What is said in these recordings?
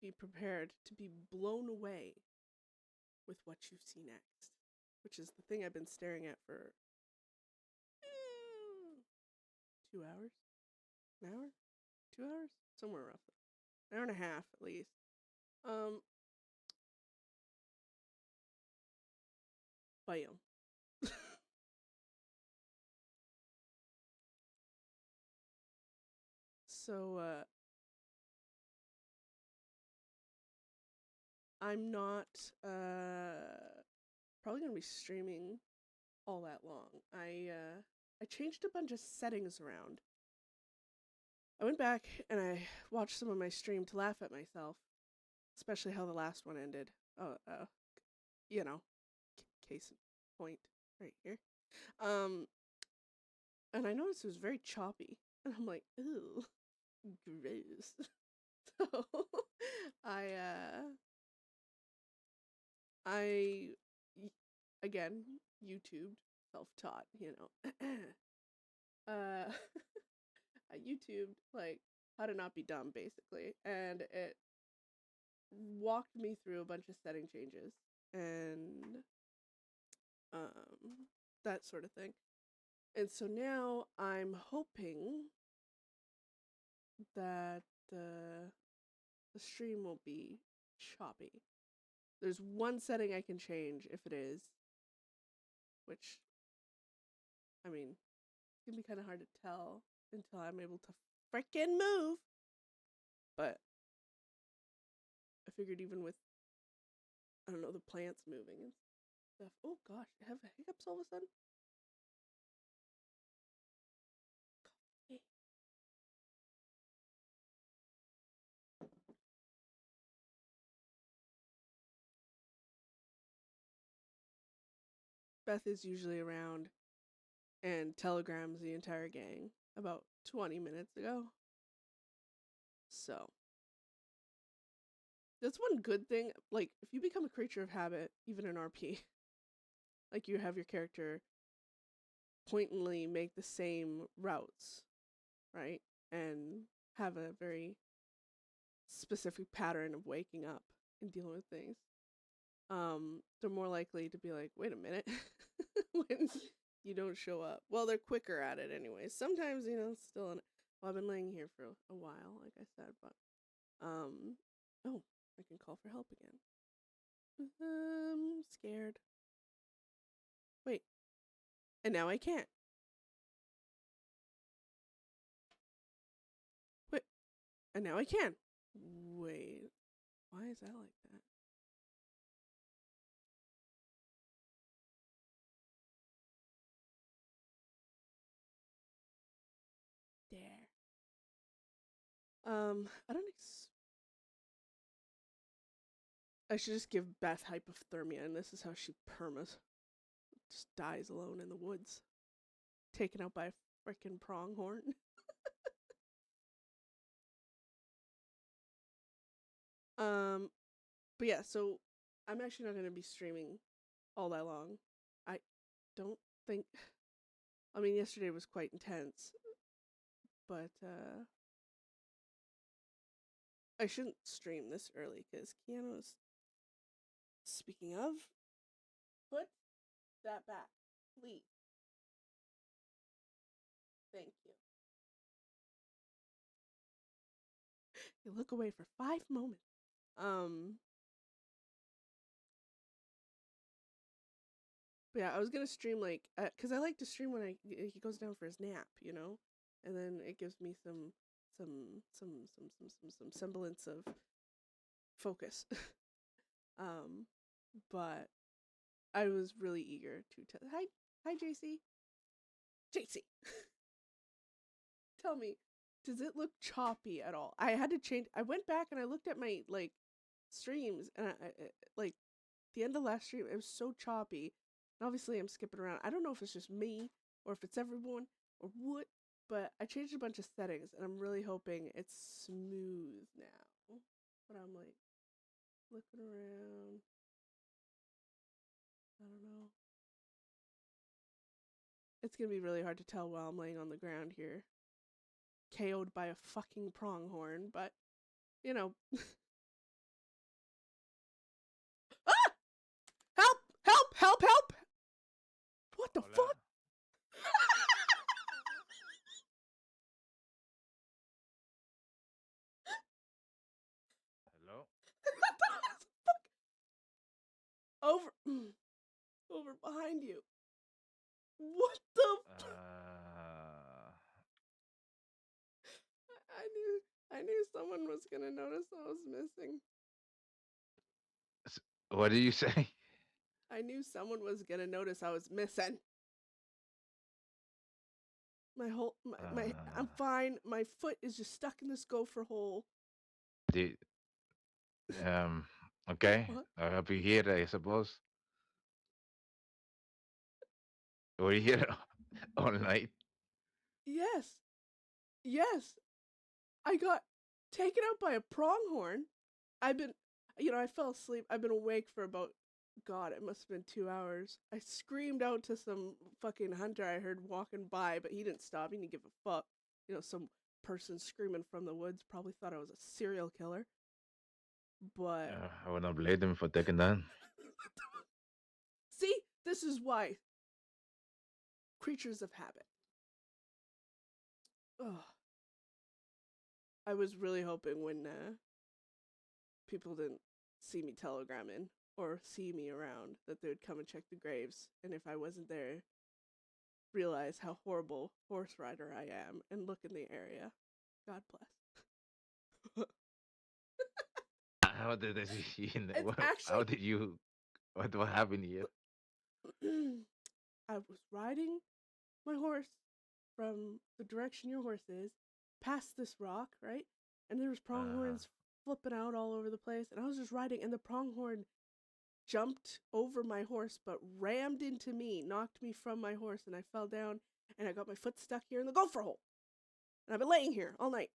Be prepared to be blown away with what you see next, which is the thing I've been staring at for 2 hours, an hour, 2 hours, somewhere roughly, an hour and a half at least. Biome. So I'm not probably gonna be streaming all that long. I changed a bunch of settings around. I went back and I watched some of my stream to laugh at myself, especially how the last one ended. You know, case in point right here. And I noticed it was very choppy, and I'm like, ew, gross. So I again YouTubed, self-taught, you know. I YouTubed like how to not be dumb basically, and it walked me through a bunch of setting changes and that sort of thing. And so now I'm hoping that the stream will be choppy. There's one setting I can change if it is, which, I mean, it's gonna be kind of hard to tell until I'm able to frickin' move. But I figured even with, I don't know, the plants moving and stuff. Oh gosh, I have hiccups all of a sudden. Beth is usually around and telegrams the entire gang about 20 minutes ago. So that's one good thing. Like, if you become a creature of habit, even in RP, like you have your character pointedly make the same routes, right? And have a very specific pattern of waking up and dealing with things. They're more likely to be like, wait a minute, when you don't show up. Well, they're quicker at it anyway. Sometimes, you know, still, well, I've been laying here for a while, like I said, but, oh, I can call for help again. Scared. Wait. And now I can't. Wait. And now I can. Wait. Why is that like that? There. I don't I should just give Beth hypothermia, and this is how she permas. Just dies alone in the woods. Taken out by a frickin' pronghorn. But yeah, so I'm actually not going to be streaming all that long. I don't think, I mean, yesterday was quite intense, but I shouldn't stream this early because Keanu's, speaking of, put that back, please. Thank you. You look away for 5 moments. But yeah, I was gonna stream like, cause I like to stream when he goes down for his nap, you know, and then it gives me some semblance of focus. But I was really eager to tell. Hi, JC. JC, tell me, does it look choppy at all? I had to change. I went back and I looked at my like streams, and I like the end of last stream. It was so choppy. And obviously, I'm skipping around. I don't know if it's just me or if it's everyone or what. But I changed a bunch of settings, and I'm really hoping it's smooth now. But I'm like looking around. I don't know. It's gonna be really hard to tell while I'm laying on the ground here, KO'd by a fucking pronghorn, but, you know. Ah! Help! Help! Help! Help! What the fuck? Hello? Over. Over behind you. What the fuck? I knew someone was gonna notice I was missing. What did you say? I knew someone was gonna notice I was missing. I'm fine. My foot is just stuck in this gopher hole. Okay. What? I'll help you here, I suppose. Were you here all night? Yes. Yes. I got taken out by a pronghorn. I fell asleep. I've been awake for about, God, it must have been 2 hours. I screamed out to some fucking hunter I heard walking by, but he didn't stop. He didn't give a fuck. Some person screaming from the woods probably thought I was a serial killer. But I would not blame them for taking that. see, this is why. Creatures of habit. Ugh. I was really hoping when people didn't see me telegramming or see me around that they would come and check the graves, and if I wasn't there, realize how horrible horse rider I am and look in the area. God bless. How did they see you? Actually, What happened here? I was riding my horse from the direction your horse is, past this rock, right? And there was pronghorns flipping out all over the place, and I was just riding, and the pronghorn jumped over my horse, but rammed into me, knocked me from my horse, and I fell down, and I got my foot stuck here in the gopher hole. And I've been laying here all night.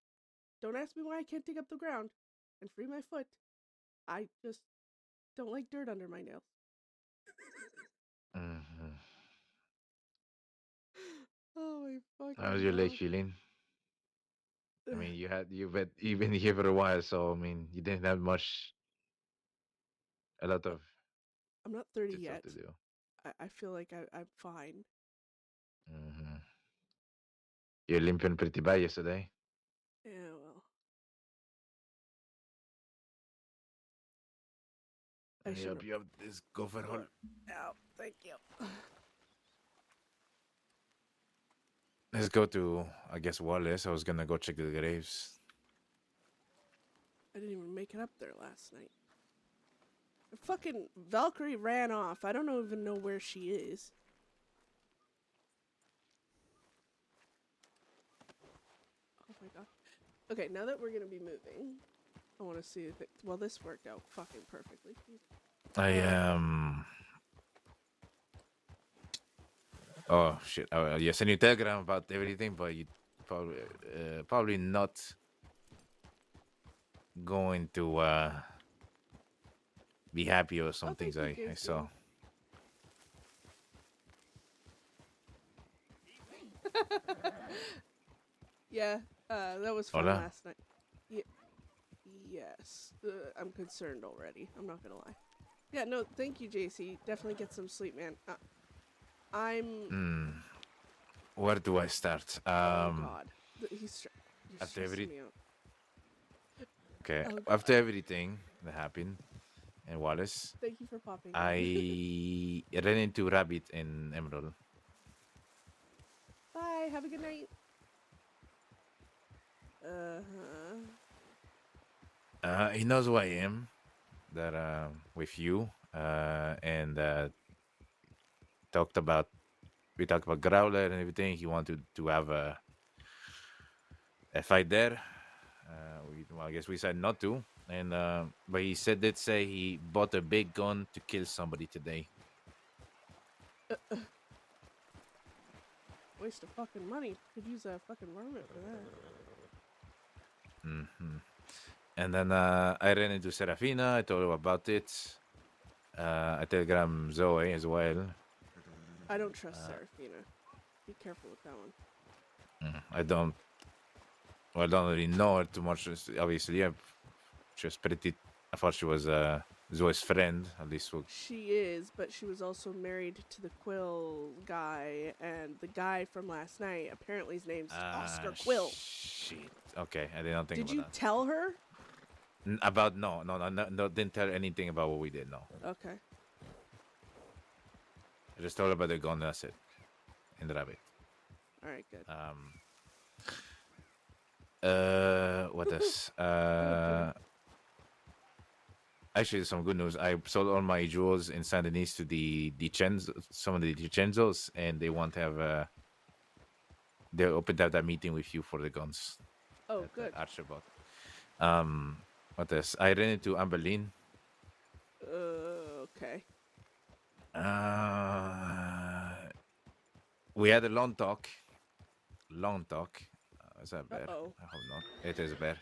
Don't ask me why I can't dig up the ground and free my foot. I just don't like dirt under my nails. Mm-hmm. Oh my fucking How's your leg God. feeling? I mean, you've been here for a while, so I mean, you didn't have a lot of I'm not 30 stuff yet. to do. I feel like I'm fine. Mm-hmm. You're limping pretty bad yesterday. Yeah, well. I Let me should help you up this gopher hole. Ow, thank you. Let's go to, I guess, Wallace. I was gonna go check the graves. I didn't even make it up there last night. The fucking Valkyrie ran off. I don't even know where she is. Oh my God. Okay, now that we're gonna be moving, I want to see if it. Well, this worked out fucking perfectly. Oh shit! Yeah, send you a telegram about everything, but you probably not going to be happy with some things I saw. Yeah, that was fun last night. Yes, I'm concerned already. I'm not gonna lie. Yeah, no, thank you, JC. Definitely get some sleep, man. Where do I start? Oh God, he's after me out. Okay, after everything that happened in Wallace, thank you for popping. I ran into Rabbit in Emerald. Bye. Have a good night. He knows who I am. That with you and we talked about Growler and everything. He wanted to have a fight there. I guess we said not to, and but he did say he bought a big gun to kill somebody today. Waste of fucking money. Could use a fucking varmint for that. Mm-hmm. And then I ran into Serafina. I told her about it. I telegram Zoe as well. I don't trust Serafina. Be careful with that one. I don't. Well, I don't really know her too much. Obviously, she was pretty. I thought she was Zoe's friend. At least. She is, but she was also married to the Quill guy, and the guy from last night, apparently his name's Oscar Quill. Shit. Okay, I did not think Did about you that. tell her? About no, didn't tell her anything about what we did. No, Okay. I just told her about the gun. That's it. And the rabbit. All right, good. What else? Okay. Actually, some good news. I sold all my jewels in Saint Denis to the some of the Dicenzos, and they want to have they're open to have that meeting with you for the guns. Oh, good. Archer bought. What else? I ran into Amberlin. Okay. We had a long talk. Is that bear? Uh-oh. I hope not. It is a bear.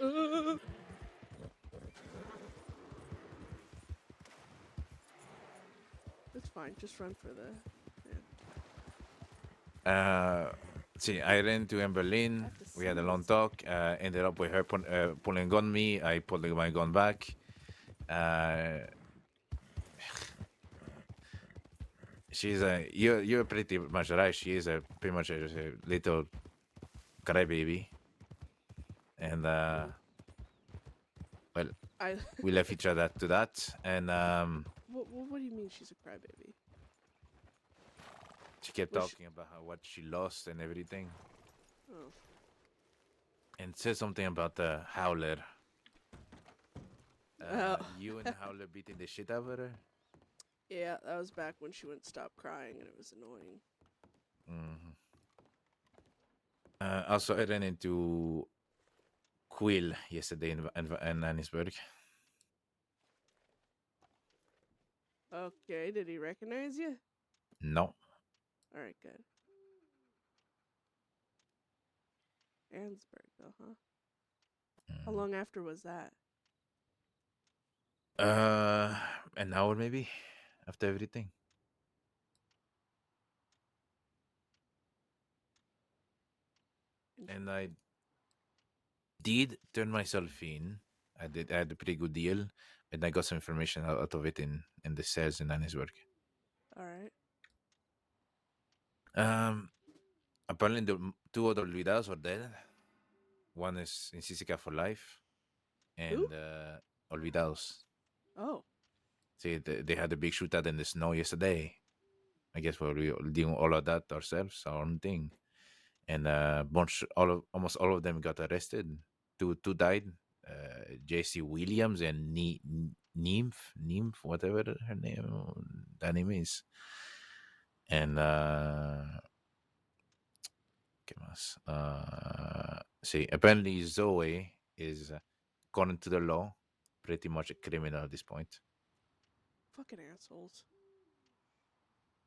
It's fine. Just run for the. See, I ran into Amberlin. We had a long talk. Ended up with her pulling a gun on me. I pulled my gun back. She's you're pretty much right. She is pretty much a little crybaby, and well, we left each other to that. And What do you mean she's a crybaby? she kept talking about what she lost and everything. Oh. And said something about the Howler. You and Howler beating the shit out of her. Yeah, that was back when she wouldn't stop crying, and it was annoying. Also, I ran into Quill yesterday in Annisburg. Okay, did he recognize you? No. All right, good. Ansburg, though, huh? How long after was that? An hour maybe after everything. And I did turn myself in. I had a pretty good deal, and I got some information out of it in the sales in Annisburg. All right. Apparently the two other Olvidados are dead. One is in Sisica for life, and Olvidados. Oh. See, they had a big shootout in the snow yesterday. I guess we were doing all of that ourselves, our own thing. And almost all of them got arrested. Two died. JC Williams and Nymph, whatever her name is. And ¿qué más? See, apparently Zoe is, according to the law, pretty much a criminal at this point. Fucking assholes.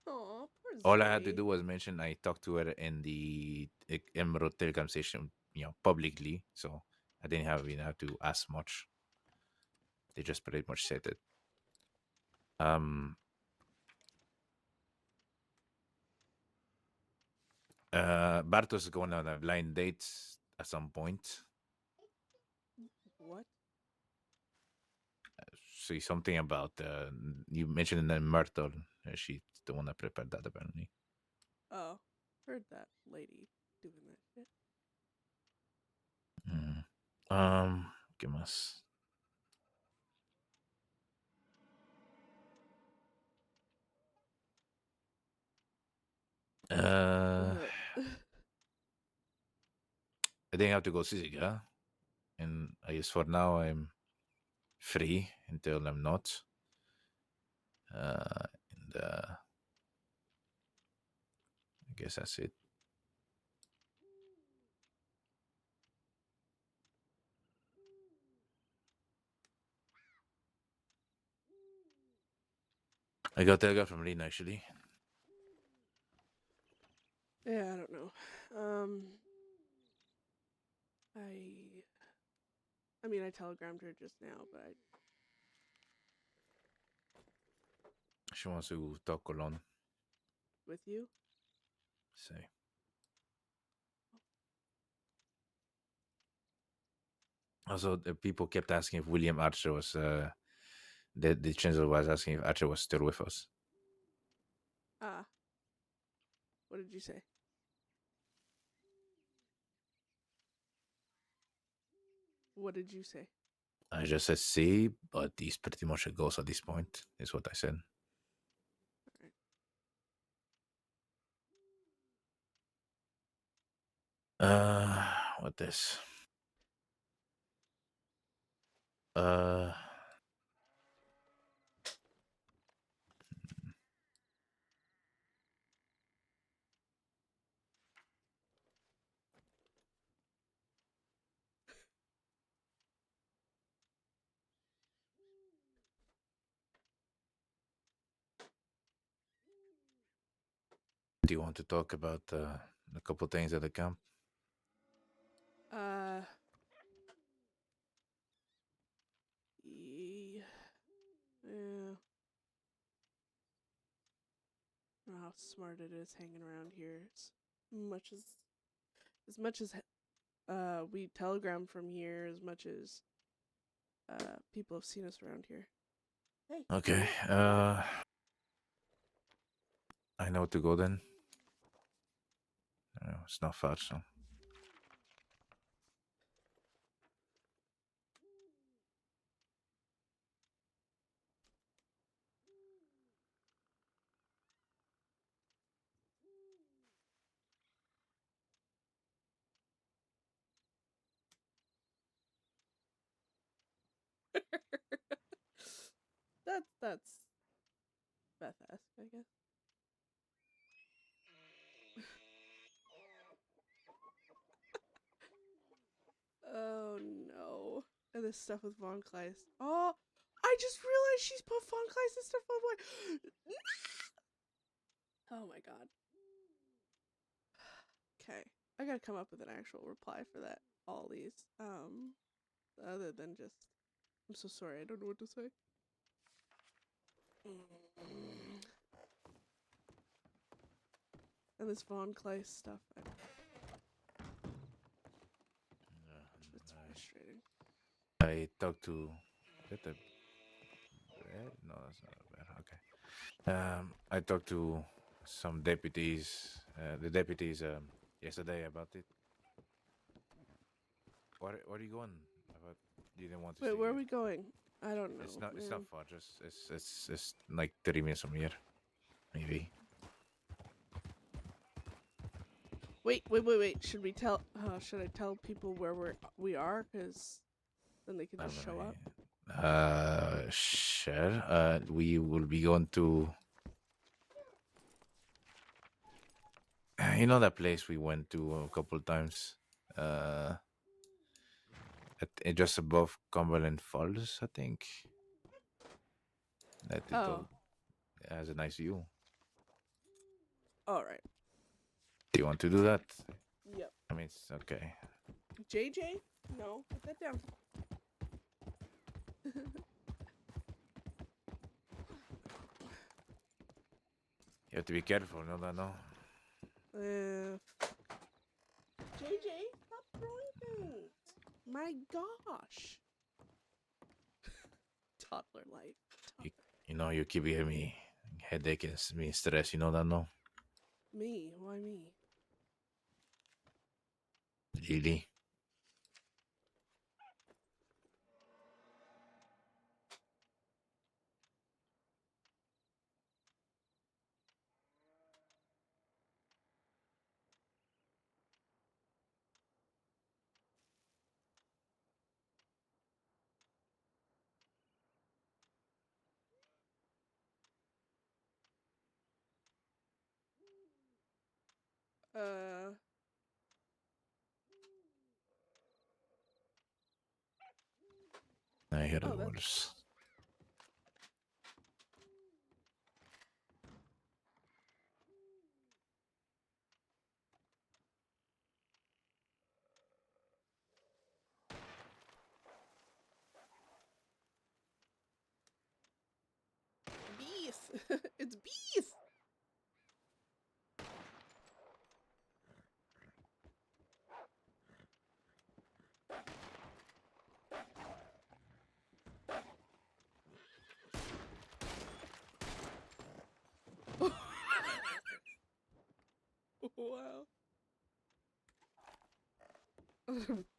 Aw, poor Zoe. All I had to do was mention I talked to her in the Emerald Telegram station, publicly. So I didn't have to ask much. They just pretty much said it. Bartos is going on a blind date at some point. What? See something about you mentioned the Myrtle. She's the one that prepared that apparently. Oh, heard that lady doing that shit. ¿Qué más? I didn't have to go Sisica, and I guess for now I'm free until I'm not. And I guess that's it. I got a telegram from Lena actually. Yeah, I don't know. I mean, I telegrammed her just now, but She wants to talk alone. With you? Say. Also, the people kept asking if William Archer was. The chancellor was asking if Archer was still with us. Ah. What did you say? What did you say? I just said see, but he's pretty much a ghost at this point, is what I said. What this? Do you want to talk about a couple things at the camp? Yeah. Yeah. I don't know how smart it is hanging around here. As much as we telegram from here, as much as people have seen us around here. Hey. Okay. I know to go then. It's not far, so. That's Beth-esque, I guess. Oh no. And this stuff with Von Kleist. Oh, I just realized she's put Von Kleist and stuff on my. Oh my god. Okay. I gotta come up with an actual reply for that. All these. Other than just. I'm so sorry, I don't know what to say. And this Von Kleist stuff. It's frustrating. I talked to. Is that the bread? No, that's not a bread. Okay. I talked to some deputies. The deputies yesterday about it. Where are you going? About you didn't want to Wait, stay where are here. we going? I don't know. It's not far. Just it's like 30 minutes from here, maybe. Wait. Should we tell? Should I tell people where we are? Cause then they can just show up. Sure. We will be going to. You know that place we went to a couple times. Just above Cumberland Falls, I think. That it has a nice view. All right. Do you want to do that? Yep. I mean, it's okay. JJ? No, put that down. You have to be careful, no. JJ, stop throwing things. My gosh. Toddler life. You keep giving me headache and me stress. You know that, no? Me? Why me? Really? I hear the words. Beef.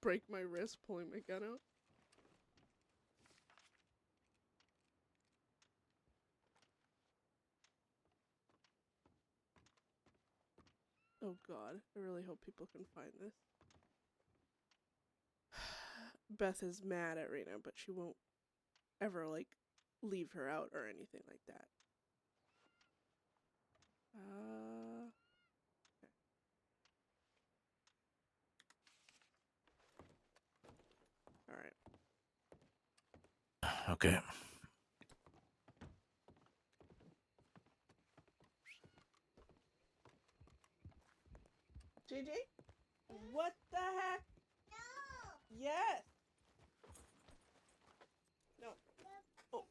Break my wrist pulling my gun out. Oh god, I really hope people can find this. Beth is mad at Rena, but she won't ever, like, leave her out or anything like that. Okay. Alright. Okay. JJ? What the heck? No! Yes! No. Oh.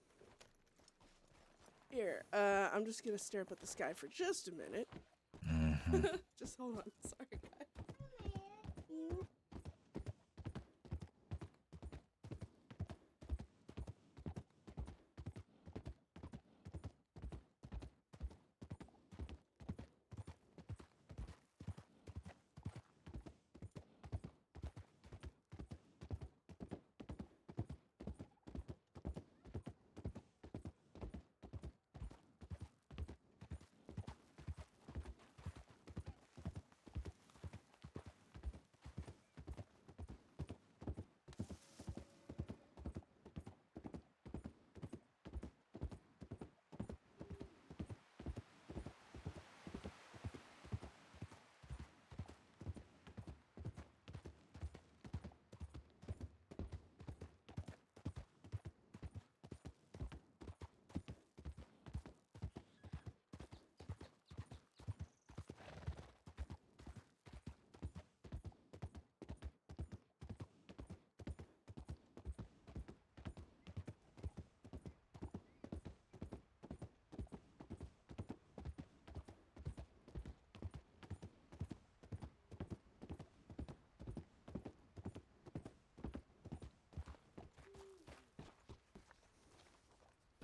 Here, I'm just gonna stare up at the sky for just a minute. Mm-hmm. Just hold on. Sorry, guys.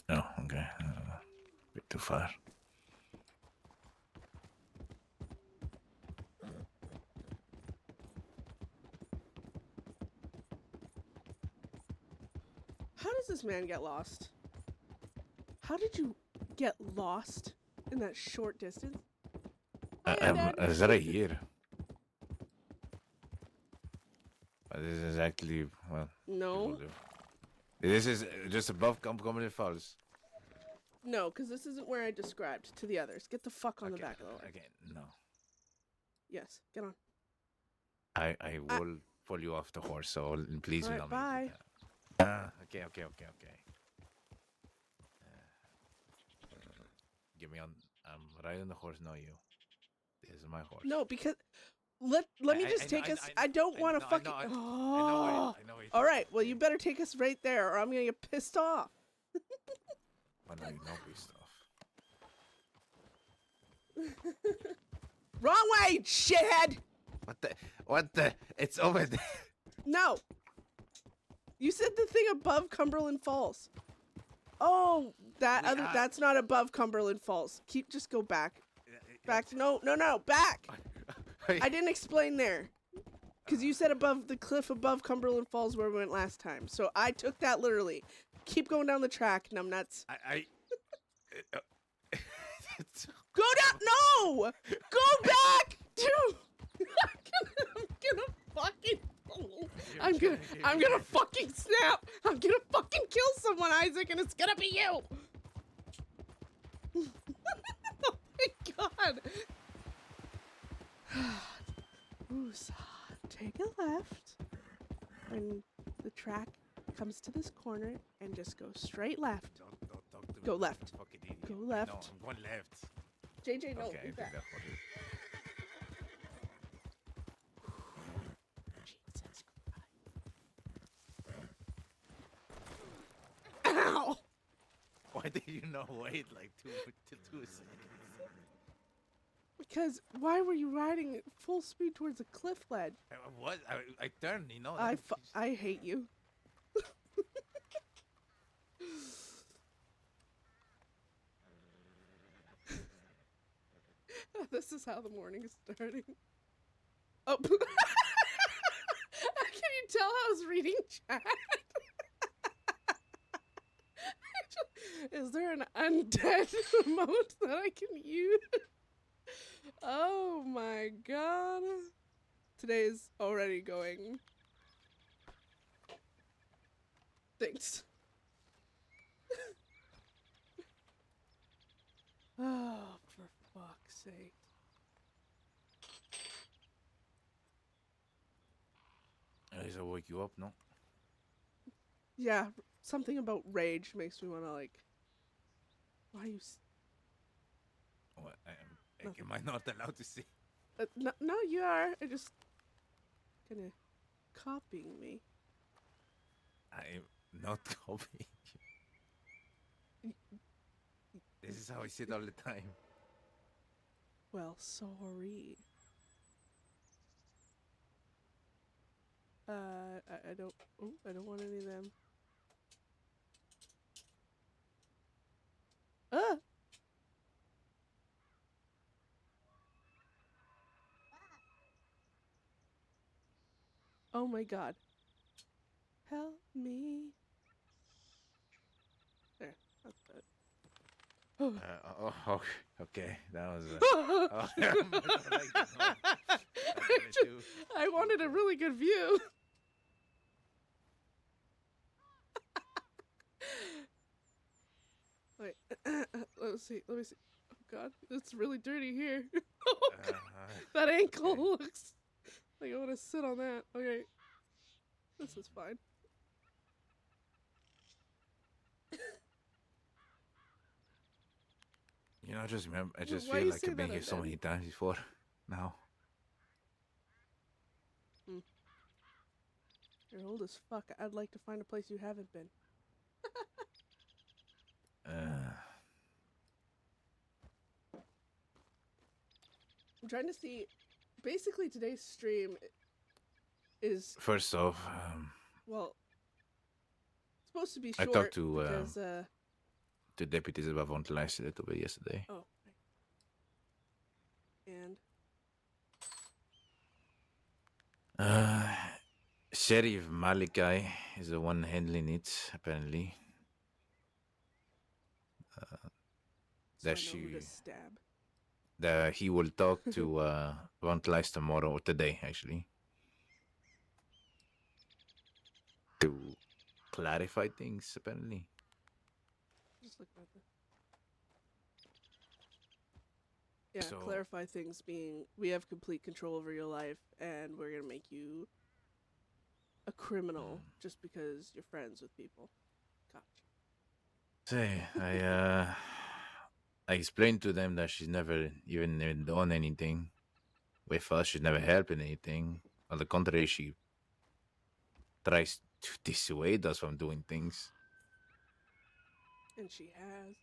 Oh, okay. Bit too far. How does this man get lost? How did you get lost in that short distance? Is that a year? This is actually, well... No. This is just above Cumberland Falls. No, because this isn't where I described to the others. Get the fuck on the back of the line. Okay, no. Yes, get on. I will pull you off the horse, so please All allow right, me. bye. Okay. Get me on. I'm riding the horse, not you. This is my horse. No, because let me just take us. I don't want to fucking. I know. All right, well you better take us right there, or I'm gonna get pissed off. I know you're not pissed off. Wrong way, shithead! What the? It's over there. No. You said the thing above Cumberland Falls. Oh, that's not above Cumberland Falls. Just go back. Back. No, back. I didn't explain there. Because you said above the cliff above Cumberland Falls where we went last time. So I took that literally. Keep going down the track, numbnuts. Go down. No! Go back! Dude! I'm gonna fucking snap! I'm gonna fucking kill someone, Isaac, and it's gonna be you! Oh my god! Take a left when the track comes to this corner and just go straight left. Don't Go left. Fucking idiot. Go left. No, I'm going left. JJ, no, Okay, do that. Jesus Christ. Ow! Why did you not wait like 2 seconds? Because why were you riding at full speed towards a cliff ledge? What? I turned, you know. I hate you. This is how the morning is starting. Oh. was reading chat. Is there an undead emote that I can use? Oh my god. Today's already going. Thanks. Oh, for fuck's sake. At least I woke you up, no? Yeah, something about rage makes me want to like. Why you? What? Am I not allowed to see? No, you are. I just kind of copying me. I'm not copying you. This is how I sit all the time. Well, sorry. I don't. Oh, I don't want any of them. Ah! Oh my god. Help me. There. That's it. Okay. That was. I wanted a really good view. Wait. Let me see. Oh god, it's really dirty here. Oh god. That ankle okay. looks like I want to sit on that. Okay. This is fine. You know, I just remember. I just Why feel you like say I've been that, here so undead? many times before. Now. You're old as fuck. I'd like to find a place you haven't been. I'm trying to see. Basically, today's stream is First off, well, it's supposed to be I short talked to because deputies about vandalized a little bit yesterday. oh, and Sheriff Malachi is the one handling it, apparently. so I That know who to stab. he will talk to vandalize tomorrow or today, actually, to clarify things. Apparently, Just look at this. Yeah, so, clarify things being we have complete control over your life and we're gonna make you a criminal just because you're friends with people. Gotcha. say I explained to them that she's never even done anything with us. She's never helped in anything. On the contrary, she tries to dissuade us from doing things. And she has.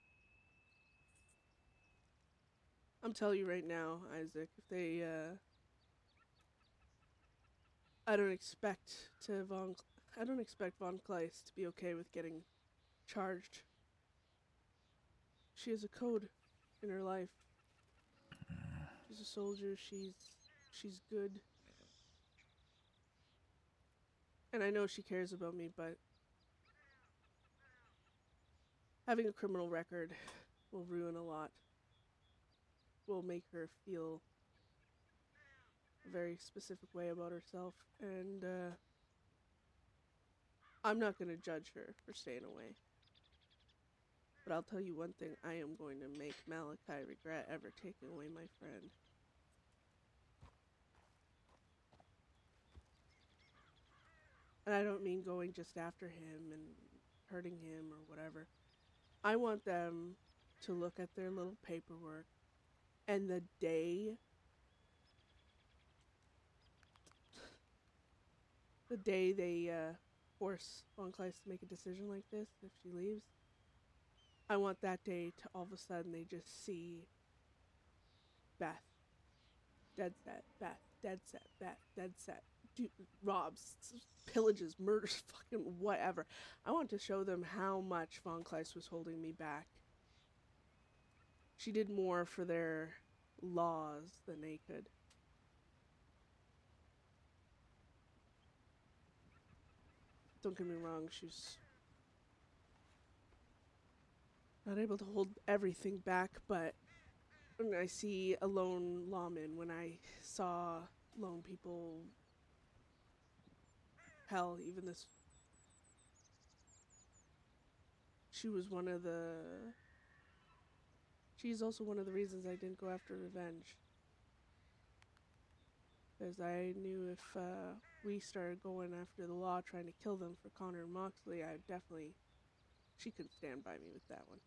I'm telling you right now, Isaac, if they I don't expect Von Kleist to be okay with getting charged. She has a code in her life. She's a soldier, she's good. And I know she cares about me, but having a criminal record will ruin a lot. Will make her feel a very specific way about herself, and I'm not going to judge her for staying away. But I'll tell you one thing, I am going to make Malachi regret ever taking away my friend. And I don't mean going just after him and hurting him or whatever. I want them to look at their little paperwork, and the day they force Von Kleist to make a decision like this, if she leaves, I want that day to all of a sudden they just see Beth, Deadset, Beth, Deadset, Beth, Deadset, robs, pillages, murders, fucking whatever. I want to show them how much Von Kleist was holding me back. She did more for their laws than they could. don't get me wrong, she's not able to hold everything back, but when I see a lone lawman, when I saw lone people, hell, even this, she's also one of the reasons I didn't go after revenge. Because I knew if we started going after the law, trying to kill them for Connor and Moxley, she couldn't stand by me with that one.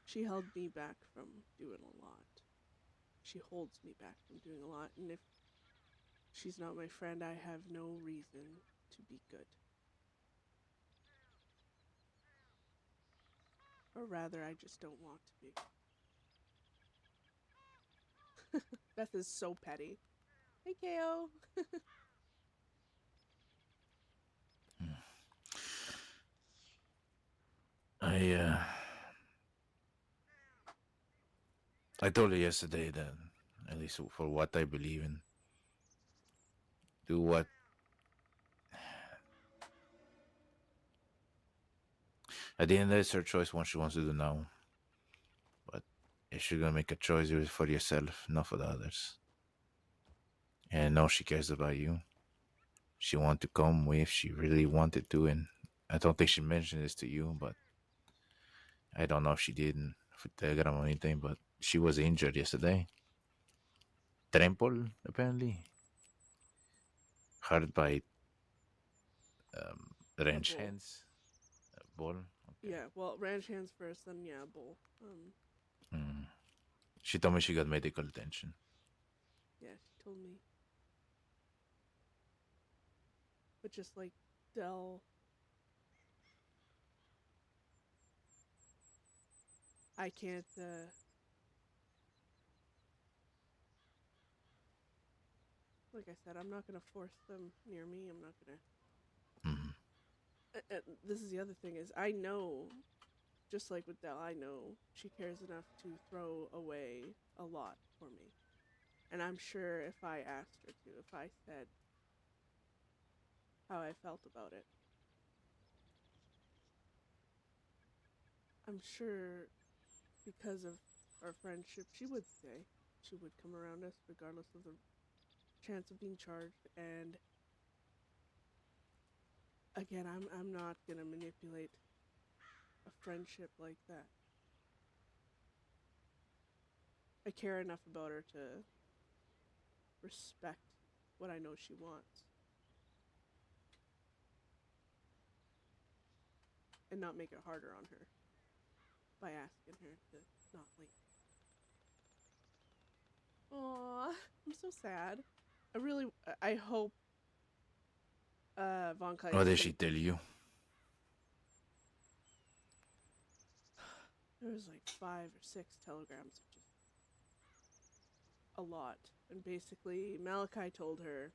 She held me back from doing a lot. She holds me back from doing a lot, and if she's not my friend, I have no reason to be good. Or rather, I just don't want to be. Beth is so petty. Hey, KO. I told her yesterday that, at least for what I believe in, do what. At the end, it's her choice what she wants to do now. But if you're gonna make a choice, do it for yourself, not for the others. And I know she cares about you. She wanted to come if she really wanted to, and I don't think she mentioned this to you, but I don't know if she did for Telegram or anything, but she was injured yesterday. Trample, apparently. Hurt by ranch bull. hands. Ball. Okay. Yeah, well, ranch hands first, then bull. She told me she got medical attention. Yeah, she told me. But just like Dell, I can't, like I said, I'm not gonna force them near me. I'm not gonna. This is the other thing is I know, just like with Dell, I know she cares enough to throw away a lot for me. And I'm sure if I asked her to, if I said how I felt about it, I'm sure because of our friendship, she would stay. She would come around us regardless of the chance of being charged. And again, I'm not gonna manipulate a friendship like that. I care enough about her to respect what I know she wants and not make it harder on her by asking her to not leave. Aww, I'm so sad. I hope Von Kleist. What did she tell you? There was like 5 or 6 telegrams of just a lot. And basically, Malachi told her,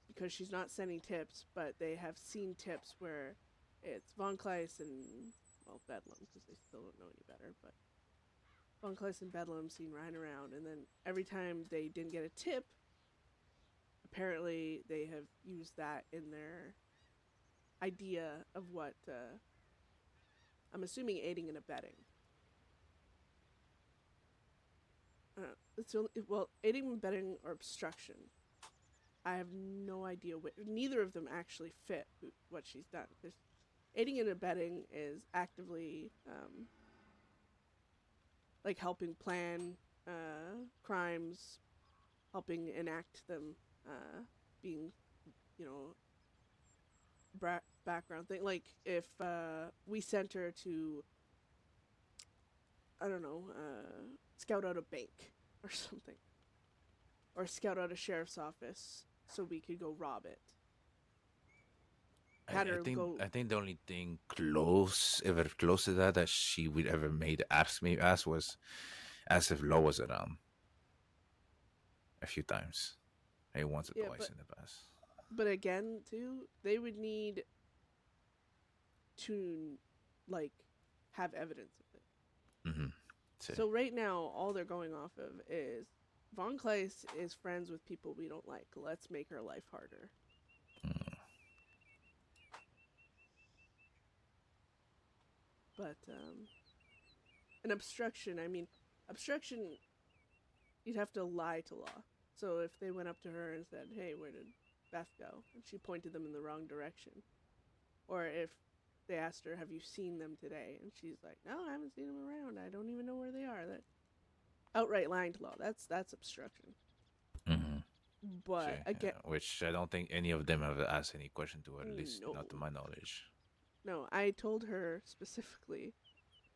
because she's not sending tips, but they have seen tips where it's Von Kleist and, well, Bedlam, because they still don't know any better, but Von Kleist and Bedlam seen riding around, and then every time they didn't get a tip, apparently they have used that in their idea of what, I'm assuming aiding and abetting. Aiding and abetting or obstruction. I have no idea what. Neither of them actually fit what she's done. Because aiding and abetting is actively, like helping plan crimes, helping enact them, being, background thing. Like if we sent her to, I don't know, scout out a bank or something, or scout out a sheriff's office so we could go rob it. I think the only thing close to that she would ever ask was ask if Lo was around a few times, maybe once or twice in the past. But again, too, they would need to like have evidence of it. Mm-hmm. So right now, all they're going off of is Von Kleist is friends with people we don't like. Let's make her life harder. But an obstruction, I mean, obstruction, you'd have to lie to law. So if they went up to her and said, hey, where did Beth go? And she pointed them in the wrong direction. Or if they asked her, have you seen them today? And she's like, no, I haven't seen them around. I don't even know where they are. That outright lying to law. That's obstruction. Mm-hmm. But again, which I don't think any of them have asked any question to her, at least no. not to my knowledge. No, I told her specifically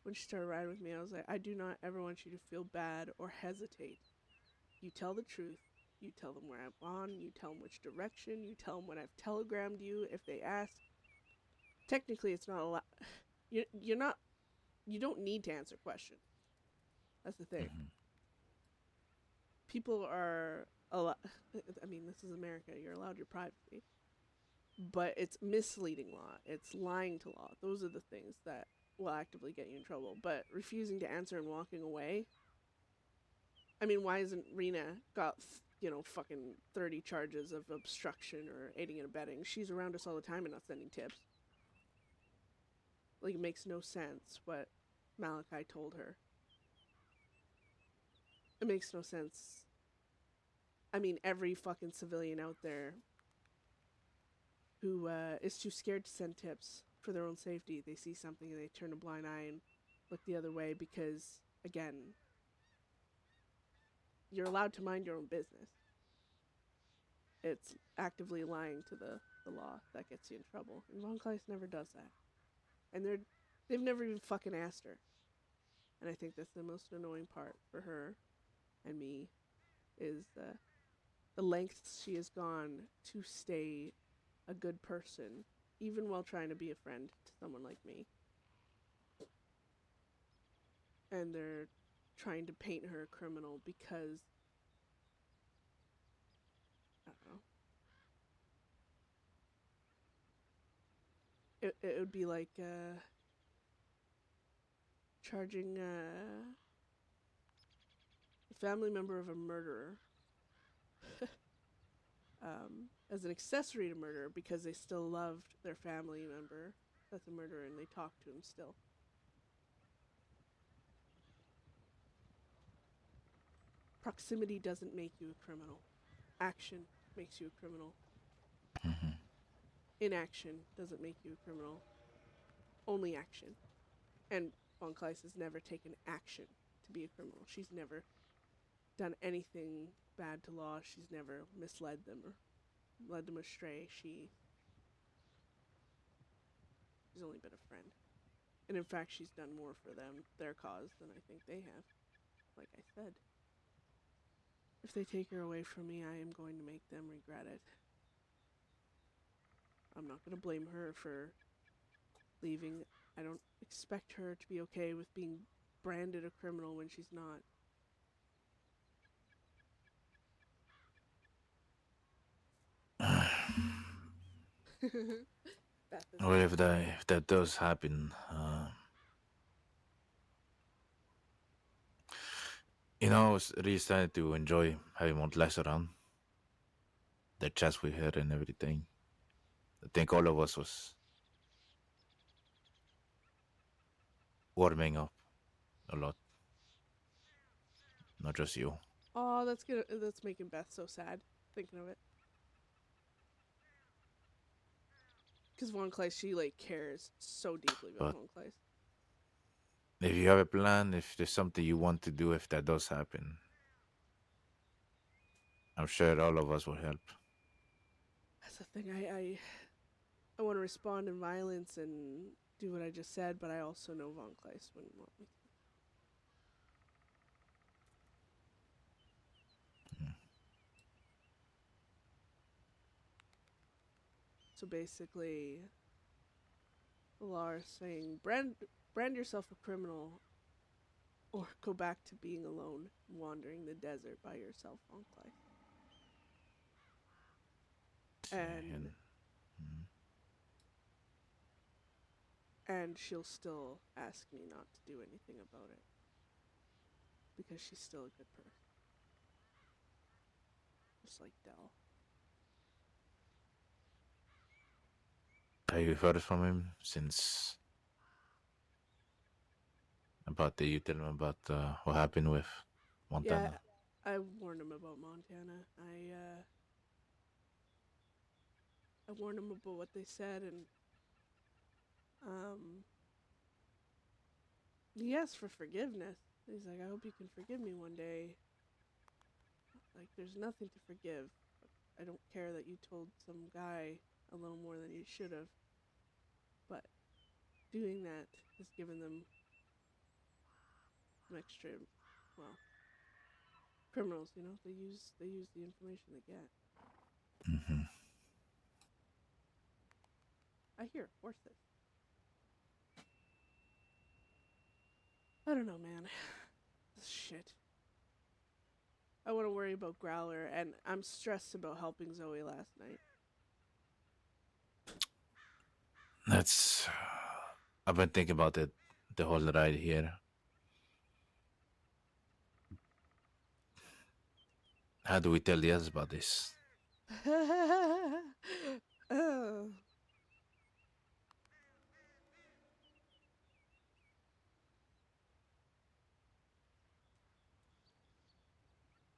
when she started riding with me, I was like, I do not ever want you to feel bad or hesitate. You tell the truth. You tell them where I'm on. You tell them which direction. You tell them when I've telegrammed you. If they ask, technically it's not a lot. You're not. You don't need to answer questions. That's the thing. Mm-hmm. People are a lot. I mean, this is America. You're allowed your privacy, but it's misleading law. It's lying to law. Those are the things that will actively get you in trouble. But refusing to answer and walking away. I mean, why isn't Rena got, fucking 30 charges of obstruction or aiding and abetting? She's around us all the time and not sending tips. Like, it makes no sense what Malachi told her. It makes no sense. I mean, every fucking civilian out there who is too scared to send tips for their own safety, they see something and they turn a blind eye and look the other way because, again, you're allowed to mind your own business. It's actively lying to the law that gets you in trouble. And Von Kleist never does that. And they've never even fucking asked her. And I think that's the most annoying part for her and me is the lengths she has gone to stay a good person, even while trying to be a friend to someone like me. And they're trying to paint her a criminal because, I don't know. It would be like charging a family member of a murderer as an accessory to murder because they still loved their family member that's a murderer and they talk to him still. Proximity doesn't make you a criminal. Action makes you a criminal. Mm-hmm. Inaction doesn't make you a criminal. Only action. And Von Kleist has never taken action to be a criminal. She's never done anything bad to law. She's never misled them or led them astray. She's only been a friend. And in fact, she's done more for them, their cause, than I think they have. Like I said. If they take her away from me, I am going to make them regret it. I'm not going to blame her for leaving. I don't expect her to be okay with being branded a criminal when she's not. Well, if that does happen, I was really starting to enjoy having Montless around. The chats we had and everything. I think all of us was warming up a lot. Not just you. Oh, that's making Beth so sad, thinking of it. Because Von Kleist, she, cares so deeply about Von Kleist. If you have a plan, if there's something you want to do, if that does happen, I'm sure all of us will help. That's the thing. I want to respond in violence and do what I just said, but I also know Von Kleist wouldn't want me to. So basically, the law is saying brand yourself a criminal or go back to being alone, wandering the desert by yourself, Von Kleist. And she'll still ask me not to do anything about it. Because she's still a good person. just like Dell. Have you heard from him since you tell him about what happened with Yeah, Montana? I warned him about Montana. I warned him about what they said, and um, he asked for forgiveness. He's like, I hope you can forgive me one day. Like, there's nothing to forgive. I don't care that you told some guy a little more than you should have, but doing that has given them some extra, well, criminals. You know, they use the information they get. Mm-hmm. I hear horses. I don't know, man. This shit. I want to worry about Growler, and I'm stressed about helping Zoe last night. That's. I've been thinking about it the whole ride here. How do we tell the others about this? Oh.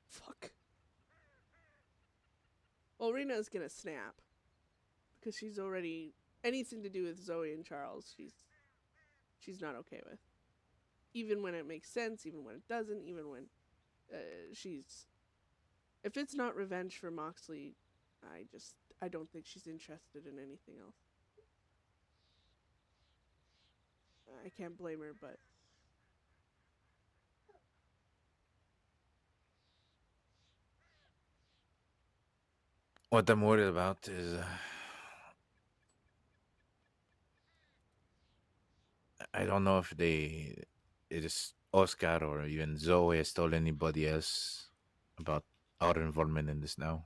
Fuck. Well, Rena's gonna snap because she's already anything to do with Zoe and Charles. She's not okay with, even when it makes sense, even when it doesn't, even when she's. If it's not revenge for Moxley, I don't think she's interested in anything else. I can't blame her, but What I'm worried about is I don't know if it is Oscar or even Zoe has told anybody else about our involvement in this now.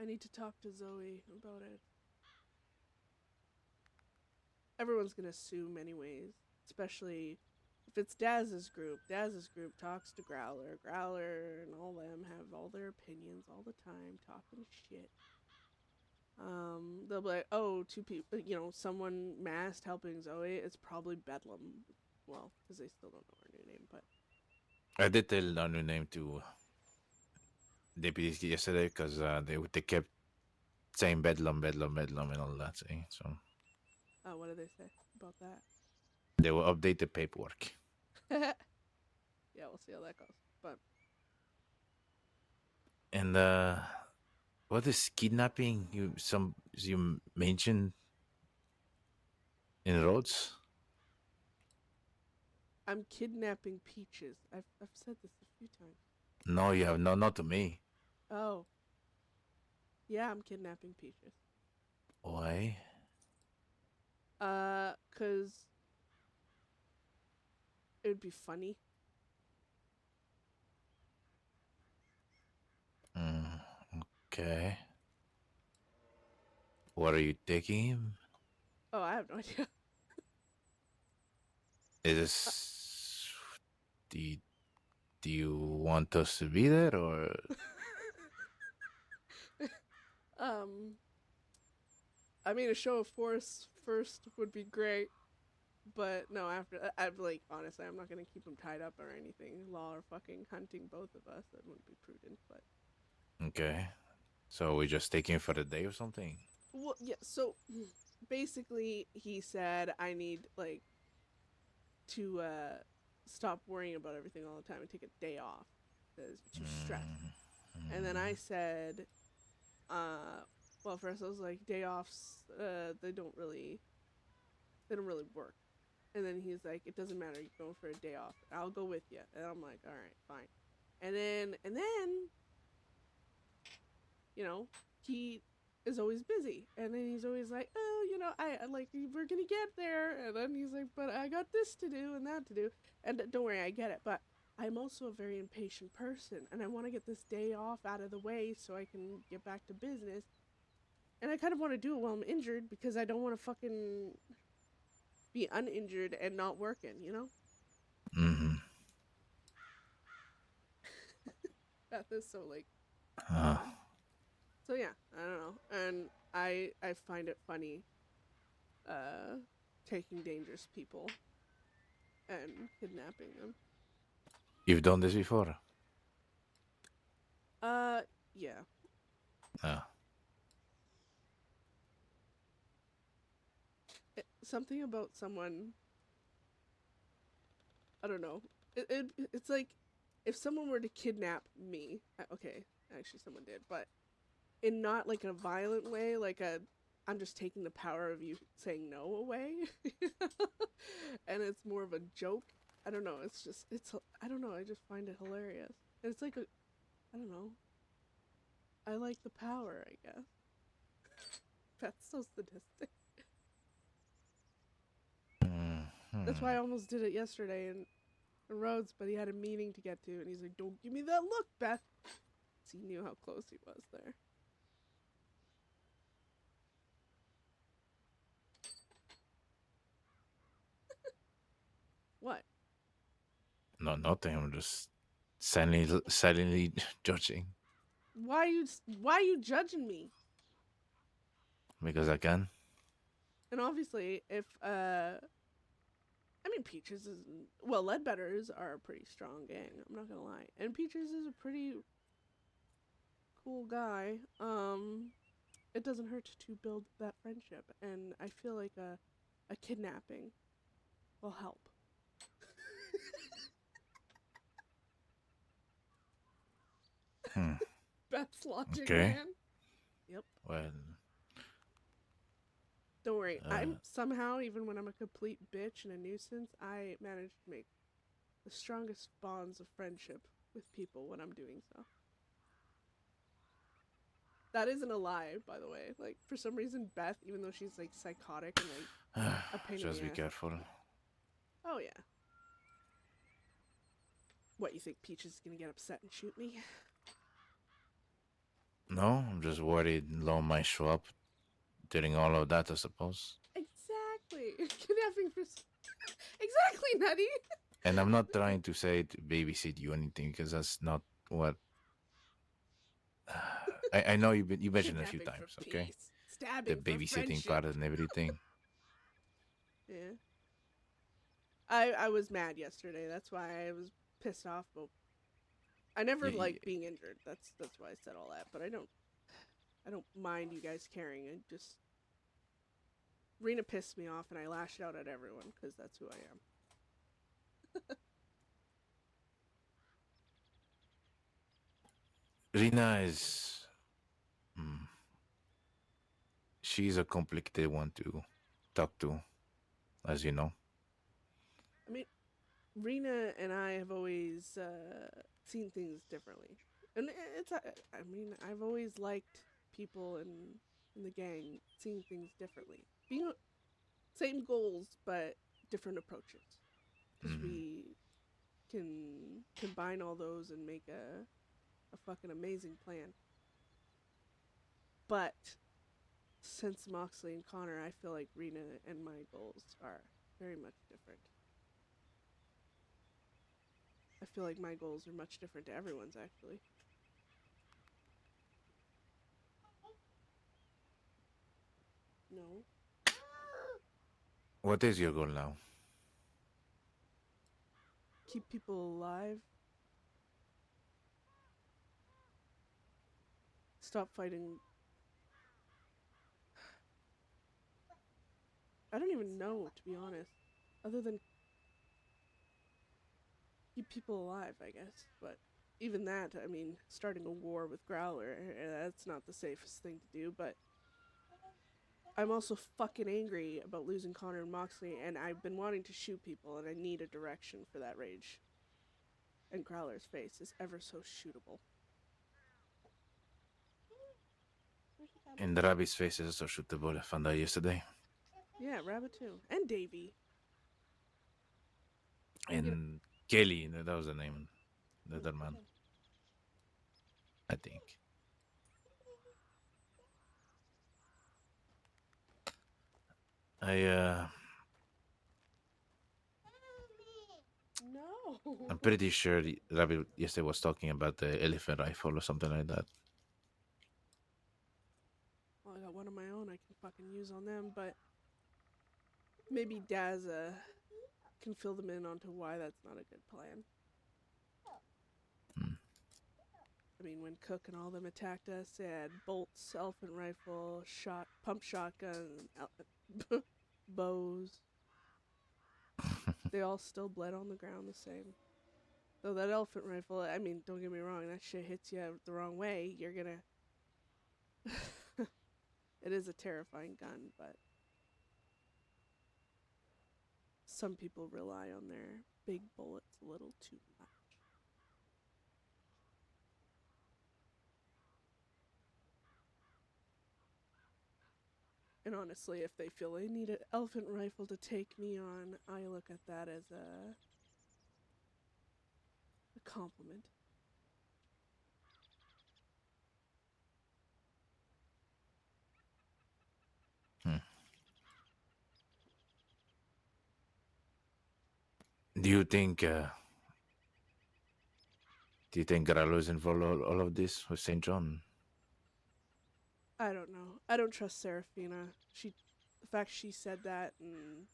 I need to talk to Zoe about it. Everyone's gonna assume anyways, especially if it's Daz's group. Daz's group talks to Growler. Growler and all them have all their opinions all the time, talking shit. They'll be like, oh, two people, someone masked helping Zoe. It's probably Bedlam. Well, because they still don't know her new name, but I did tell our new name to deputies yesterday because they kept saying Bedlam, Bedlam, Bedlam, and all that. See? So what do they say about that? they will update the paperwork. Yeah, we'll see how that goes. But And what is kidnapping? You mentioned in Rhodes? I'm kidnapping Peaches. I've said this a few times. No, you have not to me. Oh, yeah, I'm kidnapping Peaches. Why? 'Cause it would be funny. Mm, okay. What are you taking him? Oh, I have no idea. Is this the do you want us to be there or I mean, a show of force first would be great, but no, after that, I'm like, honestly, I'm not gonna keep him tied up or anything. Law or fucking hunting both of us. That wouldn't be prudent, but. okay? So we just taking him for the day or something? Well, yeah, so basically, he said, I need, like, to, stop worrying about everything all the time and take a day off because you're too stressed. And then I said, well, first I was like, day offs, they don't really work. And then he's like, it doesn't matter, you're going for a day off. I'll go with you. And I'm like, all right, fine. And then, he is always busy. And then he's always like, oh, I like, we're gonna get there. And then he's like, but I got this to do and that to do. And don't worry, I get it. But I'm also a very impatient person. And I want to get this day off out of the way so I can get back to business. And I kind of want to do it while I'm injured because I don't want to fucking be uninjured and not working, Mm-hmm. Beth is so, like, Uh, fun. So yeah, I don't know, and I find it funny, uh, taking dangerous people and kidnapping them. You've done this before. Uh, yeah. Ah, Something about someone. I don't know. It's like if someone were to kidnap me. Okay, actually, someone did, but in not like a violent way, like a I'm just taking the power of you saying no away. And it's more of a joke. I don't know. It's I don't know. I just find it hilarious. And it's like a I don't know. I like the power, I guess. That's so sadistic. That's why I almost did it yesterday in Rhodes, but he had a meeting to get to, and he's like, "Don't give me that look, Beth." So he knew how close he was there. What? no, nothing. I'm just silently judging Why are you judging me? because I can. And obviously, if I mean, Peaches is well, Ledbetters are a pretty strong gang. I'm not gonna lie, and Peaches is a pretty cool guy. It doesn't hurt to build that friendship, and I feel like a kidnapping will help. Beth's logic, Okay. man. Yep. Well, Don't worry. I'm somehow, even when I'm a complete bitch and a nuisance, I manage to make the strongest bonds of friendship with people when I'm doing so. That isn't a lie, by the way. Like, for some reason, Beth, even though she's like psychotic and like a pain in just the be ass. careful. Oh yeah. What, you think Peach is gonna get upset and shoot me? No, I'm just worried Law might show up during all of that, I suppose. Exactly. Kidnapping for. Exactly, Nutty. And I'm not trying to say to babysit you or anything because that's not what. I know you mentioned it a few Kidnapping for times, okay? peace. The Stabbing for babysitting friendship. part and everything. Yeah. I was mad yesterday. That's why I was pissed off. But I never Y- like being injured. That's why I said all that. But I don't mind you guys caring. I just Rena pissed me off, and I lashed out at everyone because that's who I am. Rina is. Mm, she's a complicated one to talk to, as you know. I mean, Rena and I have always seen things differently, and it's. I mean, I've always liked people in the gang seeing things differently, being same goals but different approaches, because Mm. we can combine all those and make a fucking amazing plan. But since Moxley and Connor, I feel like Rena and my goals are very much different. I feel like my goals are much different to everyone's, actually. No. What is your goal now? Keep people alive. Stop fighting. I don't even know, to be honest. Other than keep people alive, I guess. But even that, I mean, starting a war with Growler, that's not the safest thing to do, but I'm also fucking angry about losing Connor and Moxley, and I've been wanting to shoot people, and I need a direction for that rage. And Growler's face is ever so shootable. And the rabbit's face is also shootable. I found out yesterday. Yeah, Rabbit too. And Davy. You know, And Kelly, that was the name. The other man, I think. I no. I'm pretty sure the rabbit yesterday was talking about the elephant rifle or something like that. one of my own I can fucking use on them, but maybe Dazza can fill them in onto why that's not a good plan. I mean, when Cook and all them attacked us, they had bolts, elephant rifle, pump shotgun, bows. They all still bled on the ground the same. So that elephant rifle, I mean, don't get me wrong, that shit hits you the wrong way, you're gonna... It is a terrifying gun, but some people rely on their big bullets a little too much. And honestly, if they feel they need an elephant rifle to take me on, I look at that as a compliment. Do you think Garalo is involved all of this with St. John? I don't know. I don't trust Serafina. The fact she said that and,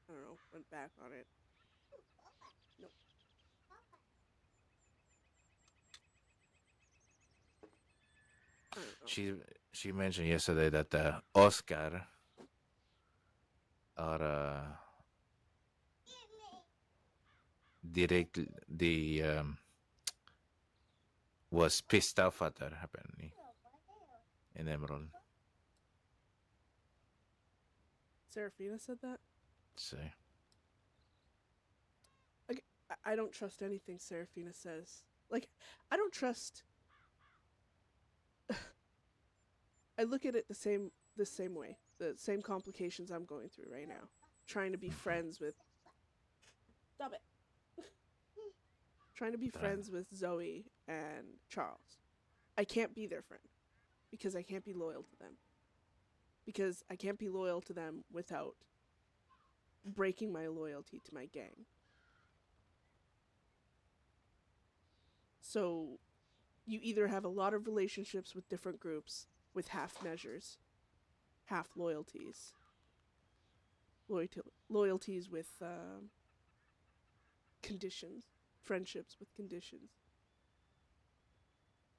I don't know, went back on it. Nope. I don't know. She mentioned yesterday that Oscar are was pissed off at her apparently in Emerald. Serafina said that? So Like, I don't trust anything Serafina says. Like, I don't trust... I look at it the same way. The same complications I'm going through right now. Trying to be friends with... Stop it! Trying to be friends with Zoe and Charles. I can't be their friend. Because I can't be loyal to them. Because I can't be loyal to them without breaking my loyalty to my gang. So, you either have a lot of relationships with different groups with half measures, half loyalties, loyalties with conditions, friendships with conditions.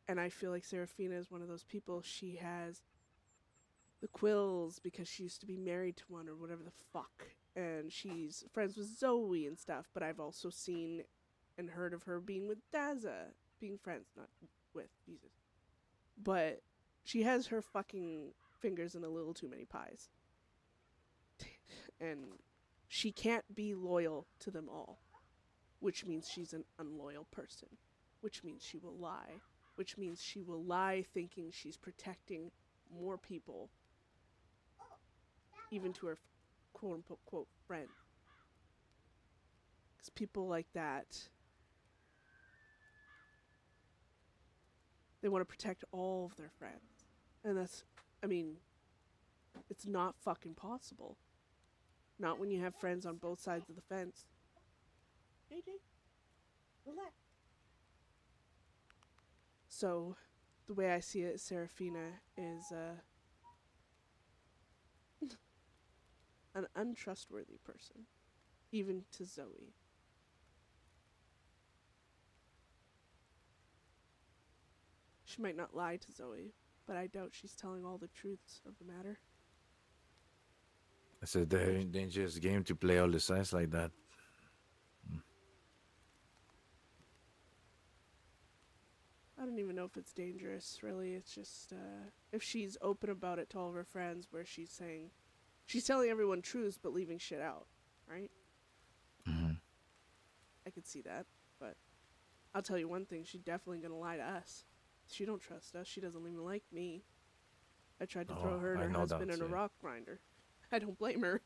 And I feel like Serafina is one of those people. She has the quills because she used to be married to one or whatever the fuck. And she's friends with Zoe and stuff. But I've also seen and heard of her being with Dazza. Being friends, not with, Jesus. But she has her fucking fingers in a little too many pies. And she can't be loyal to them all. Which means she's an unloyal person. Which means she will lie. Which means she will lie thinking she's protecting more people. Even to her quote-unquote friend. Because people like that, they want to protect all of their friends. And that's, I mean, it's not fucking possible. Not when you have friends on both sides of the fence. JJ, relax. So, the way I see it, Serafina is an untrustworthy person. Even to Zoe. She might not lie to Zoe, but I doubt she's telling all the truths of the matter. it's a very dangerous game to play all the sides like that. I don't even know if it's dangerous, really. It's just, if she's open about it to all of her friends, where she's telling everyone truths, but leaving shit out, right? Mm-hmm. I could see that, but I'll tell you one thing, she's definitely gonna lie to us. She don't trust us, she doesn't even like me. I tried to throw her and her husband in a rock grinder. I don't blame her.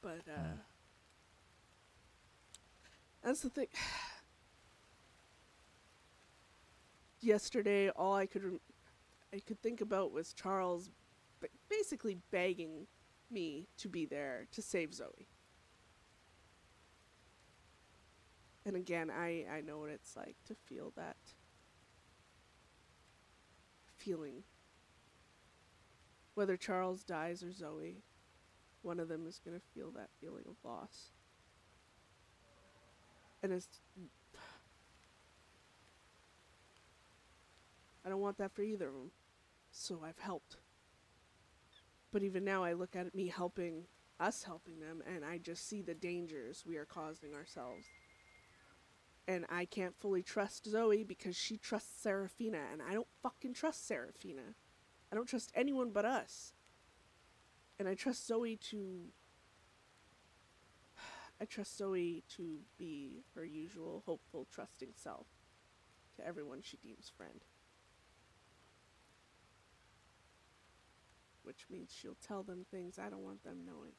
But, that's the thing. Yesterday, all I could think about was Charles basically begging me to be there to save Zoe. And again, I know what it's like to feel that feeling. Whether Charles dies or Zoe, one of them is going to feel that feeling of loss. And I don't want that for either of them. So I've helped. But even now I look at me helping them, and I just see the dangers we are causing ourselves. And I can't fully trust Zoe because she trusts Serafina, and I don't fucking trust Serafina. I don't trust anyone but us. And I trust Zoe to be her usual hopeful, trusting self to everyone she deems friend. Which means she'll tell them things I don't want them knowing.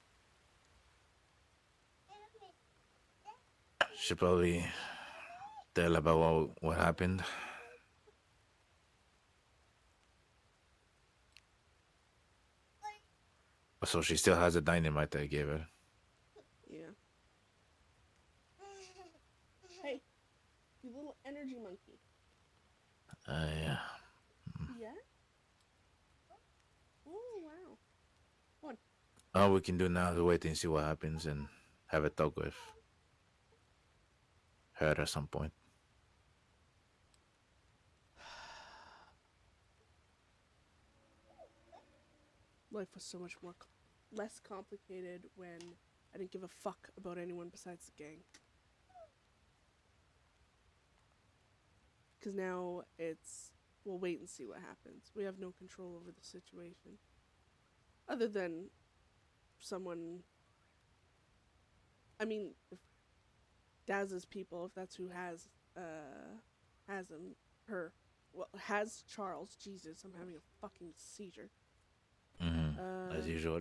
She'll probably tell about what happened. So she still has the dynamite I gave her. Yeah. Hey, you little energy monkey. Yeah. Yeah? Oh, wow. What? All we can do now is wait and see what happens and have a talk with her at some point. Life was so much less complicated when I didn't give a fuck about anyone besides the gang. Because now it's, we'll wait and see what happens. We have no control over the situation. Other than someone, I mean, if Daz's people, if that's who has has Charles, Jesus, I'm having a fucking seizure. As usual.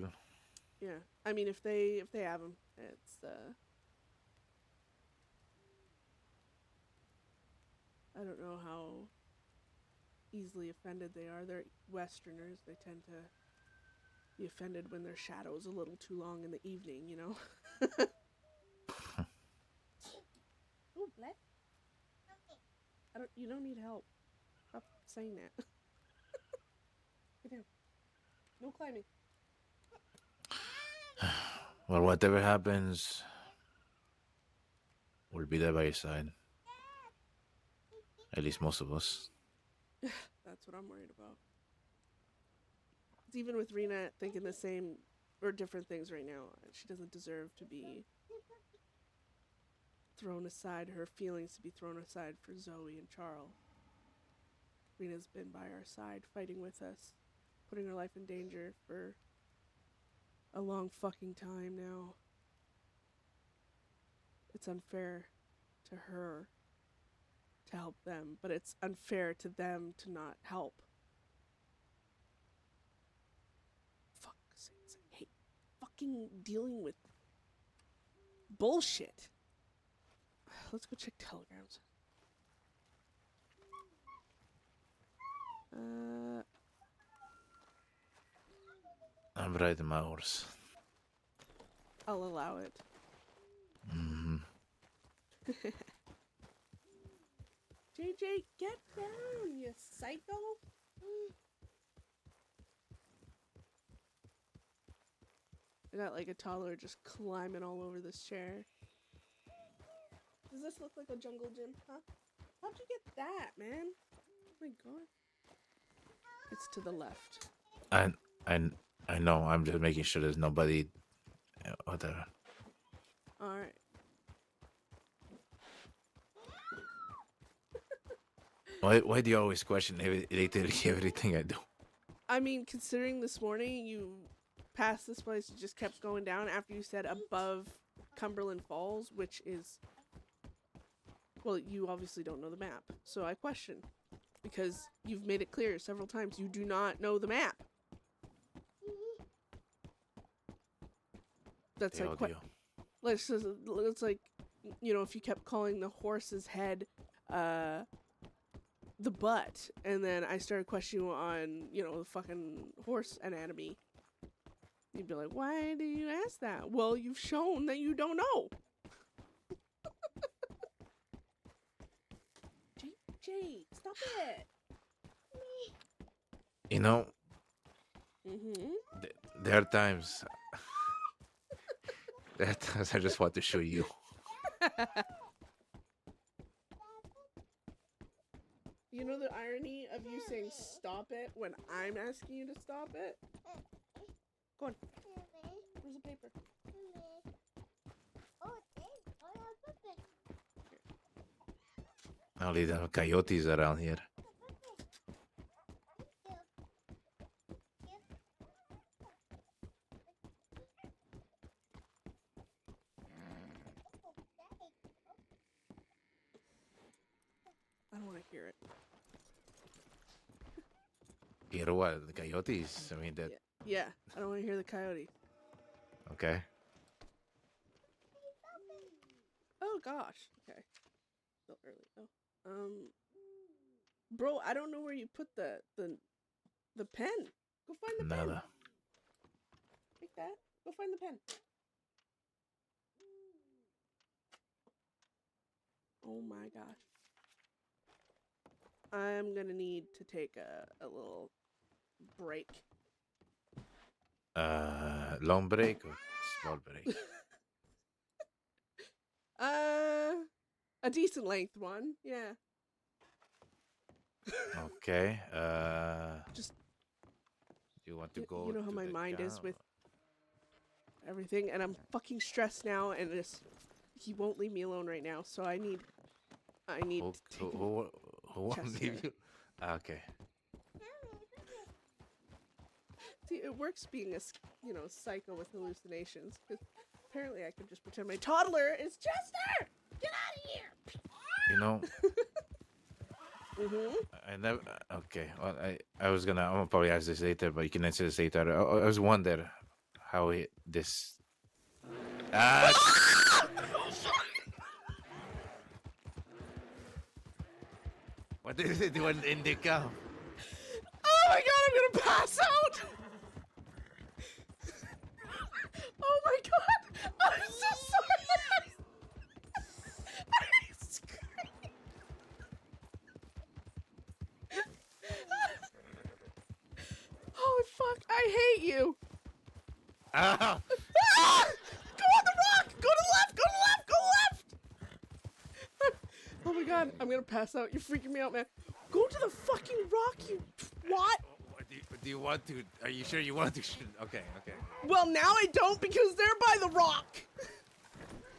Yeah, I mean, if they have him, it's I don't know how easily offended they are. They're Westerners. They tend to be offended when their shadow's a little too long in the evening, you know? Oh, Beth. You don't need help. Stop saying that. Get down. No climbing. Well, whatever happens, we'll be there by your side. At least most of us. That's what I'm worried about. It's even with Rena thinking the same or different things right now. She doesn't deserve to be thrown aside, her feelings to be thrown aside for Zoe and Charles. Rena's been by our side, fighting with us, putting her life in danger for a long fucking time now. It's unfair to her to help them, but it's unfair to them to not help. Fuck sakes, I hate fucking dealing with bullshit. Let's go check telegrams. I'm riding my horse. I'll allow it. JJ, get down, you psycho! I got like a toddler just climbing all over this chair. Does this look like a jungle gym, huh? How'd you get that, man? Oh my god. It's to the left. I know. I'm just making sure there's nobody. Whatever. Alright. Why do you always question literally everything I do? I mean, considering this morning you passed this place, you just kept going down after you said above Cumberland Falls, which is... Well, you obviously don't know the map, so I question. Because you've made it clear several times you do not know the map. That's like what... It's like, you know, if you kept calling the horse's head the butt, and then I started questioning on, you know, the fucking horse anatomy. You'd be like, why do you ask that? Well, you've shown that you don't know. Jay, stop it. You know, Mm-hmm. there are times. There are times I just want to show you. You know the irony of you saying stop it when I'm asking you to stop it? Go on. Where's the paper? Only there are coyotes around here. I don't want to hear it. Hear what? The coyotes? I mean, that. Yeah, I don't want to hear the coyote. Okay. Oh gosh. Okay. Still early. Oh. Bro, I don't know where you put the pen. Go find the pen. Nada. Take that. Go find the pen. Oh my gosh. I'm gonna need to take a little break. Long break or small break? A decent length one. Yeah. Okay. Just. You want to go? You know how to my the mind is camp? with everything, and I'm fucking stressed now, and he won't leave me alone right now. So I need Who, to take who won't Chester. leave you? Okay. See, it works being a psycho with hallucinations. 'Cause apparently, I could just pretend my toddler is Chester. Get out of here! You know, Mm-hmm. I never. Okay. Well, I'm gonna probably ask this later, but you can answer this later. I was wonder how this. What is it doing in the camp? Oh my god, I'm gonna pass out! Oh my god! I'm so sorry! I screamed. Holy fuck, I hate you! Ah! Ah! Go on the rock! Go to the left! Go to the left! Go left! Oh my god, I'm gonna pass out. You're freaking me out, man. Go to the fucking rock, you twat! Do you want to? Are you sure you want to? Okay. Well, now I don't because they're by the rock.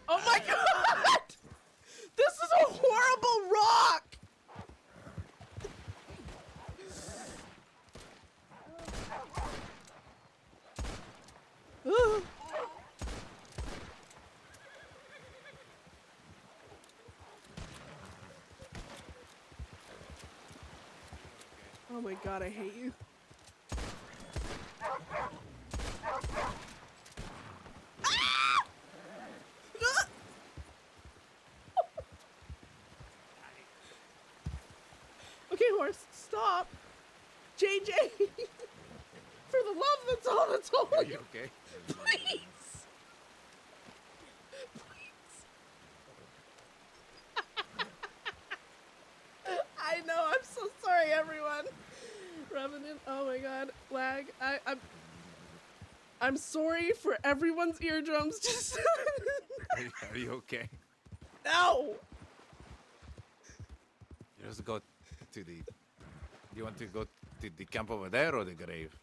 Oh my god! This is a horrible rock! Ugh. Oh my god, I hate you. Ah! Ah! Okay, horse, stop. JJ! For the love that's all Are you. you okay? Please! I know, I'm so sorry, everyone. Revenant, oh my god, lag. I'm sorry for everyone's eardrums. Just Are you okay? no. Just go to the. You want to go to the camp over there or the grave?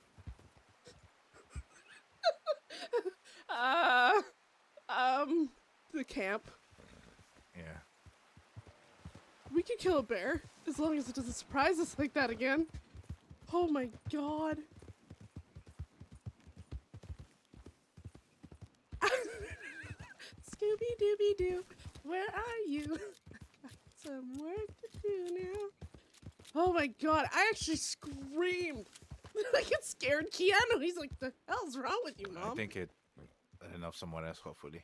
The camp. Yeah. We could kill a bear as long as it doesn't surprise us like that again. Oh my god. Scooby Dooby Doo, where are you? Got some work to do now. Oh my god, I actually screamed. Like it scared Keanu. He's like, the hell's wrong with you, Mom? I think it enough somewhere else, hopefully.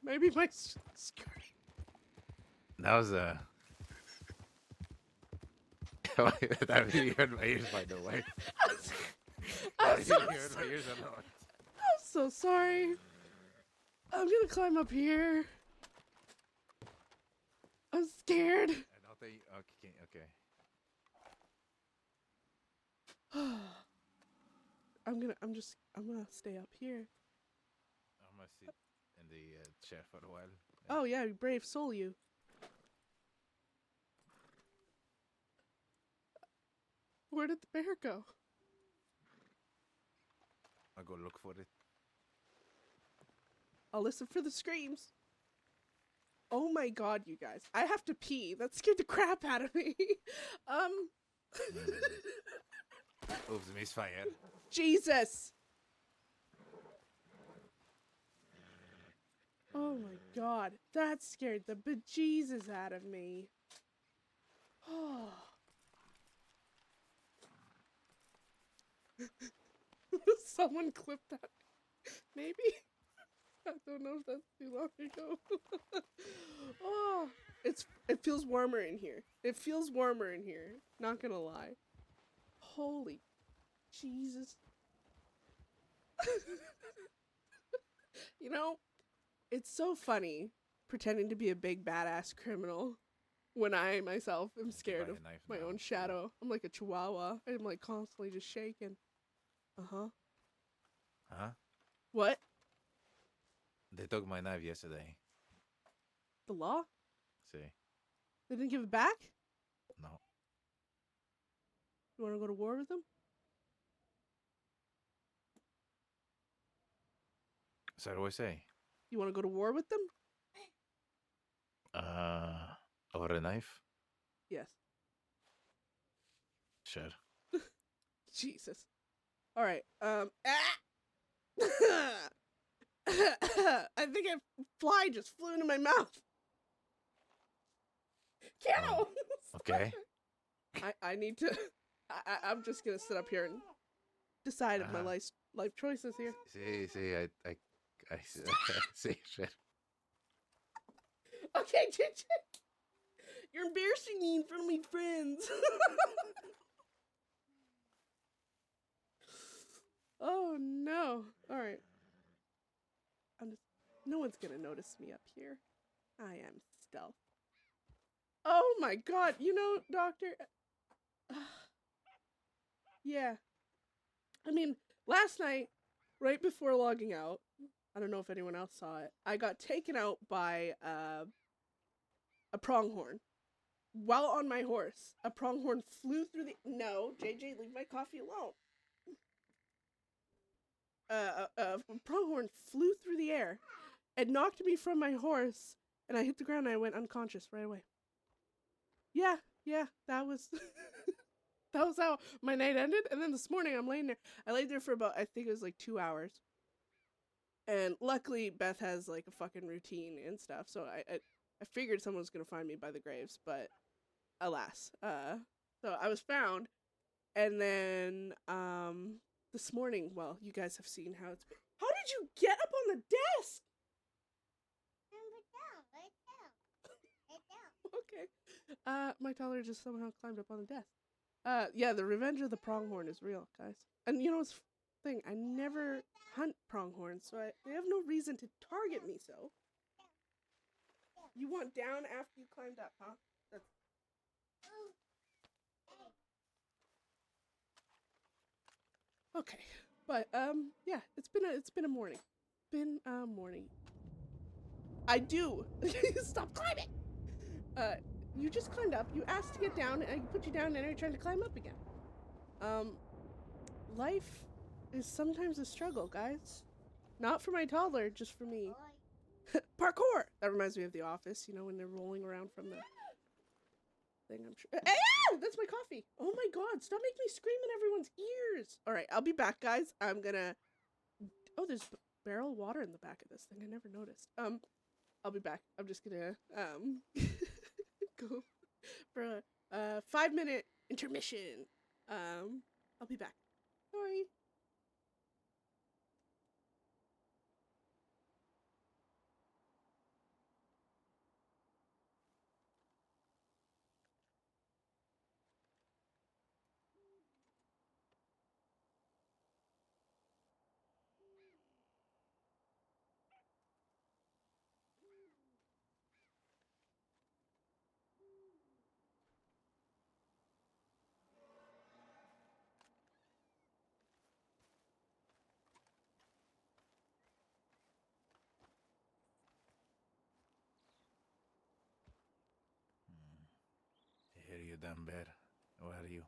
Maybe my scream. That was a. That really hurt my ears, by the way. I'm so That really hurt my ears a lot. so sorry. I'm gonna climb up here. I'm scared. I don't think. Okay, okay. I'm gonna stay up here. I'm gonna sit in the chair for a while. Oh yeah, brave soul you. Where did the bear go? I'll go look for it. I'll listen for the screams. Oh my god, you guys. I have to pee. That scared the crap out of me. Oops, misfire. Jesus. Oh my god. That scared the bejesus out of me. Oh. Someone clipped that. Maybe? I don't know if that's too long ago. Oh, it feels warmer in here. It feels warmer in here. Not gonna lie. Holy Jesus. You know, it's so funny pretending to be a big badass criminal when I myself am scared of my own shadow. I'm like a chihuahua. I'm like constantly just shaking. Uh-huh. Huh? What? They took my knife yesterday. The law? See? They didn't give it back? No. You want to go to war with them? So what do I say? You want to go to war with them? Over a knife? Yes. Sure. Jesus. All right. I think a fly just flew into my mouth. Camo! Okay. I need to. I'm just gonna sit up here and decide my life choices here. See, I see, shit. Okay, you're embarrassing me in front of my friends. Oh no! All right. No one's gonna notice me up here. I am stealth. Oh my god! You know, Doctor. Yeah. I mean, last night, right before logging out, I don't know if anyone else saw it, I got taken out by a pronghorn. While on my horse, a pronghorn flew through the... No, JJ, leave my coffee alone. A pronghorn flew through the air and knocked me from my horse, and I hit the ground and I went unconscious right away. Yeah, that was... that was how my night ended, and then this morning I'm laying there. I laid there for about, I think it was like 2 hours. And luckily, Beth has like a fucking routine and stuff, so I figured someone was gonna find me by the graves, but alas. So I was found, and then this morning, well, you guys have seen how it's been. How did you get up on the desk? Okay. My toddler just somehow climbed up on the desk. Yeah, the revenge of the pronghorn is real, guys. And you know what's thing? I never hunt pronghorns, so they have no reason to target me. So you want down after you climbed up, huh? That's... Okay, but yeah, it's been a morning. Been a morning. I do. Stop climbing. You just climbed up. You asked to get down, and I put you down, and now you're trying to climb up again. Life is sometimes a struggle, guys. Not for my toddler, just for me. Parkour! That reminds me of The Office, you know, when they're rolling around from the thing, I'm sure. Ah! That's my coffee! Oh my god, stop making me scream in everyone's ears! Alright, I'll be back, guys. I'm gonna... Oh, there's barrel water in the back of this thing. I never noticed. I'll be back. I'm just gonna, go for a 5-minute intermission. I'll be back. Sorry. you're done, Beth. Where are you?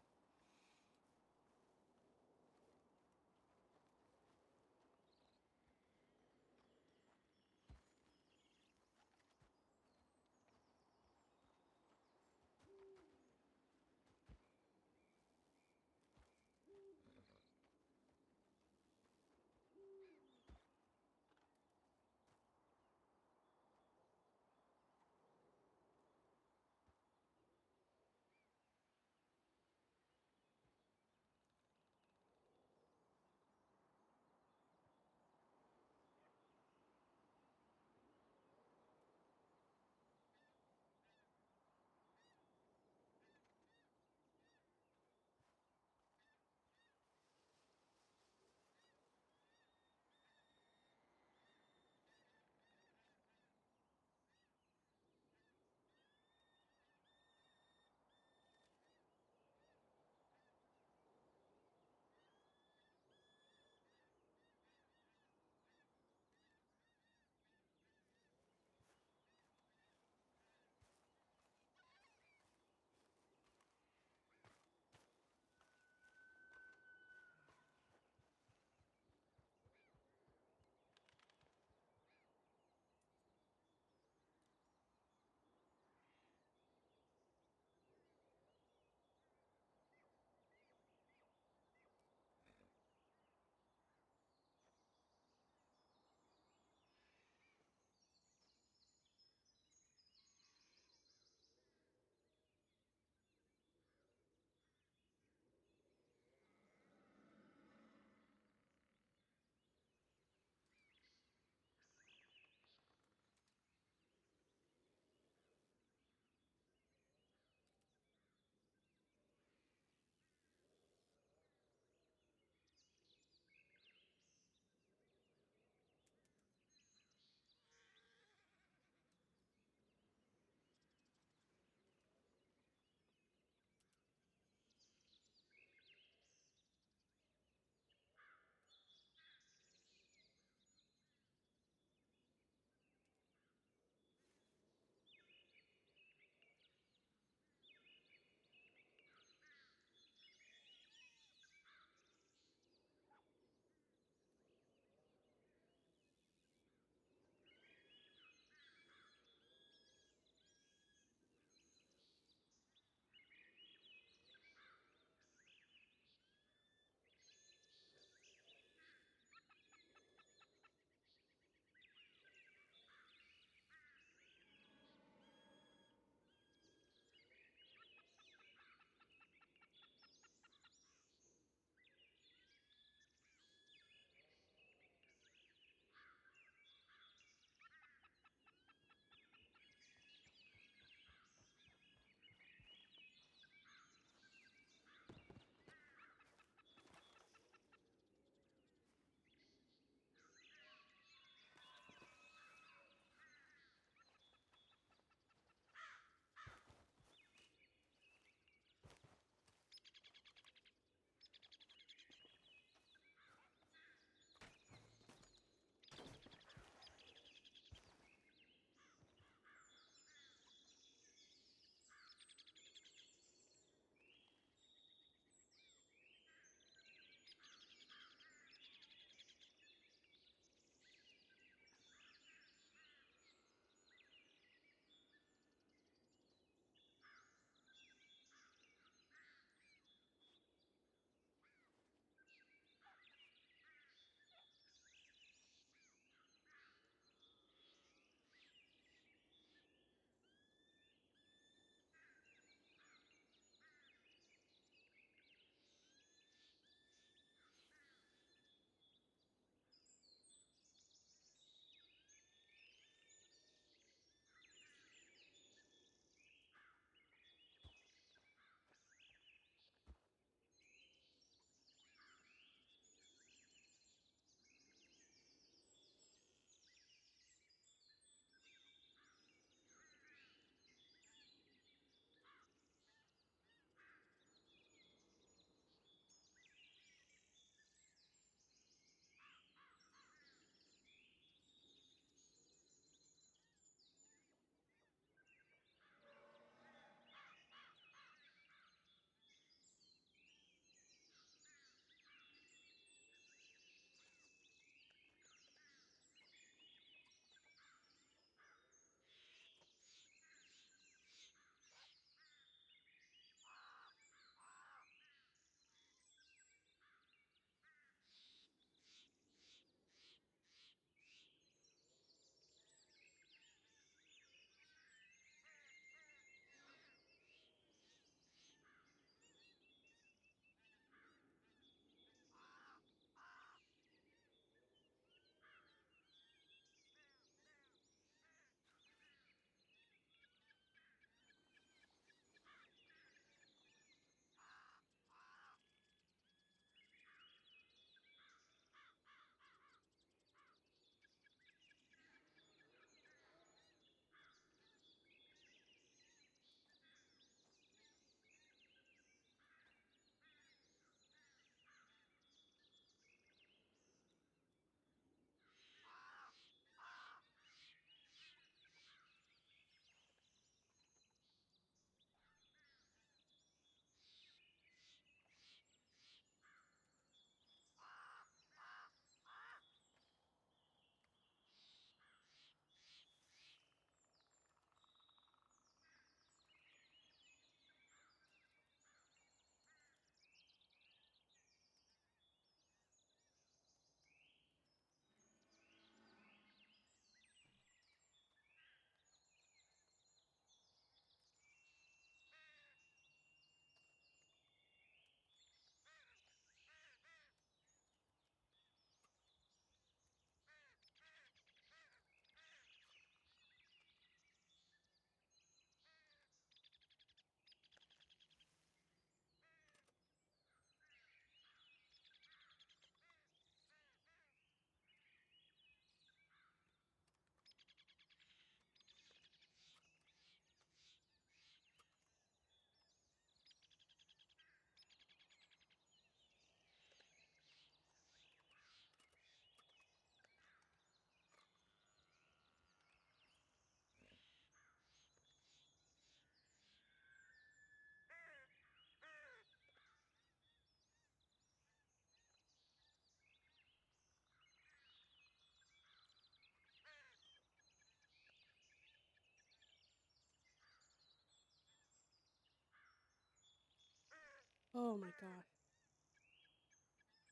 Oh my god.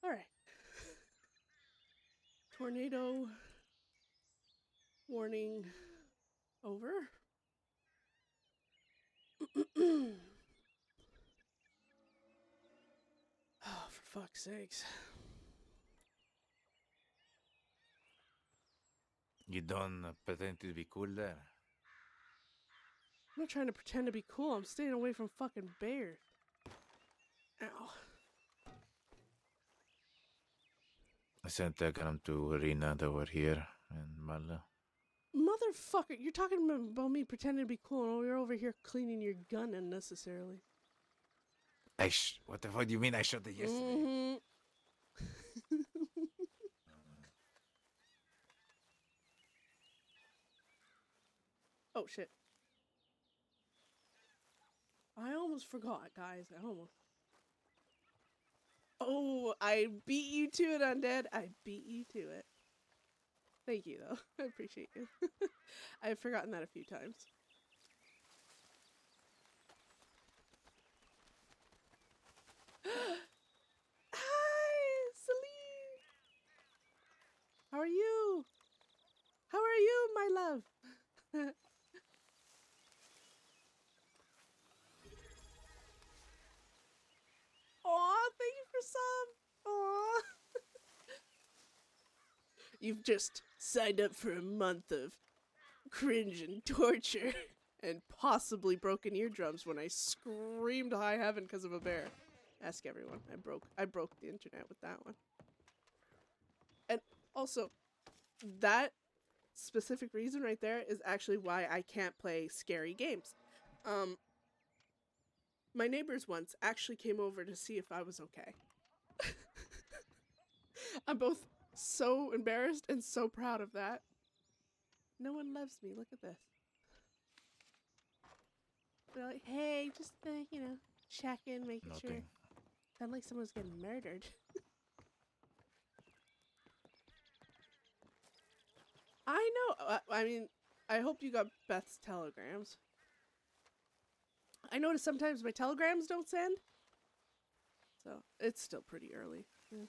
Alright. Tornado warning over. Oh, for fuck's sakes. You don't pretend to be cool there. I'm not trying to pretend to be cool. I'm staying away from fucking bears. Ow. I sent them to Rina that were here and Mala. Motherfucker, you're talking about me pretending to be cool and you're over here cleaning your gun unnecessarily. What the fuck do you mean I shot it yesterday? Oh shit. I almost forgot, guys. I almost. Oh, I beat you to it, Undead. I beat you to it. Thank you, though. I appreciate you. I've forgotten that a few times. Hi, Celine. How are you? How are you, my love? Aw, thank you for some. Aw. You've just signed up for a month of cringe and torture and possibly broken eardrums when I screamed high heaven because of a bear. Ask everyone. I broke the internet with that one. And also, that specific reason right there is actually why I can't play scary games. My neighbors once actually came over to see if I was okay. I'm both so embarrassed and so proud of that. No one loves me. Look at this. They're like, hey, just, check in, making sure. Sound like someone's getting murdered. I know. I mean, I hope you got Beth's telegrams. I notice sometimes my telegrams don't send. So, it's still pretty early. Yeah.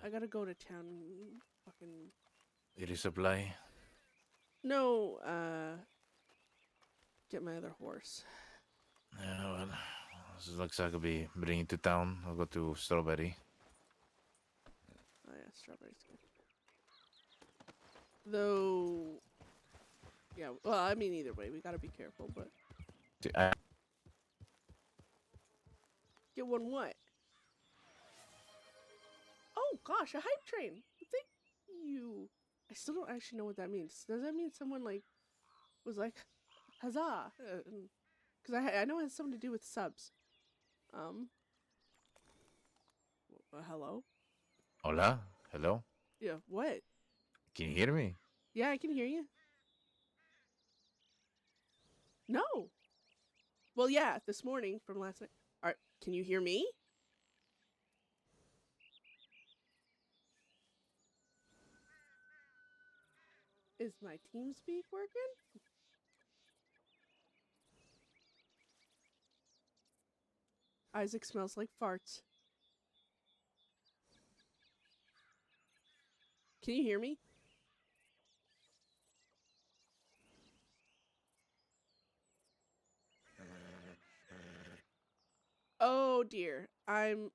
I gotta go to town and fucking... Resupply? No, get my other horse. Yeah, well, this looks like I'll be bringing to town. I'll go to Strawberry. Oh yeah, strawberry's good. Though... Yeah, well, I mean, either way, we gotta be careful, but... Get one what? Oh, gosh, a hype train! Thank you! I still don't actually know what that means. Does that mean someone, like, was like, huzzah? Because I know it has something to do with subs. Hello? Hola? Hello? Yeah, what? Can you hear me? Yeah, I can hear you. No! Well, yeah, this morning from last night. Alright, can you hear me? Is my TeamSpeak working? Isaac smells like farts. Can you hear me? Oh dear. I'm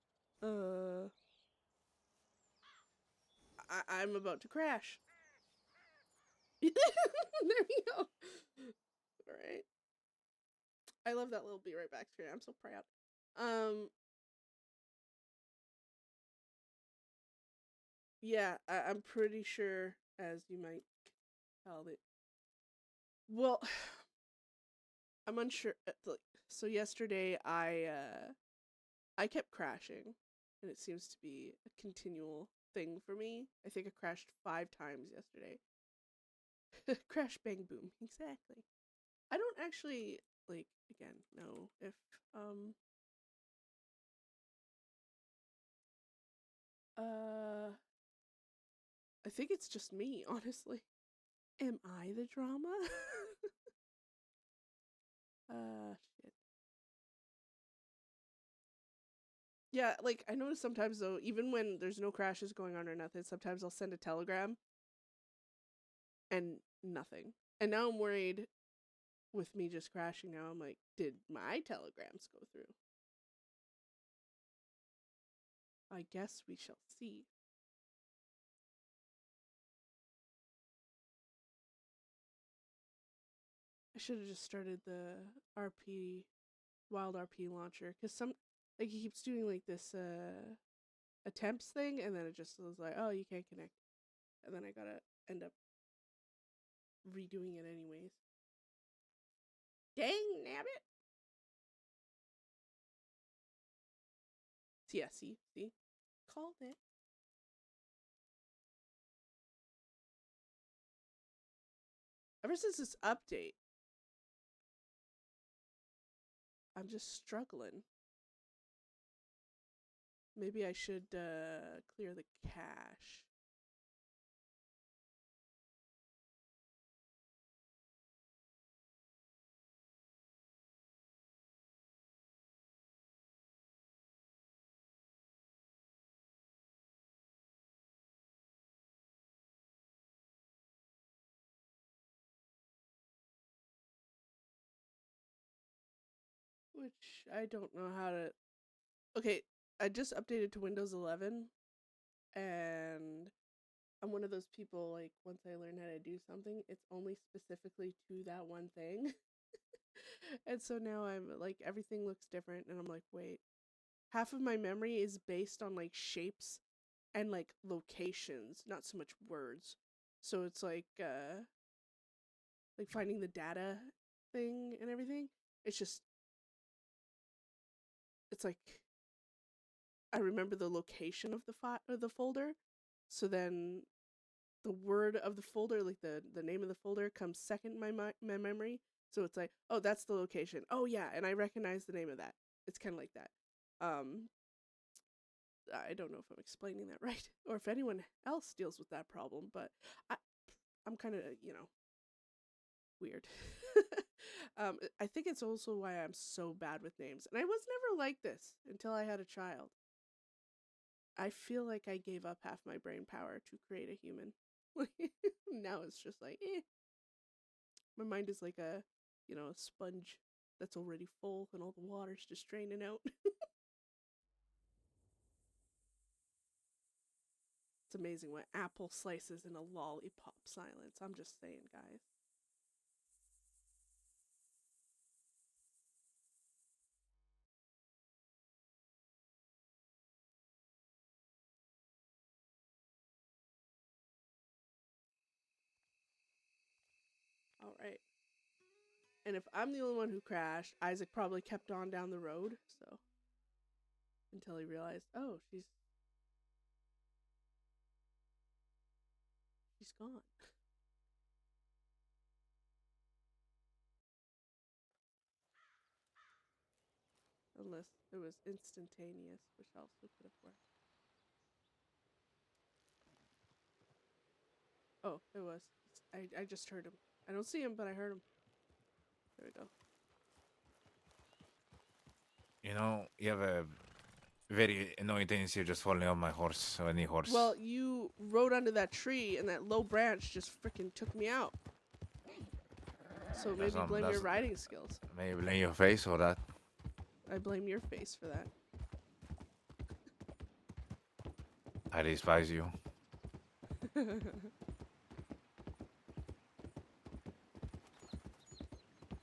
about to crash. There we go. Alright. I love that little be right back screen. I'm so proud. Yeah, I'm pretty sure, as you might tell it. Well, I'm unsure. So yesterday I kept crashing, and it seems to be a continual thing for me. I think I crashed 5 times yesterday. Crash, bang, boom. Exactly. I don't actually, again, know if, I think it's just me, honestly. Am I the drama? Shit. Yeah, like, I notice sometimes, though, even when there's no crashes going on or nothing, sometimes I'll send a telegram and nothing. And now I'm worried with me just crashing now. I'm like, did my telegrams go through? I guess we shall see. I should have just started the RP, WILDRP launcher, because like, he keeps doing, like, this, attempts thing, and then it just was like, oh, you can't connect. And then I gotta end up redoing it anyways. Dang nabbit! Yeah, see? Called it. Ever since this update, I'm just struggling. Maybe I should clear the cache. Which I don't know how to... Okay, I just updated to Windows 11, and I'm one of those people, like, once I learn how to do something, it's only specifically to that one thing. And so now I'm, like, everything looks different, and I'm like, wait. Half of my memory is based on, like, shapes and, like, locations, not so much words. So it's like finding the data thing and everything. It's like I remember the location of the folder, so then the word of the folder, like the name of the folder, comes second in my memory. So it's like, oh, that's the location. Oh yeah, and I recognize the name of that. It's kind of like that. I don't know if I'm explaining that right, or if anyone else deals with that problem, but I'm kind of, weird. I think it's also why I'm so bad with names. And I was never like this until I had a child. I feel like I gave up half my brain power to create a human. Now it's just like, eh. My mind is like a sponge that's already full and all the water's just draining out. It's amazing what apple slices in a lollipop silence. I'm just saying, guys. All right. And if I'm the only one who crashed, Isaac probably kept on down the road, so until he realized, oh, she's gone. Unless it was instantaneous, which also could have worked. Oh, it was. I just heard him. I don't see him, but I heard him. There we go. You know, you have a very annoying tendency of just falling off my horse, or any horse. Well, you rode under that tree, and that low branch just freaking took me out. So maybe blame your riding skills. Maybe blame your face for that. I blame your face for that. I despise you.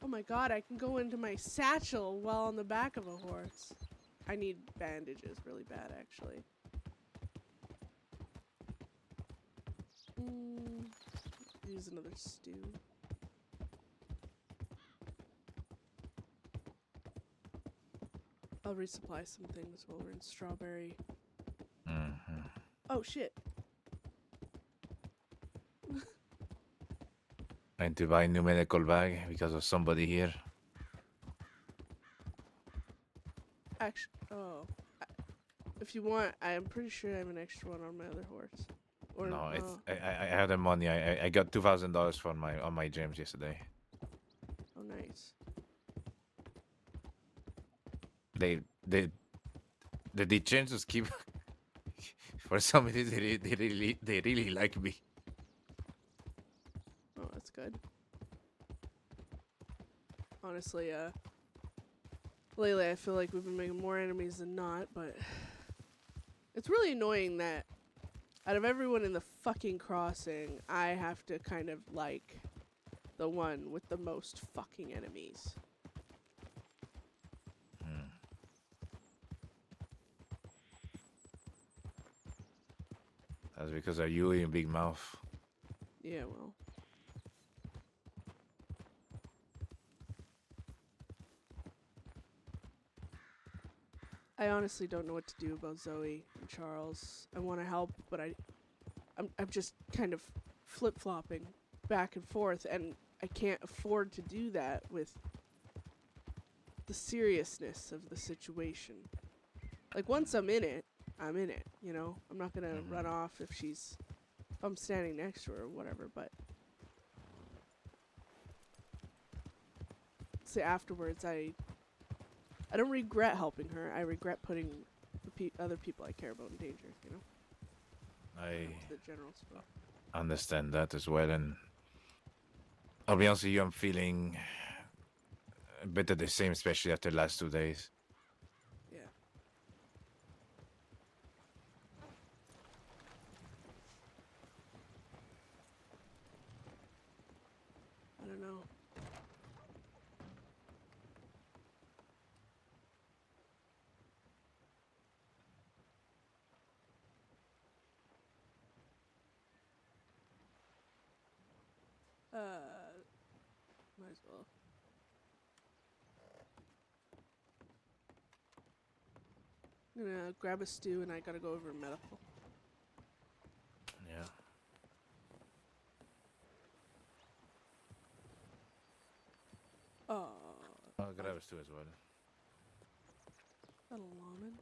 Oh my god, I can go into my satchel while on the back of a horse. I need bandages really bad, actually. Use another stew. I'll resupply some things while we're in Strawberry. Oh shit. Trying to buy a new medical bag because of somebody here. Actually, if you want, I'm pretty sure I have an extra one on my other horse. Or No, it's I had the money. I got $2,000 for my on my gems yesterday. oh, nice. They the changes keep for some reason they really like me. Oh, that's good. Honestly, lately I feel like we've been making more enemies than not, but it's really annoying that out of everyone in the fucking crossing, I have to kind of like the one with the most fucking enemies. That's because of you and Big Mouth. Yeah, well. I honestly don't know what to do about Zoe and Charles. I want to help, but I'm just kind of flip-flopping back and forth, and I can't afford to do that with the seriousness of the situation. Like, once I'm in it, you know? I'm not gonna run off if I'm standing next to her or whatever, but say afterwards, I don't regret helping her. I regret putting the other people I care about in danger, you know? I The general spoke. understand that as well, and I'll be honest with you, I'm feeling a bit of the same, especially after the last 2 days. Yeah. I don't know. Might as well. I'm gonna grab a stew and I gotta go over medical. Yeah. Oh. I'll grab us too as well. That llama.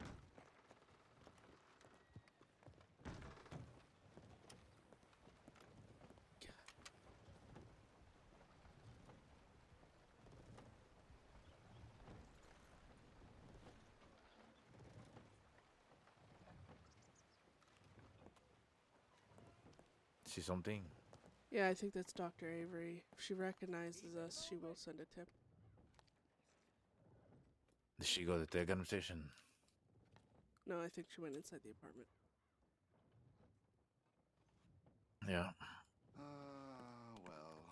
See something? Yeah, I think that's Dr. Avery. If she recognizes us, she will send a tip. Did she go to the gun station? No, I think she went inside the apartment. Yeah. Well.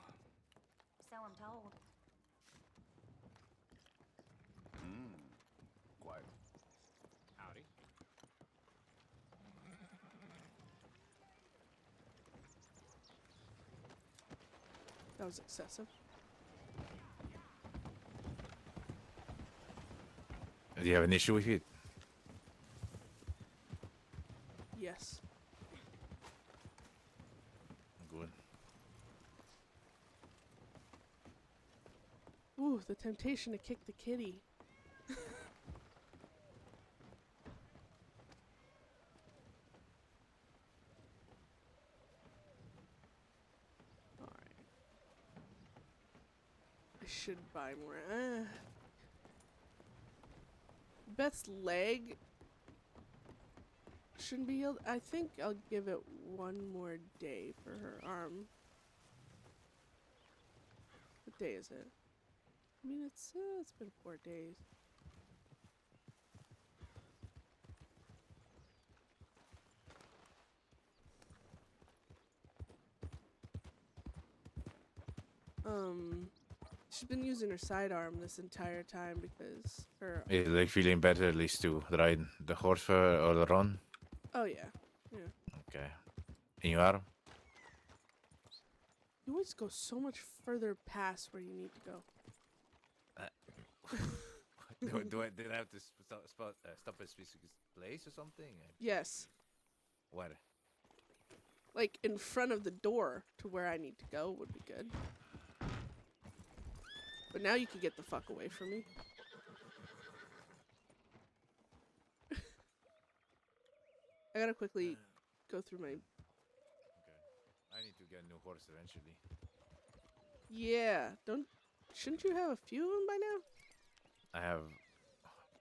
So I'm told. Quiet. Howdy. That was excessive. Do you have an issue with it? Yes. Good. Ooh, the temptation to kick the kitty. Alright. I should buy more. Beth's leg shouldn't be healed. I think I'll give it one more day for her arm. What day is it? I mean, it's been 4 days. She's been using her sidearm this entire time because her. Is like feeling better at least to ride the horse or the run? Oh yeah, yeah. Okay. In your arm? You always go so much further past where you need to go. Did I have to stop at a specific place or something? Yes, What? like in front of the door to where I need to go would be good. But now you can get the fuck away from me. I gotta quickly go through my get a new horse eventually. Yeah. Shouldn't you have a few of them by now?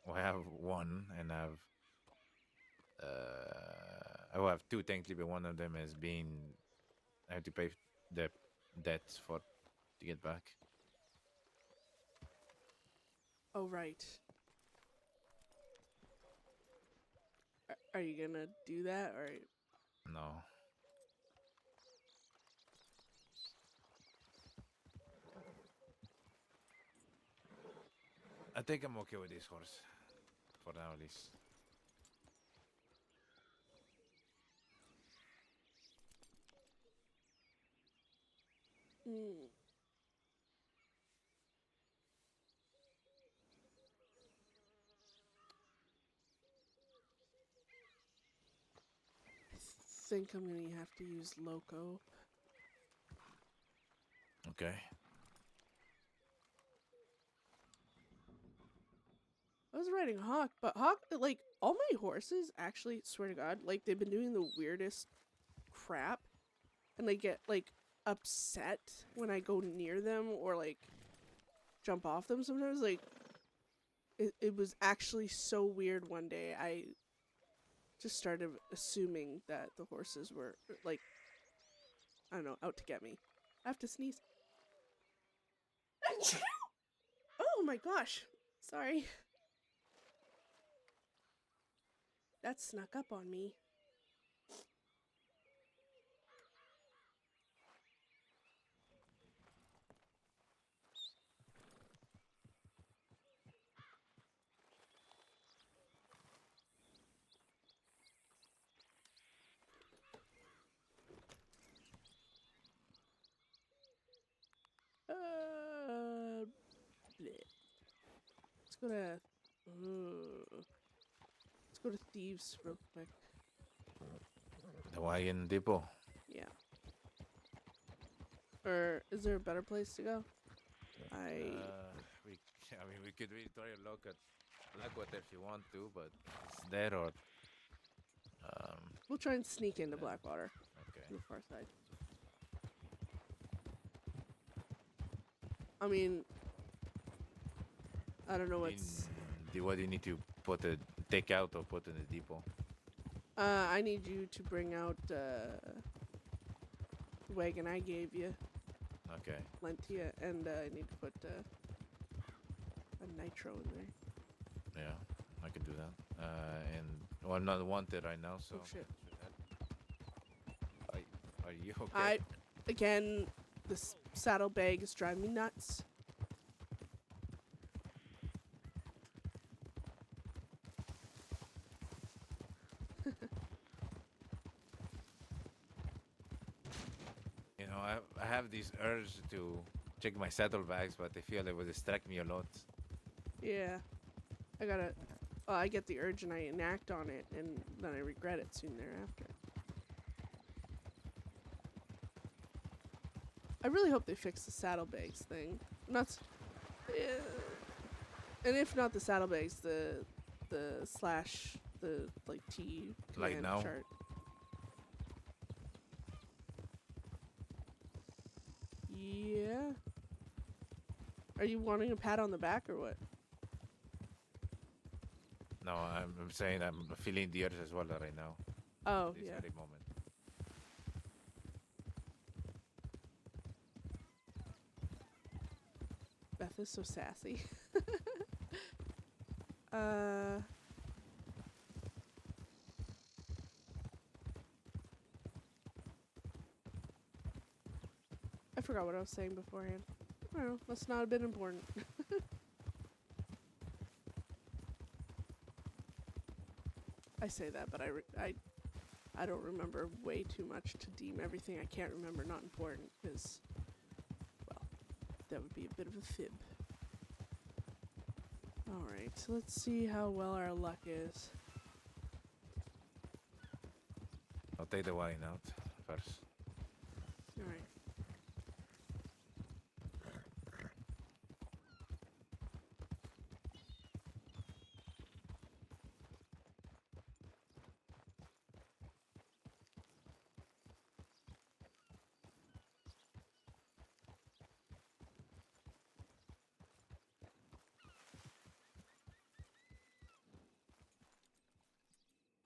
I have one, and I will have two technically, but one of them is being. I have to pay the debts for to get back. Oh, right. Are you gonna do that, or? No. I think I'm okay with this horse. For now, at least. Mm. I think I'm gonna have to use Loco. Okay. I was riding Hawk, but Hawk, like, all my horses, actually, swear to God, like, they've been doing the weirdest crap, and they get, like, upset when I go near them, or, like, jump off them sometimes. Like, it was actually so weird one day. I just started assuming that the horses were, like, I don't know, out to get me. I have to sneeze. Oh my gosh. Sorry. That snuck up on me. Bleh. Let's go to. Let's go to Thieves real quick. The wagon depot. Yeah. Or is there a better place to go? We could really try a look at Blackwater if you want to, but it's there or We'll try and sneak into Blackwater okay. on the far side. I mean, I don't know what's. What do you need to take out or put in the depot? I need you to bring out the wagon I gave you, Okay. lent to you, and I need to put a nitro in there. Yeah, I can do that. And well, I'm not wanted right now, so. Oh shit! Are you okay? Again, this saddlebag is driving me nuts. You know, I have this urge to check my saddlebags, but I feel it would distract me a lot. Yeah, I get the urge and I enact on it, and then I regret it soon thereafter. I really hope they fix the saddlebags thing. And if not the saddlebags, the slash the like T Like command now? chart. Yeah. Are you wanting a pat on the back or what? No, I'm saying I'm feeling the urge as well right now. Oh, This yeah. very moment. Beth is so sassy. I forgot what I was saying beforehand. I don't know. Must not have been important. I say that, but I don't remember way too much to deem everything I can't remember not important, because, well, that would be a bit of a fib. Alright, so let's see how well our luck is. I'll take the wine out first. Alright.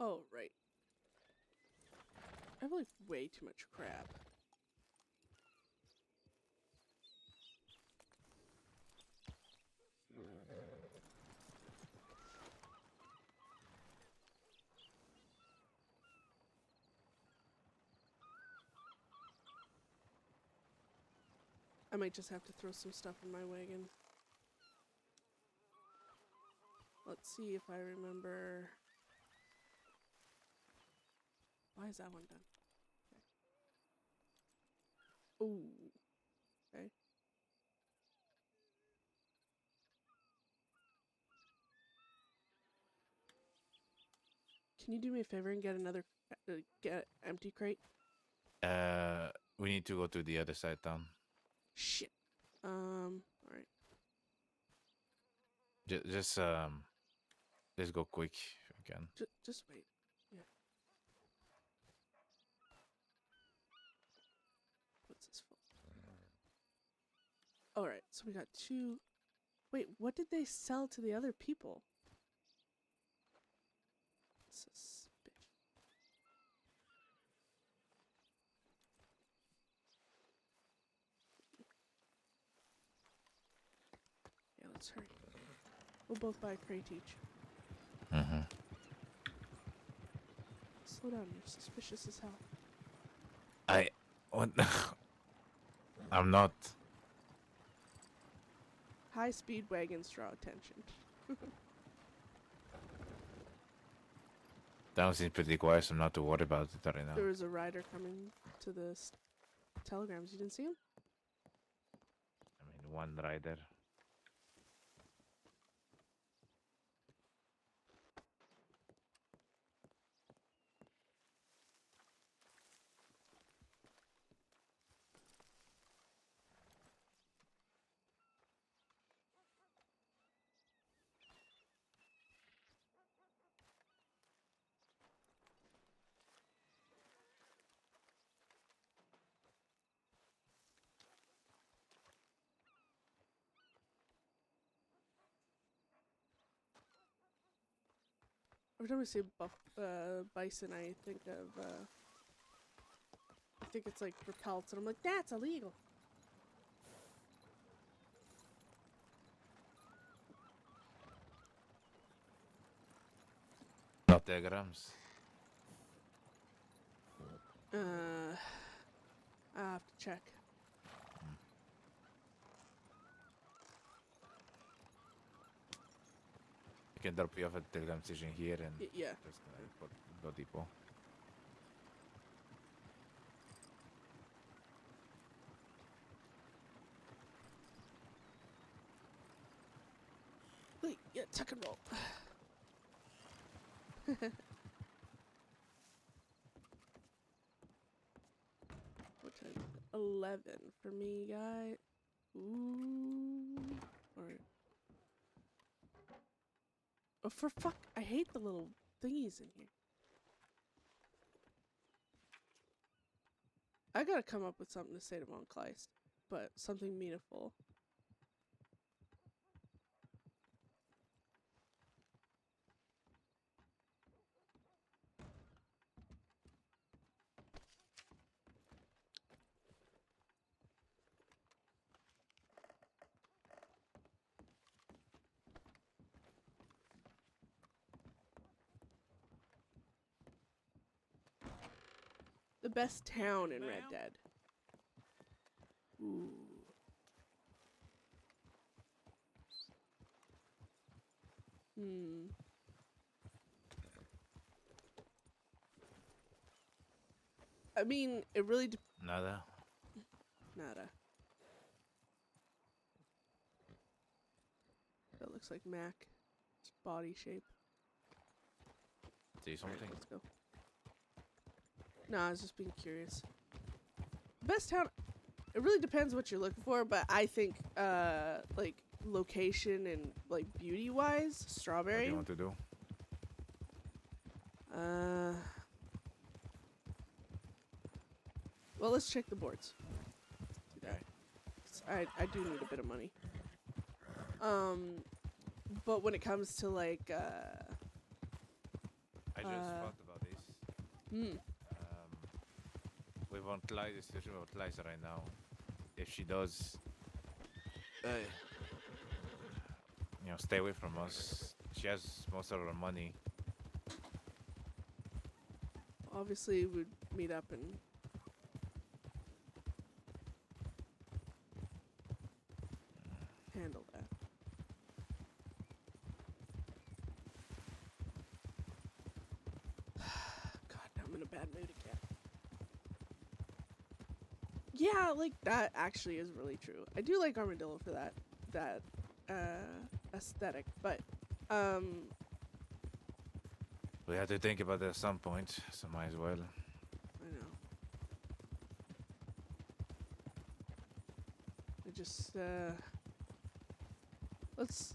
Oh, right. I have like way too much crap. I might just have to throw some stuff in my wagon. Let's see if I remember. Why is that one done? Okay. Ooh. Okay. Can you do me a favor and get another get empty crate? We need to go to the other side town. Shit. All right. Just let's go quick if we can. Just wait. Yeah. What's this for? All right. So we got 2. Wait, what did they sell to the other people? Suspicious. Yeah, let's hurry. We'll both buy a crate each. Mm-hmm. Slow down, you're suspicious as hell. What? I'm not. High speed wagons draw attention. Town seems pretty quiet, so I'm not too worried about it right now. There was a rider coming to the telegrams. You didn't see him? I mean, one rider. Every time I say bison, I think it's like for pelts, and I'm like, that's illegal. Not diagrams. I have to check. I can drop you off at the telegram station here and Yeah. just go depot. Wait, yeah, tuck and roll. What time is it? 11 for me, guy. Ooh. Alright. Oh, for fuck. I hate the little thingies in here. I gotta come up with something to say to Mount Kleist, but something meaningful. The best town in Red Dead. Ooh. Hmm. I mean, it really Nada. Nada. That looks like Mac. His body shape. Say something. Alright, let's go. No, I was just being curious. Best town. It really depends what you're looking for, but I think, like location and like beauty-wise, What do Strawberry. you want to do? Well, let's check the boards. Do that. Okay. 'Cause I do need a bit of money. But when it comes to like, I just Uh, thought about this. Hmm. We want Clyde, situation about Clyde right now. If she does, stay away from us. She has most of her money. Obviously, we'd meet up and handle that. God, now I'm in a bad mood again. Yeah, like that actually is really true. I do like Armadillo for that aesthetic, but We have to think about it at some point, so might as well. I know. I just let's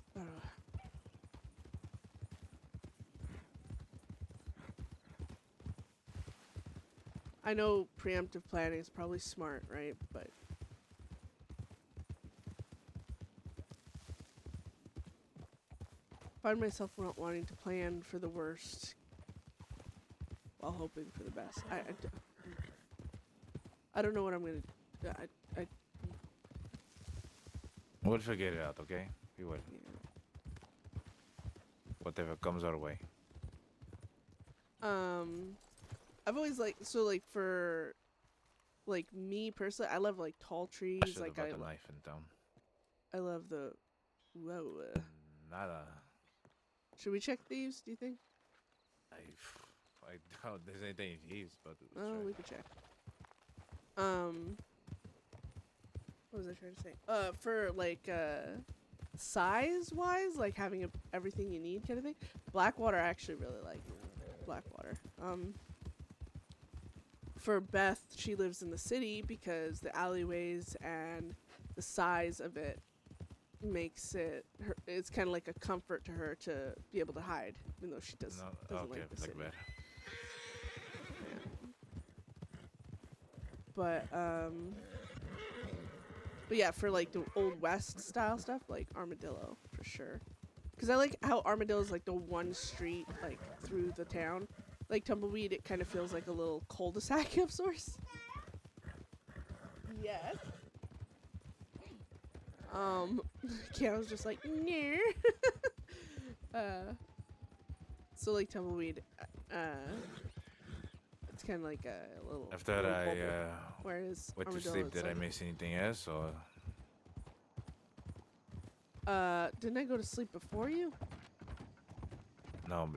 I know preemptive planning is probably smart, right? But I find myself not wanting to plan for the worst while hoping for the best. I don't know what I'm gonna do. We'll figure it out, okay? We will. Yeah. Whatever comes our way. I've always for me personally, I love like tall trees. I should have bought a knife in town. I love the whoa. Nada. Should we check these? Do you think? I doubt there's anything in these, but Oh, sure. we could check. What was I trying to say? For like size wise, like having everything you need kind of thing. Blackwater, I actually really like Blackwater. For Beth, she lives in the city because the alleyways and the size of it makes it's kind of like a comfort to her to be able to hide, even though she doesn't okay, like the city. Beth. But yeah, for like the old west style stuff, like Armadillo for sure. Because I like how Armadillo is like the one street like through the town. Like Tumbleweed, it kind of feels like a little cul-de-sac of sorts. Yes. Kiana's just like, no. So like Tumbleweed, it's kind of like a little. After little I bubble. Whereas went to Armadillo, sleep, it's did I like, miss anything else? Or didn't I go to sleep before you? no?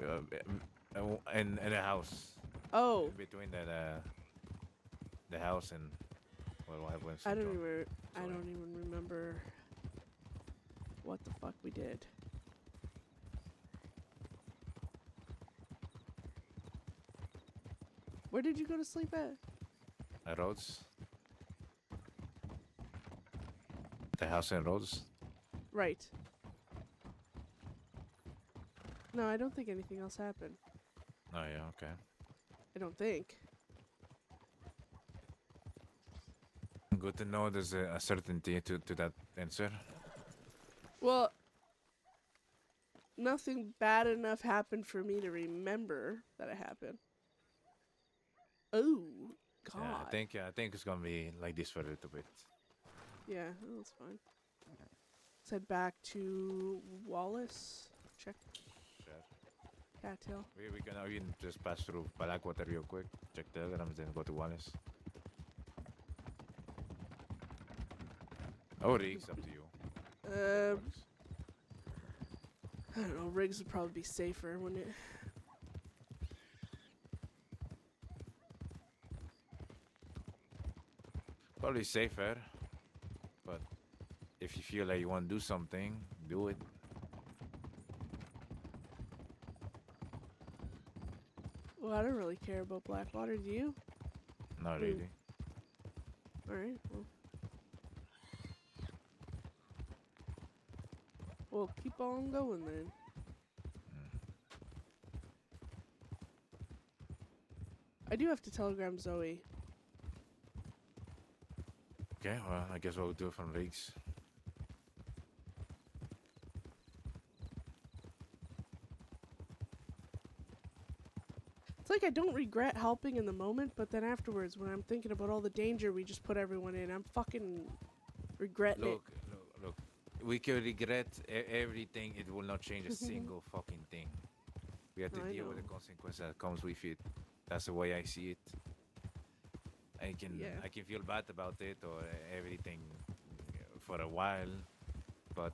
In the house. Oh, In between the house and what happened. I don't even remember what the fuck we did. Where did you go to sleep at? Rhodes. The house in Rhodes. Right. No, I don't think anything else happened. Oh yeah, okay. I don't think. Good to know there's a certainty to that answer. Well, nothing bad enough happened for me to remember that it happened. Oh, God. Yeah, I think it's gonna be like this for a little bit. Yeah, that's fine. Let's head back to Wallace. Check Sure. Cattail. We can even just pass through Blackwater real quick, check telegrams, then go to Wallace. Oh, Riggs, up to you. I don't know. Riggs would probably be safer, wouldn't it? Probably safer, but if you feel like you want to do something, do it. Well, I don't really care about Blackwater, do you? Not really. Alright, well, keep on going then. I do have to telegram Zoe. Okay, well, I guess we'll do it from Riggs. like I don't regret helping in the moment, but then afterwards, when I'm thinking about all the danger we just put everyone in, I'm fucking regretting Look. We could regret everything. It will not change a it. single fucking thing. We have to I deal with the know. consequence that comes with it. That's the way I see it. I Yeah. can feel bad about it or everything for a while, but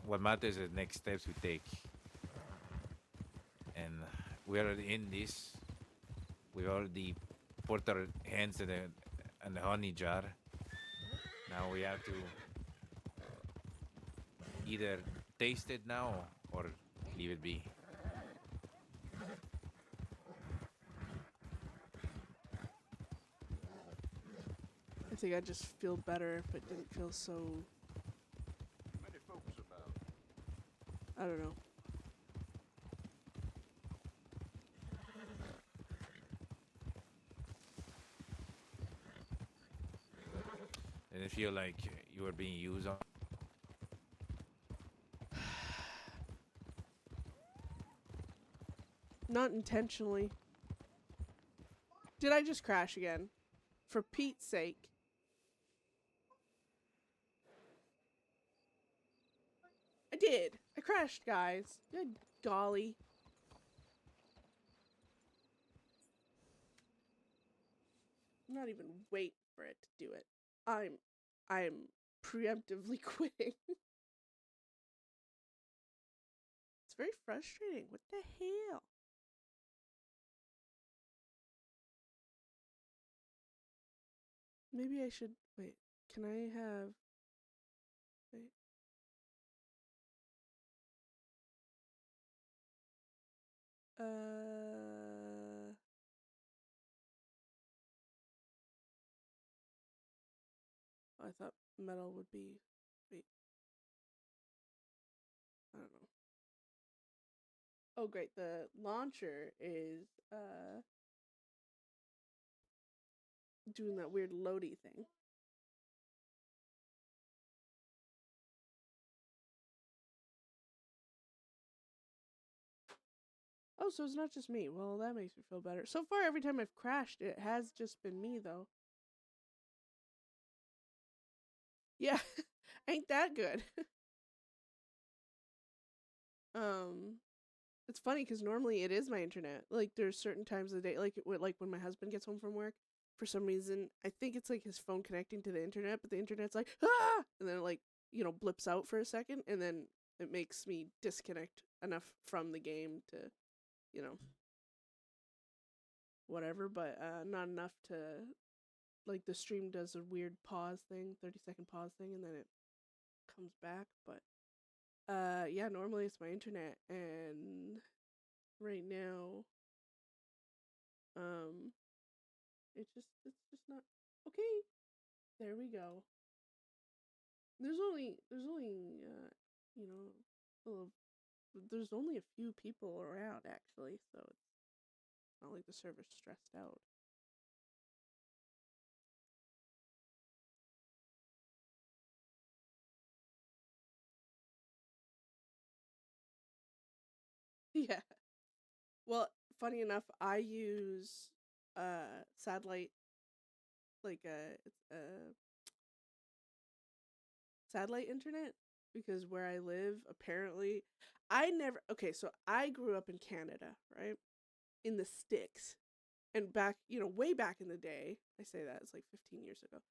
what matters is the next steps we take. And we are in this. We already put our hands in the honey jar. Now we have to either taste it now or leave it be. I think I'd just feel better if it didn't feel so, Many folks about. I don't know. And I feel like you are being used on. Not intentionally. Did I just crash again? For Pete's sake. I did. I crashed, guys. Good golly. I'm not even waiting for it to do it. I'm preemptively quitting. It's very frustrating. What the hell? Maybe I should wait. Can I have wait? I thought metal would be wait. I don't know. Oh great, the launcher is doing that weird loady thing. Oh, so it's not just me. Well, that makes me feel better. So far, every time I've crashed, it has just been me, though. Yeah, ain't that good. It's funny because normally it is my internet. Like, there's certain times of the day, like when my husband gets home from work, for some reason, I think it's like his phone connecting to the internet, but the internet's like, ah! And then it, like, blips out for a second, and then it makes me disconnect enough from the game to, whatever, but not enough to, like, the stream does a weird pause thing, 30-second pause thing, and then it comes back, but yeah, normally it's my internet, and right now it's just not okay. There we go. There's only you know well, there's only a few people around actually, so it's not like the server's stressed out. Yeah. Well, funny enough, I use satellite, like it's satellite internet, because where I live, apparently, okay, so I grew up in Canada, right? In the sticks. And back, way back in the day, I say that, it's like 15 years ago,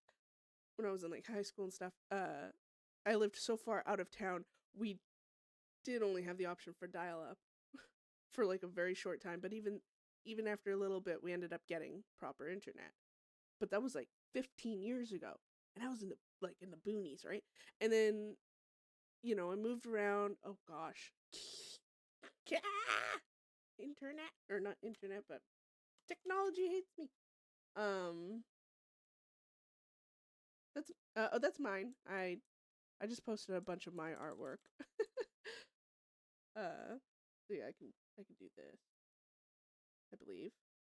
when I was in like high school and stuff, I lived so far out of town, we did only have the option for dial-up for like a very short time, but even after a little bit, we ended up getting proper internet. But that was like 15 years ago, and I was in the boonies, right? And then, I moved around. Oh gosh, internet, or not internet, but technology hates me. That's mine. I just posted a bunch of my artwork. So yeah, I can do this, I believe.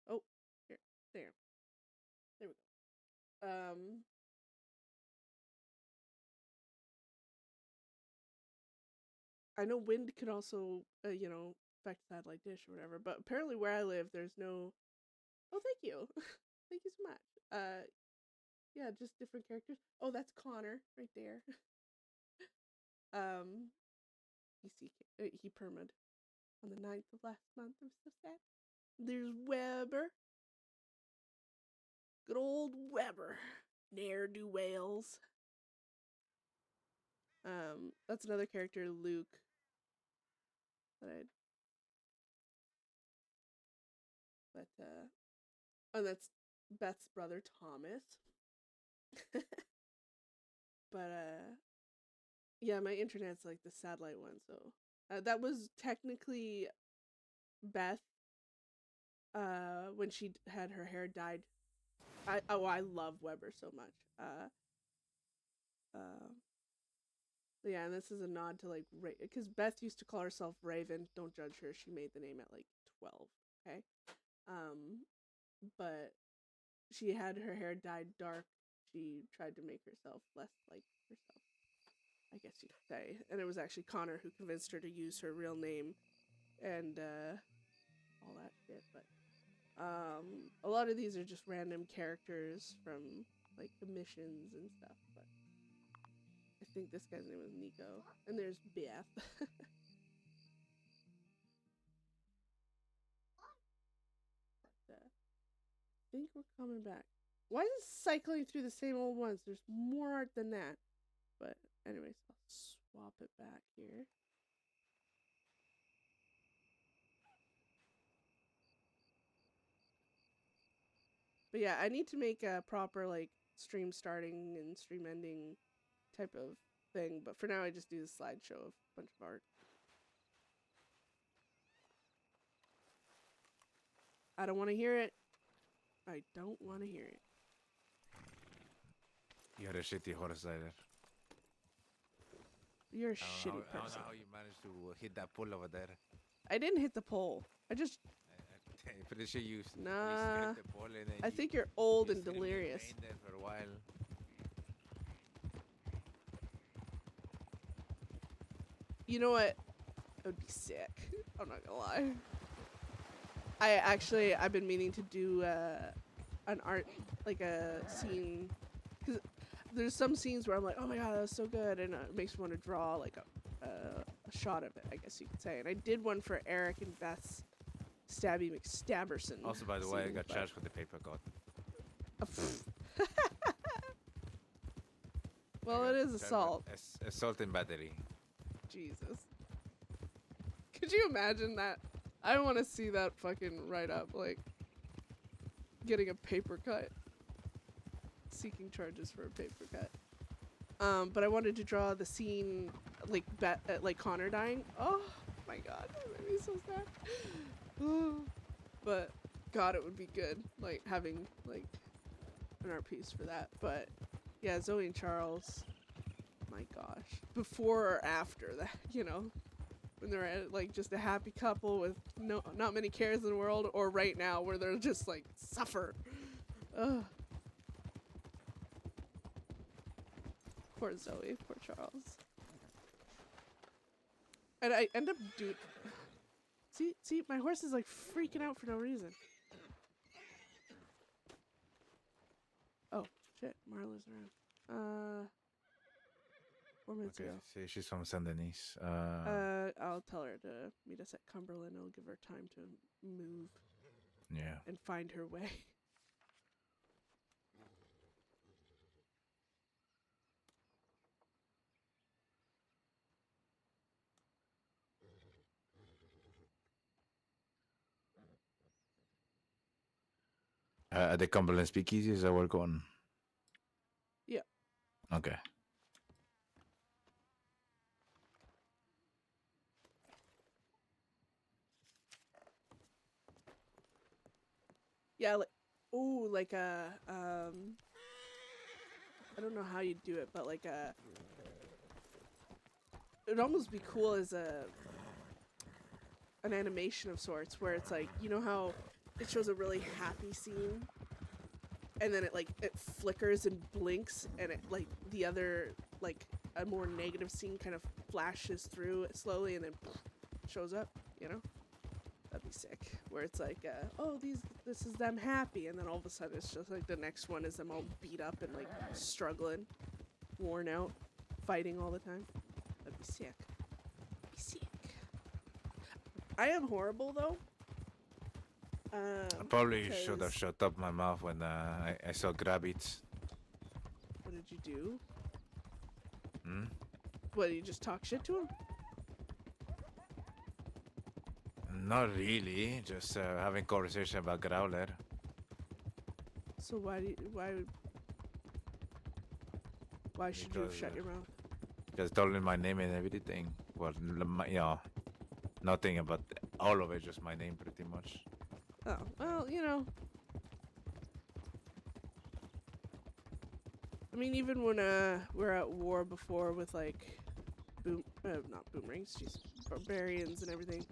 Oh, here, there we go. I know wind could also, expect satellite dish or whatever. But apparently where I live, there's no. Oh, thank you, thank you so much. Yeah, just different characters. Oh, that's Connor right there. He permed on the 9th of last month. I'm so sad. There's Weber. Good old Weber. Ne'er-do-wells. That's another character, Luke. And that's Beth's brother, Thomas. But, yeah, my internet's like the satellite one, so. That was technically Beth, when she had her hair dyed. I love Weber so much. Yeah, and this is a nod to like because Beth used to call herself Raven. Don't judge her; she made the name at like 12. Okay, but she had her hair dyed dark. She tried to make herself less like herself, I guess you could say. And it was actually Connor who convinced her to use her real name and all that shit. But a lot of these are just random characters from like the missions and stuff. But I think this guy's name was Nico. And there's Beth. I think we're coming back. Why is it cycling through the same old ones? There's more art than that. But anyways, I'll swap it back here. But yeah, I need to make a proper like stream starting and stream ending type of thing. But for now, I just do the slideshow of a bunch of art. I don't want to hear it. I don't want to hear it. You had a shitty horse rider. You're a I shitty don't know person. how you managed to hit that pole over there. I didn't hit the pole. I just... Pretty sure you Nah. hit the pole and then I think you're old and remained delirious. there for a while. You know what? It would be sick. I'm not gonna lie. I've been meaning to do an art, like a scene, because there's some scenes where I'm like, oh my god, that was so good, and it makes me want to draw like a shot of it, I guess you could say. And I did one for Eric and Beth's Stabby McStabberson. Also, by the way, I got but... charged with the paper cut. Well, it is assault. Assault and battery. Jesus. Could you imagine that? I want to see that fucking write up, like getting a paper cut, seeking charges for a paper cut. But I wanted to draw the scene, like Connor dying. Oh my god, that made me so sad. But God, it would be good, like having like an art piece for that. But yeah, Zoe and Charles. My gosh, before or after that, you know. When they're like just a happy couple with not many cares in the world, or right now where they're just like suffer. Ugh. Poor Zoe, poor Charles. And I end up see, my horse is like freaking out for no reason. Oh shit, Marla's around. 4 minutes ago. Okay, she's from Saint Denis. I'll tell her to meet us at Cumberland. It'll give her time to move. Yeah. And find her way. The Cumberland Speakeasies I work on. Yeah. Okay. Yeah, like a I don't know how you do it, but like it'd almost be cool as an animation of sorts, where it's like, you know how it shows a really happy scene, and then it flickers and blinks, and it like the other like a more negative scene kind of flashes through it slowly, and then shows up, you know? That'd be sick. Where it's like, oh, this is them happy, and then all of a sudden it's just like the next one is them all beat up and like struggling, worn out, fighting all the time. That'd be sick. Be sick. I am horrible though. I probably should have because- shut up my mouth when I saw Grabbits. What did you do? Hmm? What, you just talk shit to him? Not really, just having conversation about Growler. So why should you have Because, shut your mouth? Just told him my name and everything. Well, yeah, nothing about all of it, just my name pretty much. Oh, well, you know. I mean, even when we're at war before with like not boomerangs, jeez, barbarians and everything.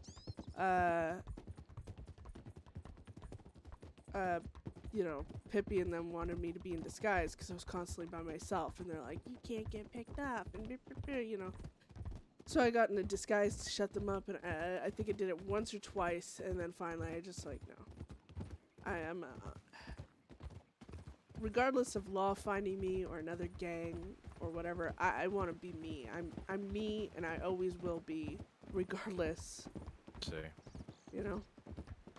You know, Pippi and them wanted me to be in disguise because I was constantly by myself, and they're like, you can't get picked up, and you know. So I got in a disguise to shut them up, and I think I did it once or twice, and then finally I just like, no. I am, regardless of law finding me or another gang or whatever, I want to be me. I'm me, and I always will be, regardless. So, You know?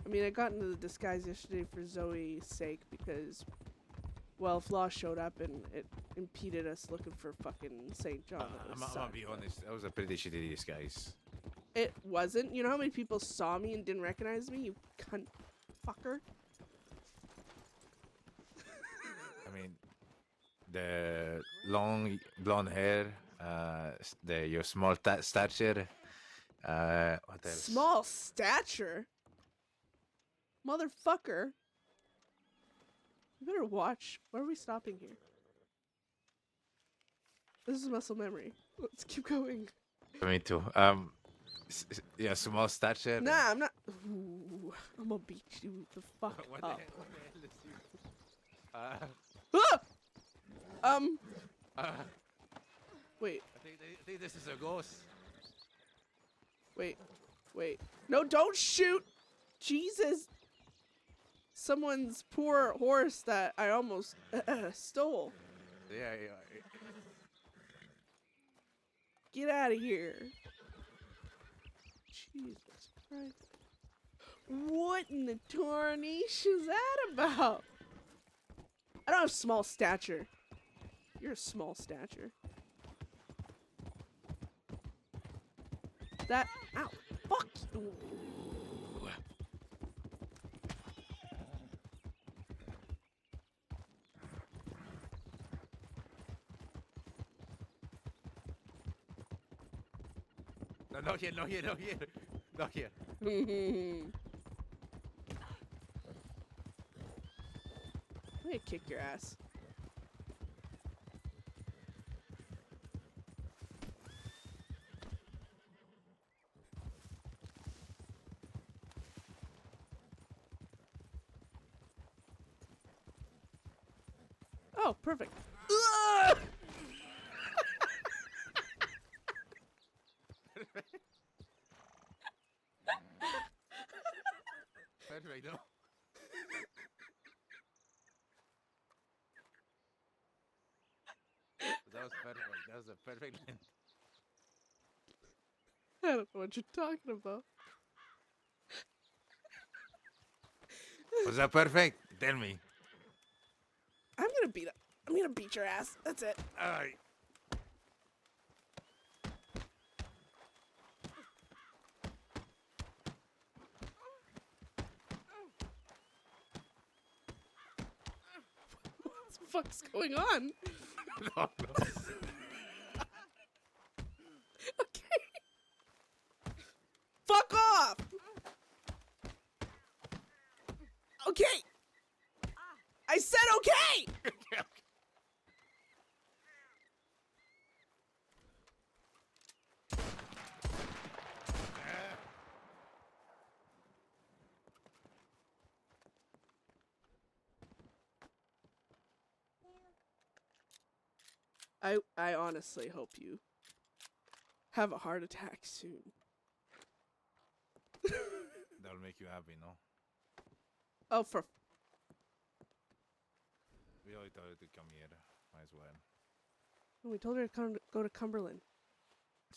I mean, I got into the disguise yesterday for Zoe's sake because, well, if Law showed up and it impeded us looking for fucking St. John. I'm gonna be honest, that was a pretty shitty disguise. It wasn't. You know how many people saw me and didn't recognize me? You cunt fucker. I mean, the long blonde hair, your small stature. What else? Small stature? Motherfucker. You better watch. Why are we stopping here? This is muscle memory. Let's keep going. Me too. Yeah, small stature. Nah, I'm not. Ooh, I'm gonna beat you the fuck What the up. hell? What the hell is you? Ah! Wait, I think this is a ghost. wait. No, don't shoot! Jesus! Someone's poor horse that I almost stole. Yeah. Get out of here. Jesus Christ. What in the tarnation's that about? I don't have small stature. You're a small stature. That. Ow. Fuck you. No, not here. I'm gonna kick your ass. Oh, perfect. Ugh! Perfect, no? That was perfect. That was a perfect land. I don't know what you're talking about. Was that perfect? Tell me. I'm gonna beat your ass. That's it. Alright. What the fuck's going on? No. Okay. Fuck off! Okay! I said okay! I honestly hope you have a heart attack soon. That'll make you happy, no? Oh, for We always told her to come here. Might as well. we told her to go to Cumberland.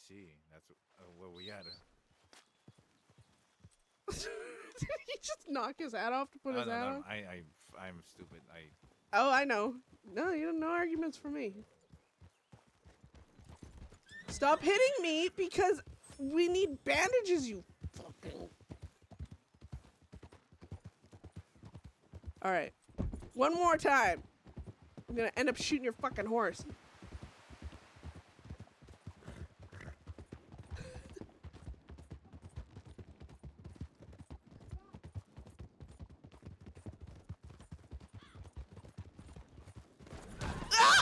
See, that's where we at. Did he just knock his hat off to put his hat on? I'm stupid. Oh, I know. No, you don't. No arguments for me. Stop hitting me because we need bandages, you fucking. All right. One more time. I'm gonna end up shooting your fucking horse.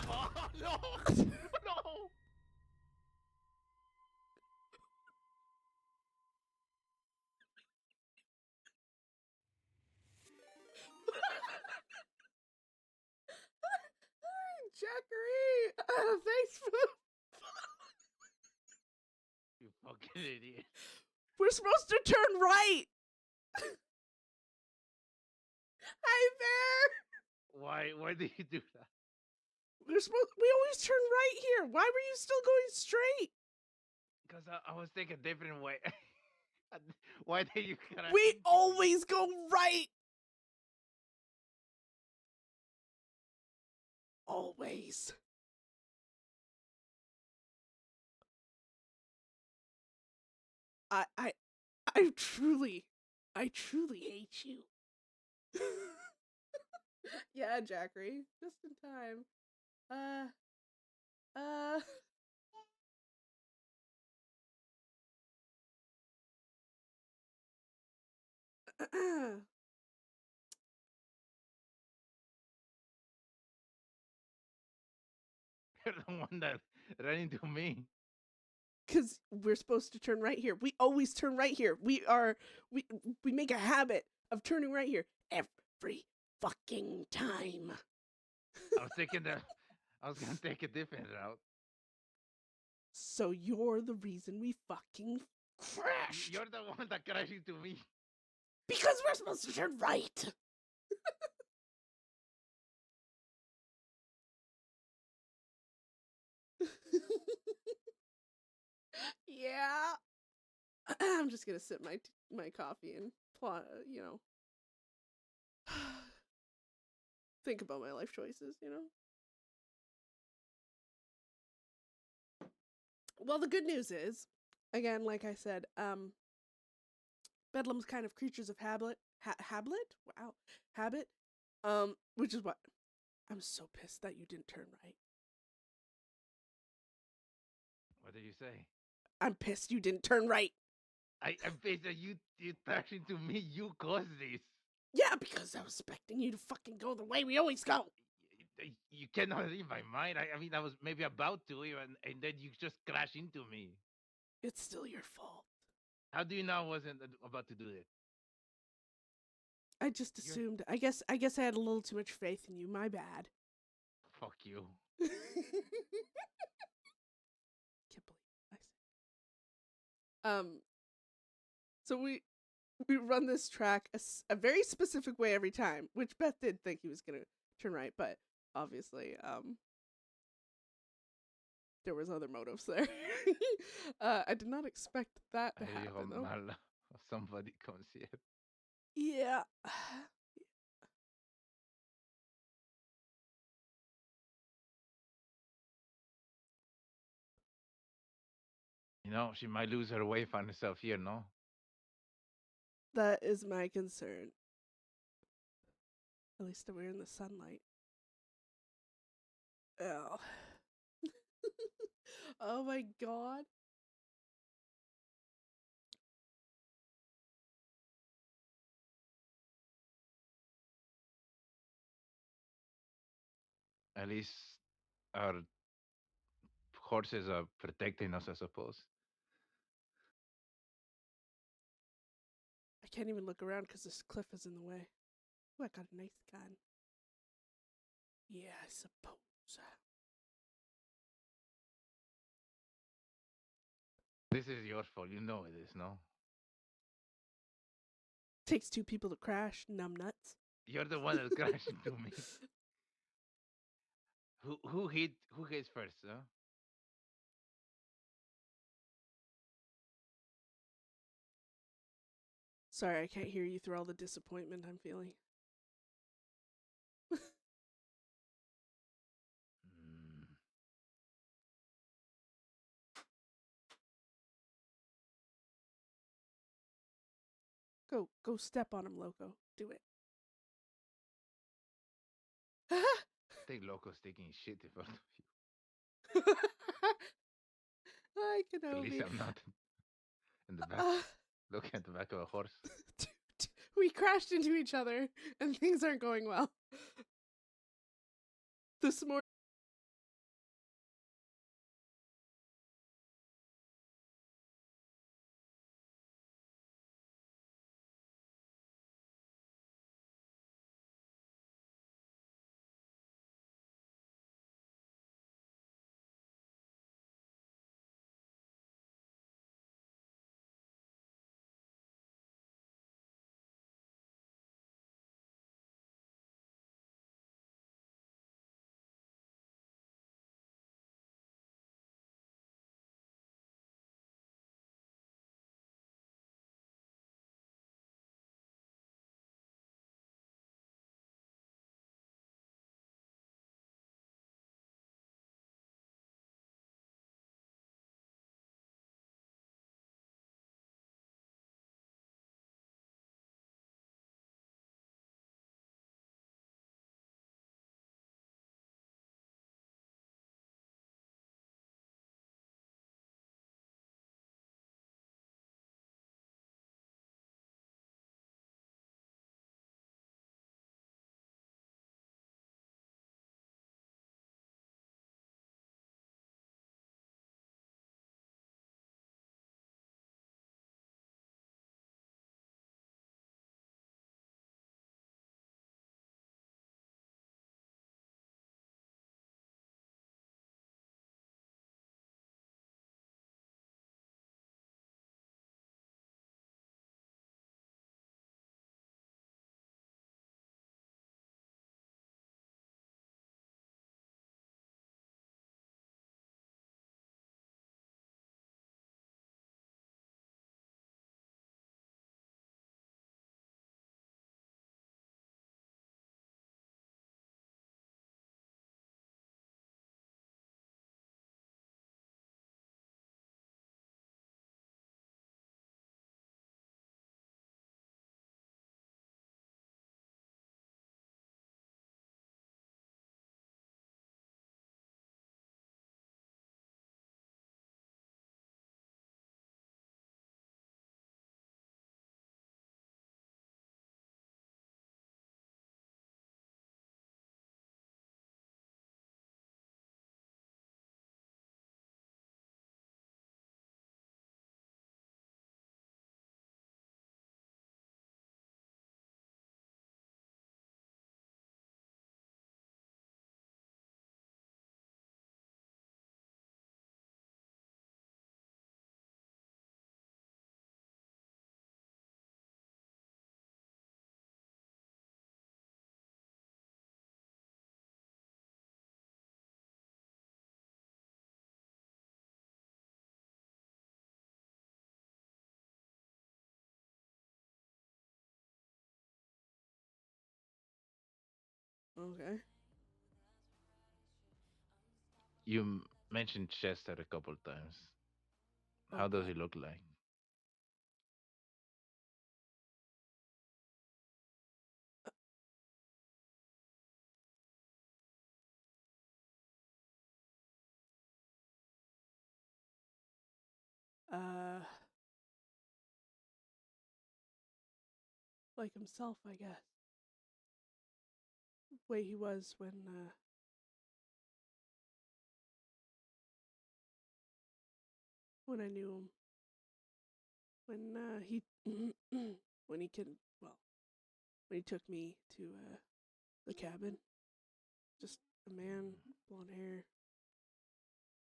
Oh, no! No! Jackery! Thanks for the... You fucking idiot. We're supposed to turn right! Hi there! Why did you do that? We always turn right here. Why were you still going straight? Because I was taking a different way. Why did you crash We into me? always go right! Always. I truly hate you. Yeah, Jackery. Just in time. You're the one that ran into me. Because we're supposed to turn right here. We always turn right here. We make a habit of turning right here every fucking time. I was gonna take a different route. So you're the reason we fucking crashed. You're the one that crashed into me. Because we're supposed to turn right. Yeah. I'm just gonna sip my coffee and plot, think about my life choices, Well, the good news is, again, like I said, Bedlam's kind of creatures of habit. Wow, habit. Which is what I'm so pissed that you didn't turn right. What did you say? I'm pissed you didn't turn right. I'm pissed that you crashed into me. You caused this. Yeah, because I was expecting you to fucking go the way we always go. You cannot read my mind. I mean, I was maybe about to, and then you just crashed into me. It's still your fault. How do you know I wasn't about to do it? I just assumed. I guess I had a little too much faith in you. My bad. Fuck you. Can't believe I said. So we run this track a very specific way every time, which Beth did think he was gonna turn right, but obviously, there was other motives there. I did not expect that to happen, though. Somebody comes here. Yeah. You know, she might lose her way, find herself here, no? That is my concern. At least we're in the sunlight. Oh. Oh my god. At least our horses are protecting us, I suppose. I can't even look around because this cliff is in the way. Oh, I got a nice gun. Yeah, I suppose. This is your fault. You know it is, no? Takes two people to crash, numb nuts. You're the one that crashed into me. Who hits first, huh? Sorry, I can't hear you through all the disappointment I'm feeling. Mm. Go step on him, Loco. Do it. I think Loco's taking shit in front of you. I can At least only. I'm not in the back. Looking at the back of a horse. Dude, we crashed into each other and things aren't going well. This morning. Okay. You mentioned Chester a couple times. Oh, How does God. he look like? Uh, like himself, I guess. Way he was when I knew him. When he when he can well when he took me to the cabin. Just a man, blonde hair.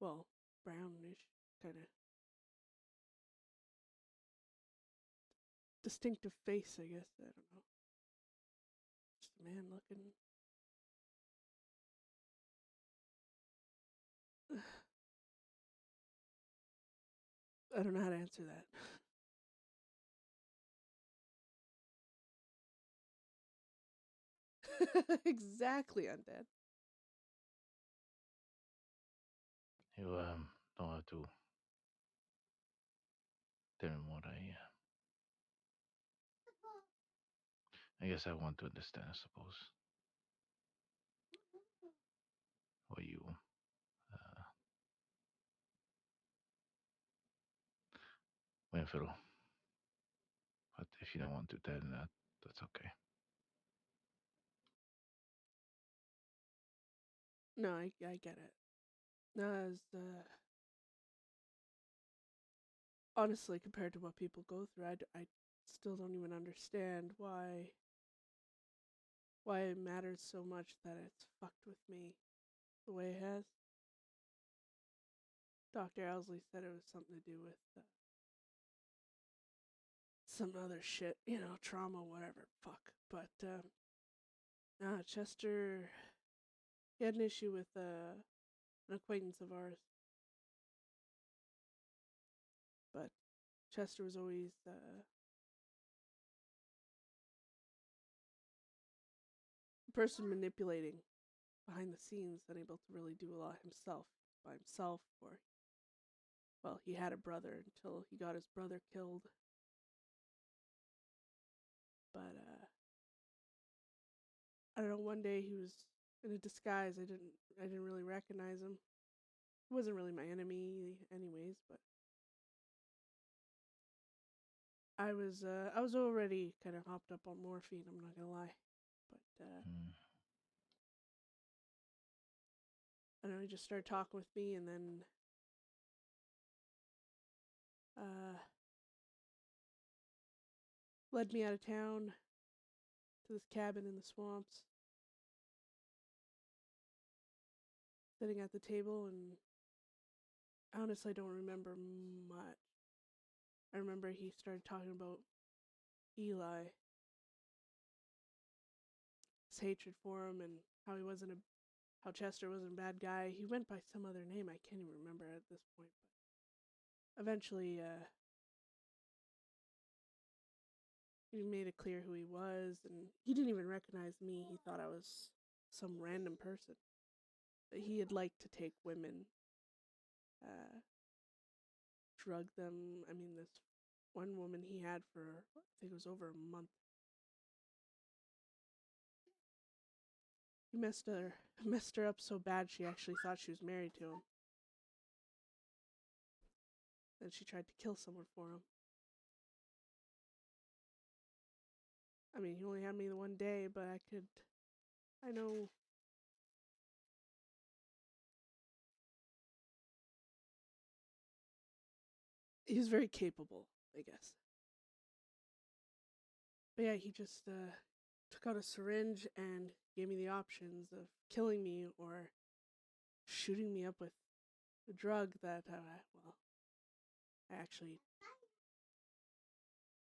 Well, brownish kind of. distinctive face, I guess. I don't know. Just a man looking. I don't know how to answer that. Exactly, undead. You don't have to tell me more. I guess I want to understand. I suppose. Or you went through. But if you don't want to tell that, that's okay. No, I get it. No, as honestly, compared to what people go through, I still don't even understand why it matters so much that it's fucked with me the way it has. Dr. Owsley said it was something to do with some other shit, trauma, whatever. Fuck. But nah, Chester, he had an issue with an acquaintance of ours. But Chester was always the person manipulating behind the scenes, unable to really do a lot himself by himself. Or, well, he had a brother until he got his brother killed. But I don't know. One day he was in a disguise. I didn't really recognize him. He wasn't really my enemy, anyways. But I was already kind of hopped up on morphine. I'm not gonna lie. But I don't know. He just started talking with me, and then led me out of town to this cabin in the swamps. Sitting at the table, and honestly, I don't remember much. I remember he started talking about Eli, his hatred for him, and how how Chester wasn't a bad guy. He went by some other name I can't even remember at this point. But eventually, he made it clear who he was, and he didn't even recognize me. He thought I was some random person. But he had liked to take women, drug them. I mean, this one woman he had for, I think it was over a month. He messed her up so bad she actually thought she was married to him. Then she tried to kill someone for him. I mean, he only had me the one day, but I know. He was very capable, I guess. But yeah, he just took out a syringe and gave me the options of killing me or shooting me up with a drug that, well, I actually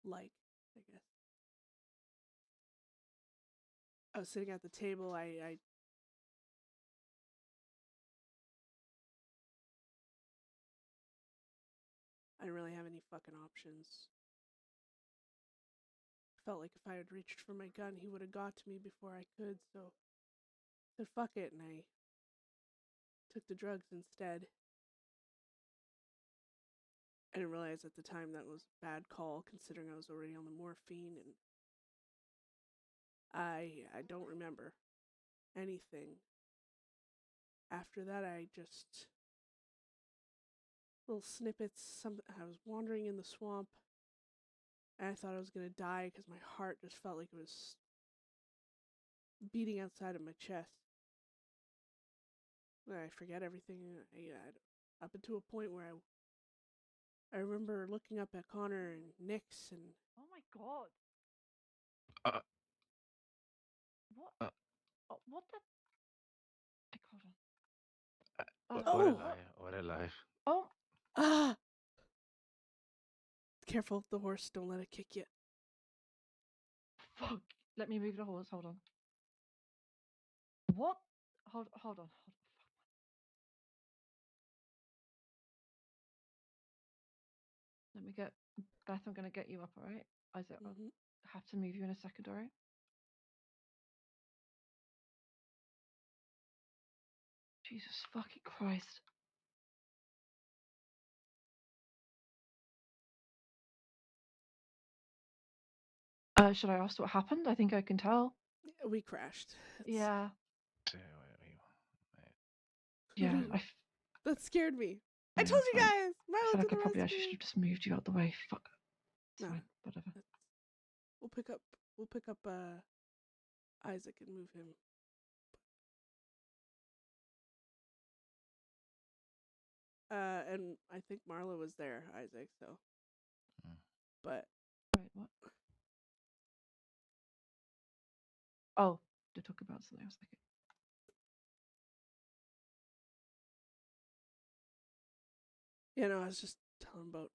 like, I guess. I was sitting at the table. I didn't really have any fucking options. Felt like if I had reached for my gun, he would have got to me before I could, so I said fuck it, and I took the drugs instead. I didn't realize at the time that was a bad call, considering I was already on the morphine, and I don't remember anything. After that, I just little snippets. I was wandering in the swamp, and I thought I was gonna die because my heart just felt like it was beating outside of my chest. And I forget everything. Up until a point where I remember looking up at Connor and Nix and Oh my god. Uh, What? uh, What the? what Oh! a lie! What a lie! Oh, ah. Careful, the horse! Don't let it kick you. fuck. Let me move the horse. Hold on. What? Hold on. Fuck. Let me get Beth. I'm gonna get you up. All right, Isaac. I'll Mhm. have to move you in a second. All right. Jesus fucking Christ. Should I ask what happened? I think I can tell. Yeah, we crashed. Yeah. Sí, Yeah. That scared me. I Yeah, told it's you fine. guys. I Milo feel to like the I probably actually rescue. should have just moved you out the way. Fuck. It's No, fine. Whatever. we'll pick up Isaac and move him. And I think Marla was there, Isaac. So, Mm. but Wait, what? Oh, to talk about something else. Okay. I was just telling about.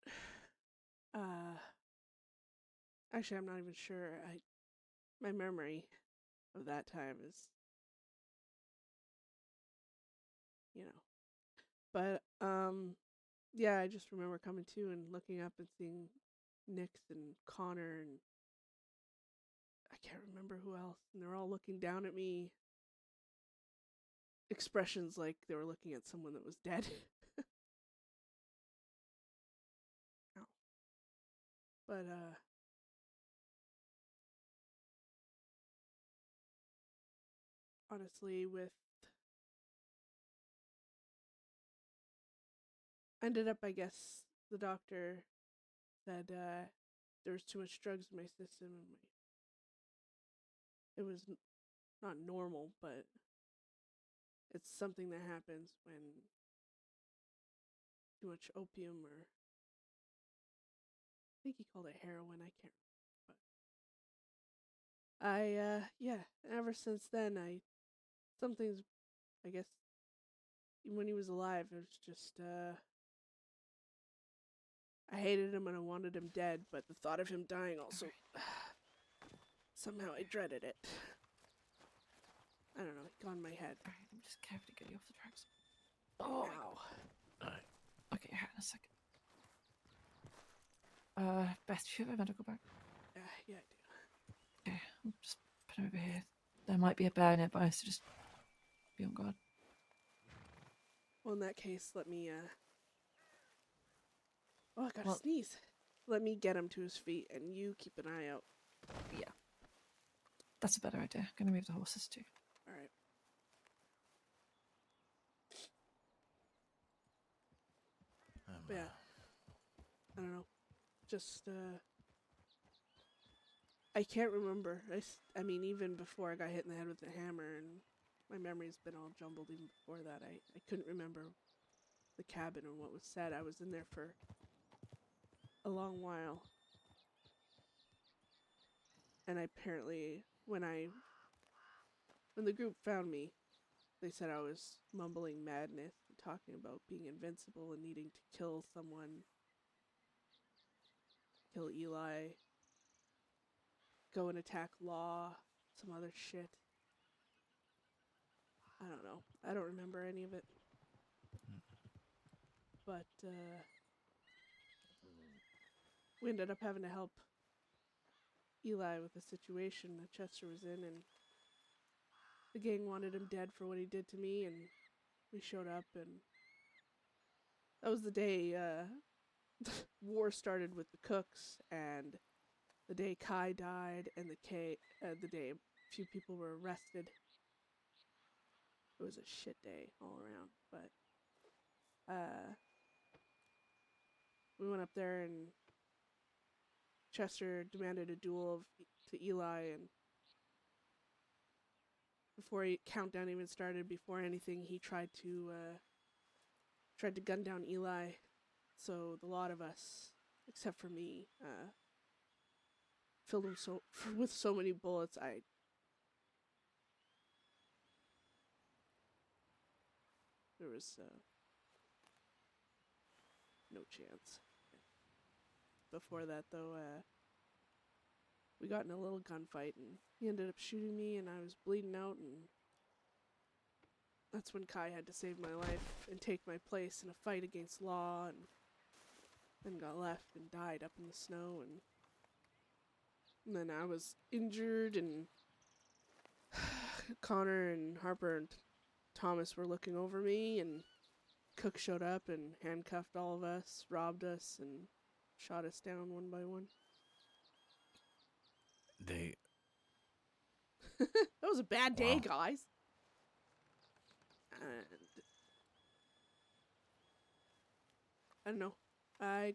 Actually, I'm not even sure. My memory of that time is, but yeah, I just remember coming to and looking up and seeing Nix and Connor and I can't remember who else, and they're all looking down at me. Expressions like they were looking at someone that was dead. Ow. But honestly, ended up, I guess the doctor said there was too much drugs in my system, and it was not normal, but it's something that happens when too much opium, or I think he called it heroin. I can't remember. But yeah. Ever since then, something's, I guess, when he was alive, it was just I hated him and I wanted him dead, but the thought of him dying also somehow I dreaded it. I don't know, it got in my head. Alright, let me just carefully get you off the tracks. Oh, Ow. I'll get your hat in a second. Beth, do you have a medical bag? Yeah, I do. Okay, I'll just put it over here. There might be a bear nearby, so just be on guard. Well, in that case, let me oh, I gotta sneeze. Let me get him to his feet, and you keep an eye out. Yeah. That's a better idea. I'm gonna move the horses too. Alright. But yeah. I don't know. Just, I can't remember. I mean, even before I got hit in the head with the hammer, and my memory's been all jumbled even before that, I couldn't remember the cabin and what was said. I was in there for a long while. And apparently, when the group found me, they said I was mumbling madness and talking about being invincible and needing to kill someone, kill Eli, go and attack Law, some other shit. I don't know. I don't remember any of it. But we ended up having to help Eli with the situation that Chester was in, and the gang wanted him dead for what he did to me, and we showed up, and that was the day war started with the cooks, and the day Kai died, and the day a few people were arrested. It was a shit day all around, but we went up there, and Chester demanded a duel to Eli, and before countdown even started, before anything, he tried to gun down Eli. So the lot of us, except for me, filled him with so many bullets. There was no chance. Before that, though, we got in a little gunfight, and he ended up shooting me, and I was bleeding out, and that's when Kai had to save my life and take my place in a fight against Law, and then got left and died up in the snow, and then I was injured, and Connor and Harper and Thomas were looking over me, and Cook showed up and handcuffed all of us, robbed us, and shot us down one by one. They That was a bad day, Wow. guys. And I don't know. I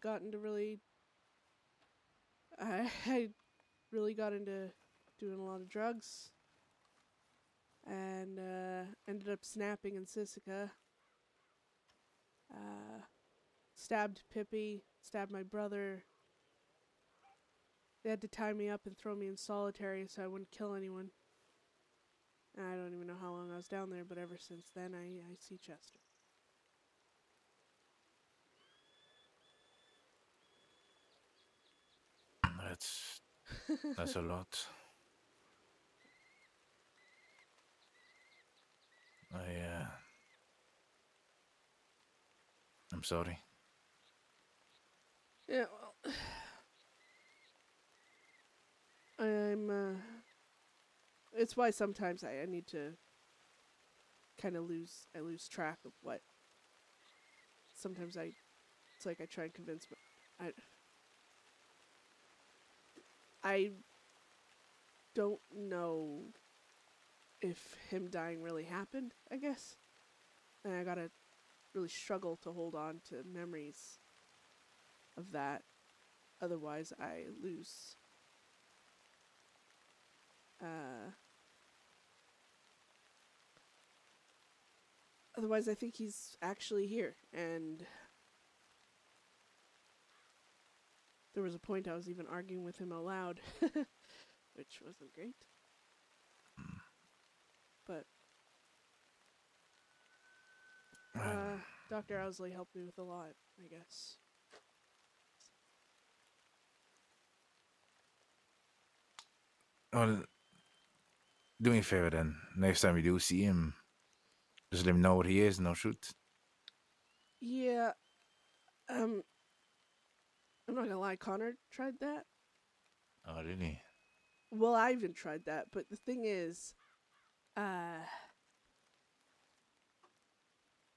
really got into doing a lot of drugs, and ended up snapping in Sisika. Stabbed Pippi, stabbed my brother. They had to tie me up and throw me in solitary so I wouldn't kill anyone. And I don't even know how long I was down there, but ever since then I see Chester. that's a lot. I'm sorry. Yeah, well, it's why sometimes I need to kind of lose track of what. Sometimes it's like I try and convince I don't know if him dying really happened, I guess. And I gotta really struggle to hold on to memories of that. Otherwise, I lose. Otherwise, I think he's actually here. And there was a point I was even arguing with him out loud, which wasn't great. But Dr. Owsley helped me with a lot, I guess. Well, do me a favor then. Next time you do see him, just let me know what he is and I'll shoot. Yeah, I'm not gonna lie, Connor tried that. Oh, really? Well, I even tried that, but the thing is, I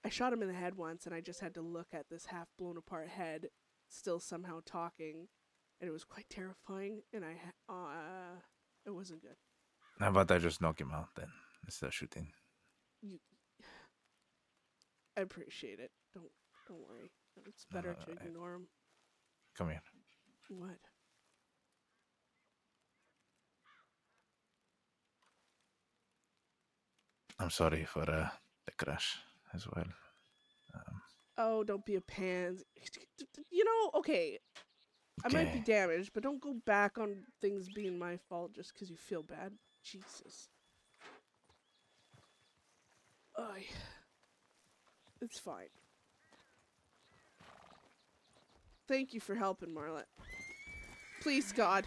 shot him in the head once, and I just had to look at this half blown apart head, still somehow talking, and it was quite terrifying, and it wasn't good. How about I just knock him out then instead of shooting? I appreciate it. Don't worry. It's better to ignore him. Come here. What? I'm sorry for the crash as well. Oh, don't be a pansy. Okay. I might be damaged, but don't go back on things being my fault just because you feel bad. Jesus. It's fine. Thank you for helping, Marlette. Please, God.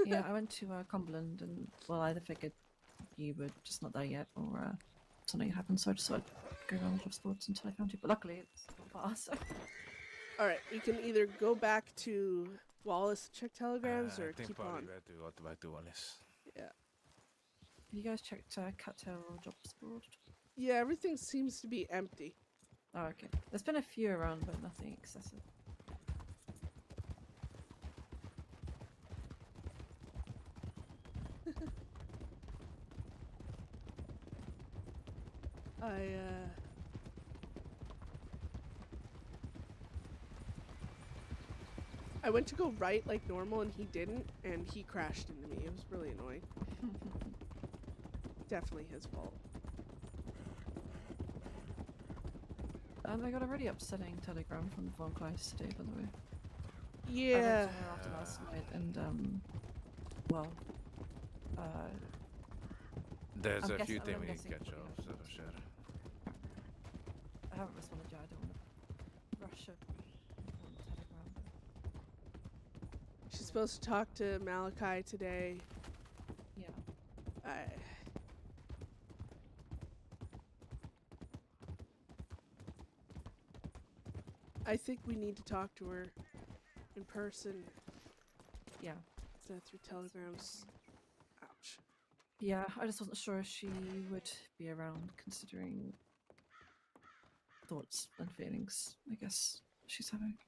Yeah, I went to Cumberland, and well, I either figured you were just not there yet, or something happened, so I just thought I'd go around the job sports until I found you. But luckily, it's not far, so. Alright, we can either go back to Wallace and check telegrams, or I think keep probably on. we have to go back to Wallace. Yeah. Have you guys checked Cattail or job board? Yeah, everything seems to be empty. Oh, okay. There's been a few around, but nothing excessive. I went to go right like normal and he didn't, and he crashed into me. It was really annoying. Definitely his fault. I got a really upsetting telegram from Von Kleist today, by the way. Yeah. I went to her after last night, and well, There's I'm a few guessing- things we I'm can catch guessing, up, so sure. I haven't responded yet. I don't want to rush a important telegram. She's supposed to talk to Malachi today. Yeah. I think we need to talk to her in person Yeah. instead of through telegrams. Ouch. Yeah, I just wasn't sure if she would be around considering thoughts and feelings, I guess, she's having.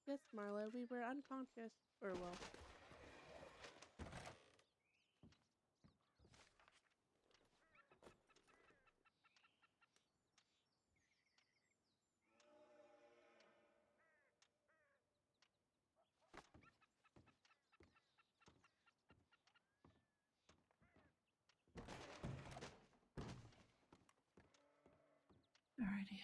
Yes, Marla, we were unconscious. Or, well. Alrighty.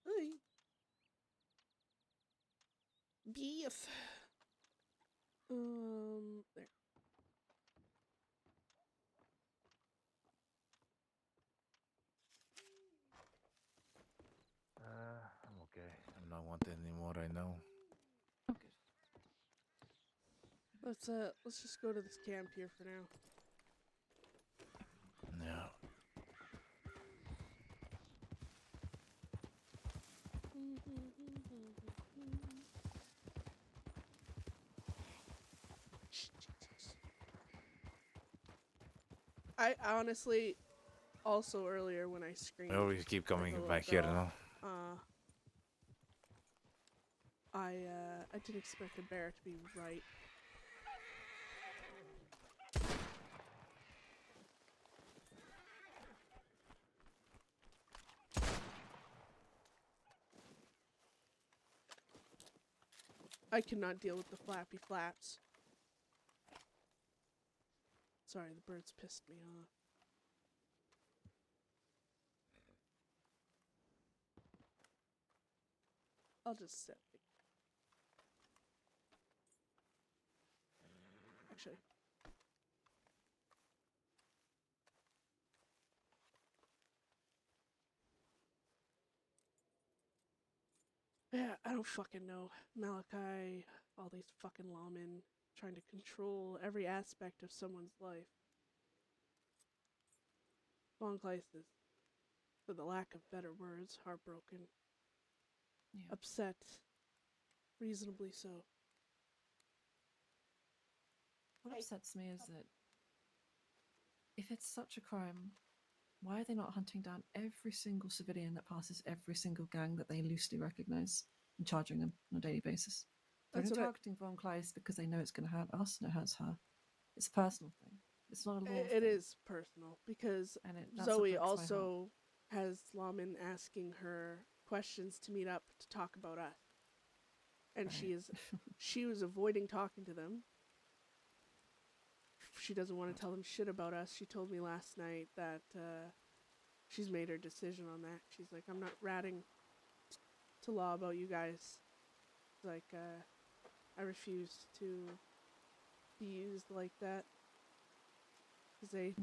Oy. Beef. There. I'm okay. I'm not wanted anymore right now. Oh, good. Let's just go to this camp here for now. Yeah. I honestly, also earlier when I screamed, I always keep like a coming little back here girl, now. I didn't expect the bear to be right. I cannot deal with the flappy flaps. Sorry, the birds pissed me off. I'll just sit. Actually. Yeah, I don't fucking know. Malachi, all these fucking lawmen trying to control every aspect of someone's life. Von Kleist is, for the lack of better words, heartbroken. Yeah. Upset. Reasonably so. What upsets me is that if it's such a crime, why are they not hunting down every single civilian that passes every single gang that they loosely recognize and charging them on a daily basis? They're That's only what targeting Von Kleist because they know it's going to hurt us and it hurts her. It's a personal thing. It's not a law It thing. is personal because And that's what Zoe breaks my heart. also has lawmen asking her questions to meet up to talk about us. And Right. she was avoiding talking to them. She doesn't want to tell them shit about us. She told me last night that she's made her decision on that. She's like, I'm not ratting to law about you guys. Like, I refuse to be used like that. Because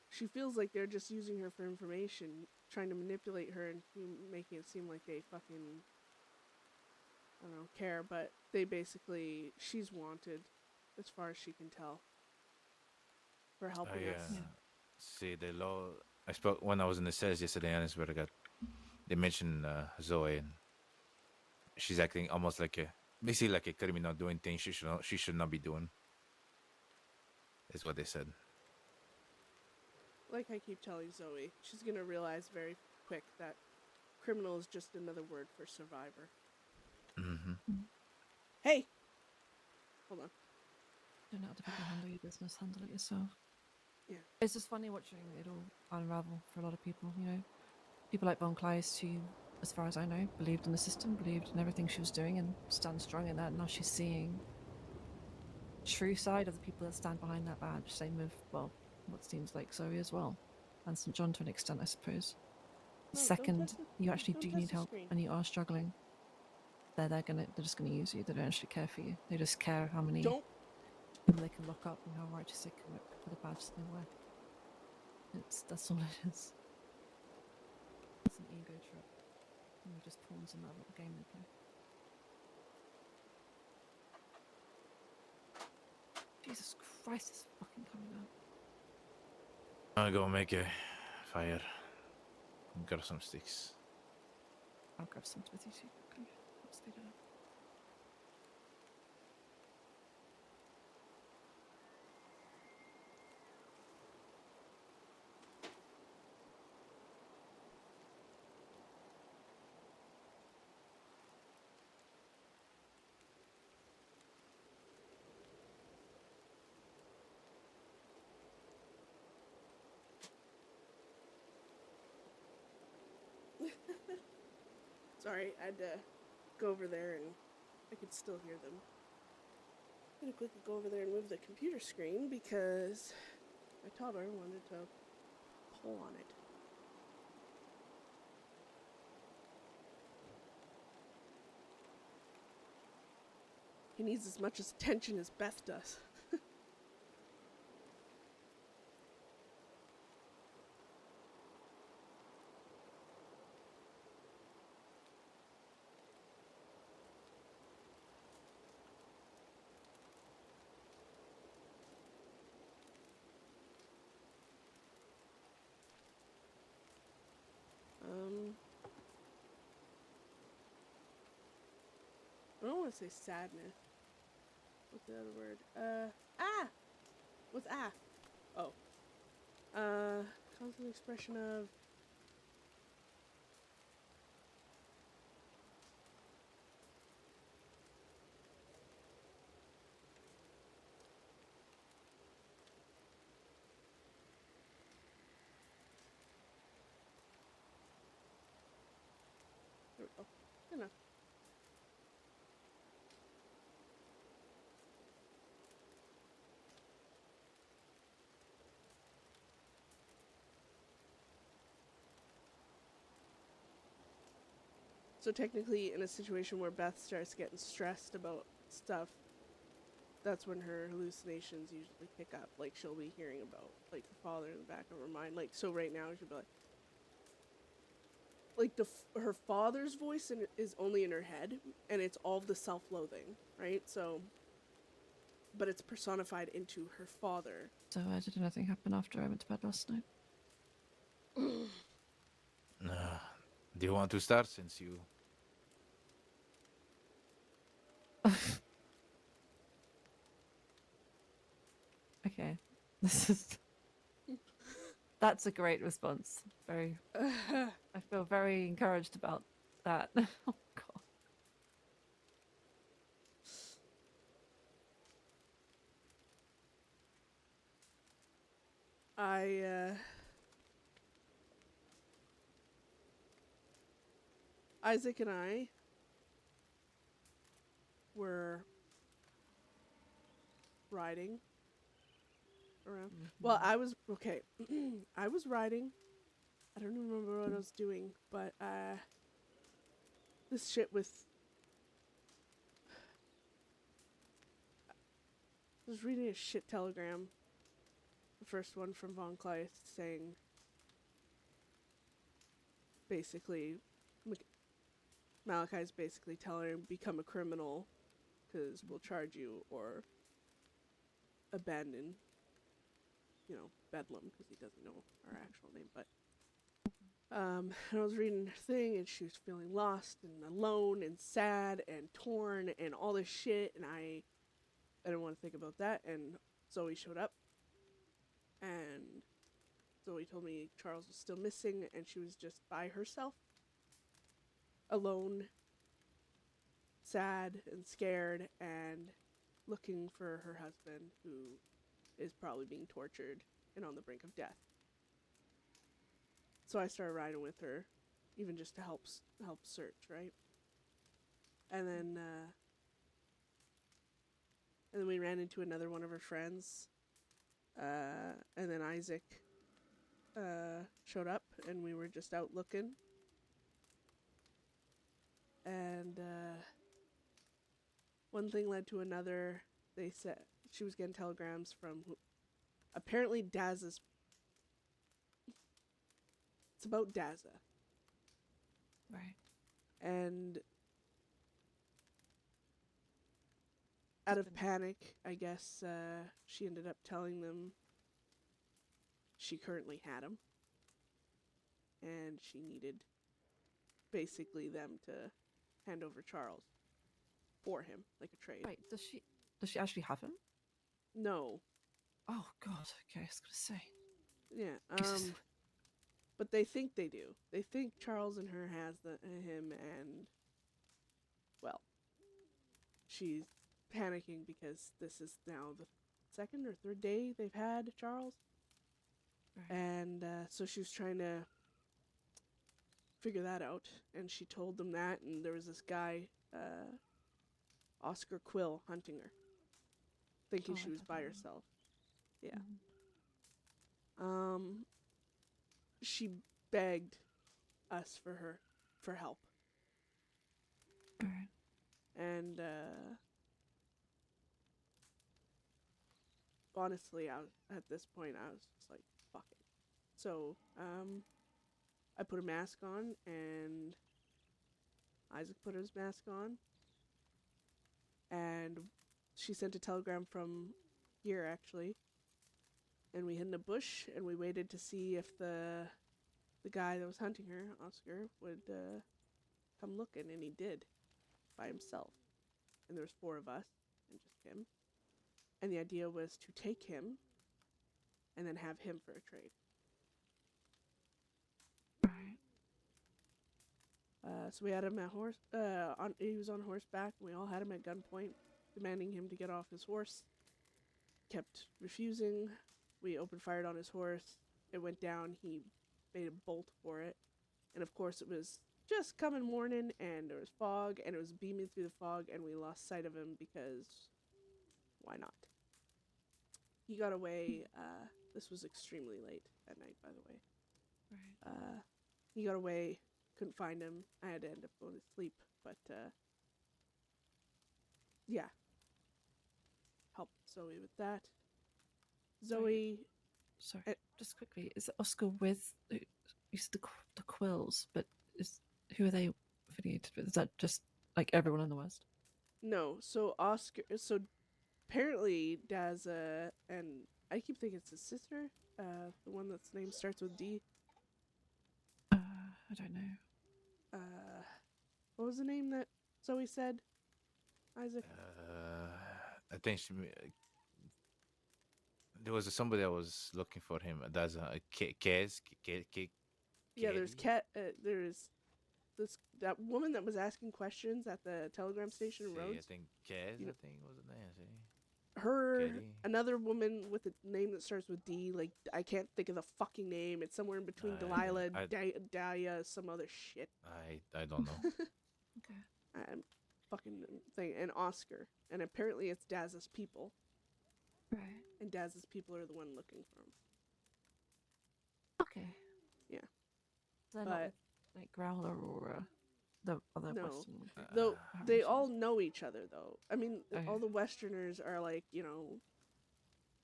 she feels like they're just using her for information, trying to manipulate her and making it seem like they fucking, I don't know, care. But they basically, she's wanted, as far as she can tell, for helping us. Yeah. See, the law. I spoke when I was in the cells yesterday, and where they mentioned Zoe, and she's acting almost like basically like a criminal, doing things she should not be doing. Is what they said. Like I keep telling Zoe, she's gonna realize very quick that criminal is just another word for survivor. Mm-hmm. Hey! Hold on. Don't know how to fucking handle your business, handle it yourself. Yeah. It's just funny watching it all unravel for a lot of people, you know. People like Von Kleist, who, as far as I know, believed in the system, believed in everything she was doing and stand strong in that. Now she's seeing true side of the people that stand behind that badge. Same with, well, what seems like Zoe as well. And St. John to an extent, I suppose. The No, second you actually don't do touch need the help screen. and you are struggling, they're just gonna use you. They don't actually care for you. They just care how many Don't. people they can lock up and how righteous they can look for the badge that they wear. That's all it is. It's an ego trip. And we're just pawns in that little game they play. Jesus Christ, it's fucking coming out. I'll go make a fire. Grab some sticks. I'll grab some with you too. Okay, let's speed it up. Sorry, I had to go over there and I could still hear them. I'm gonna quickly go over there and move the computer screen because my toddler wanted to pull on it. He needs as much attention as Beth does. I don't want to say sadness. What's the other word? What's ah? Oh. Constant expression of. There we go. Enough. So technically, in a situation where Beth starts getting stressed about stuff, that's when her hallucinations usually pick up. Like, she'll be hearing about, like, the father in the back of her mind. Like, so right now, she'll be like her father's voice is only in her head, and it's all the self-loathing, right? So, but it's personified into her father. So did anything happen after I went to bed last night? Do you want to start since you... Okay. This is... That's a great response. Very... I feel very encouraged about that. Oh, God. Isaac and I were riding around. Well, I was okay. I was riding. I don't remember what I was doing, but this shit with. I was reading a shit telegram. The first one from Von Kleist saying, basically, Malachi's basically telling him, become a criminal, because we'll charge you, or abandon, Bedlam, because he doesn't know our actual name, but, and I was reading her thing, and she was feeling lost, and alone, and sad, and torn, and all this shit, and I didn't want to think about that, and Zoe showed up, and Zoe told me Charles was still missing, and she was just by herself, alone, sad, and scared, and looking for her husband, who is probably being tortured and on the brink of death. So I started riding with her, even just to help search, right? And And then we ran into another one of her friends. And then Isaac showed up, and we were just out looking. And one thing led to another. They said she was getting telegrams from apparently Daz's. It's about Daza. Right. And out of panic, I guess, she ended up telling them she currently had him. And she needed basically them to hand over Charles for him, like a trade. Wait, does she actually have him? No. Oh God. Okay, I was gonna say. Yeah. But they think they do. They think Charles and her has him, and well, she's panicking because this is now the second or third day they've had Charles. Right. And so she was trying to figure that out, and she told them that, and there was this guy, Oscar Quill, hunting her, thinking Oh, she I was thought by that was- herself. Yeah. Mhm. She begged us for help, Right. and honestly, at this point I was just like, fuck it. So I put a mask on, and Isaac put his mask on, and she sent a telegram from here, actually, and we hid in a bush, and we waited to see if the guy that was hunting her, Oscar, would come looking, and he did, by himself. And there was 4 of us, and just him. And the idea was to take him, and then have him for a trade. Right. So we had him at he was on horseback, and we all had him at gunpoint, demanding him to get off his horse. Kept refusing. We opened fired on his horse. It went down. He made a bolt for it. And of course it was just coming morning, and there was fog, and it was beaming through the fog, and we lost sight of him because why not? He got away. This was extremely late at night, by the way. Right. He got away. Couldn't find him. I had to end up going to sleep, but yeah. Help Zoe with that. Zoe, Sorry. Uh, Just quickly, is Oscar with you said the Quills, but who are they affiliated with? Is that just like everyone in the West? no. So Oscar, so apparently Daza, and I keep thinking it's his sister, the one that's name starts with D. I don't know. What was the name that Zoe said? Isaac? I think there was somebody that was looking for him. That's Kez. Yeah, there's Katie? there's that woman that was asking questions at the telegram station in I Rhodes. think Kez. You know- I think was the name. See? Her, Katie. another woman with a name that starts with D. Like, I can't think of the fucking name. It's somewhere in between Delilah, Dahlia, some other shit. I don't know. Okay. Fucking thing. And Oscar. And apparently it's Daz's people. Right. And Daz's people are the one looking for him. Okay. Yeah. They're not But- with, like Growler or the other No. Western. Though they Harrison. all know each other, though. I mean, all Okay. the Westerners are like, you know,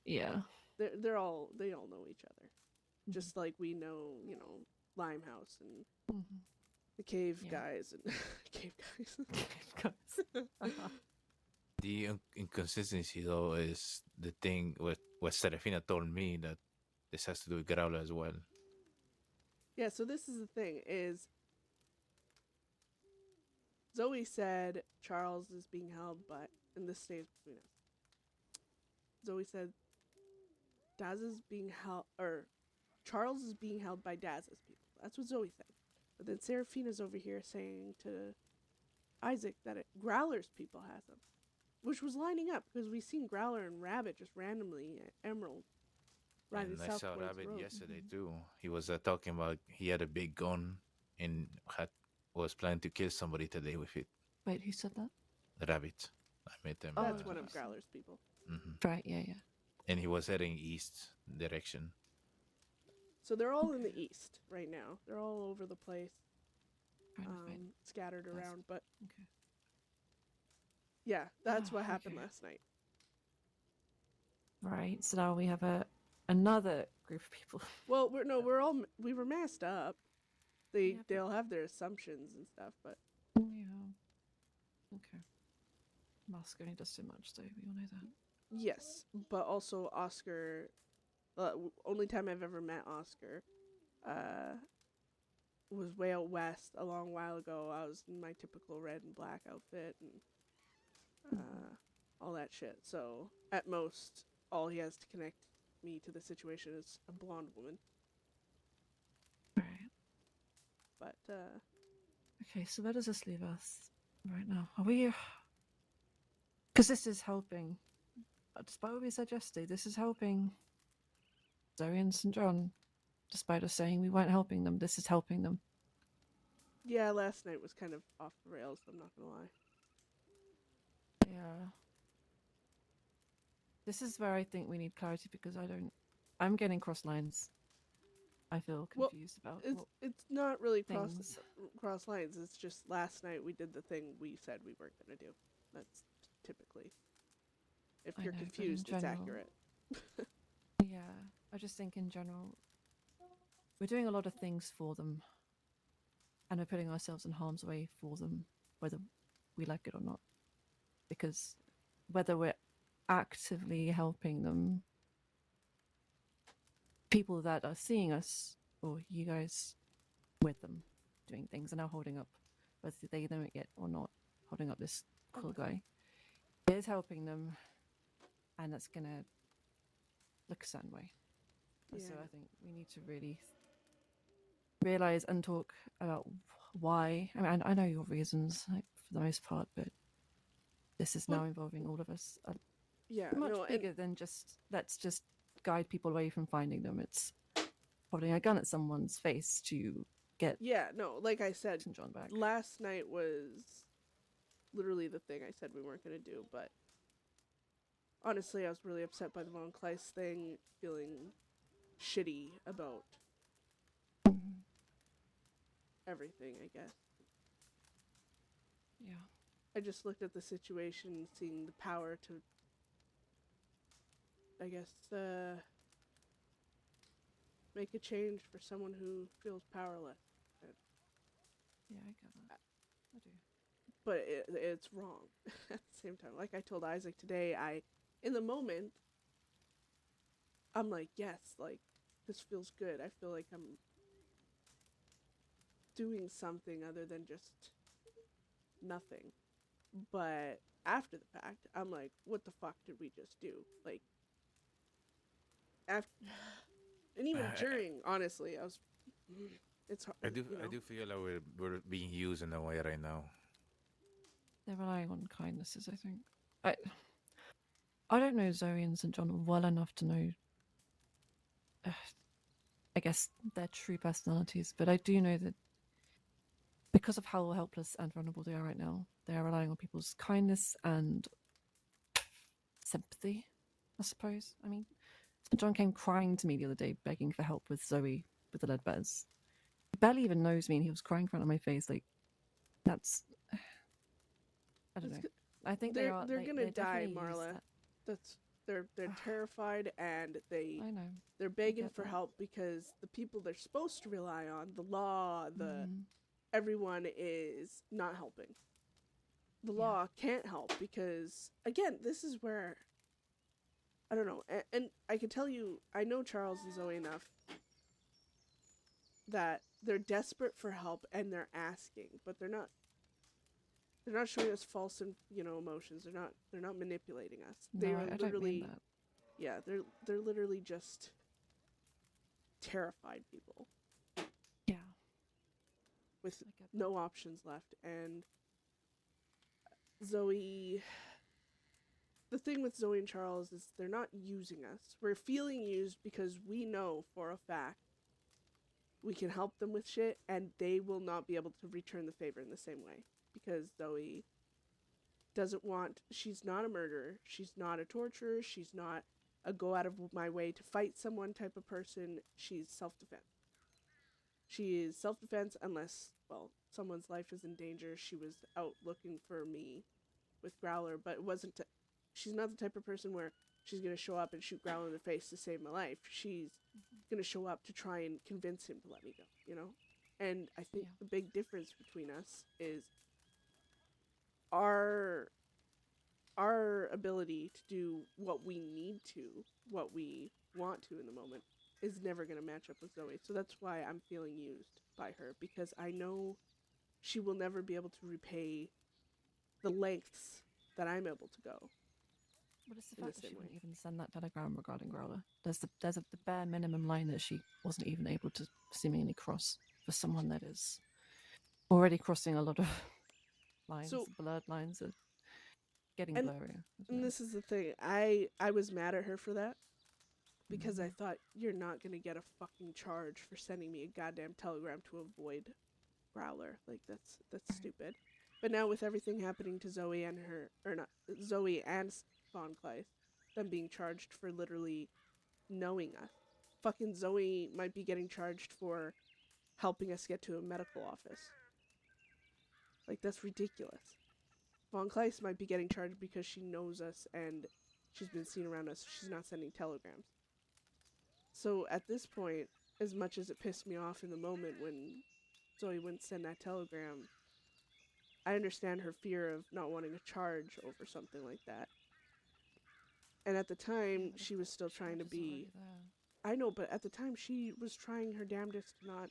Yeah. they all know each other. Just like we know, you know, Limehouse and Mm-hmm. the cave Yeah. guys and cave guys. The inconsistency though is the thing what Serafina told me that this has to do with Growler as well. Yeah, so this is the thing is Zoe said Charles is being held by, and this stays between us. Zoe said Daz is being held, or Charles is being held by Daz's people. That's what Zoe said. But then Seraphina's over here saying to Isaac that Growler's people has him, which was lining up because we seen Growler and Rabbit just randomly at Emerald riding And I south saw towards Rabbit the road. yesterday too. He was talking about he had a big gun and was planning to kill somebody today with it. Wait, who said that? The Rabbit. I met him. Oh, That's one of yes. Growler's people. Right, yeah. And he was heading east direction. So they're all in the east right now. They're all over the place, Trying to find. scattered That's- around. But Okay. yeah, that's Oh, what happened okay. last night. Right. So now we have another group of people. Well, we were masked up. Yeah, but- They'll have their assumptions and stuff, but Yeah. Okay. Mask only does so much, though. We all know that. yes. But also Oscar. Only time I've ever met Oscar, was way out west a long while ago. I was in my typical red and black outfit and all that shit. So at most, all he has to connect me to the situation is a blonde woman. Right. But Okay, so where does this leave us right now? Are we? Because this is helping. Despite what we said yesterday, this is helping Zoe and St. John. Despite us saying we weren't helping them, this is helping them. yeah, last night was kind of off the rails. I'm not gonna lie. Yeah. This is where I think we need clarity because I'm getting cross lines. I feel Well, confused about It's not really things. cross lines. It's just last night we did the thing we said we weren't gonna do. That's typically. If I you're know, but in confused, it's general- accurate. Yeah, I just think in general, we're doing a lot of things for them, and we're putting ourselves in harm's way for them, whether we like it or not. Because whether we're actively helping them, people that are seeing us, or you guys with them, doing things, are now holding up, whether they know it yet or not, holding up this cool guy, is helping them, and that's gonna look a certain way. And so Yeah. I think we need to really realize and talk about why. I mean, I know your reasons, like, for the most part, but this is now Well- involving all of us. Yeah, Much no, and bigger than just let's just guide people away from finding them. It's holding a gun at someone's face to get yeah, no, like I said, St. John back. last night was literally the thing I said we weren't gonna do, but honestly, I was really upset by the Von Kleist thing, feeling shitty about Mhm. everything, I guess. Yeah. I just looked at the situation, seeing the power to, I guess, make a change for someone who feels powerless. Yeah, I get that. I do. But it's wrong at the same time. Like I told Isaac today, in the moment, I'm like, yes, like, this feels good. I feel like I'm doing something other than just nothing. But after the fact, I'm like, what the fuck did we just do? Like, after, and even during, honestly, I was, it's hard. I do you know. I do feel like we're being used in a way right now. They're relying on kindnesses, I think. I don't know Zoe and St. John well enough to know, I guess, their true personalities, but I do know that because of how helpless and vulnerable they are right now, they are relying on people's kindness and sympathy, I suppose. I mean, St. John came crying to me the other day, begging for help with Zoe with the lead bears. He barely even knows me, and he was crying in front of my face. Like, that's. I don't know. It's I think they're they gonna they die, definitely use Marla. that. That's they're terrified, and I know. they're begging get for that. help because the people they're supposed to rely on, the law, Mhm. everyone is not helping. The Yeah. law can't help because, again, this is where, I don't know, and I can tell you, I know Charles and Zoe enough that they're desperate for help and they're asking, but they're not showing us false and emotions. They're not manipulating us. They No, are I don't literally, mean that. yeah, they're literally just terrified people Yeah. with I get that. no options left. And Zoe, the thing with Zoe and Charles is they're not using us. We're feeling used because we know for a fact we can help them with shit and they will not be able to return the favor in the same way because Zoe doesn't want. She's not a murderer. She's not a torturer. She's not a go out of my way to fight someone type of person. She's self-defense. She is self-defense unless, well, someone's life is in danger. She was out looking for me with Growler, but it wasn't. She's not the type of person where she's gonna show up and shoot Growler in the face to save my life. She's gonna show up to try and convince him to let me go. You know, and I think the big difference between us is our ability to do what we need to, what we want to in the moment, is never going to match up with Zoe. So that's why I'm feeling used by her, because I know she will never be able to repay the lengths that I'm able to go. But it's the in fact the that she same way. wouldn't even send that telegram regarding Growler. There's the bare minimum line that she wasn't even able to seemingly cross for someone that is already crossing a lot of lines. So- blurred lines are getting And- blurrier. And this is the thing. I was mad at her for that, because I thought, you're not going to get a fucking charge for sending me a goddamn telegram to avoid Growler. Like, that's stupid. But now with everything happening to Zoe and her, or not, Zoe and Von Kleist, them being charged for literally knowing us. Fucking Zoe might be getting charged for helping us get to a medical office. Like, that's ridiculous. Von Kleist might be getting charged because she knows us and she's been seen around us. She's not sending telegrams. So at this point, as much as it pissed me off in the moment when Zoe wouldn't send that telegram, I understand her fear of not wanting a charge over something like that. And at the time, she was still trying to be... I know, but at the time, she was trying her damnedest to not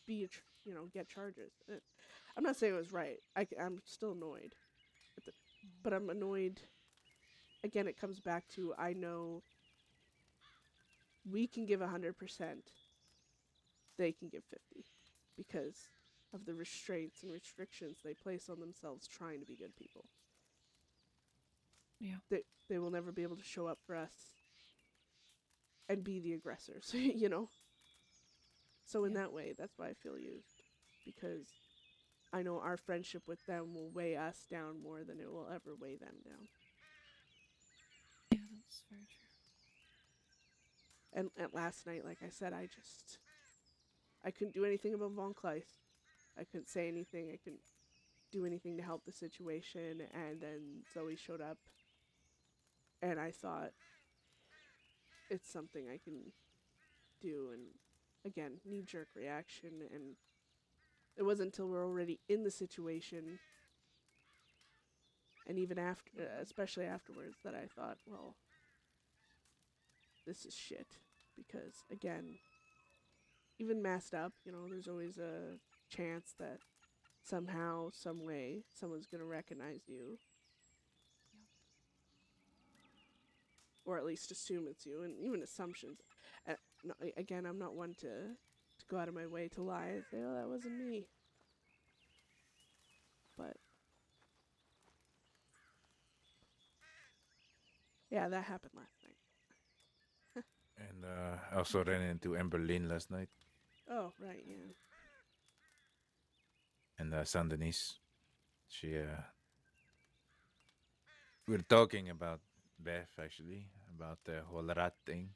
be, get charges. I'm not saying it was right. I'm still annoyed. But I'm annoyed... Again, it comes back to, I know we can give 100%. They can give 50. Because of the restraints and restrictions they place on themselves trying to be good people. Yeah. They will never be able to show up for us and be the aggressors, you know? So in that way, that's why I feel used. Because I know our friendship with them will weigh us down more than it will ever weigh them down. Yeah, that's very true. And at last night, like I said, I couldn't do anything about Von Kleist. I couldn't say anything. I couldn't do anything to help the situation. And then Zoe showed up. And I thought, it's something I can do. And again, knee-jerk reaction. And it wasn't until we're already in the situation, and even after, especially afterwards, that I thought, well, this is shit. Because, again, even masked up, there's always a chance that somehow, some way, someone's going to recognize you. Or at least assume it's you, and even assumptions. Again, I'm not one to go out of my way to lie and say, oh, that wasn't me. But yeah, that happened last night. And I also ran into Emberlyn last night. Oh, right, yeah. And San Denis. She, we were talking about Beth, actually, about the whole rat thing.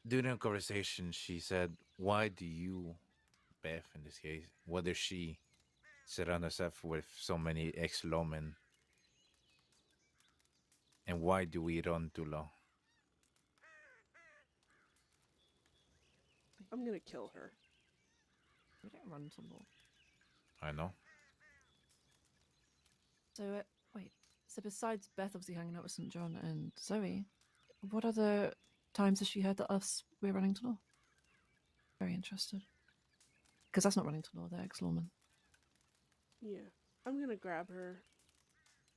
During a conversation, she said, why do you, Beth in this case, why does she surround herself with so many ex-lawmen? And why do we run too long? I'm gonna kill her. We don't run to law. I know. So, wait. So besides Beth obviously hanging out with St. John and Zoe, what other times has she heard that we're running to law? Very interested. Because that's not running to law, they're ex-lawmen. Yeah. I'm gonna grab her.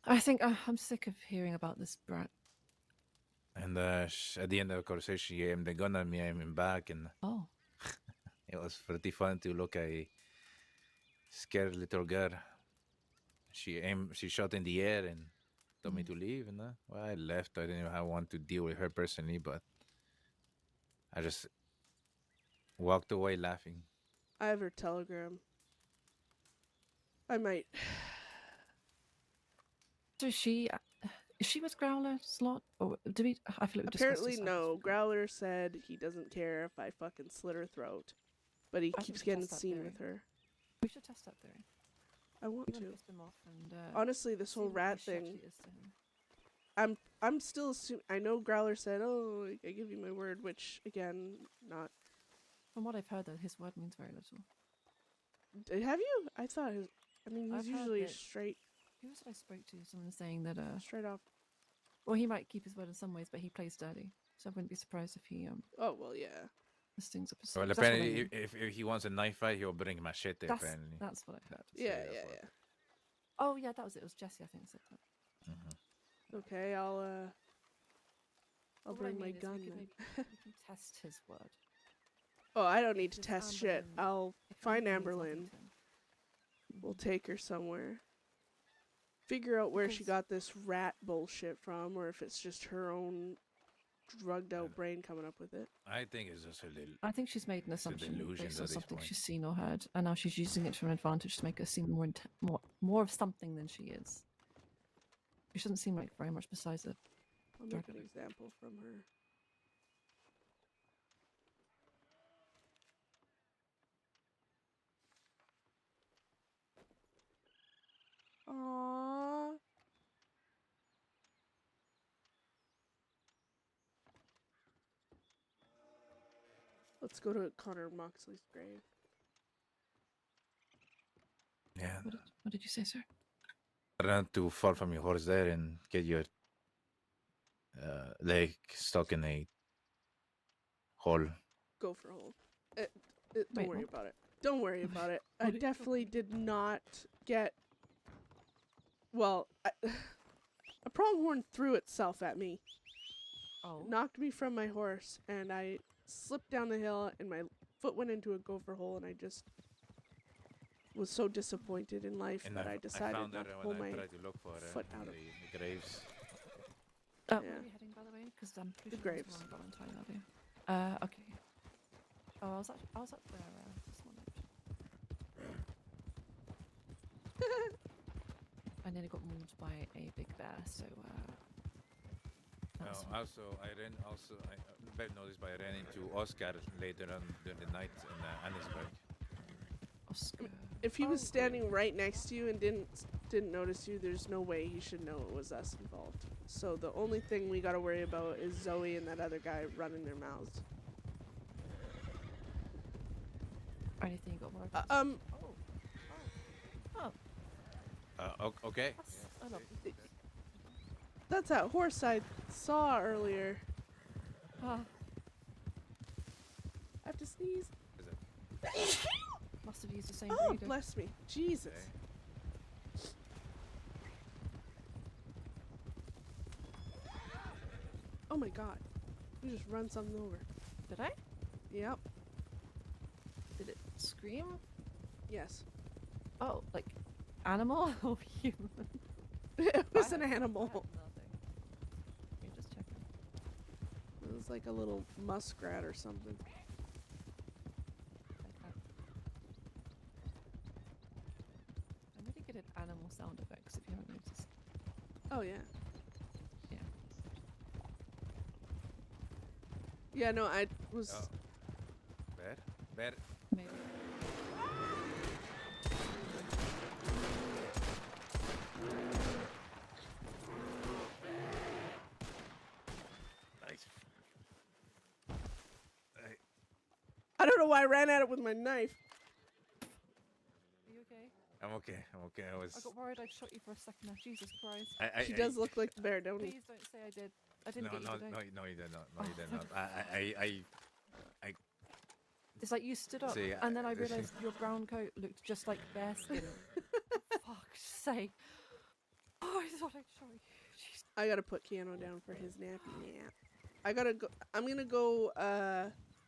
I think I'm sick of hearing about this brat. And at the end of the conversation, she aimed the gun at me, I aimed back, and Oh. it was pretty fun to look at a scared little girl. She shot in the air and told me to leave, and well, I left. I didn't know how I want to deal with her personally, but I just walked away laughing. I have her telegram. I might. So is she with Growler slot? Or do we? I feel like we discussed Apparently, this. no. Growler said he doesn't care if I fucking slit her throat, but he I think keeps we should getting test that seen theory. with her. We should test that theory. I want We're gonna to. piss him off and Honestly, this see whole what rat she actually thing. is to him. I'm still assuming. I know Growler said, "Oh, I give you my word," which again, not. From what I've heard, though, his word means very little. Have you? I thought his. I mean, he's I've heard usually that- straight Who was it I spoke to? Someone saying that straight off. well, he might keep his word in some ways, but he plays dirty. So I wouldn't be surprised if he Oh well, yeah. stings up his Well, sleeves. That's what I apparently, mean. if he wants a knife fight, he'll bring machete. Apparently. That's what I heard. Yeah, that's yeah, what- yeah. Oh yeah, that was it. It was Jesse, I think, said that. Okay, I'll But what I bring my mean is gun we could then. maybe we can test his word. Oh, I don't need to If test shit. Amberlynn- I'll if find Amberlynn's Amberlynn. Huffington, We'll take her somewhere. Figure out where she Because- got this rat bullshit from, or if it's just her own drugged out don't- brain coming up with it. I think it's just a little. I think she's made an a assumption delusion based at on this something point. she's seen or heard, and now she's using it to an advantage to make her seem more of something than she is. She doesn't seem like very much besides it. I'll make an example from her. Aww. Let's go to Connor Moxley's grave. Yeah. What did you say, sir? Try not to fall from your horse there and get your leg stuck in a hole. Go for a hole. Don't Wait, worry what? about it. Don't worry about it. I What are you definitely talking did not get. Well, a pronghorn threw itself at me, Oh, knocked me from my horse, and I slipped down the hill, and my foot went into a gopher hole, and I just was so disappointed in life And that I decided found not that to pull when I my. tried to look for foot in out of- the graves. Yeah. where are we heading, by the way? Because I'm pretty The sure I was graves. wrong about entirely of you. Okay. Oh, I was up there this morning. I nearly got mauled by a big bear, so that was fun. Beth noticed, but I ran into Oscar later on during the night in Annisburg. Oscar. If he was Oh, standing right next to you and didn't notice you, there's no way he should know it was us involved. So the only thing we gotta worry about is Zoe and that other guy running their mouths. Anything you got more? Oh, Okay. that's I love it. That's that horse I saw earlier. Ah, I have to sneeze. must have used the same Oh, breeder. bless me. Jesus. Okay. Oh my god. You just run something over. Did I? Yep. Did it scream? Yes. Oh, like animal or human? It was I an had- I had animal. nothing. You're just checking. It was like a little muskrat or something. I'm really good at animal sound effects, if you haven't noticed. Oh yeah. Yeah. Yeah, no, I was Oh. Bear. Maybe. Nice. I don't know why I ran at it with my knife. Are you okay? I'm okay. I was. I got worried I'd shot you for a second now. Jesus Christ. She does look like the bear, don't he? Please don't say I did. I didn't No, get you, did I? no, you did not. No, Oh, you did thank not. It's like you stood up, See, and then I realised your brown coat looked just like bear skin. Fuck's sake. Oh, I thought I'd shot you. Jeez. I gotta put Keanu down for his nappy nap. I gotta go. I'm gonna go.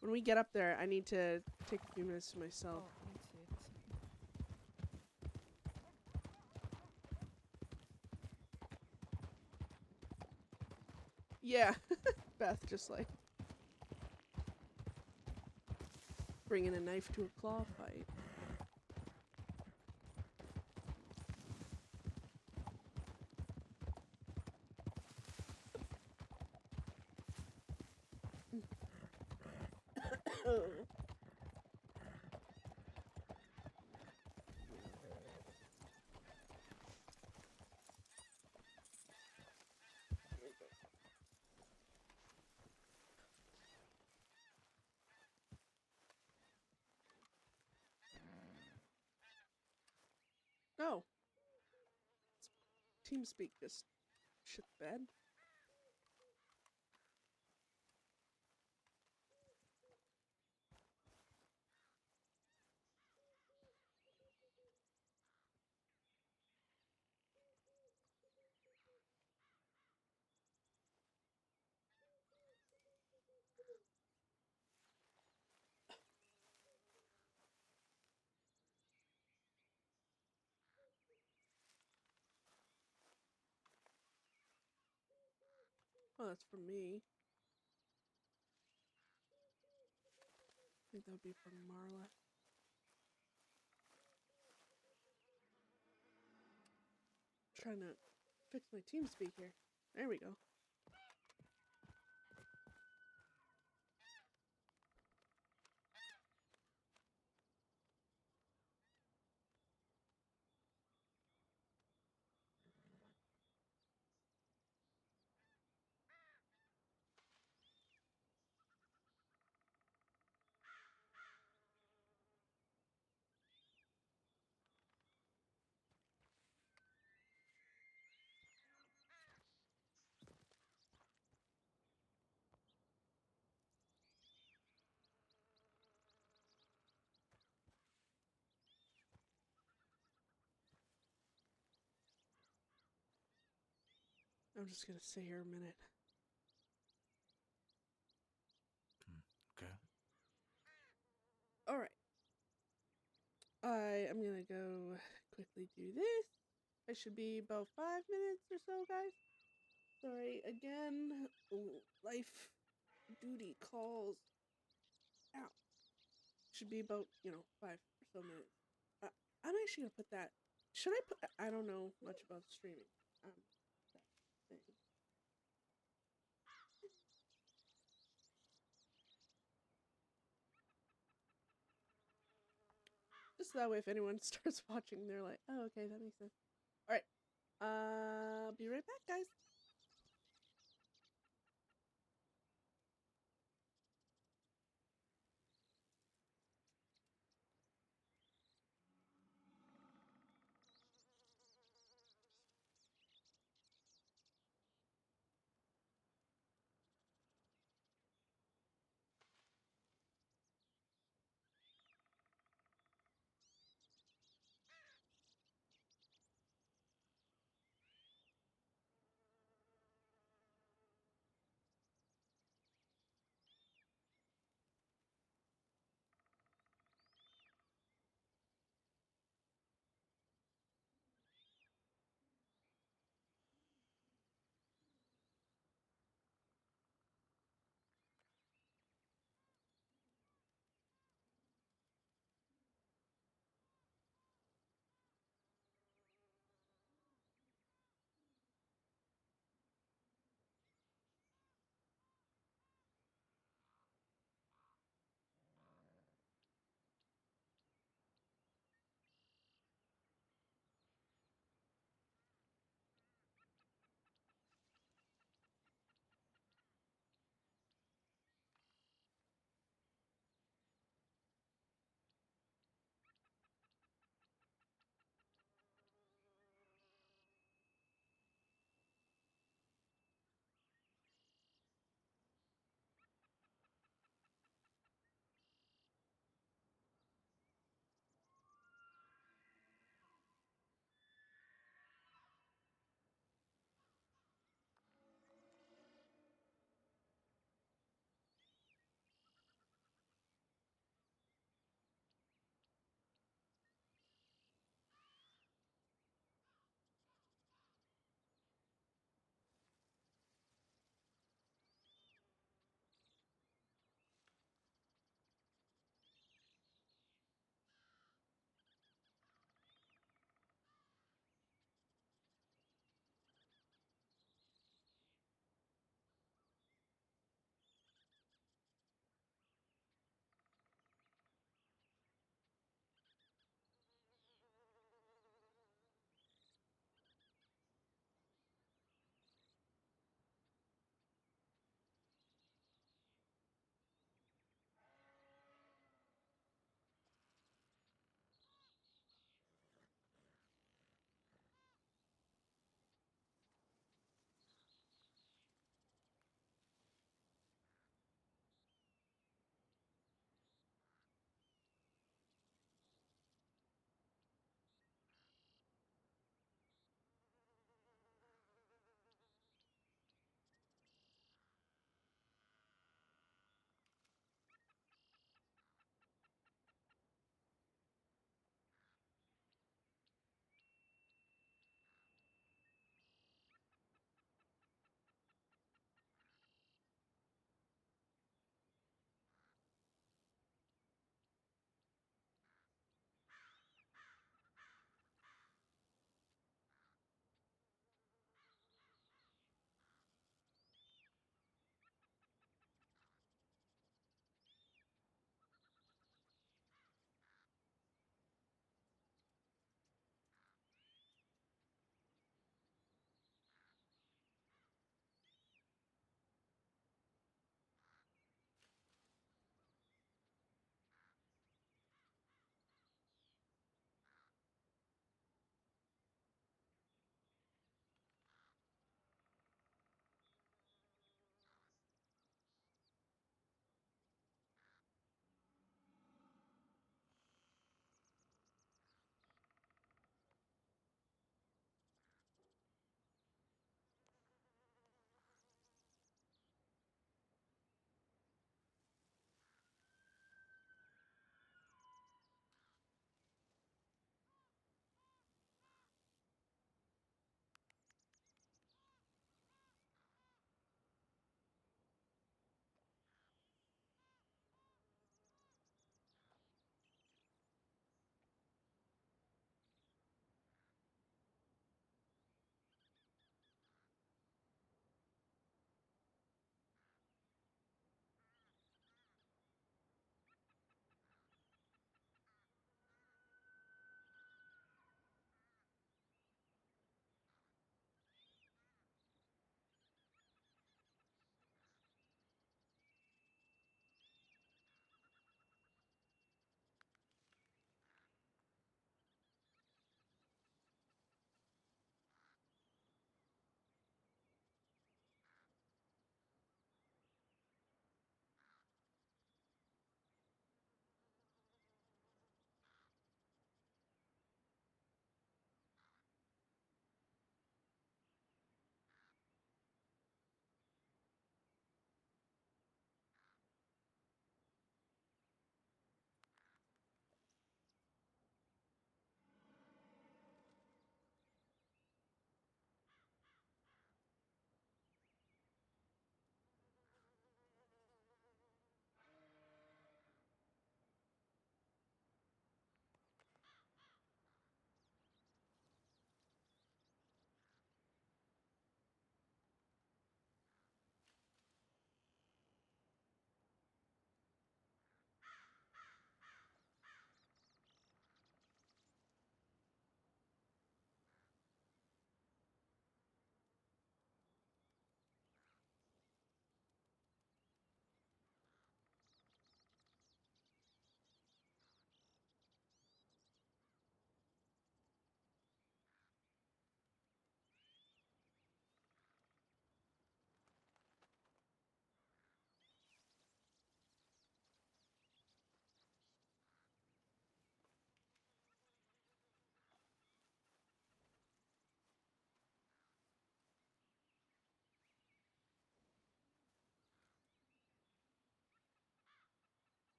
When we get up there, I need to take a few minutes to Oh, myself. me too. Yeah, Beth, just like bringing a knife to a claw fight. Oh. TeamSpeak just shit the bed. Oh, that's for me. I think that would be for Marla. Trying to fix my TeamSpeak here. There we go. I'm just gonna sit here a minute. Okay. Alright. I am gonna go quickly do this. I should be about 5 minutes or so, guys. Sorry, again, life duty calls. Ow. Should be about, 5 or so minutes. I'm actually gonna put that. Should I put? I don't know much about streaming. That thing. Just that way, if anyone starts watching, they're like, "Oh, okay, that makes sense." All right. Be right back, guys.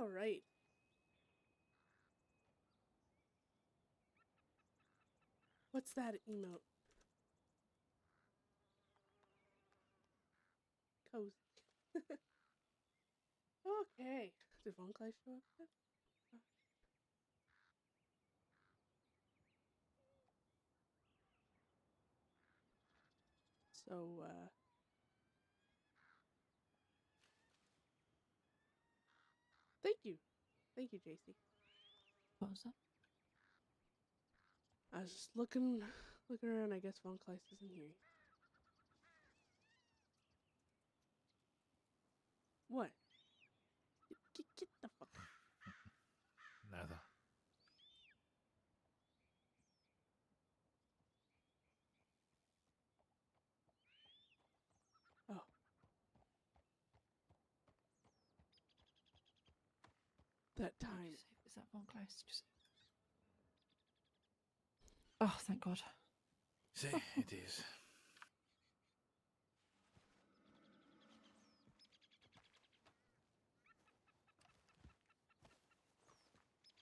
All right. What's that emote? Cozy. Okay. Did Von Clay show up yet? So, thank you. Thank you, JC. What was that? I was just looking around. I guess Von Kleist isn't here. What? Get the fuck. Nada. Oh. That What did time. you say? Is that one close? Just... Oh, thank God. See, it is.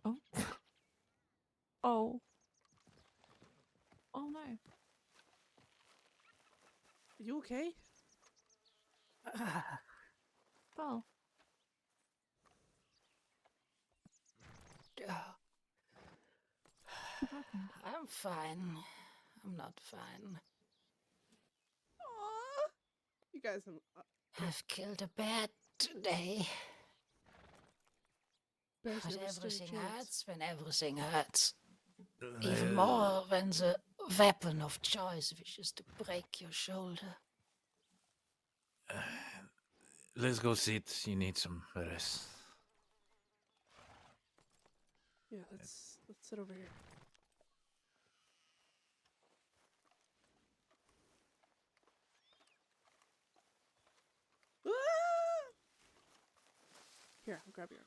Oh. Oh. Oh no. Are you okay? Well, what happened? I'm fine. I'm not fine. Aww. You guys have. I've killed a bear today. Bears But never stood a everything chance. hurts when everything hurts. Even more when the weapon of choice wishes to break your shoulder. Let's go sit. You need some rest. Yeah, let's sit over here. Ah! Here, I'll grab your arm.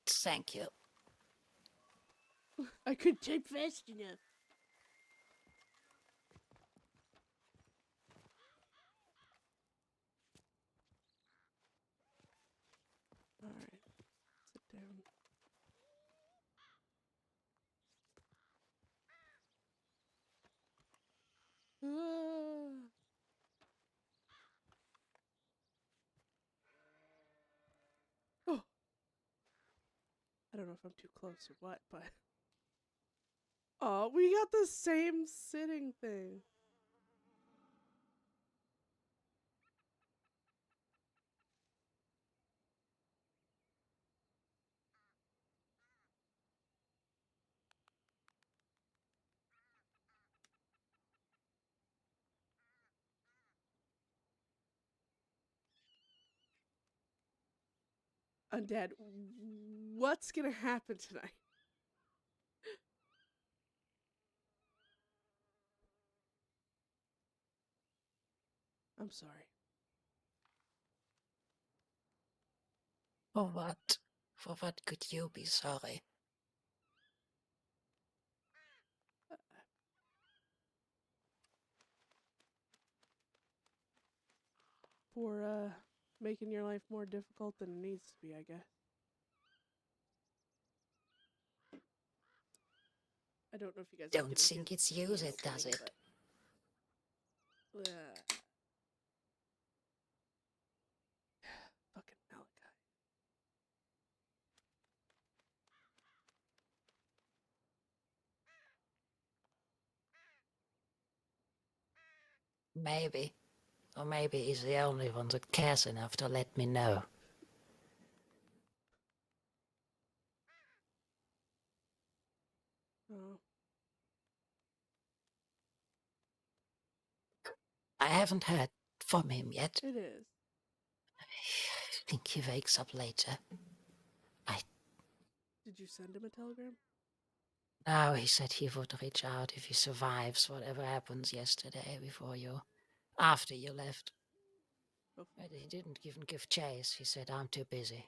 Thank you. I could type fast enough. Alright. Sit down. Ah. Oh. I don't know if I'm too close or what, but. Oh, we got the same sitting thing. Undead, what's gonna happen tonight? I'm sorry. For what? For what could you be sorry? For making your life more difficult than it needs to be, I guess. I don't know if you guys are Don't gonna think hear it's the you piano that does playing, it. but- Fucking Malachi. Maybe. Or maybe he's the only one that cares enough to let me know. Oh, I haven't heard from him yet. it is. I think he wakes up later. Did you send him a telegram? No, he said he would reach out if he survives whatever happens yesterday after you left. Oh, But he didn't even give chase. He said, I'm too busy.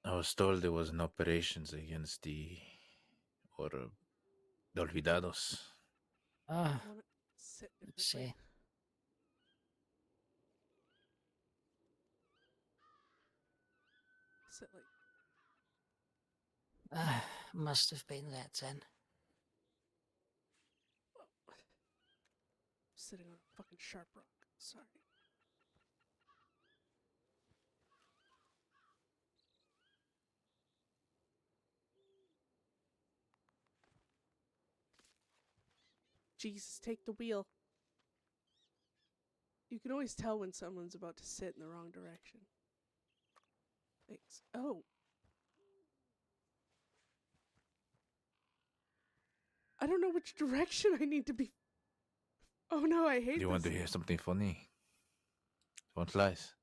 I was told there was an operations against the Olvidados. Ah, I want to sit let's differently. see. Sit like Must have been that then. sitting on a fucking sharp rock. Sorry. Jesus, take the wheel. You can always tell when someone's about to sit in the wrong direction. Thanks. Oh. I don't know which direction I need to be. Oh no, I hate You want to this. hear something funny? What lies?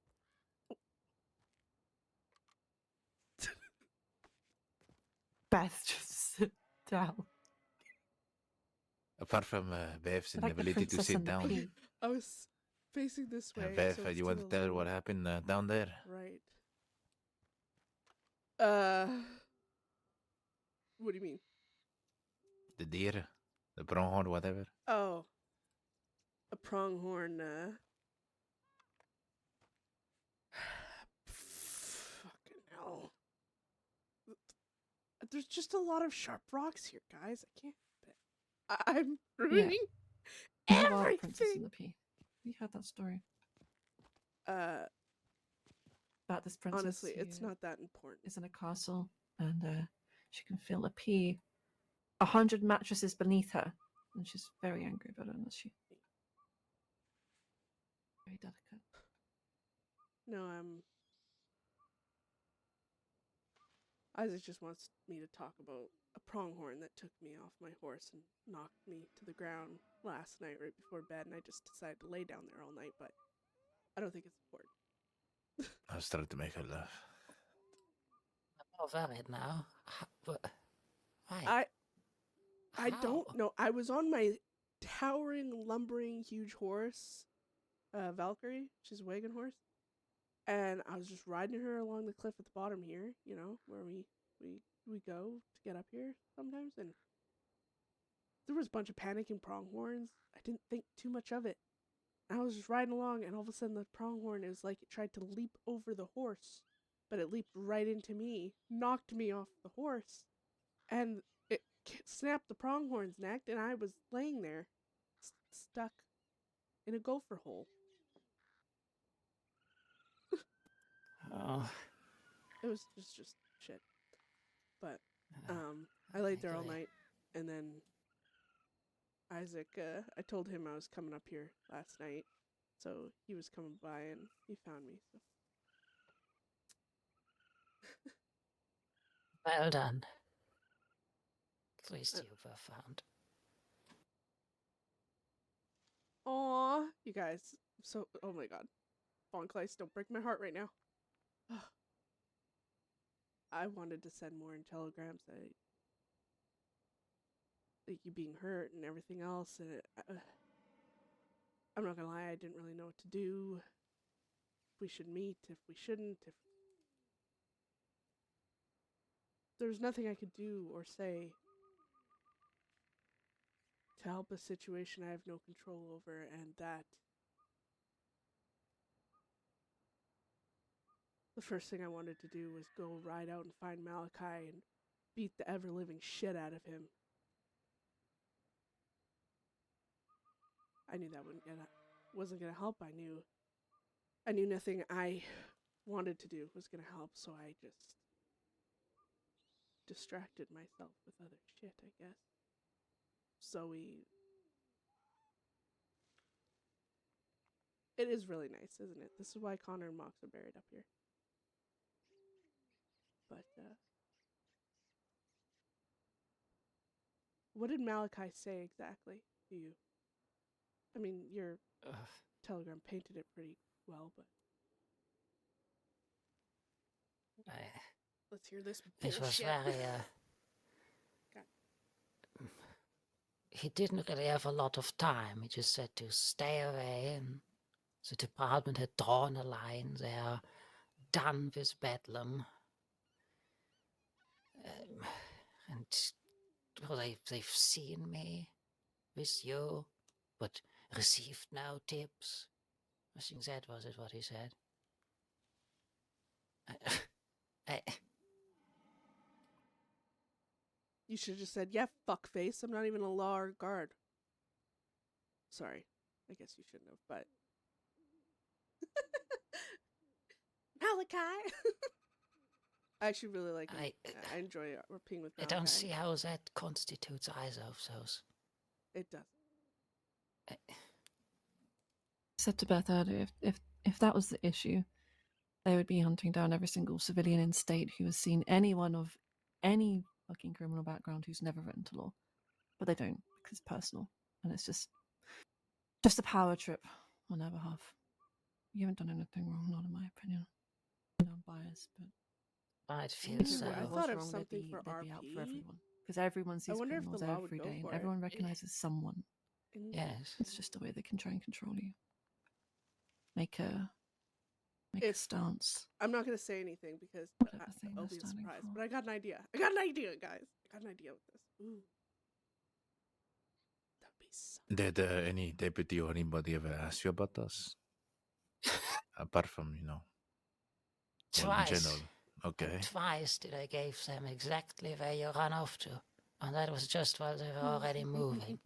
Beth, just sit down. Apart from Beth's Like the inability to princess sit and the down. pea. I was facing this way. Beth, so it's you to want the to tell her what little happened down there? right. What do you mean? The deer? The pronghorn, whatever? Oh. A pronghorn, fucking hell. There's just a lot of sharp rocks here, guys. I can't I'm ruining You are the princess everything. and the pea. We had that story Uh, about this princess. honestly, who it's not that important. is in a castle, and she can feel a pea 100 mattresses beneath her, and she's very angry about it, isn't she? Very delicate. No, Isaac just wants me to talk about a pronghorn that took me off my horse and knocked me to the ground last night right before bed, and I just decided to lay down there all night, but I don't think it's important. I was trying to make her laugh. I'm more worried now. Why? I How? don't know. I was on my towering, lumbering, huge horse, Valkyrie. She's a wagon horse. And I was just riding her along the cliff at the bottom here, you know, where we go to get up here sometimes. And there was a bunch of panicking pronghorns. I didn't think too much of it. And I was just riding along, and all of a sudden the pronghorn, it was like it tried to leap over the horse, but it leaped right into me, knocked me off the horse, and it snapped the pronghorn's neck, and I was laying there, stuck in a gopher hole. Oh, It was just shit. But I laid there all agree. night, and then Isaac, I told him I was coming up here last night, so he was coming by and he found me. So Well done. At least you were found. aw, you guys, so oh my god, Von Kleist, don't break my heart right now. I wanted to send more in telegrams that like you being hurt and everything else, and I'm not gonna lie, I didn't really know what to do. If we should meet, if we shouldn't, if there was nothing I could do or say to help a situation I have no control over, and that the first thing I wanted to do was go ride out and find Malachi and beat the ever-living shit out of him. I knew that wasn't gonna help. I knew nothing I wanted to do was gonna help, so I just distracted myself with other shit, I guess. Zoe. It is really nice, isn't it? This is why Connor and Mox are buried up here. But, what did Malachi say exactly to you? I mean, your telegram painted it pretty well, but let's hear this bullshit. It was very. He didn't really have a lot of time. He just said to stay away, and the department had drawn a line. They're done with Bedlam. And well, they've seen me with you, but received no tips. I think that was it, what he said. You should have just said, yeah, fuckface. I'm not even a law or guard. Sorry. I guess you shouldn't have, but... Malachi! I actually really like him. I enjoy RPing with I Malachi. don't see how that constitutes either of those. It does. I said to Beth earlier, if that was the issue, they would be hunting down every single civilian in state who has seen anyone of any fucking criminal background who's never written to law. But they don't, because it's personal. And it's just a power trip on their behalf. You haven't done anything wrong, not in my opinion. I know I'm biased, but I'd feel Either so. way, I if it thought was of wrong, something they'd for be out for RP. everyone. Because everyone sees wonder if criminals the law would every go day, and for it. everyone recognizes someone. Yes. It's just a way they can try and control you. Make a If- stance. I'm not going to say anything because Whatever thing I'll they're be a standing surprise. for. But I got an idea. I got an idea, guys. I got an idea with this. Ooh. That'd be so... Did any deputy or anybody ever ask you about us? Apart from, well, in Twice. general. And Okay. twice did I give them exactly where you ran off to. And that was just while they were already moving.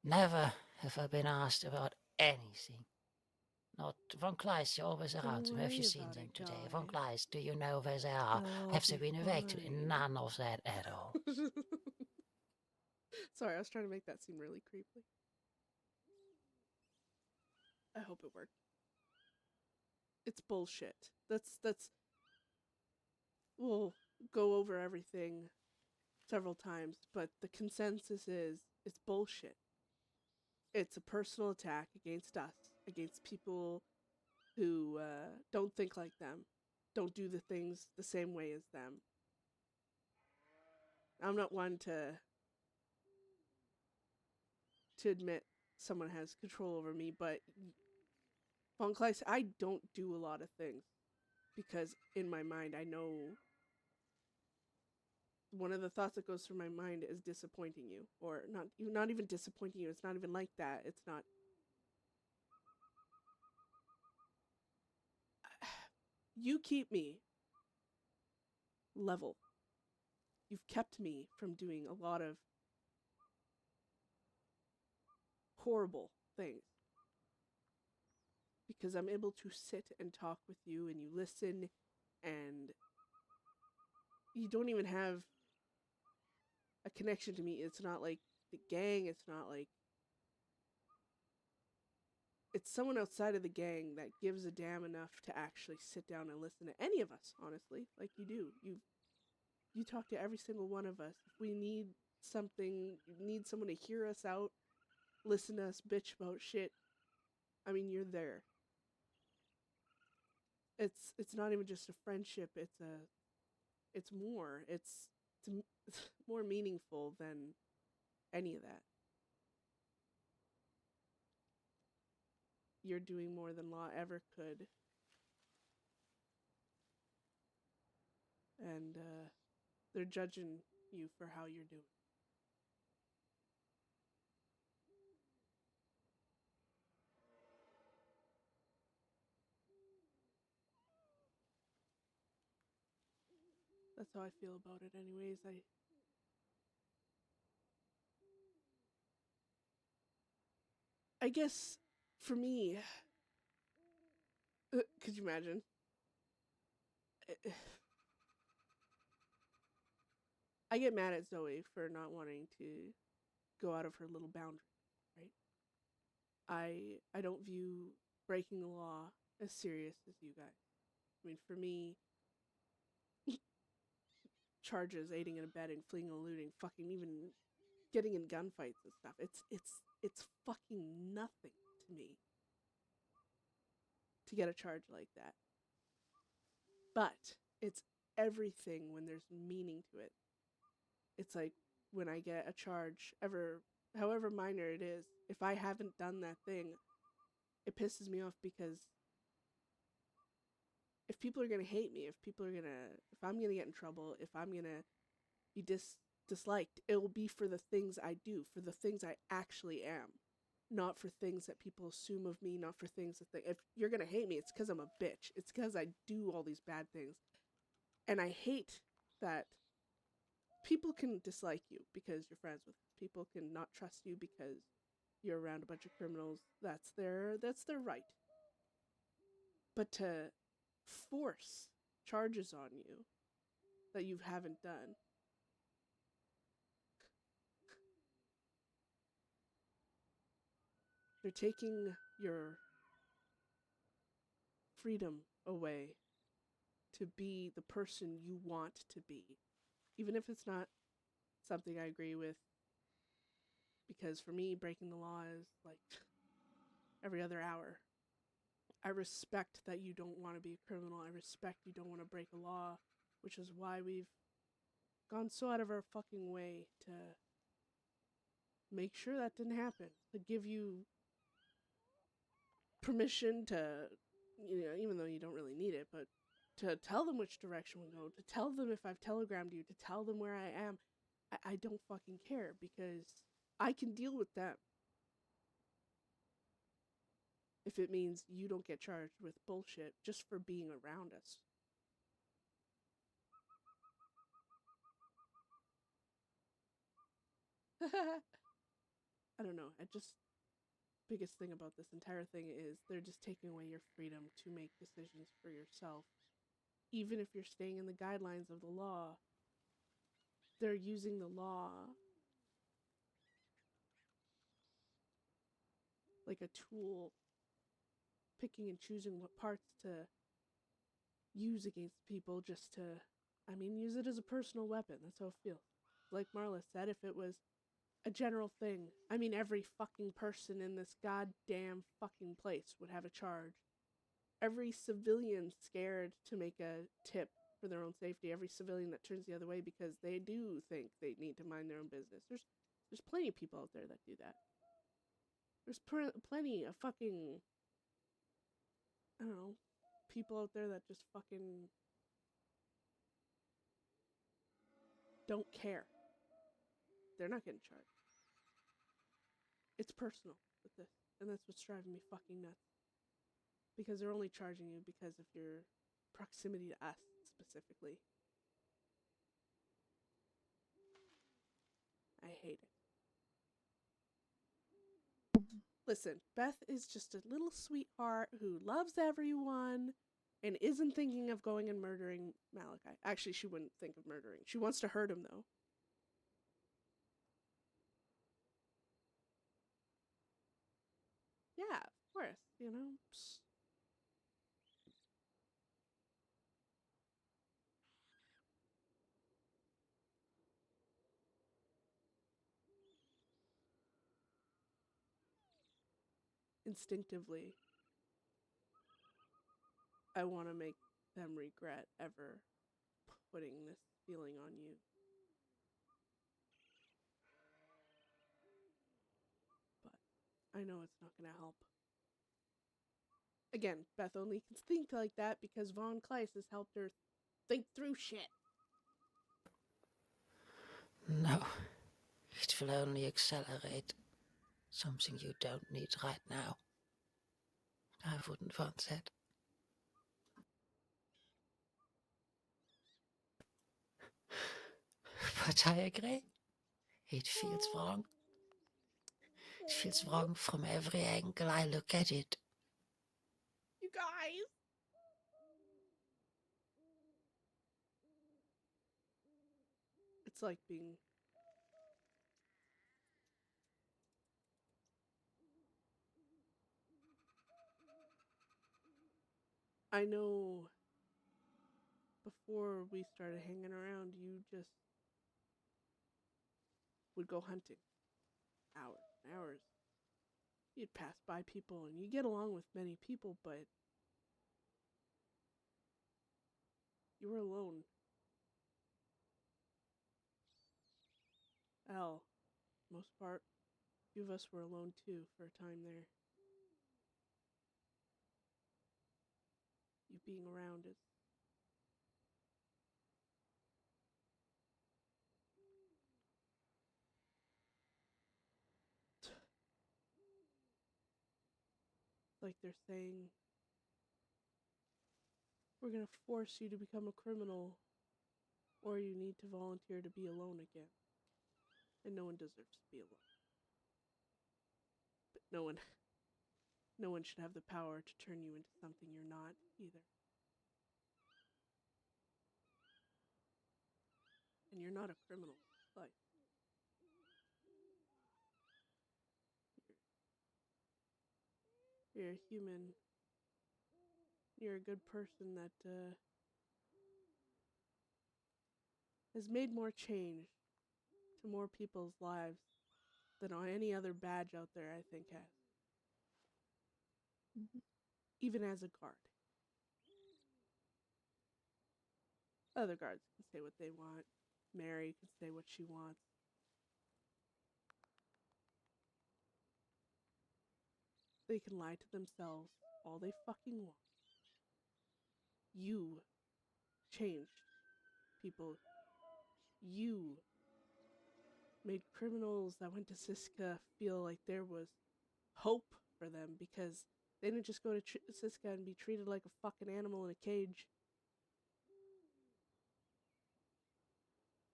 Never have I been asked about anything. Not Von Kleist, you're always around. Don't Have you worry seen about them it, today? guys. Von Kleist, do you know where they are? They'll Have they be been evicted? fine. None of that at all. Sorry, I was trying to make that seem really creepy. I hope it worked. It's bullshit. That's we'll go over everything several times, but the consensus is it's bullshit. It's a personal attack against us, against people who don't think like them, don't do the things the same way as them. I'm not one to admit someone has control over me, but Von Kleist, I don't do a lot of things because in my mind I know one of the thoughts that goes through my mind is disappointing you, or not even disappointing you. It's not even like that. It's not. You keep me level. You've kept me from doing a lot of horrible things because I'm able to sit and talk with you and you listen, and you don't even have a connection to me. It's not like the gang. It's not like it's someone outside of the gang that gives a damn enough to actually sit down and listen to any of us, honestly, like you do. You talk to every single one of us. If we need something, need someone to hear us out, listen to us bitch about shit, I mean, you're there. It's not even just a friendship, it's more. It's more meaningful than any of that. You're doing more than law ever could. And they're judging you for how you're doing. That's how I feel about it anyways. I guess for me, could you imagine? I get mad at Zoe for not wanting to go out of her little boundary, right? I don't view breaking the law as serious as you guys. I mean, for me, charges, aiding and abetting, fleeing and eluding, fucking even getting in gunfights and stuff. It's fucking nothing to me to get a charge like that. But it's everything when there's meaning to it. It's like when I get a charge, however minor it is, if I haven't done that thing, it pisses me off because if people are going to hate me, if I'm going to get in trouble, if I'm going to be disliked, it will be for the things I do, for the things I actually am, not for things that people assume of me, not for things that if you're going to hate me, it's because I'm a bitch. It's because I do all these bad things. And I hate that people can dislike you because you're friends with them. People can not trust you because you're around a bunch of criminals. That's their right. But to force charges on you that you haven't done, they're taking your freedom away to be the person you want to be, even if it's not something I agree with. Because for me, breaking the law is like every other hour. I respect that you don't want to be a criminal. I respect you don't want to break a law, which is why we've gone so out of our fucking way to make sure that didn't happen. To give you permission to, even though you don't really need it, but to tell them which direction we go, to tell them if I've telegrammed you, to tell them where I am. I don't fucking care because I can deal with them. If it means you don't get charged with bullshit just for being around us. I don't know. Biggest thing about this entire thing is they're just taking away your freedom to make decisions for yourself. Even if you're staying in the guidelines of the law, they're using the law like a tool, picking and choosing what parts to use against people just to, use it as a personal weapon. That's how it feels. Like Marla said, if it was a general thing, every fucking person in this goddamn fucking place would have a charge. Every civilian scared to make a tip for their own safety. Every civilian that turns the other way because they do think they need to mind their own business. There's plenty of people out there that do that. There's plenty of fucking, I don't know, people out there that just fucking don't care. They're not getting charged. It's personal with this, and that's what's driving me fucking nuts. Because they're only charging you because of your proximity to us, specifically. I hate it. Listen, Beth is just a little sweetheart who loves everyone and isn't thinking of going and murdering Malachi. Actually, she wouldn't think of murdering. She wants to hurt him, though. Yeah, of course, Psst. Instinctively, I want to make them regret ever putting this feeling on you. But I know it's not going to help. Again, Beth only can think like that because Von Kleist has helped her think through shit. No, it will only accelerate something you don't need right now. I wouldn't want that. But I agree. It feels wrong. It feels wrong from every angle I look at it. You guys! It's like being... I know before we started hanging around, you just would go hunting. Hours and hours. You'd pass by people and you get along with many people, but you were alone. Hell, most part, a few of us were alone too for a time there. You being around is... like they're saying, we're gonna force you to become a criminal or you need to volunteer to be alone again. And no one deserves to be alone. But no one should have the power to turn you into something you're not either. And you're not a criminal. Like, you're a human. You're a good person that has made more change to more people's lives than on any other badge out there, I think, has. Even as a guard. Other guards can say what they want. Mary can say what she wants. They can lie to themselves all they fucking want. You changed people. You made criminals that went to Siska feel like there was hope for them because they didn't just go to Siska and be treated like a fucking animal in a cage.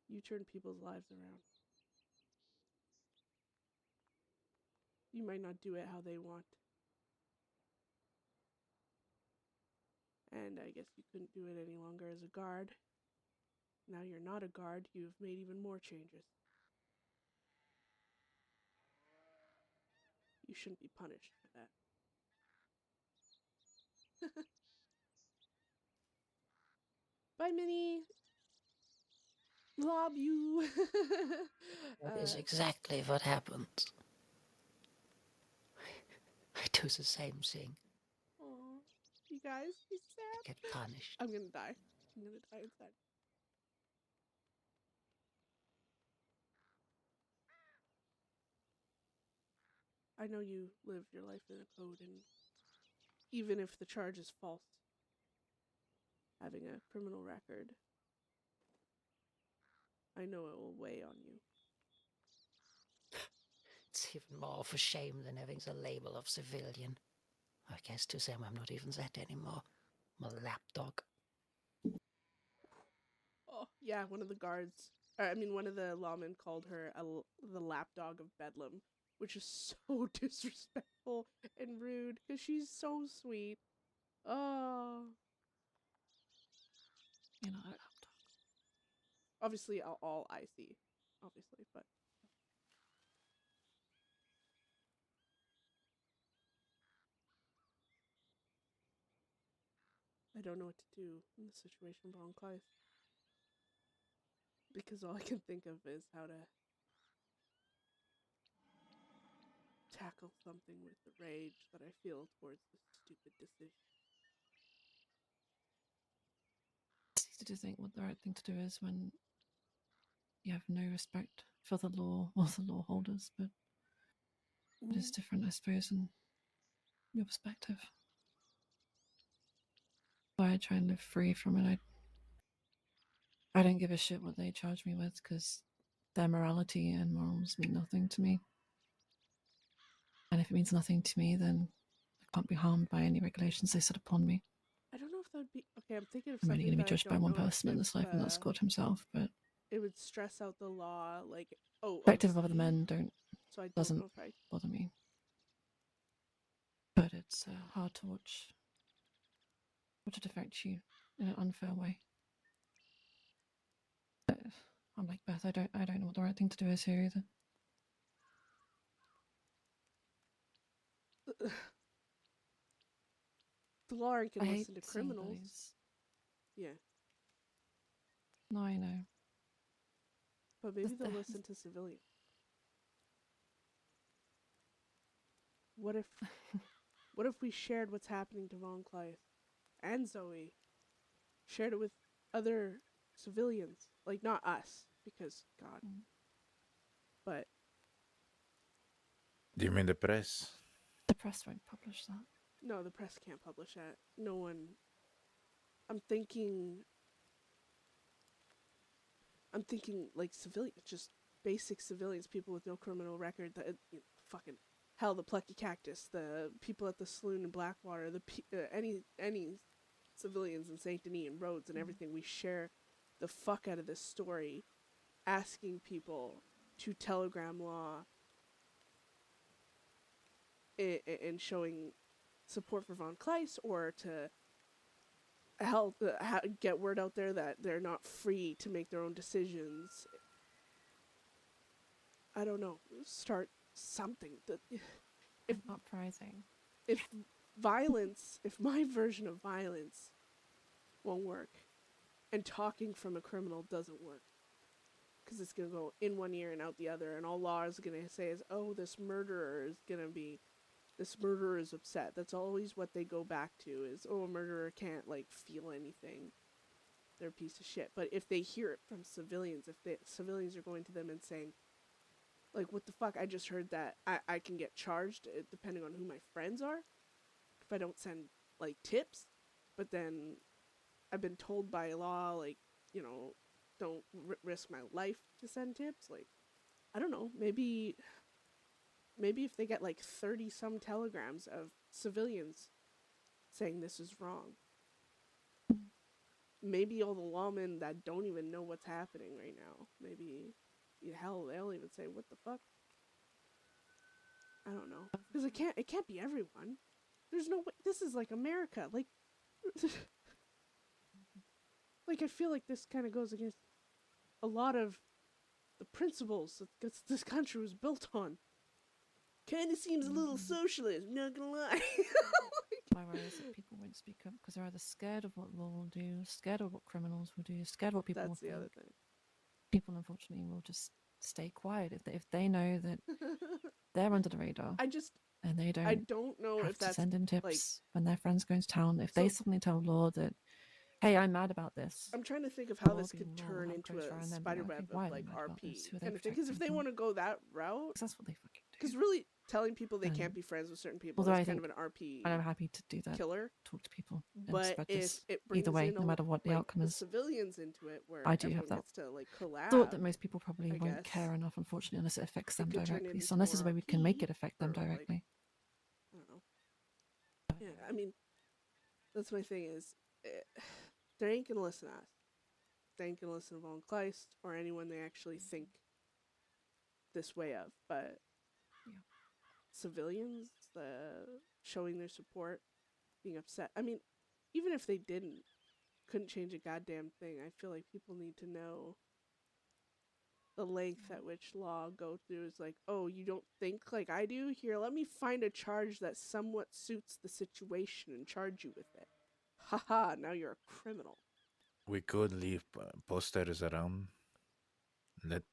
You turned people's lives around. You might not do it how they want. And I guess you couldn't do it any longer as a guard. Now you're not a guard, you've made even more changes. You shouldn't be punished for that. Bye, Minnie! Love you! That is exactly what happens. I do the same thing. Aw, you guys, he's I sad. get punished. I'm gonna die. I'm gonna die inside. I know you lived your life in a code, and even if the charge is false, having a criminal record, I know it will weigh on you. It's even more of a shame than having the label of civilian. I guess to them I'm not even that anymore. I'm a lapdog. Oh, yeah, one of the one of the lawmen called her the lapdog of Bedlam, which is so disrespectful and rude, because she's so sweet. Oh. You're not a lapdog. Obviously, all I see, obviously, but... I don't know what to do in the situation of Enclave. Because all I can think of is how to tackle something with the rage that I feel towards this stupid decision. It's easy to think what the right thing to do is when you have no respect for the law or the law holders, but it is different, I suppose, in your perspective. Why I try and live free from it. I don't give a shit what they charge me with, because their morality and morals mean nothing to me. And if it means nothing to me, then I can't be harmed by any regulations they set upon me. I don't know if that would be... Okay, I'm thinking of I'm only something going to that be judged I by don't one know person in if, this life, and that's God himself, but... It would stress out the law, like... Oh, perspective of other OC, men so I don't doesn't know if I... bother me. But it's hard to watch it affect you in an unfair way. But I'm like Beth, I don't know what the right thing to do is here either. The law I can hate listen to seeing criminals. bullies. Yeah, No, I know. but maybe The- they'll listen to civilians. What if we shared what's happening to Von Clythe and Zoe? Shared it with other civilians. Like, not us, because, God. But... Do you mean the press? The press won't publish that. No, the press can't publish that. No one... I'm thinking, like, civilians, just basic civilians, people with no criminal record, fucking... Hell, the Plucky Cactus, the people at the saloon in Blackwater, any civilians in Saint Denis and Rhodes and everything, we share the fuck out of this story, asking people to telegram law and showing support for Von Kleist, or to help get word out there that they're not free to make their own decisions. I don't know. Start something. If uprising. if my version of violence won't work, and talking from a criminal doesn't work, because it's gonna go in one ear and out the other, and all law is gonna say is, oh, this murderer is upset. That's always what they go back to, is, oh, a murderer can't, like, feel anything. They're a piece of shit. But if they hear it from civilians, civilians are going to them and saying, like, what the fuck, I just heard that I can get charged depending on who my friends are if I don't send, like, tips, but then I've been told by law, like, you know, don't risk my life to send tips. Like, I don't know, maybe if they get like 30 some telegrams of civilians saying this is wrong, maybe all the lawmen that don't even know what's happening right now, maybe, hell, they'll even say, what the fuck? I don't know, because it can't be everyone. There's no way. This is like America, like like, I feel like this kind of goes against a lot of the principles that this country was built on. Kind of seems a little socialist, not gonna lie. My worry is that people won't speak up because they're either scared of what law will do, scared of what criminals will do, scared of what people will That's the think. other thing. People, unfortunately, will just stay quiet if they know that they're under the radar. And they don't know have if to that's send in tips like, when their friends go into town. If they suddenly tell law that, hey, I'm mad about this. I'm trying to think of how law this being could law, turn have into close a fire and then be spider like, web why of are they like mad about RP this? Who are they kind of thing. Because if they protecting? want to go that route, That's what they fucking do. because really telling people they can't be friends with certain people Although is I kind of think an RP I'm happy to do that. killer. Talk to people and But spread if this it brings either way, in no matter what the like, outcome the is. civilians into it, where I do have everyone that gets to like collab, thought that most people probably I won't guess, care enough, unfortunately, unless it affects it them could turn directly. into So unless there's a more way we can make RP, it affect them or, like, directly. I don't know. Yeah, I mean, that's my thing is, they ain't gonna listen to us. They ain't gonna listen to Von Kleist or anyone they actually think this way of. But Yeah. civilians showing their support, being upset. I mean, even if they couldn't change a goddamn thing, I feel like people need to know the length at which law go through. Is like, oh, you don't think like I do? Here, let me find a charge that somewhat suits the situation and charge you with it. Haha, now you're a criminal. We could leave posters around. Let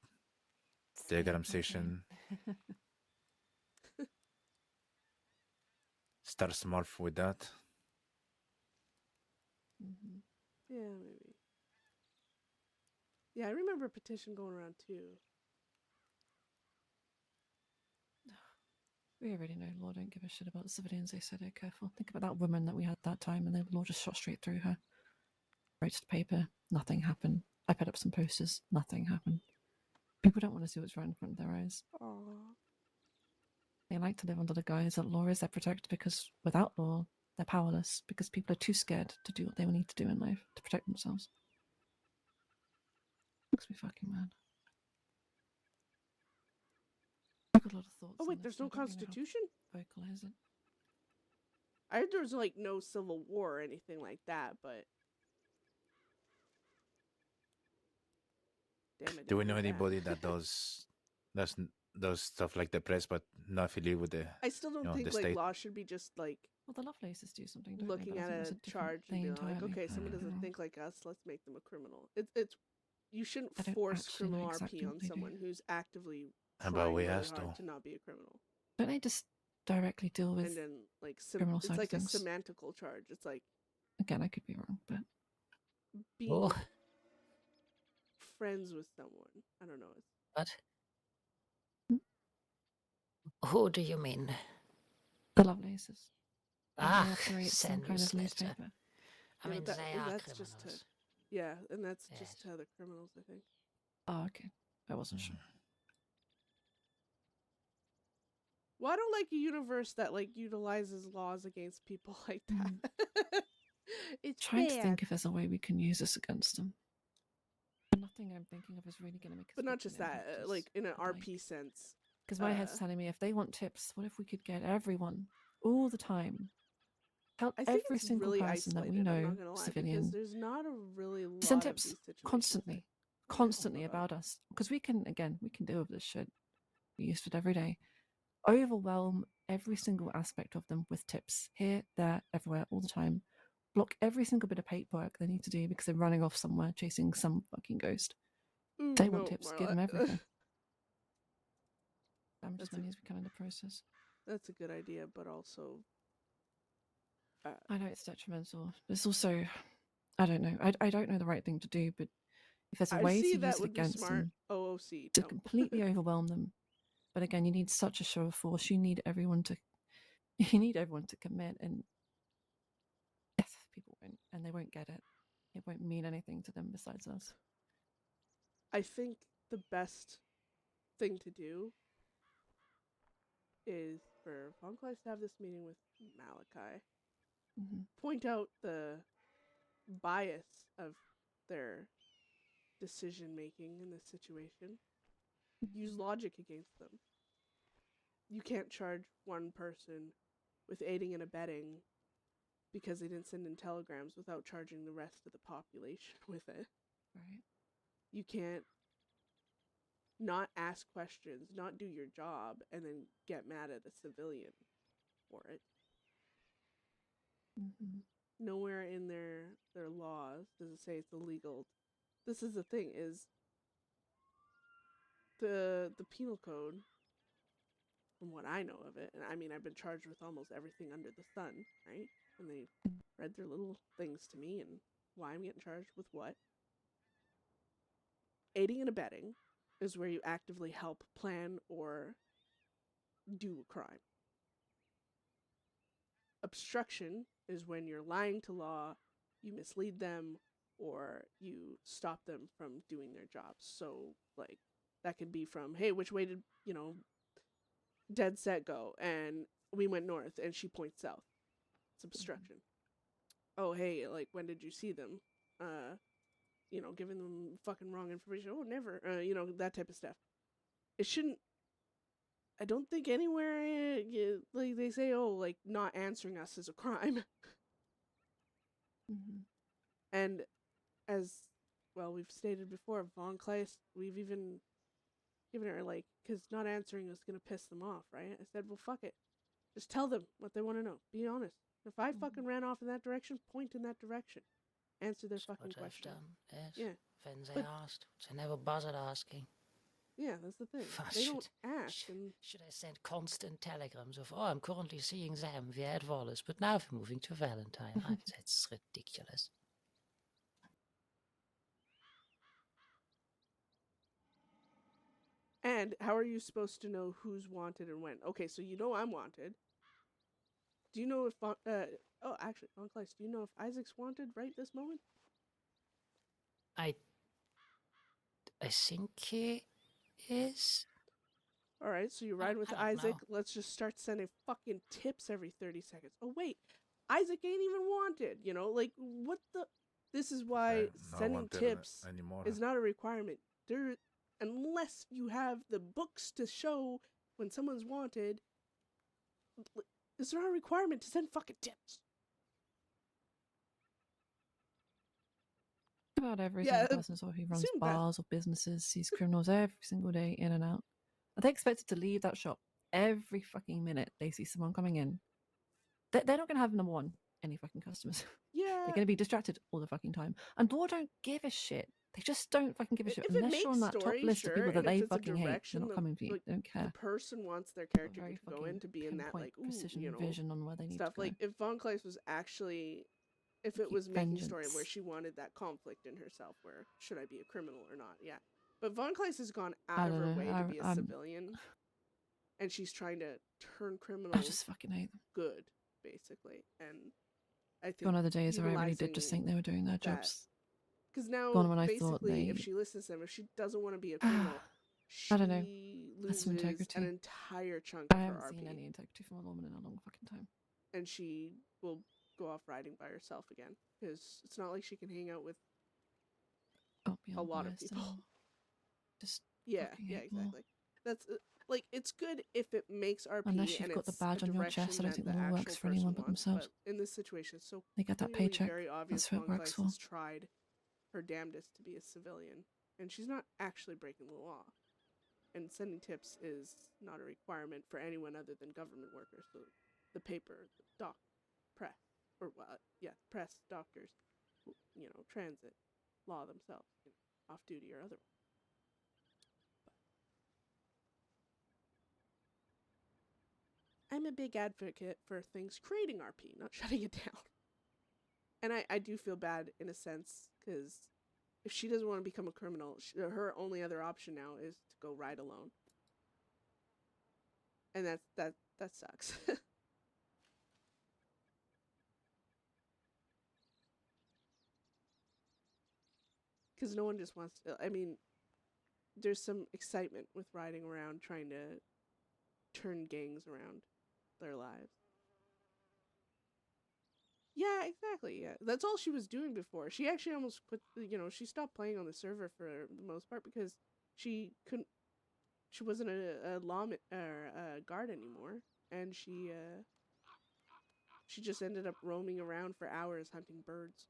Telegram station start small with that. Mm-hmm. Yeah, maybe. Yeah, I remember a petition going around too. We already know law don't give a shit about civilians. They said, "Oh, careful." Think about that woman that we had that time, and the law just shot straight through her. Wrote to the paper, nothing happened. I put up some posters, nothing happened. People don't want to see what's right in front of their eyes. Aww. They like to live under the guise that law is their protector, because without law, they're powerless, because people are too scared to do what they need to do in life to protect themselves. Makes me fucking mad. I've got a lot of thoughts. Oh on wait, this, there's but no I don't really know how constitution? to vocalize it. I heard there's like no civil war or anything like that, but damn it. Do we know anybody that does stuff like the press, but not affiliated with the? I still don't the think like state? law should be just like Well, the Lovelaces do something, don't looking they? But I at think that's a a different charge and thing being like, entirely. okay, someone I could be doesn't wrong. think like us, let's make them a criminal. It's you shouldn't I don't force actually know criminal exactly RP what on they do. someone who's actively But trying we really has hard to. to not be a criminal. Don't they just directly deal with And then like criminal it's side like of a things? semantical charge. It's like Again, I could be wrong, but being Oh, friends with someone. I don't know. what? Who do you mean? the Lovelaces. Ah, They operate some kind of senseless. newspaper. I Yeah, mean, but they are that's criminals. just to, yeah, and that's Yes. just to other criminals, I think. Oh, okay. I wasn't sure. Well, I don't like a universe that like utilizes laws against people like that. It's Trying to bad. think if there's a way we can use this against them. Nothing I'm thinking of is really going to make us. But not just that, like in an RP sense. Because my head's telling me if they want tips, what if we could get everyone all the time? Help I think every it's single really person that we isolated, I'm know, not gonna lie, because civilian, there's not a really to send lot of tips these situations. constantly, that constantly come up. about us. Because we can deal with this shit. We use it every day. Overwhelm every single aspect of them with tips here, there, everywhere, all the time. Block every single bit of paperwork they need to do because they're running off somewhere chasing some fucking ghost. Ooh, They want no, tips, Marla. give them everything. Damage as That's many as we can in the process. That's a good idea, but also I know it's detrimental. It's also, I don't know. I don't know the right thing to do, but if there's a I way to see use that it would be against smart. them, OOC, to no. completely overwhelm them. But again, you need such a show of force. You need everyone to commit, and yes, people won't, and they won't get it. It won't mean anything to them besides us. I think the best thing to do is for Von Kleist to have this meeting with Malachi. Mm-hmm. Point out the bias of their decision making in this situation. Use logic against them. You can't charge one person with aiding and abetting because they didn't send in telegrams without charging the rest of the population with it. Right. You can't not ask questions, not do your job, and then get mad at a civilian for it. Mm-hmm. Nowhere in their laws does it say it's illegal. This is the thing, is the penal code, from what I know of it, and I mean I've been charged with almost everything under the sun, right? And they read their little things to me and why I'm getting charged with what. Aiding and abetting is where you actively help plan or do a crime. Obstruction is when you're lying to law, you mislead them, or you stop them from doing their jobs. So, like, that could be from, hey, which way did, Deadset go? And we went north, and she points south. It's obstruction. Oh, hey, like, when did you see them? Giving them fucking wrong information. Oh, never. That type of stuff. It shouldn't. I don't think anywhere, like, they say, oh, like, not answering us is a crime. Mm-hmm. And as well, we've stated before, Von Kleist, we've even given her, like, because not answering is going to piss them off, right? I said, well, fuck it. Just tell them what they want to know. Be honest. If I fucking ran off in that direction, point in that direction. Answer their fucking question. Yes. Yeah. When they asked. They never bothered asking. Yeah, that's the thing. They don't ask. Should I send constant telegrams of, I'm currently seeing them, we're at Wallace, but now we're moving to Valentine. That's ridiculous. And how are you supposed to know who's wanted and when? Okay, so you know I'm wanted. Do you know if Von Kleist, do you know if Isaac's wanted right this moment? I think he is. Alright, so you ride with Isaac. Know. Let's just start sending fucking tips every 30 seconds. Oh, wait. Isaac ain't even wanted. Like, what the... This is why sending tips is not a requirement. Unless you have the books to show when someone's wanted, it's not a requirement to send fucking tips. About every single person who runs bars or businesses sees criminals every single day in and out. Are they expected to leave that shop every fucking minute they see someone coming in? They're not going to have, number one, any fucking customers. Yeah. They're going to be distracted all the fucking time. And Law don't give a shit. They just don't fucking give a shit. Unless you're on that top list of people that they fucking hate, they're not coming for you. They don't care. The person wants their character to go in to be in that, like, precision vision on where they need stuff. To go. Like, if Von Kleist was actually... If it was making a story where she wanted that conflict in herself, where should I be a criminal or not? Yeah. But Von Kleist has gone out of her way to be a civilian. And she's trying to turn criminals I just fucking hate them. Good, basically. And I think gone are the days where I really did just think they were doing their jobs. Because now, basically, if she listens to them, if she doesn't want to be a criminal, she I don't know. loses an entire chunk of her RP. I haven't seen any integrity from a woman in a long fucking time. And she will go off riding by herself again, because it's not like she can hang out with beyond lot of biased people. anymore. Just Yeah, fucking yeah, hate more. exactly. That's like it's good if it makes RP Unless you've and got the it's a badge on your direction chest, I don't that think the the law actual works for person anyone but wants. themselves. But in this situation, it's so They get that clearly paycheck. very obvious That's who it Von works Kleist for. has tried her damnedest to be a civilian, and she's not actually breaking the law. And sending tips is not a requirement for anyone other than government workers. So the paper, the press, or press, doctors, transit, law themselves, off duty or otherwise. I'm a big advocate for things creating RP, not shutting it down. And I do feel bad in a sense, because if she doesn't want to become a criminal, her only other option now is to go ride alone. And that sucks. Because no one just wants to, I mean, there's some excitement with riding around trying to turn gangs around their lives. Yeah, exactly. Yeah, that's all she was doing before. She actually almost quit. She stopped playing on the server for the most part because she couldn't. She wasn't a lawman or a guard anymore, and she just ended up roaming around for hours hunting birds.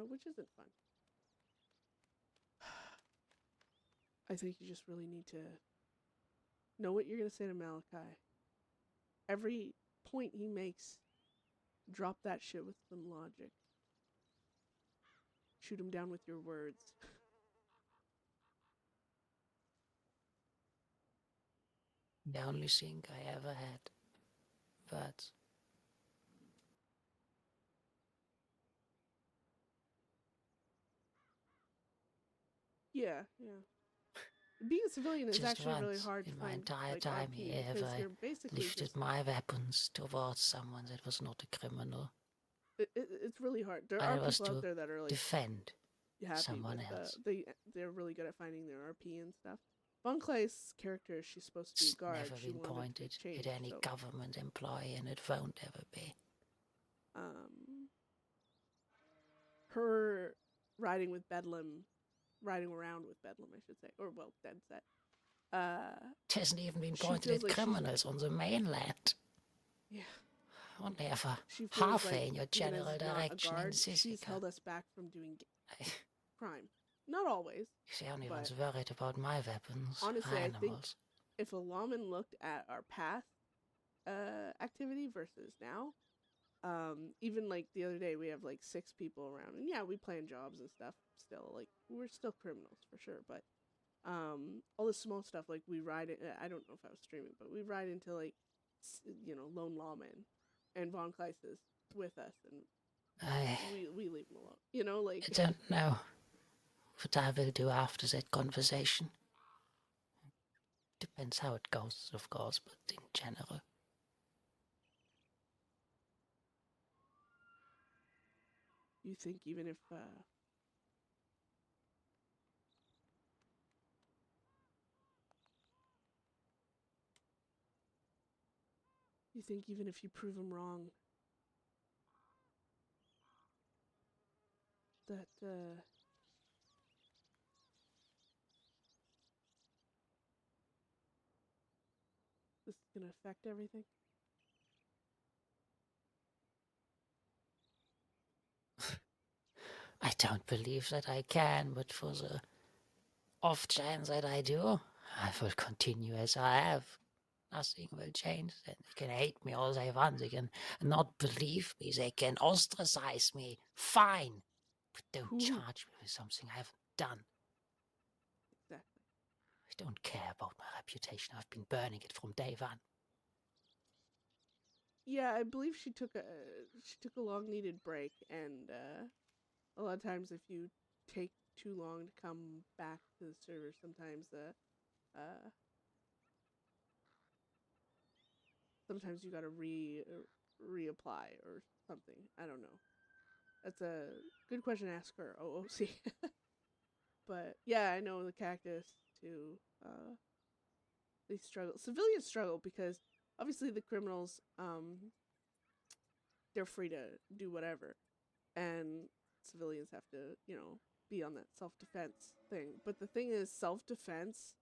which isn't fun. I think you just really need to know what you're gonna say to Malachi. Every point he makes, drop that shit with some logic. Shoot him down with your words. The only thing I ever had. But Yeah. Being a civilian is just actually really once hard to in my find, entire like, time RP, here have because I you're basically lifted just... my weapons towards someone that was not a criminal. It's really hard. There I are was people out to there that are, like, defend happy someone with, else. they're really good at finding their RP and stuff. Von Kleist's character, she's supposed to be It's a guard. never She been wanted to pointed make change, at any so... government employee, and it won't ever be. Her riding around with Bedlam, I should say, or, well, Deadset. It hasn't even been She pointed feels at like she's... criminals on the mainland. Yeah. Only ever She feels halfway like, in your even general as not a direction in guard, she's Sisika. held us back from doing crime. Not always. You're the only but ones worried about my weapons. honestly, I think Animals. if a lawman looked at our past activity versus now, even like the other day, we have like 6 people around, and yeah, we plan jobs and stuff. Still, like, we're still criminals for sure, but all the small stuff, like we ride it. I don't know if I was streaming, but we ride into like lone lawmen, and Von Kleist is with us, and we leave him alone. Like, I don't know what I will do after that conversation. Depends how it goes, of course, but in general. you think even if you prove him wrong, that this is gonna affect everything? I don't believe that I can, but for the off chance that I do, I will continue as I have. Nothing will change. Then they can hate me all they want. They can not believe me. They can ostracize me. Fine. But don't charge me with something I haven't done. Exactly. I don't care about my reputation. I've been burning it from day one. Yeah, I believe she took a long needed break, and a lot of times if you take too long to come back to the server, sometimes sometimes you gotta reapply or something. I don't know. That's a good question to ask her, OOC. But yeah, I know the Cactus too. They struggle. Civilians struggle because obviously the criminals they're free to do whatever, and civilians have to, be on that self-defense thing. But the thing is, self-defense,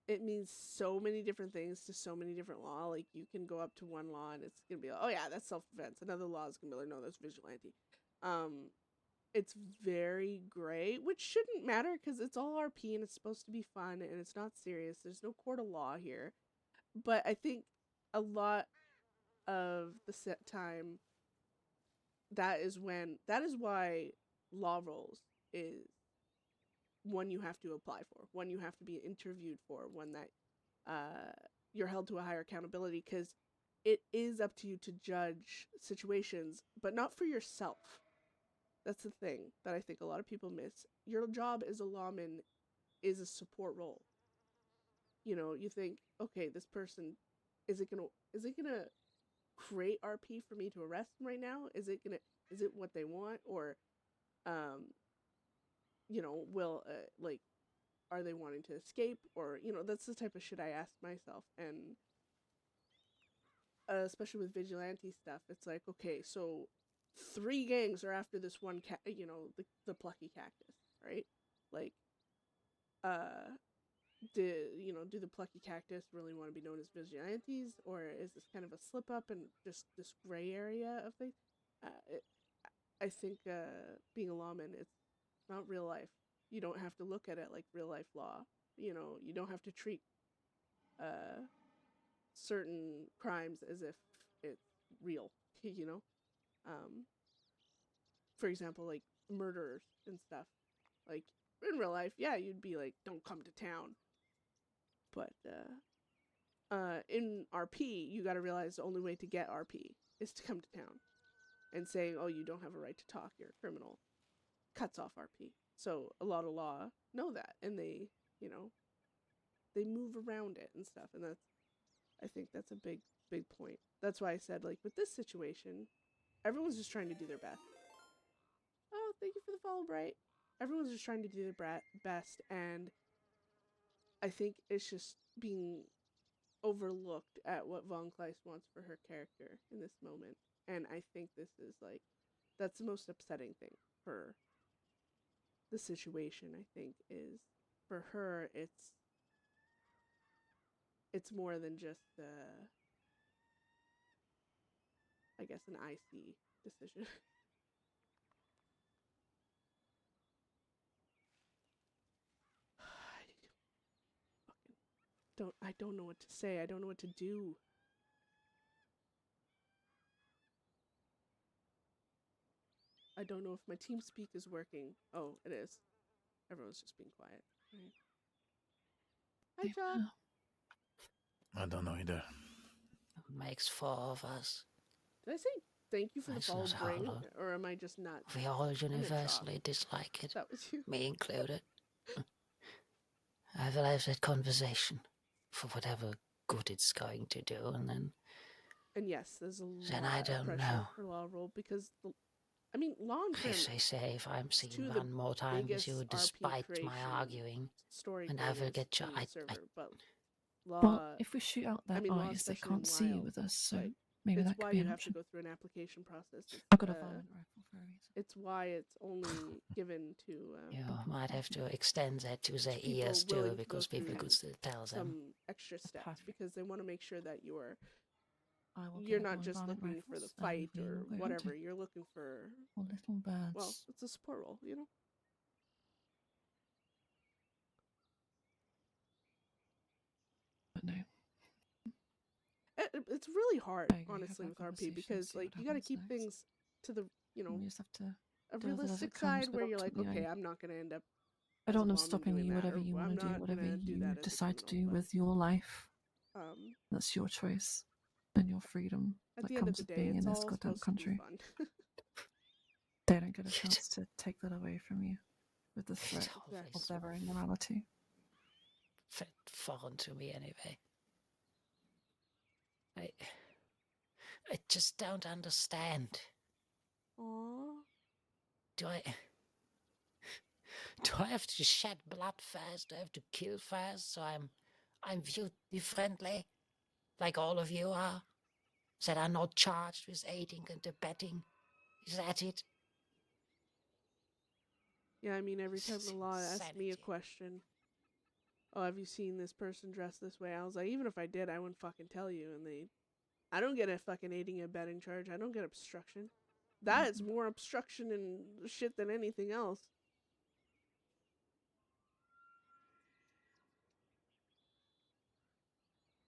it means so many different things to so many different law. Like, you can go up to one law and it's gonna be like, oh yeah, that's self-defense. Another law is gonna be like, no, that's vigilante. It's very gray, which shouldn't matter because it's all RP and it's supposed to be fun and it's not serious. There's no court of law here. But I think a lot of the set time, that is why law roles is one you have to apply for, one you have to be interviewed for, one that you're held to a higher accountability, because it is up to you to judge situations, but not for yourself. That's the thing that I think a lot of people miss. Your job as a lawman is a support role. You think, okay, this person, is it gonna create RP for me to arrest them right now? Is it what they want? Or will are they wanting to escape? Or that's the type of shit I ask myself. And especially with vigilante stuff, it's like, okay, so 3 gangs are after this one the plucky cactus, right? Like, do the plucky cactus really want to be known as vigilantes, or is this kind of a slip up and just this gray area of things? I think being a lawman, it's not real life. You don't have to look at it like real life law. You don't have to treat certain crimes as if it's real. For example, like murderers and stuff. Like, in real life, yeah, you'd be like, don't come to town. But in RP, you got to realize the only way to get RP is to come to town. And saying, oh, you don't have a right to talk, you're a criminal, cuts off RP. So a lot of law know that, and they move around it and stuff. And I think that's a big point. That's why I said, like, with this situation, everyone's just trying to do their best. Oh, thank you for the follow, Bright. Everyone's just trying to do their best, and I think it's just being overlooked at what Von Kleist wants for her character in this moment. And I think this is, like, that's the most upsetting thing for the situation, I think, is for her, it's more than just, I guess, an IC decision. I don't know what to say. I don't know what to do. I don't know if my TeamSpeak is working. Oh, it is. Everyone's just being quiet. Right. Hi, John. I don't know either. It makes 4 of us. Did I say thank you for the That's follow, not Bring? hard. Or am I just not? We all universally dislike it. That was you. Me included. I will have that conversation for whatever good it's going to do, and then... And yes, there's a then lot I of don't pressure know. for law role, because law and crime, As they say, if I'm it's seen two of one the more time with biggest you RP despite my creation arguing, story and I will creators get you... in the server, but law, Well, if we shoot out their law, eyes, they especially in can't see you Wild, with us, so like, maybe it's that why could be you an have to option. go through an application process. I've got a varmint rifle for a reason. It's why it's only given to You might have to extend that to their people ears too, willing to because go people through could still tell them. some extra steps, Perfect. because they want to make sure that you're You're not just looking for the fight or whatever. You're looking for, or little birds. well, it's a support role, But no. It's really hard, I agree. honestly, Have with that RP, conversation, because, see like, what you got to happens keep next. things to the, You just have to a deal with it as realistic it comes, side but where you're like, ultimately, okay, I'm not going to end up I as a don't know lawman stopping doing you, that, whatever or you want I'm to do, not whatever gonna do you that as a decide to do criminal, with your life. but, That's your choice and your freedom at that the end of comes the with day, being in it's this all goddamn supposed to be country. fun. They don't get a chance to take that away from you with the threat Always of their own morality. Foreign to me anyway. I just don't understand. Aww. Do I have to shed blood first? Do I have to kill first so I'm viewed differently, like all of you are? that are not charged with aiding and abetting. Is that it? Yeah, I mean, every time This the is law asks me a insanity. question, oh, have you seen this person dressed this way? I was like, even if I did, I wouldn't fucking tell you. And I don't get a fucking aiding and abetting charge. I don't get obstruction. That is more obstruction and shit than anything else.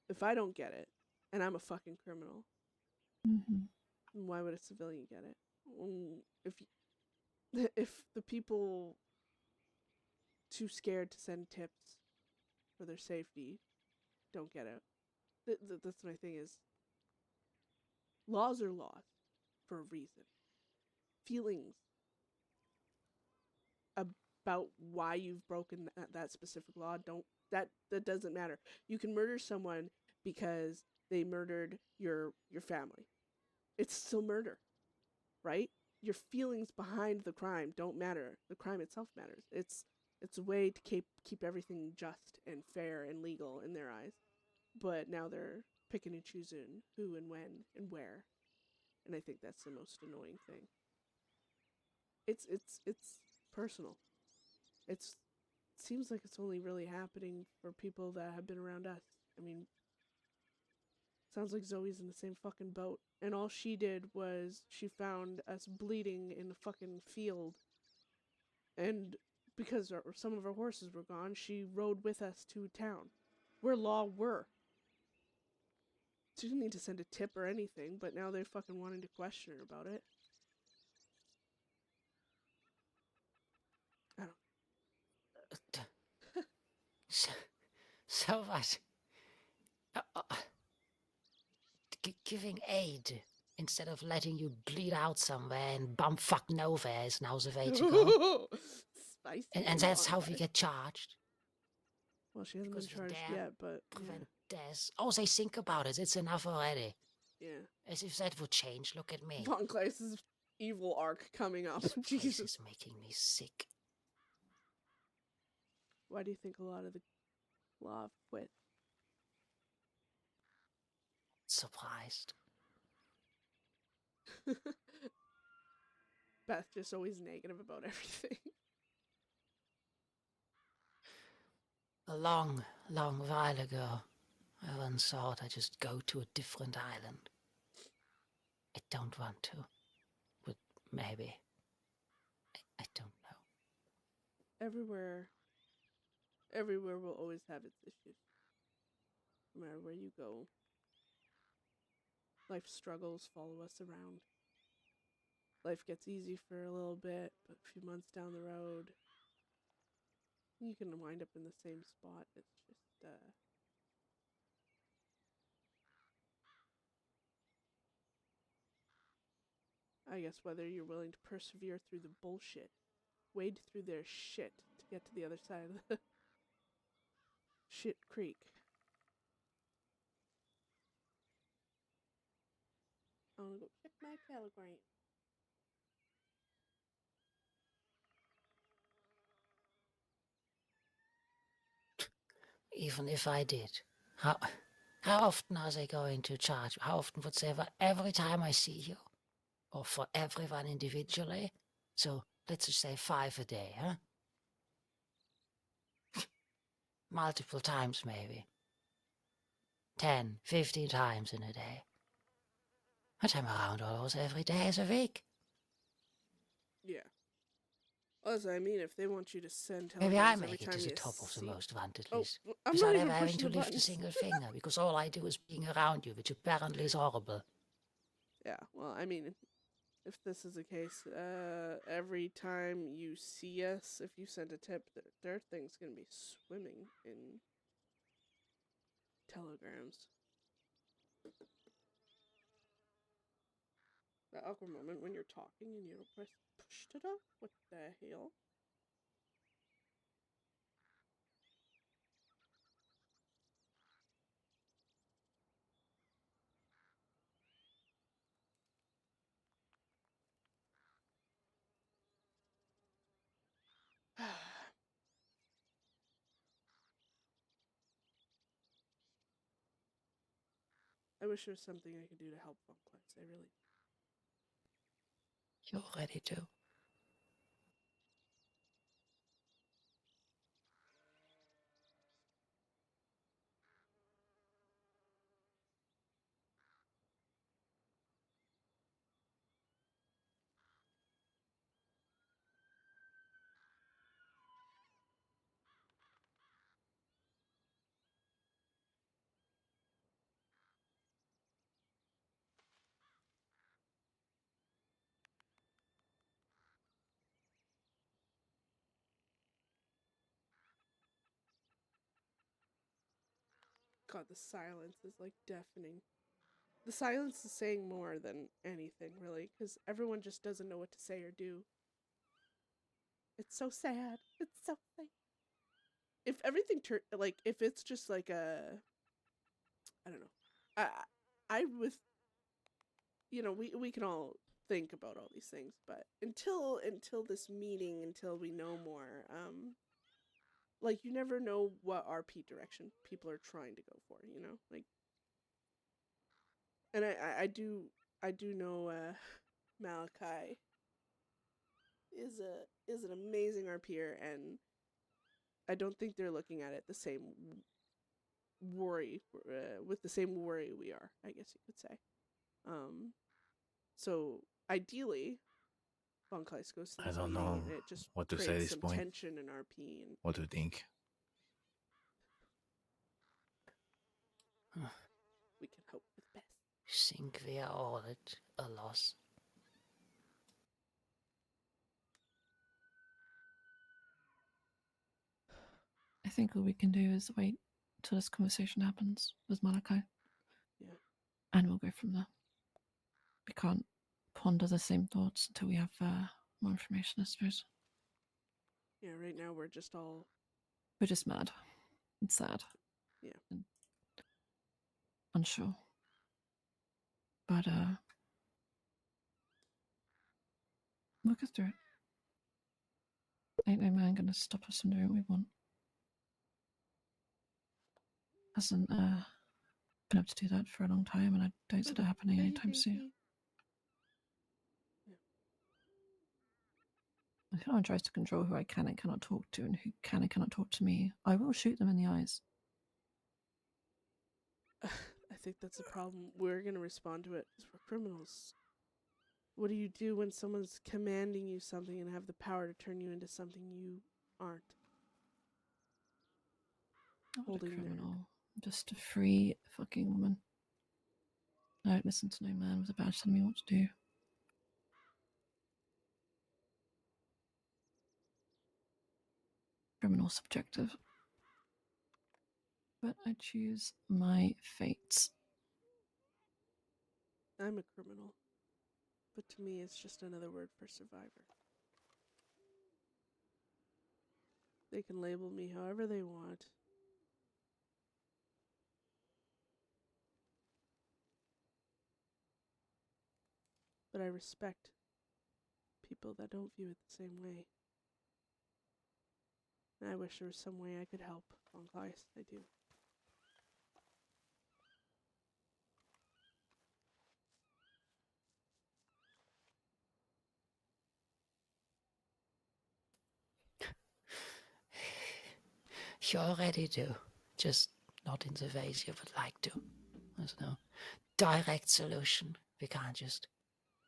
If I don't get it, and I'm a fucking criminal, Mm-hmm. then why would a civilian get it? If the people too scared to send tips for their safety don't get it, that's my thing is, laws are laws for a reason. Feelings about why you've broken that specific law that doesn't matter. You can murder someone because they murdered your family. It's still murder, right? Your feelings behind the crime don't matter. The crime itself matters. It's a way to keep everything just and fair and legal in their eyes. But now they're picking and choosing who and when and where. And I think that's the most annoying thing. It's personal. It seems like it's only really happening for people that have been around us. I mean, sounds like Zoe's in the same fucking boat. And all she did was she found us bleeding in the fucking field. And because some of our horses were gone, she rode with us to town where law were. She didn't need to send a tip or anything, but now they're fucking wanting to question her about it. I don't. So what? Giving aid instead of letting you bleed out somewhere and bumfuck nowhere is now the way to go. Spicy. And that's how we get charged. Well, she hasn't Because been we charged dare yet, but prevent death. Oh, they think about it. It's enough already. yeah. As if that would change. Look at me. Von Kleist's evil arc coming up. This place Jesus. is making me sick. Why do you think a lot of the law have quit? Surprised. Beth just always negative about everything. A long, long while ago, I once thought I'd just go to a different island. I don't want to, but maybe. I don't know. Everywhere will always have its issues. No matter where you go. Life struggles follow us around. Life gets easy for a little bit, but a few months down the road, you can wind up in the same spot. It's just, I guess whether you're willing to persevere through the bullshit, wade through their shit to get to the other side of the shit creek. I wanna go check my telegram. Even if I did, how often are they going to charge? How often would they every time I see you? Or for everyone individually? So let's just say 5 a day, huh? Multiple times maybe. 10, 15 times in a day. But I'm around almost every day as a week. Yeah. Also, I mean, if they want you to send Maybe I telegrams every make it time to the you top of the see... most wanted Oh, list. I'm Without not ever even having pushing to the lift a buttons. single finger, because all I do is being around you, which apparently is horrible. Yeah, well, I mean, if this is the case, every time you see us, if you send a tip, their thing's gonna be swimming in telegrams. That awkward moment when you're talking and you don't press push to talk? What the hell? I wish there was something I could do to help Funklex. I really. You're ready to. God, the silence is like deafening. The silence is saying more than anything, really, because everyone just doesn't know what to say or do. It's so sad. It's so sad. If everything if it's just like a, I don't know. I with, we can all think about all these things, but until this meeting, until we know more, like, you never know what RP direction people are trying to go for, like. And I do know Malachi is an amazing RPer, and I don't think they're looking at it the same worry with the same worry we are, I guess you could say. So ideally, Von Kleist goes to I this don't meeting know and it just what to say at creates this some point. tension in RP, and What do you think? we can hope for the best. Think we are all at a loss. I think all we can do is wait till this conversation happens with Malachi. Yeah. And we'll go from there. We can't ponder the same thoughts until we have more information, I suppose. Yeah, right now we're just mad and sad. Yeah. And unsure. But we'll get through it. Ain't no man gonna stop us from doing what we want. Hasn't been able to do that for a long time, and I don't see that happening anytime soon. If anyone tries to control who I can and cannot talk to, and who can and cannot talk to me, I will shoot them in the eyes. I think that's the problem. We're gonna respond to it because we're criminals. What do you do when someone's commanding you something and have the power to turn you into something you aren't? I'm not a Holding criminal. their... I'm just a free fucking woman. I don't listen to no man with a badge telling me what to do. Criminal subjective. But I choose my fate. I'm a criminal. But to me, it's just another word for survivor. They can label me however they want. But I respect people that don't view it the same way. And I wish there was some way I could help on Kleist. I do. You're ready to. Just not in the ways you would like to. There's no direct solution. We can't just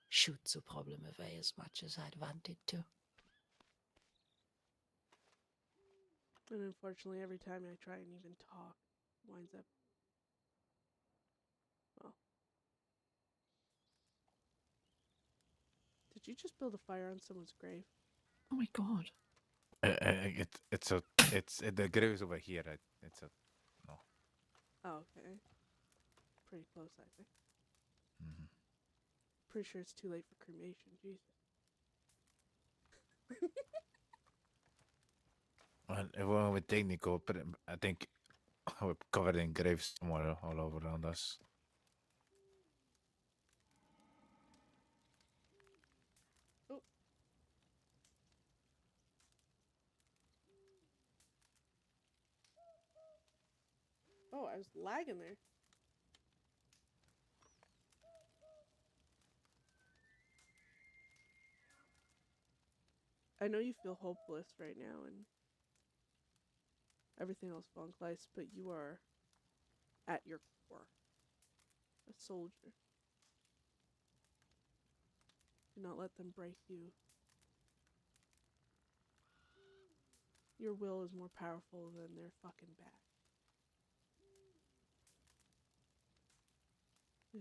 shoot the problem away as much as I'd wanted to. And unfortunately, every time I try and even talk, it winds up... Well. Did you just build a fire on someone's grave? Oh my god. The grave is over here. It's a no. Oh, okay. Pretty close, I think. Mm-hmm. Pretty sure it's too late for cremation. Jesus. Well, if we went with technical, but I think we're covered in graves somewhere all over around us. Oh. Oh, I was lagging there. I know you feel hopeless right now and everything else Von Kleist, but you are at your core a soldier. Do not let them break you. Your will is more powerful than their fucking back.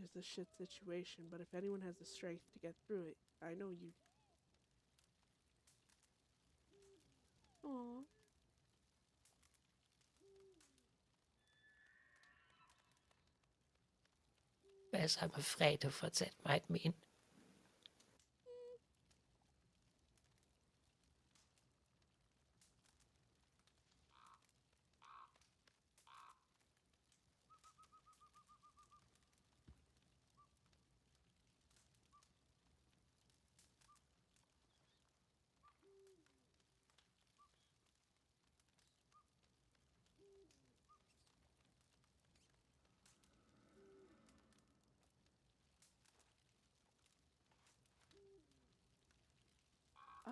It's a shit situation, but if anyone has the strength to get through it, I know you. Aww. Yes, I'm afraid of what that might mean.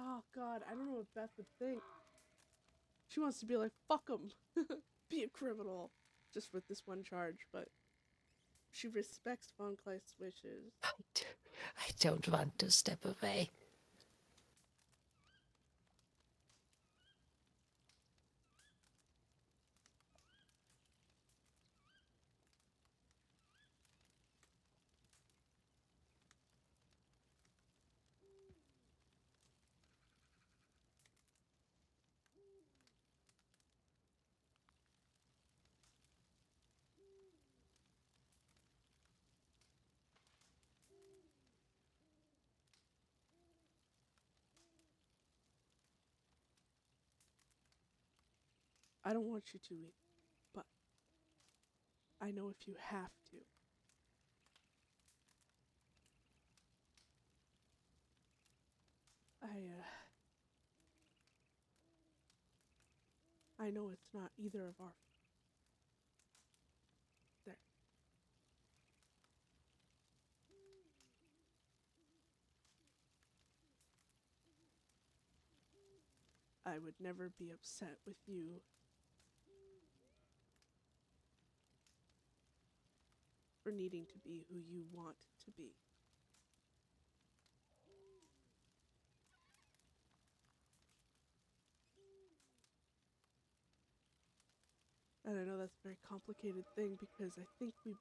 Oh god, I don't know what Beth would think. She wants to be like, fuck him. Be a criminal. Just with this one charge, but she respects Von Kleist's wishes. I don't want to step away. I don't want you to either, but I know if you have to. I know it's not either of our. There. I would never be upset with you for needing to be who you want to be. And I know that's a very complicated thing because I think we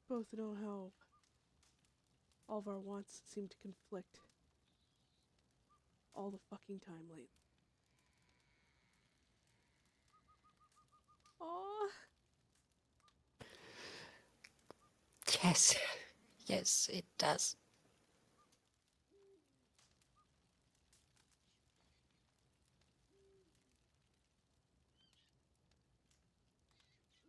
both know how all of our wants seem to conflict all the fucking time lately. Aww. Yes, yes, it does.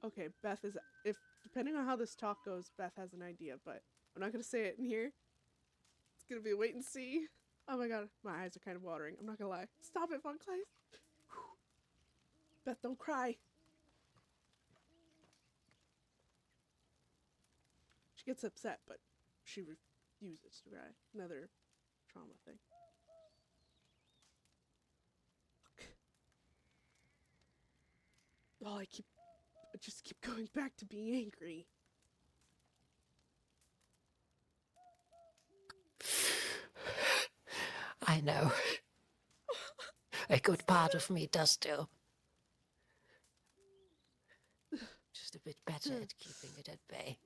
Okay, Beth is, if depending on how this talk goes, Beth has an idea, but I'm not gonna say it in here. It's gonna be a wait and see. Oh my god, my eyes are kind of watering. I'm not gonna lie. Stop it, Von Kleist. Beth, don't cry. She gets upset, but she refuses to cry. Another trauma thing. Oh, I just keep going back to being angry. I know. A good part of me does too. Just a bit better at keeping it at bay.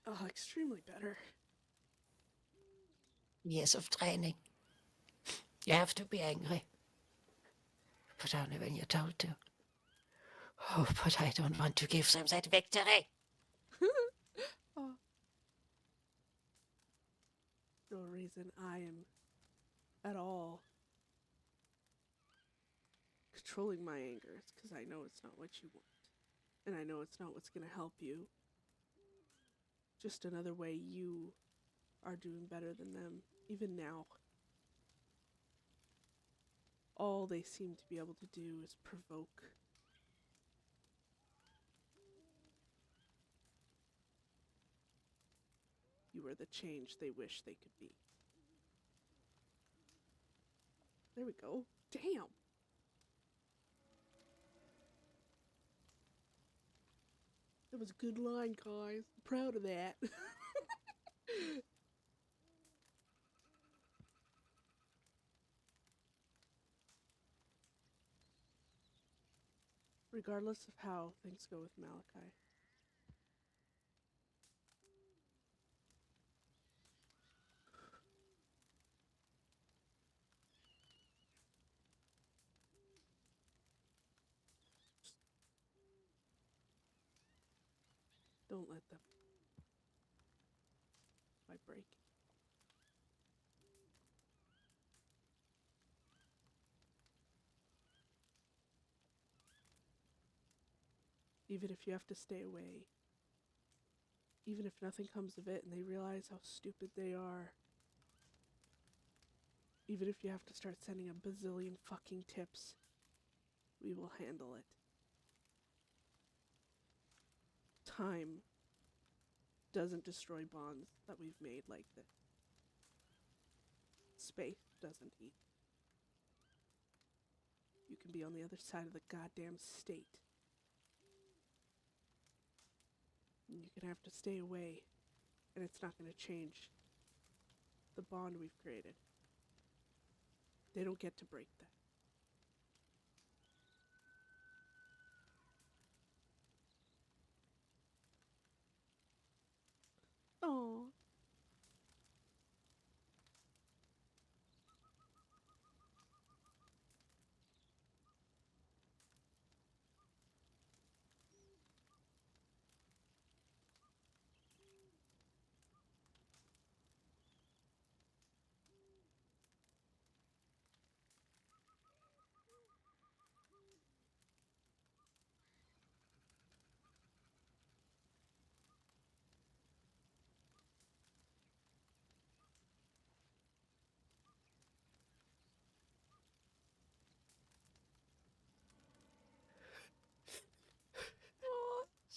Oh, extremely better. Years of training. You have to be angry. But only when you're told to. Oh, but I don't want to give them that victory. Oh. No reason I am at all controlling my anger. It's because I know it's not what you want. And I know it's not what's going to help you. Just another way you are doing better than them, even now. All they seem to be able to do is provoke. You are the change they wish they could be. There we go. Damn. That was a good line, guys. I'm proud of that. Regardless of how things go with Malachi. Don't let them. My break. Even if you have to stay away. Even if nothing comes of it and they realize how stupid they are. Even if you have to start sending a bazillion fucking tips, we will handle it. Time doesn't destroy bonds that we've made like this. Space doesn't either. You can be on the other side of the goddamn state. And you can have to stay away, and it's not going to change the bond we've created. They don't get to break that. Oh.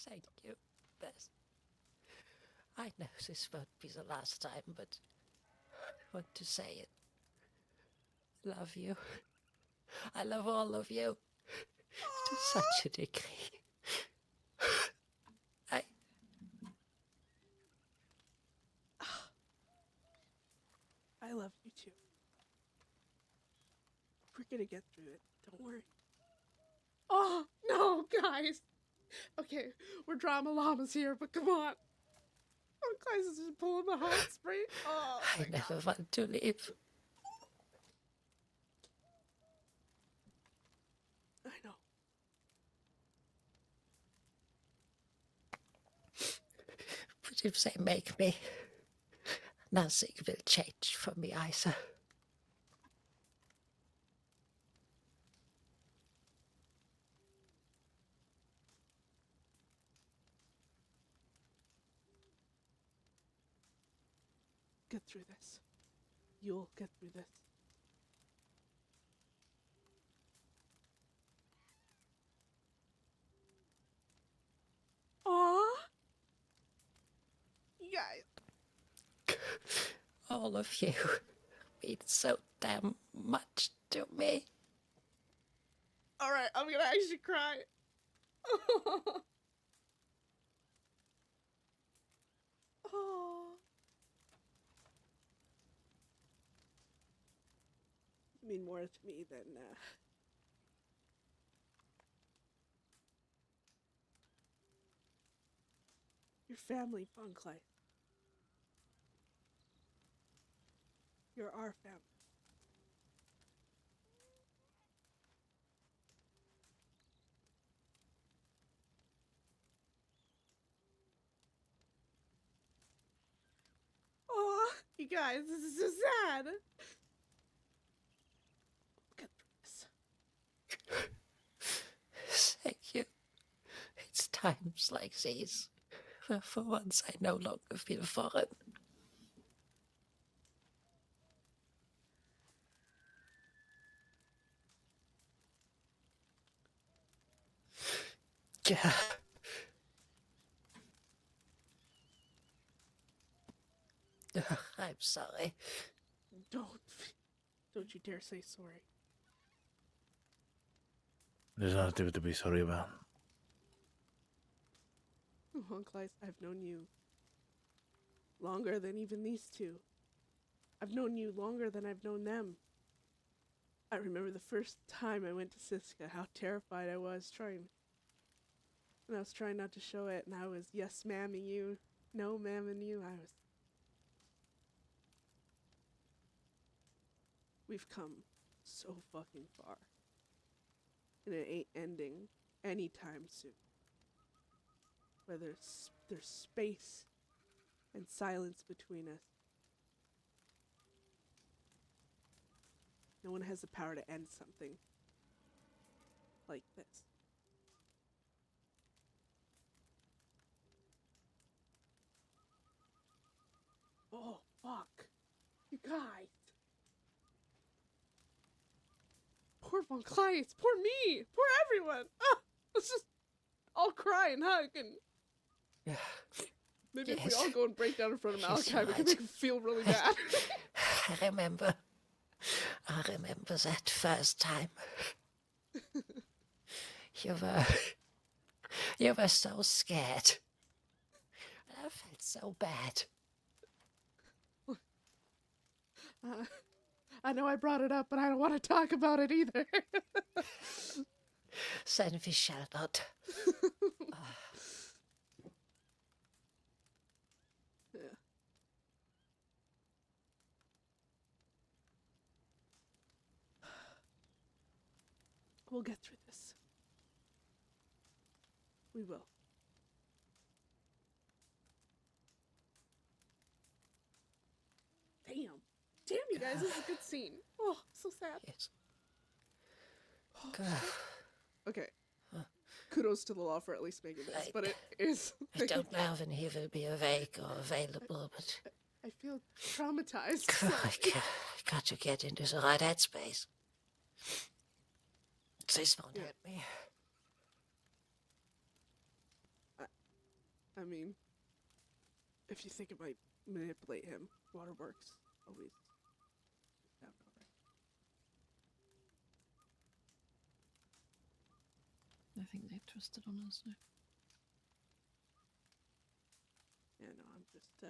Thank you, Beth. I know this won't be the last time, but I want to say it. Love you. I love all of you. To such a degree. I love you too. We're gonna get through it. Don't worry. Oh, no, guys. Okay, we're drama llamas here, but come on. Oh, guys, is just pulling the hot spray. Oh, I never want to leave. I know. But if they make me, nothing will change for me either. Get through this. You'll get through this. Aww. You guys. All of you mean so damn much to me. Alright, I'm gonna actually cry. Oh. You mean more to me than, your family, Clay. You're our family. Oh, you guys, this is so sad. Get through this. Thank you. It's times like these where for once I no longer feel foreign. Yeah. I'm sorry. Don't Don't you dare say sorry. There's nothing to be sorry about. Honklice, I've known you longer than even these two. I've known you longer than I've known them. I remember the first time I went to Siska, how terrified I was and I was trying not to show it, and I was yes ma'aming you, no ma'aming you. We've come so fucking far. And it ain't ending anytime soon. Where there's space and silence between us. No one has the power to end something like this. Oh, fuck. You guys. Poor Von Kleist. Poor me. Poor everyone. Ah, let's just all cry and hug and... Yeah. Maybe if we Yes. all go and break down in front of Yes, Malachi, you're we can right. make him feel really bad. I remember that first time. You were so scared. I felt so bad. I know I brought it up, but I don't want to talk about it either. Then we shall not. Yeah. We'll get through this. We will. Damn, you guys, this is a good scene. Oh, so sad. Yes. Oh, God. shit. Okay. Kudos to the law for at least making this, Right. but it is... I don't know when he will be awake or available, but I feel traumatized. I got to get into the right headspace. This won't Yeah. hurt me. I mean, if you think it might manipulate him, Waterworks always... I think they've twisted on us now. Yeah, no, I'm just, Yeah,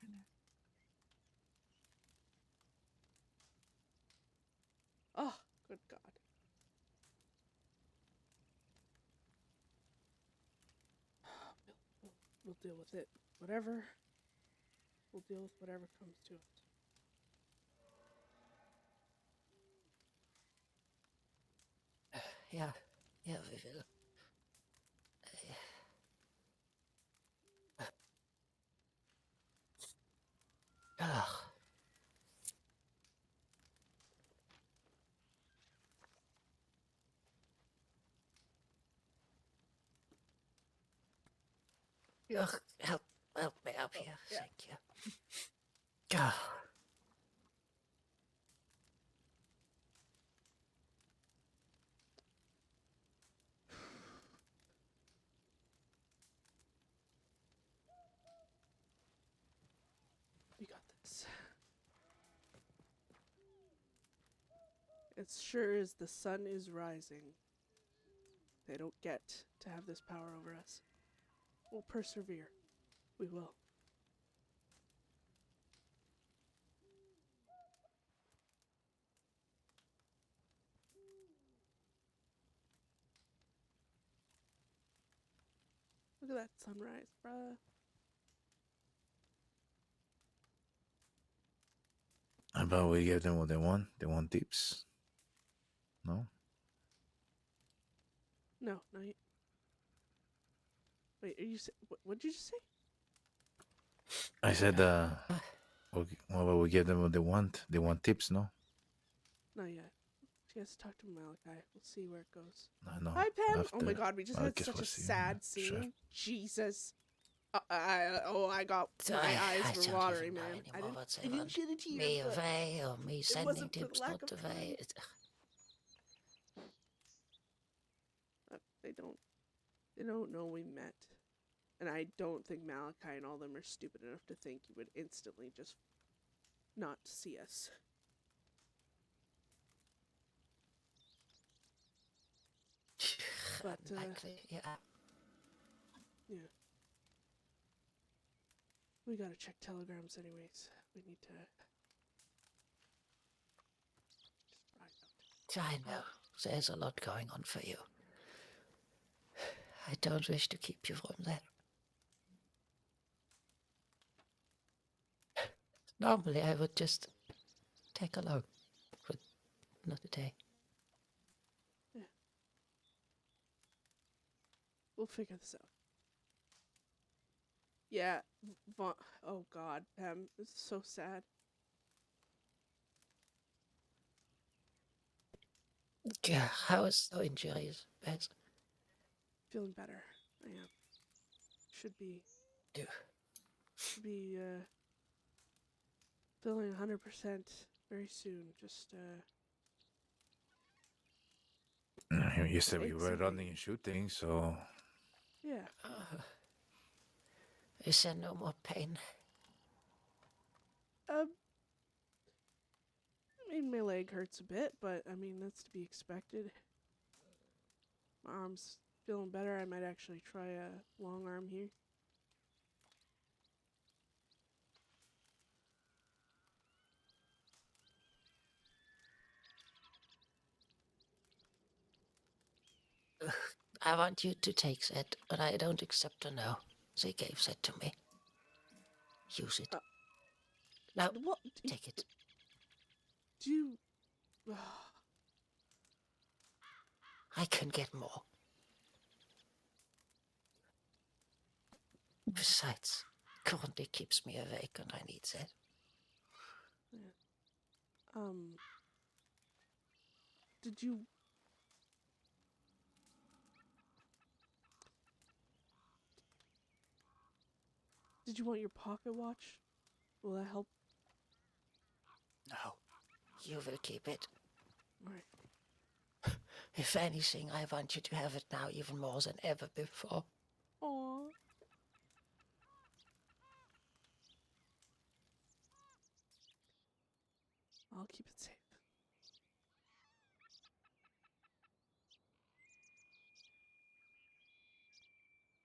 I know. Oh, good God. We'll deal with it. Whatever. We'll deal with whatever comes to it. Yeah, we will. Ugh. Ugh, help me up here. yeah. Thank you. Ugh. We got this. As sure as the sun is rising, they don't get to have this power over us. We'll persevere. We will. Look at that sunrise, bruh. How about we give them what they want? They want tips. No? No, not yet. Wait, are you what did you just say? I said, what about we give them what they want? They want tips, no? Not yet. She has to talk to Malachi. We'll see where it goes. I know. Hi, Pam. Oh my after- God, we just I had guess such we'll a see. sad Yeah, sure. scene. Jesus. I got my eyes I were don't watery, even know man. anymore what I they didn't want. shed a tear. Me but away or me sending wasn't for the tips lack not of away. They don't know we met. And I don't think Malachi and all them are stupid enough to think you would instantly just not to see us. But, Unlikely, yeah. yeah. We gotta check telegrams anyways. We need to... just ride out. I know. There's a lot going on for you. I don't wish to keep you from that. Normally, I would just take along, but not today. We'll figure this out. Yeah, oh god, Pam, this is so sad. Yeah, how is the injuries, Beth? Feeling better. I am. Should be feeling 100% very soon. Just You said we aches were and running pains. and shooting, so Yeah. Is there no more pain? I mean, my leg hurts a bit, but I mean that's to be expected. My arm's feeling better. I might actually try a long arm here. I want you to take that, but I don't accept a no. They gave that to me. Use it. No, What? take it. Do you... I can get more. Besides, currently keeps me awake and I need that. Did you... Did you want your pocket watch? Will that help? No, you will keep it. Alright. If anything, I want you to have it now even more than ever before. Aww. I'll keep it safe.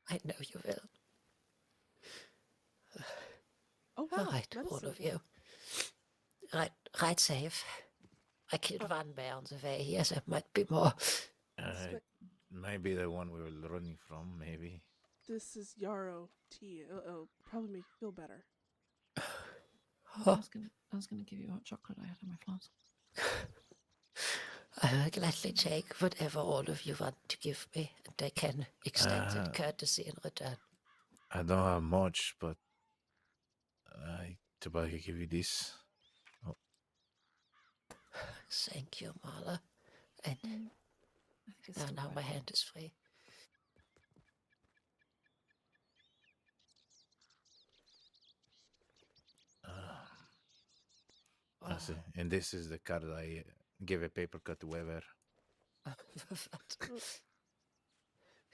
I know you will. Oh wow, All right, all medicine. of you. Right safe. I killed one bear on the way here, there might be more. maybe the one we were running from, maybe. This is yarrow tea. It'll probably make you feel better. I was gonna give you hot chocolate I had in my flask. I will gladly take whatever all of you want to give me, and I can extend that courtesy in return. I don't have much, but I can give you this. Oh. Thank you, Marla. And I think it's still now quite my hot. hand is free. I see. And this is the card I gave a paper cut to Weber.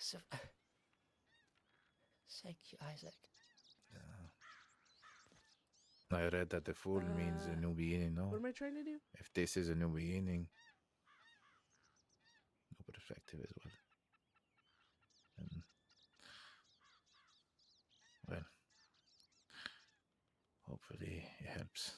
So, thank you, Isaac. I read that the full means a new beginning, no? What am I trying to do? If this is a new beginning, no perspective as well. And, well, hopefully it helps.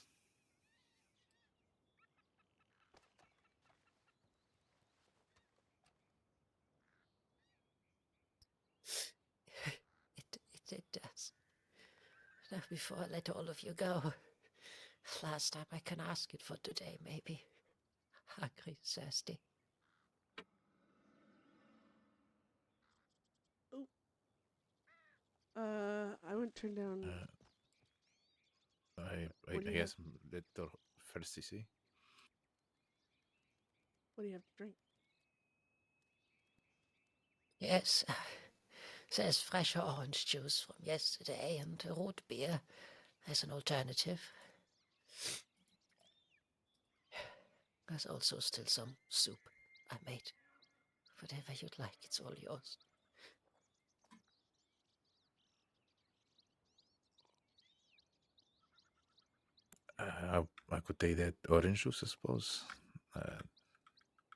It does. Now, before I let all of you go, last time I can ask it for today, maybe. Hungry, thirsty. I wouldn't turn down. I What do you guess little first to see. What do you have to drink? Yes, there's fresh orange juice from yesterday and root beer as an alternative. There's also still some soup I made. Whatever you'd like, it's all yours. I could take that orange juice, I suppose.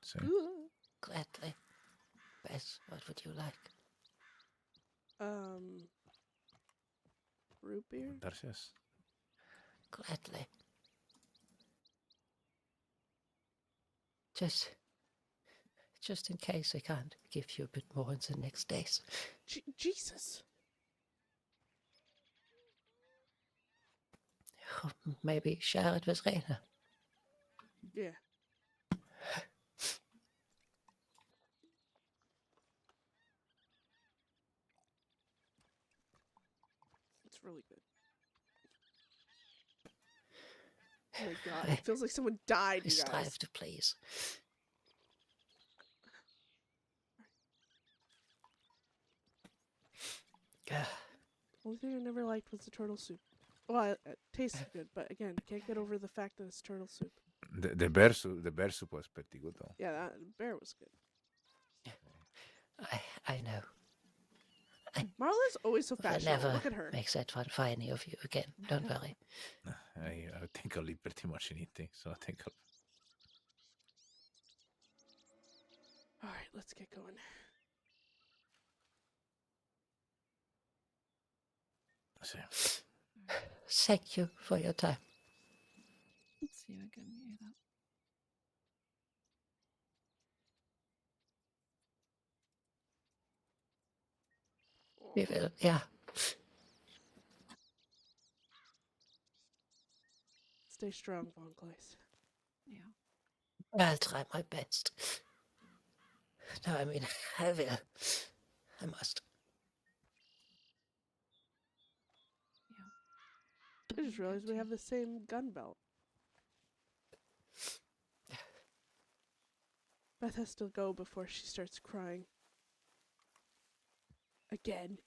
So, Ooh. Gladly. Beth, what would you like? Root beer. gracias. Gladly. Just in case I can't give you a bit more in the next days. Jesus. Maybe share it with Rena. Yeah. It's really good. Oh my god. It feels like someone died, I you guys. strive to please. Only thing I never liked was the turtle soup. Well, it tasted good, but again, can't get over the fact that it's turtle soup. The bear soup was pretty good though. Yeah, that bear was good. I know. Marla's always so I'll fashionable. never Look at her. make that one funny of you again. Don't worry. I think I'll eat pretty much anything, so I think I'll. All right, let's get going. See. Thank you for your time. See you again, you that. We will, yeah. Stay strong, Von Kleist. Yeah. I'll try my best. No, I mean, I will. I must. I just realized we have the same gun belt. Beth has to go before she starts crying. Again.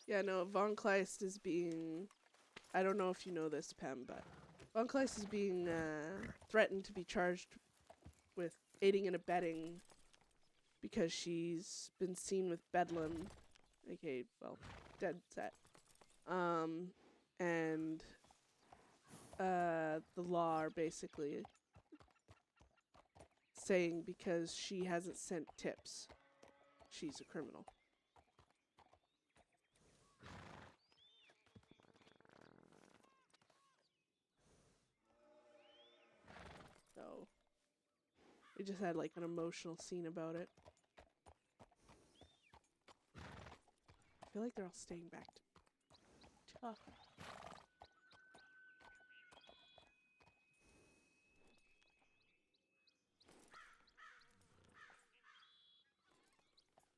Yeah, no, Von Kleist is being... I don't know if you know this, Pam, but Von Kleist is being threatened to be charged with aiding and abetting because she's been seen with Bedlam, aka, well, Deadset. And the law are basically saying because she hasn't sent tips, she's a criminal. So, we just had like an emotional scene about it. I feel like they're all staying back to talk.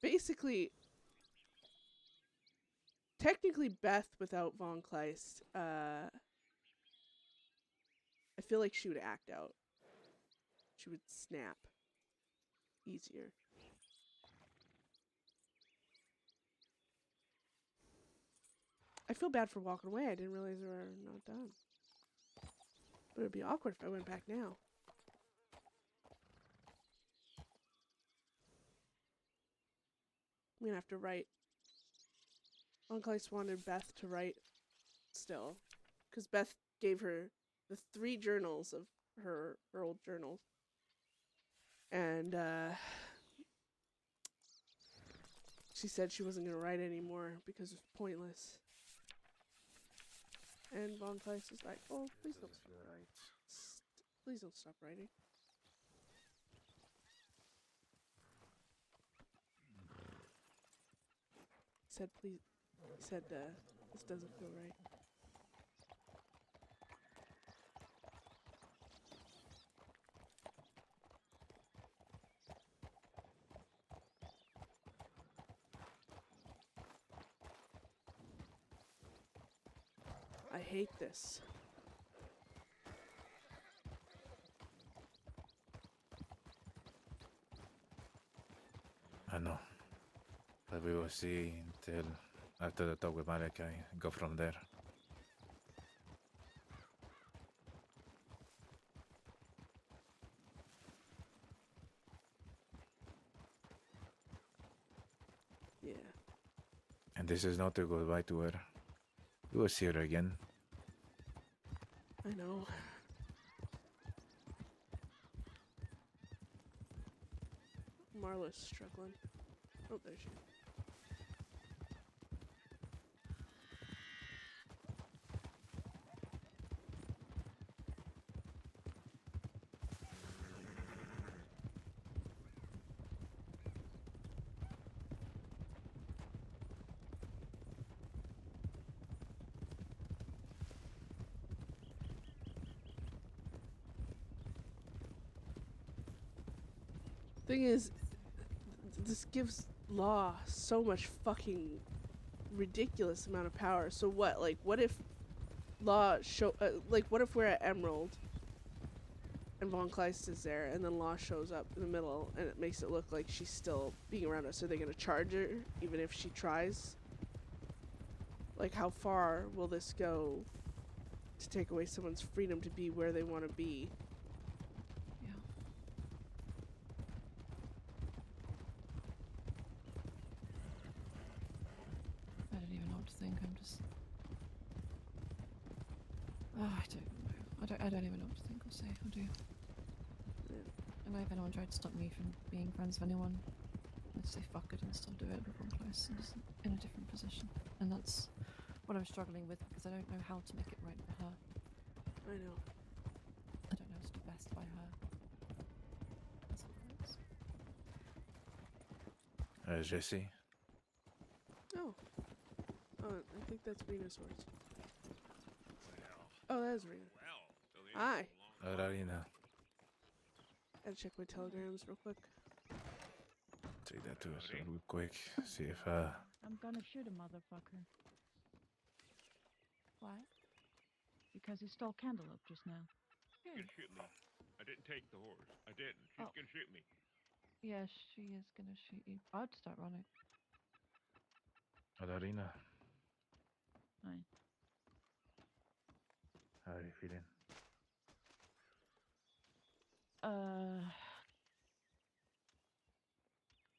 Basically, technically Beth without Von Kleist, I feel like she would act out. She would snap easier. I feel bad for walking away. I didn't realize we were not done. But it'd be awkward if I went back now. I'm gonna have to write. Von Kleist wanted Beth to write still. Because Beth gave her the 3 journals of her old journals. And she said she wasn't going to write anymore because it was pointless. And Von Kleist was like, oh, please don't stop. Please don't stop writing. He said, please. He said, this doesn't feel right. I hate this. I know. But we will see until after the talk with Malek. I go from there. And this is not a goodbye to her. We will see her again. I know. Marla's struggling. Oh, there she is. Thing is, this gives Law so much fucking ridiculous amount of power. So what? Like, what if Law like, what if we're at Emerald and Von Kleist is there, and then Law shows up in the middle, and it makes it look like she's still being around us? Are they gonna charge her even if she tries? Like, how far will this go to take away someone's freedom to be where they want to be? Yeah. I don't even know what to think. I'm just. Oh, I don't know. I don't even know what to think or say or do. Yeah. And if anyone tried to stop me from being friends with anyone, I'd say fuck it and still do it before I'm close and just in a different position. And that's what I'm struggling with because I don't know how to make it right for her. I know. I don't know how to do best by her. That's all it is. Jesse. Oh. Oh, I think that's Rena's horse. Oh, that is Rena. Hi. Ararina. Gotta check my telegrams real quick. Take that to us real quick. See if I'm gonna shoot a motherfucker. Why? Because he stole Cantaloupe just now. You can shoot me. I didn't take the horse. I didn't. She's Oh. gonna shoot me. Yes, she is gonna shoot you. I'd start running. Ararina. Hi. How are you feeling?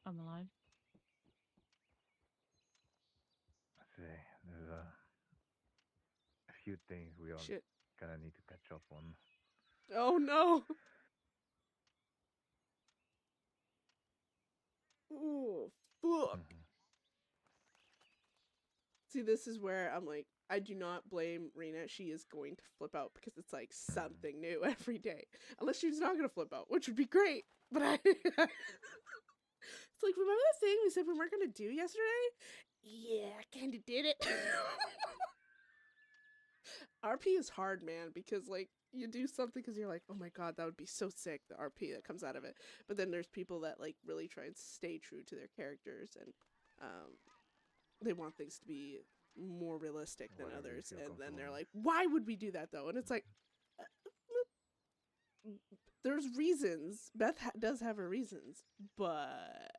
I'm alive. I say there's a few things we all Shit. kind of need to catch up on. Oh no! Oh, fuck. See, this is where I'm like, I do not blame Rena. She is going to flip out because it's like something new every day. Unless she's not going to flip out, which would be great. But it's like, remember that thing we said we weren't going to do yesterday? Yeah, I kind of did it. RP is hard, man, because like you do something because you're like, oh my god, that would be so sick, the RP that comes out of it. But then there's people that like really try and stay true to their characters, and they want things to be more realistic than Whatever you others, feel and then they're comfortable. like, why would we do that though? And it's like, there's reasons. Beth does have her reasons, but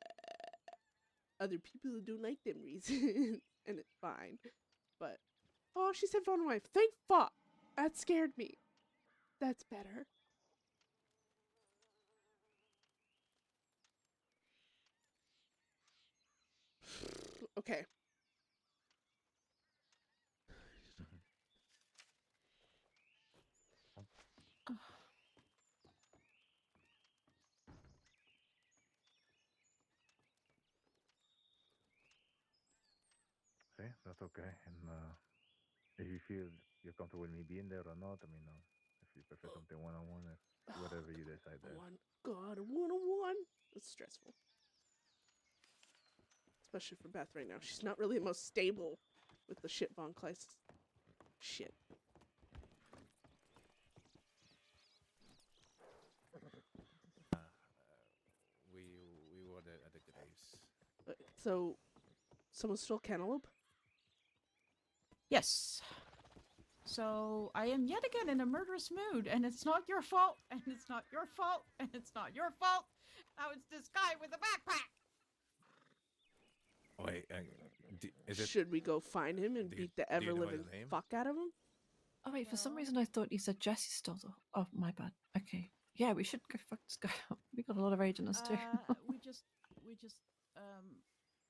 other people don't like them reasons, and it's fine. But oh, she said phone wife. Thank fuck. That scared me. That's better. Okay. See, that's okay. And if you feel you're comfortable with me being there or not, I mean, if you prefer something one-on-one, whatever you decide there. God, a one-on-one. That's stressful. Especially for Beth right now. She's not really the most stable with the shit Von Kleist shit. We were there at the graves. So, someone stole Cantaloupe? Yes. So I am yet again in a murderous mood, and it's not your fault, and it's not your fault, and it's not your fault. Now it's this guy with a backpack. Wait, is it? Should we go find him and do beat the you know ever-living his name? fuck out of him? Oh wait, for some reason I thought you said Jesse stole the. Oh my bad. Okay. Yeah, we should go fuck this guy up. We got a lot of rage in us too.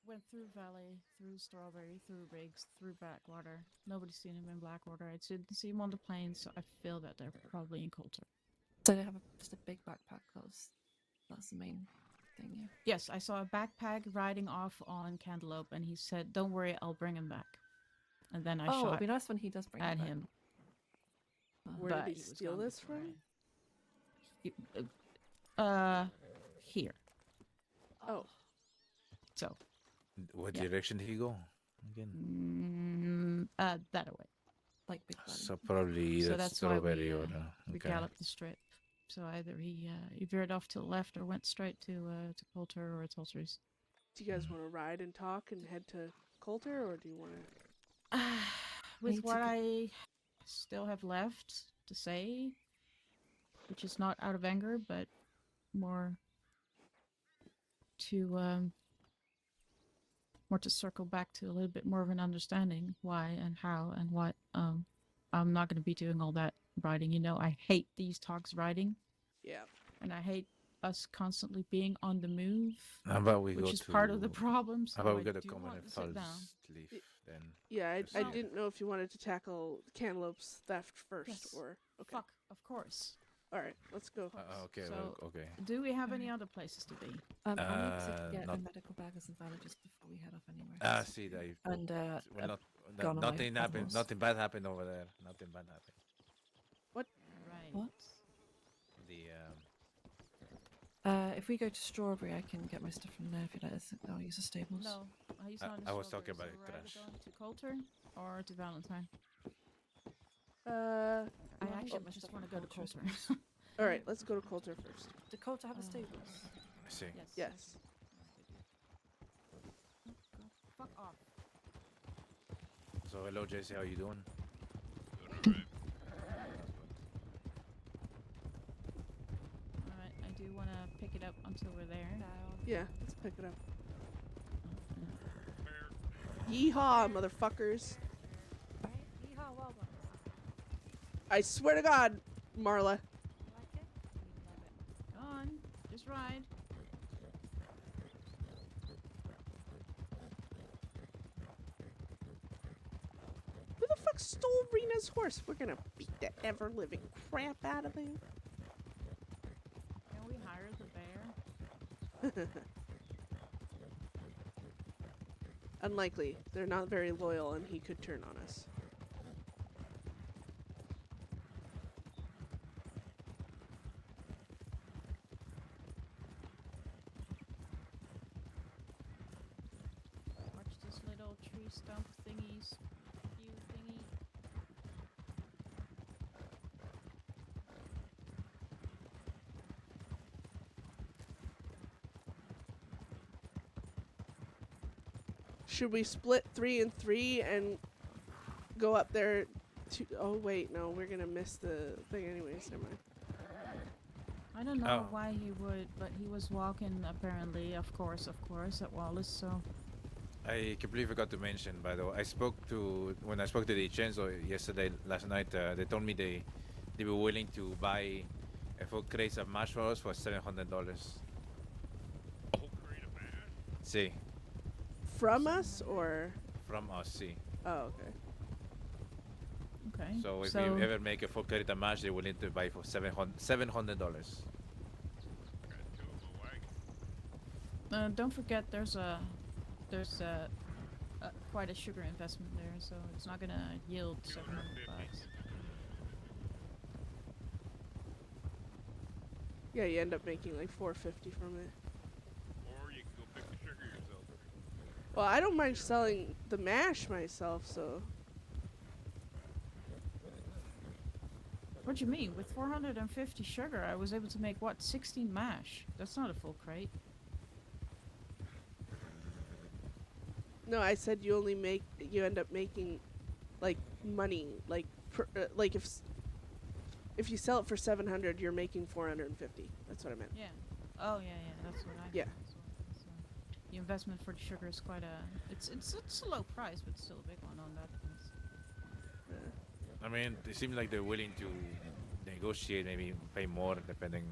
went through Valley, through Strawberry, through Riggs, through Blackwater. Nobody's seen him in Blackwater. I didn't see him on the plains, so I feel that they're probably in Coulter. So they have just a big backpack. That's the main thing, yeah. Yes, I saw a backpack riding off on Cantaloupe, and he said, "Don't worry, I'll bring him back." And then I Oh, it'd shot be nice when he does bring at it back. him. Where did but he was steal gone this before from? Here. Oh. So, What Yeah. direction did he go again? that away. Like Big Valley. So probably So that's that's why strawberry we, or We okay. galloped the strip. So either he veered off to the left or went straight to Coulter or Tulters. Do you guys want to ride and talk and head to Coulter, or do you want to? With Need to what go- I still have left to say, which is not out of anger, but more to circle back to a little bit more of an understanding why and how and what. I'm not going to be doing all that riding. You know, I hate these talks riding, Yeah. and I hate us constantly being on the move, How about we which go is to part of the problem. So How about we I go to do Common want and to sit down. Falls Leaf then? Yeah, I Proceed. didn't know if you wanted to tackle Cantaloupe's theft first Yes. or. Okay. Fuck, of course. All right, let's go. Okay, So- well, okay. Do we have any other places to be? I need to get not- a medical bag or something just before we head off anywhere. See that. And Well, gone on my nothing happened. horse. Nothing bad happened over there. Nothing bad happened. Right. What? The If we go to Strawberry, I can get my stuff from there if you let us. I'll use the stables. No, he's I- not in I was Strawberry, talking about so it, we're either Crash. going to Coulter or to Valentine. Uh, I Well, I can actually get my just stuff want to from go to Coulter, Coulter. I suppose. all right, let's go to Coulter first. The Coulter have the Uh, stables. I see. Yes. Yes. Oh, God. Fuck off. So hello, JC. How you doing? Alright, I do want to pick it up until we're there. Yeah, let's pick it up. Oh, Yeehaw, motherfuckers! Right? Yeehaw, well done. I swear to God, Marla. You like it? You love it. Go on, just ride. Who the fuck stole Rena's horse? We're gonna beat the ever living crap out of him. Can we hire the bear? Unlikely. They're not very loyal, and he could turn on us. Watch this little tree stump thingies. You thingy. Should we split 3 and 3 and go up there to... Oh, wait, no, we're gonna miss the thing anyways, never mind. I don't know Oh. why he would, but he was walking apparently, of course, at Wallace, so... I completely forgot to mention, by the way. When I spoke to the Censo yesterday, last night. They told me they were willing to buy a full crate of marshmallows for $700. A whole crate of mash? See, From us, or... from us. See. Oh, okay. Okay. So if you ever make a full crate of mash, they're willing to buy for $700. I got 2 in my wagon. Don't forget, there's quite a sugar investment there, so it's not gonna yield 700 bucks. Yeah, you end up making like $4.50 from it. Or you can go pick the sugar yourself. Well, I don't mind selling the mash myself, so... What do you mean? With 450 sugar, I was able to make what, 16 mash? That's not a full crate. No, I said you end up making, like, money, like, like if you sell it for 700, you're making 450. That's what I meant. Yeah. Oh yeah, that's what I. Yeah. That's what, so the investment for the sugar is quite a. It's a low price, but still a big one on that. I mean, it seems like they're willing to negotiate, maybe pay more, depending.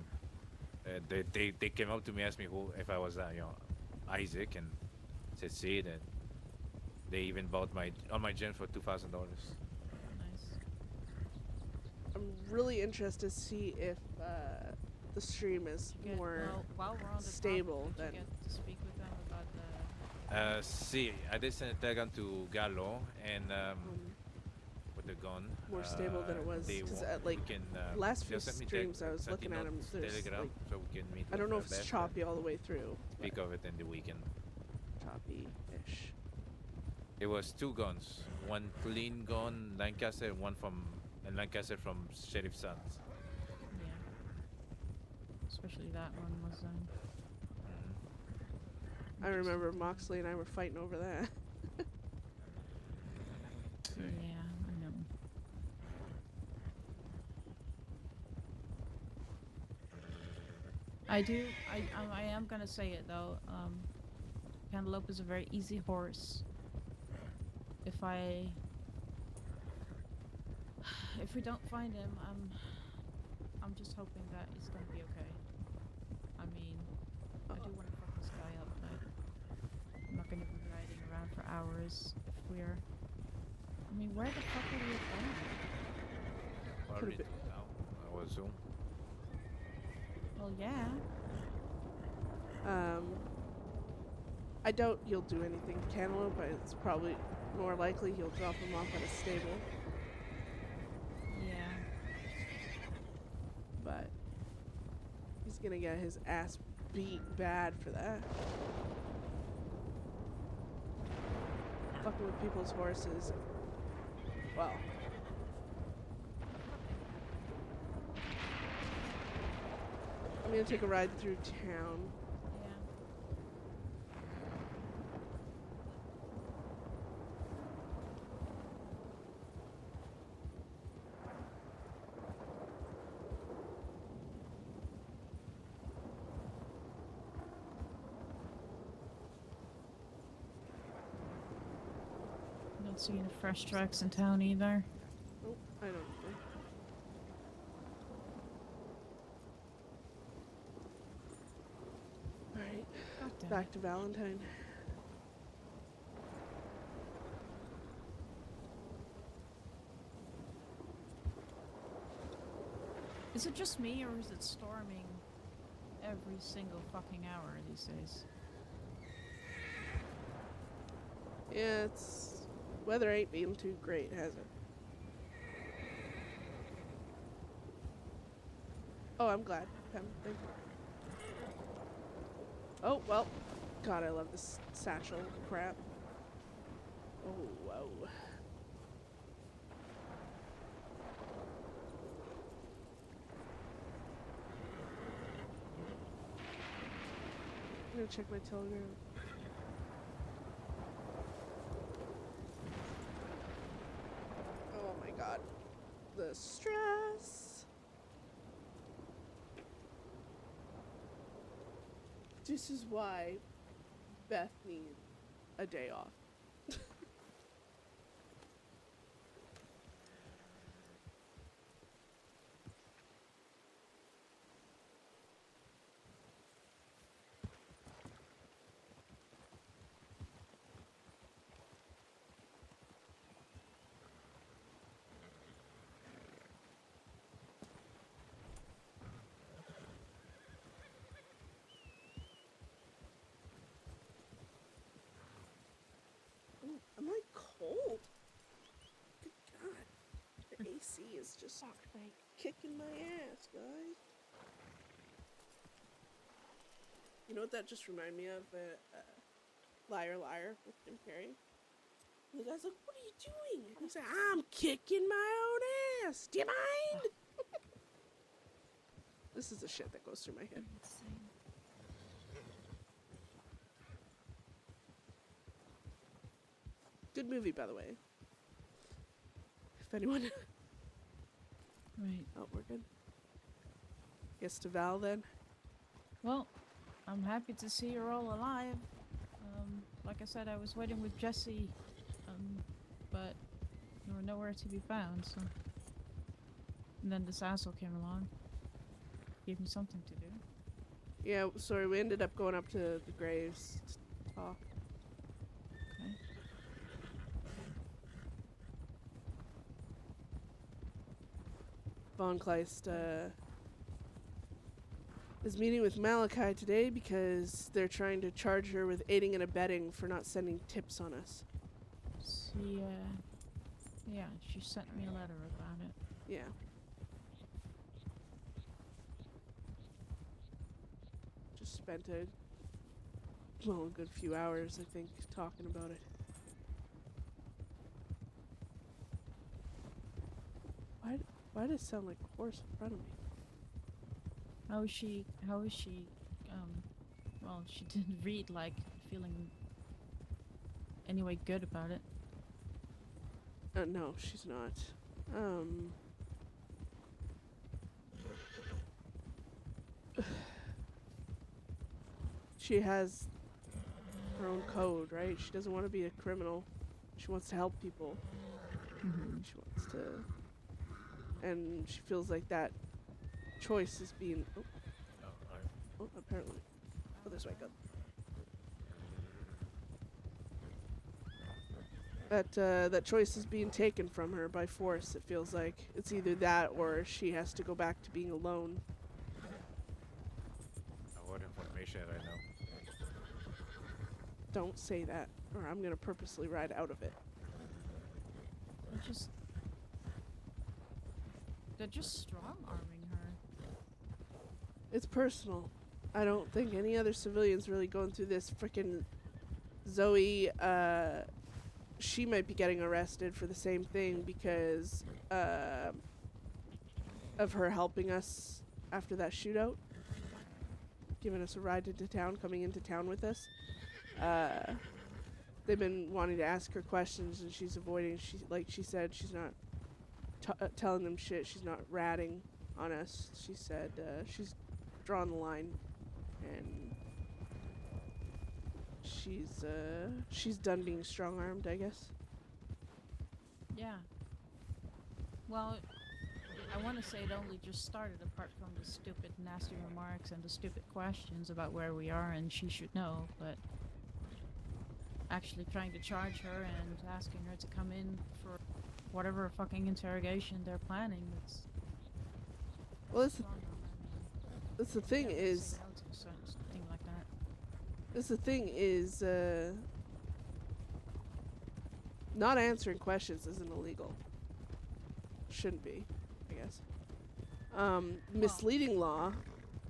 They came up to me, asked me if I was, Isaac, and said, see, then they even bought all my gens for $2,000. Nice. I'm really interested to see if the stream is Did you get, more while we're on the stable topic, did than. you get to speak with them about the... See, I did send a telegram to Gallo and with the gun. More stable than it was, They 'cause, want, like, we can, last few they'll send me streams I was sent looking me at them, notes, there's, telegram, like, so we can meet I don't with, know if it's Beth choppy all the way through. and speak of it in the weekend. Choppy-ish. It was 2 guns, one clean gun Lancaster, and one from Lancaster from Sheriff Sons. Yeah. Especially that one was... I remember Moxley and I were fighting over that. Yeah, I know. I am gonna say it though. Cantaloupe is a very easy horse. If we don't find him, I'm just hoping that he's gonna be okay. I mean, I do want to fuck this guy up, but I'm not gonna be riding around for hours if we're... I mean, where the fuck are we going? Probably been. now, I would assume. Well, yeah. I doubt you'll do anything to Cantaloupe, but it's probably more likely you'll drop him off at a stable. Yeah. But he's gonna get his ass beat bad for that. Fucking with people's horses. Well. I'm gonna take a ride through town. Yeah. Not seeing the fresh tracks in town either. Oh, I don't know. Alright, God damn back it. to Valentine. Is it just me, or is it storming every single fucking hour these days? Yeah, it's... weather ain't been too great, has it? Oh, I'm glad. Thank you. Oh, well. God, I love this satchel crap. Oh, whoa. I'm gonna check my telegram. Oh my god. The stress. This is why Beth needs a day off. Ooh, I'm like cold. Good God. The AC is just like kicking my ass, guys. You know what that just reminded me of? Liar Liar with Jim Carrey. The guy's like, what are you doing? And he's like, I'm kicking my own ass. Do you mind? This is the shit that goes through my head. Insane. Good movie, by the way. If anyone... Right. Oh, we're good. Guess to Val then. Well, I'm happy to see you're all alive. Like I said, I was waiting with Jesse, but you were nowhere to be found, so... And then this asshole came along. Gave me something to do. Yeah, sorry, we ended up going up to the graves to talk. Von Kleist is meeting with Malachi today because they're trying to charge her with aiding and abetting for not sending tips on us. See, yeah, she sent me a letter about it. Yeah. Just spent a good few hours, I think, talking about it. Why does it sound like a horse in front of me? How is she, well, she didn't read like feeling anyway good about it. No, she's not. She has her own code, right? She doesn't want to be a criminal. She wants to help people. Mm-hmm. She wants to... And she feels like that choice is being... Oh, apparently. Oh, this way, go. That choice is being taken from her by force, it feels like. It's either that or she has to go back to being alone. I want information right now. Don't say that, or I'm gonna purposely ride out of it. They're just strong-arming her. It's personal. I don't think any other civilians really going through this. Frickin' Zoe, she might be getting arrested for the same thing because of her helping us after that shootout. Giving us a ride into town, coming into town with us. They've been wanting to ask her questions and she's avoiding. Like she said, she's not telling them shit. She's not ratting on us. She said she's drawn the line and she's done being strong-armed, I guess. Yeah. Well, I want to say it only just started, apart from the stupid, nasty remarks and the stupid questions about where we are and she should know, but actually trying to charge her and asking her to come in for whatever fucking interrogation they're planning, it's... Well, that's the thing yeah, is... say no to something like that. That's the thing is... not answering questions isn't illegal. Shouldn't be, I guess. Misleading law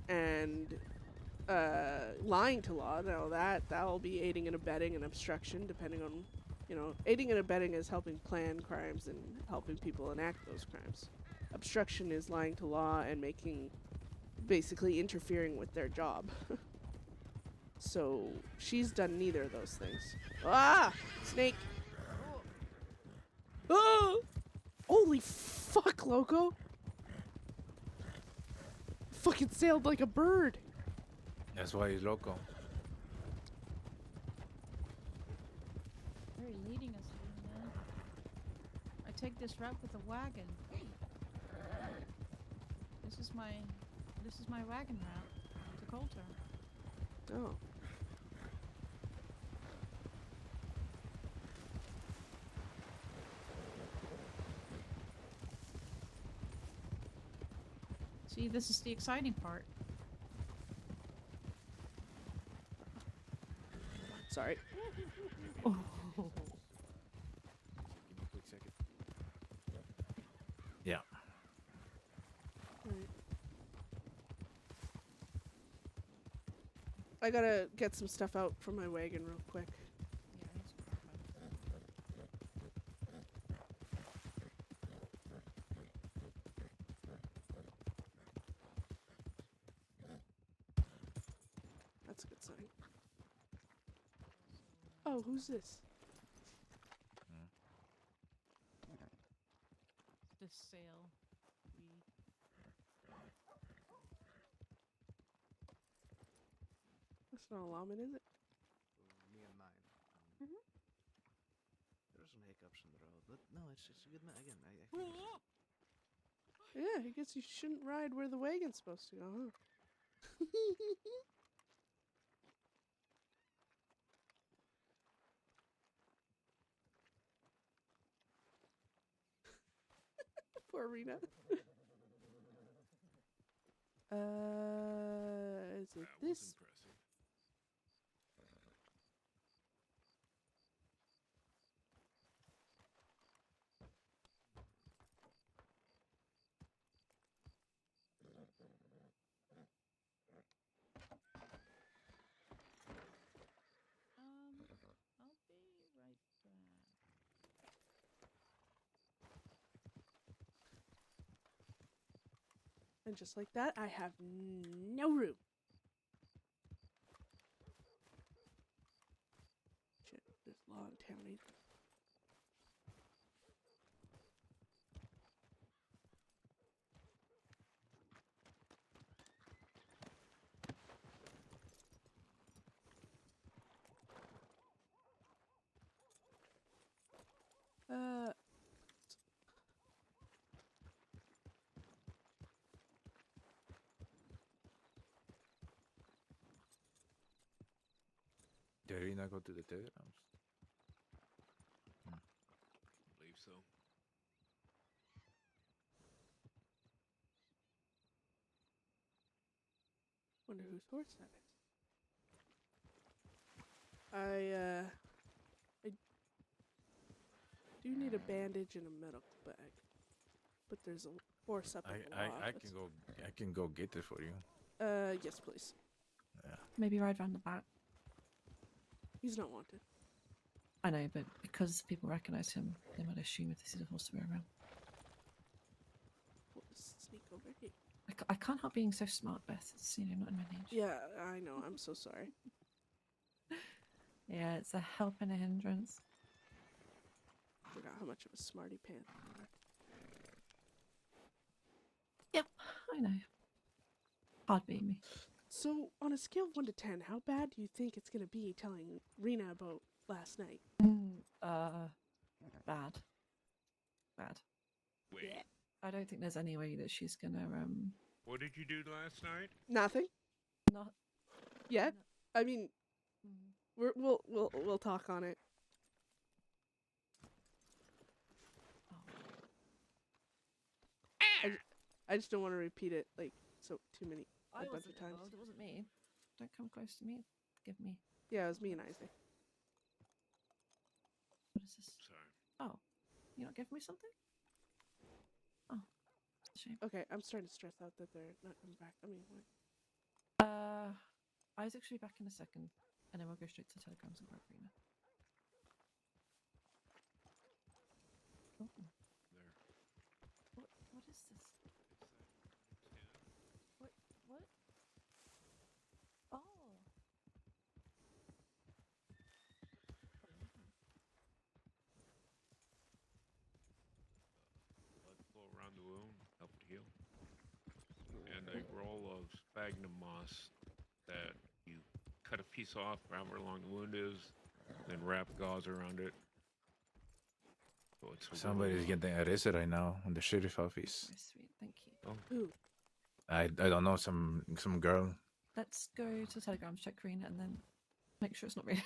and lying to law, no, that'll be aiding and abetting and obstruction, depending on, aiding and abetting is helping plan crimes and helping people enact those crimes. Obstruction is lying to law and basically interfering with their job. So she's done neither of those things. Ah! Snake! Oh! Holy fuck, Loco! Fucking sailed like a bird. That's why he's loco. Where are you leading us to, man? I take this route with a wagon. This is my wagon route to Coulter. Oh. See, this is the exciting part. Sorry. Oh. Give me a quick second. Yeah. I gotta get some stuff out from my wagon real quick. That's a good sign. Oh, who's this? This sail. That's not a lawman, is it? Me and mine. There are some hiccups in the road, but no, it's a good again. I think Yeah, I guess you shouldn't ride where the wagon's supposed to go, huh? Poor Rena. Is it That was this? impressive. I'll be right back. And just like that, I have no room. Shit, there's law in town. Ain't there? Did we not go to the telegrams? I believe so. Wonder whose horse that is. I do need a bandage and a medical bag, but there's a horse up in the law I office. can go get it for you. Yes, please. Yeah. Maybe ride round the back. He's not wanted. I know, but because people recognise him, they might assume if this is a horse to be around. We'll just sneak over here. I can't help being so smart, Beth. It's, not in my nature. Yeah, I know. I'm so sorry. Yeah, it's a help and a hindrance. Forgot how much of a smarty pants. you are. Yep, I know. Hard being me. So, on a scale of 1 to 10, how bad do you think it's gonna be telling Rena about last night? Bad. Bad. Wait, I don't think there's any way that she's gonna what did you do last night? Nothing not. yet. I mean, Mm. we'll talk on it. Oh. I just don't want to repeat it like too many I a bunch wasn't of times. involved, it wasn't me. Don't come close to me. Give me. Yeah, it was me and Isaac. What is this? Sorry. Oh, you not giving me something? Oh, shame. Okay, I'm starting to stress out that they're not coming back. I mean, what? Isaac should be back in a second, and then we'll go straight to telegrams and grab Rena. Oh, There. what is this? What? Oh. Blood flow around the wound, help it heal. And a roll of sphagnum moss that you cut a piece off, however long the wound is, then wrap gauze around it. So it's a Somebody's roll of- getting arrested right now in the sheriff office. Very sweet, thank you. Ooh, I don't know, some girl. Let's go to the telegrams, check Rena, and then make sure it's not Rena.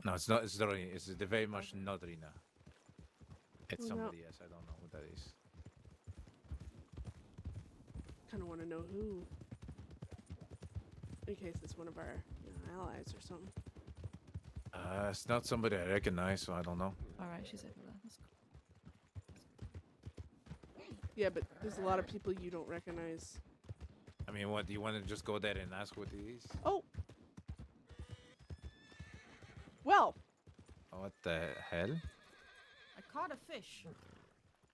No, it's not. It's not. It's very much not Rina. It's Well, no. somebody else. I don't know who that is. kind of want to know who, in case it's one of our allies or something. It's not somebody I recognize, so I don't know. Alright, she's over there. That's cool. Yeah, but there's a lot of people you don't recognize. I mean, what do you want to just go there and ask what it is? Oh. Well, What the hell? I caught a fish.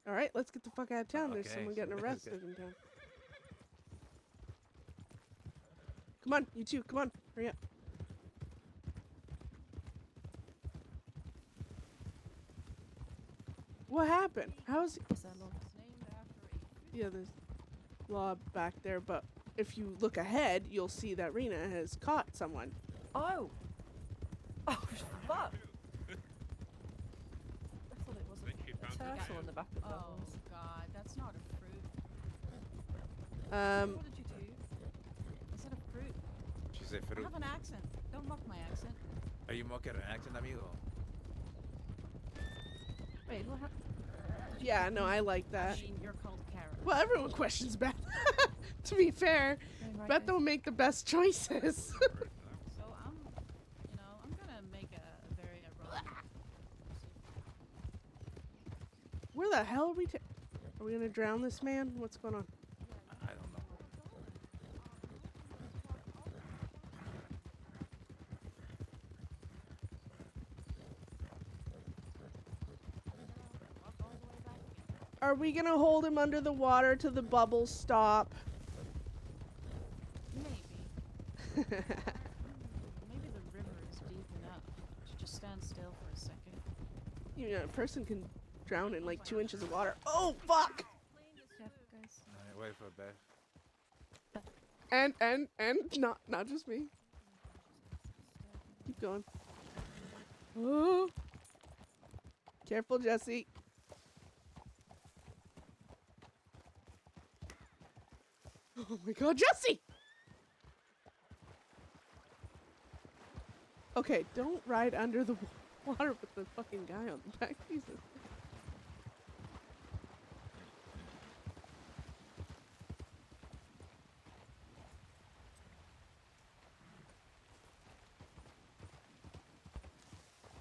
all right, let's get the fuck out of town. There's Okay, someone so getting let's arrested in town. Come on, you two, come on, hurry up. What happened? How's Is there law? It's named after a fish. yeah? There's law back there, but if you look ahead, you'll see that Rena has caught someone. Oh! Oh, fuck! I thought it was Then she a found the turtle cat. on the back of the Oh horse. god, that's not a fruit. What did you do? Is it a fruit? She's a I fruit. have an accent. Don't mock my accent. Are you mocking her accent, amigo? Wait, what happened? Yeah, no, I like I that. mean, you're called carrot. Well, everyone questions Beth. To be fair, Going right, Beth guys. don't make the best choices. So I'm gonna make a very ironic. Where the hell are we? Are we gonna drown this man? What's going on? I don't know. Are we gonna hold him under the water till the bubbles stop? Maybe. Maybe the river is deep enough to just stand still for a second. You know, a person can drown in like 2 inches of water. Oh fuck! Yeah, guys. Wait for Beth. And not just me. Keep going. Oh, careful, Jesse. Oh my God, Jesse! Okay, don't ride under the water with the fucking guy on the back. Jesus.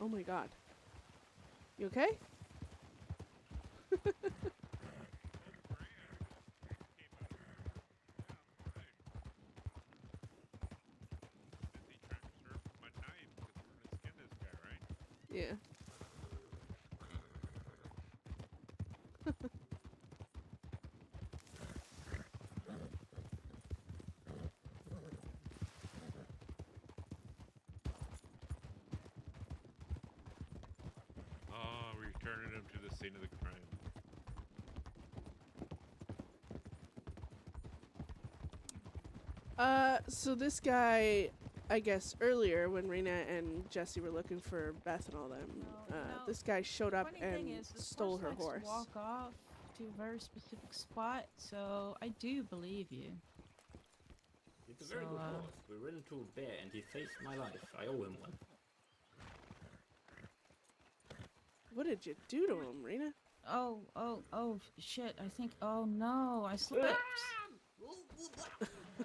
Oh my God. You okay? Yeah. Oh, returning him to the scene of the crime. So this guy, I guess earlier when Rena and Jesse were looking for Beth and all them, No, this guy showed up Funny thing and is, this stole her likes to horse. walk off to a very specific spot, so I do believe you. It's a very So, good horse. We ran into a bear and he saved my life. I owe him one. What did you do to him, Rena? Oh, shit, I think, oh no, I slipped.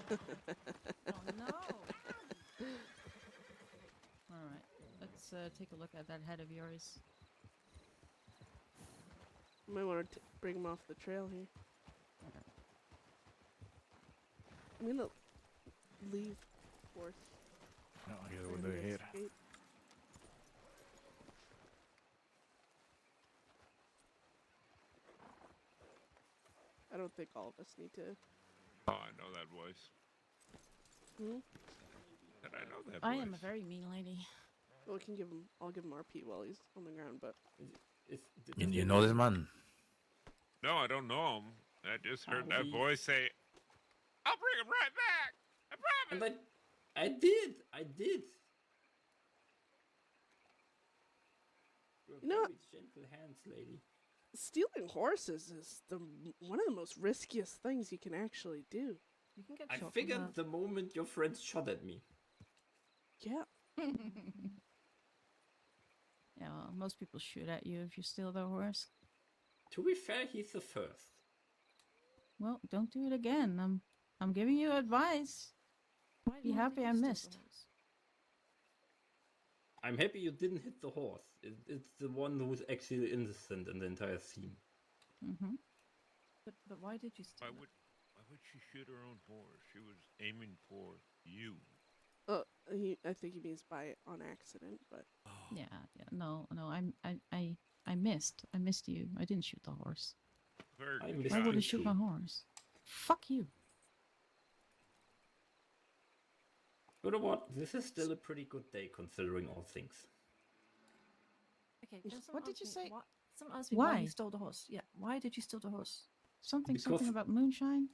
Oh no. Alright, let's take a look at that head of yours. You might want to bring him off the trail here. I'm gonna leave horse. No, I gotta for him do to it here. escape. I don't think all of us need to. Oh, I know that voice. Hmm? And I know that I voice. am a very mean lady. Well, we can give him. I'll give him RP while he's on the ground. But You know this man? No, I don't know him. I just heard that he- voice say, "I'll bring him right back. I promise." And I did. You're You know- very gentle hands, lady. stealing horses is one of the most riskiest things you can actually do. You can get I shot from figured that. the moment your friend shot at me. Yeah. Yeah, well, most people shoot at you if you steal their horse. To be fair, he's the first. Well, don't do it again. I'm giving you advice. Why Be did happy you I steal the missed. horse? I'm happy you didn't hit the horse. It's the one who's actually innocent in the entire scene. Mm-hmm. But why did you steal Why would she shoot her own horse? She was aiming for you. I think he means by on accident, but Yeah. No. I missed. I missed you. I didn't shoot the horse. Very I good missed Why shot. would I you shoot too. my horse? Fuck you. You know what? This is still a pretty good day considering all things. Okay, can someone What did ask you me say? Why, someone asked me why Why? you stole the horse. Yeah, why did you steal the horse? Something Because- about moonshine?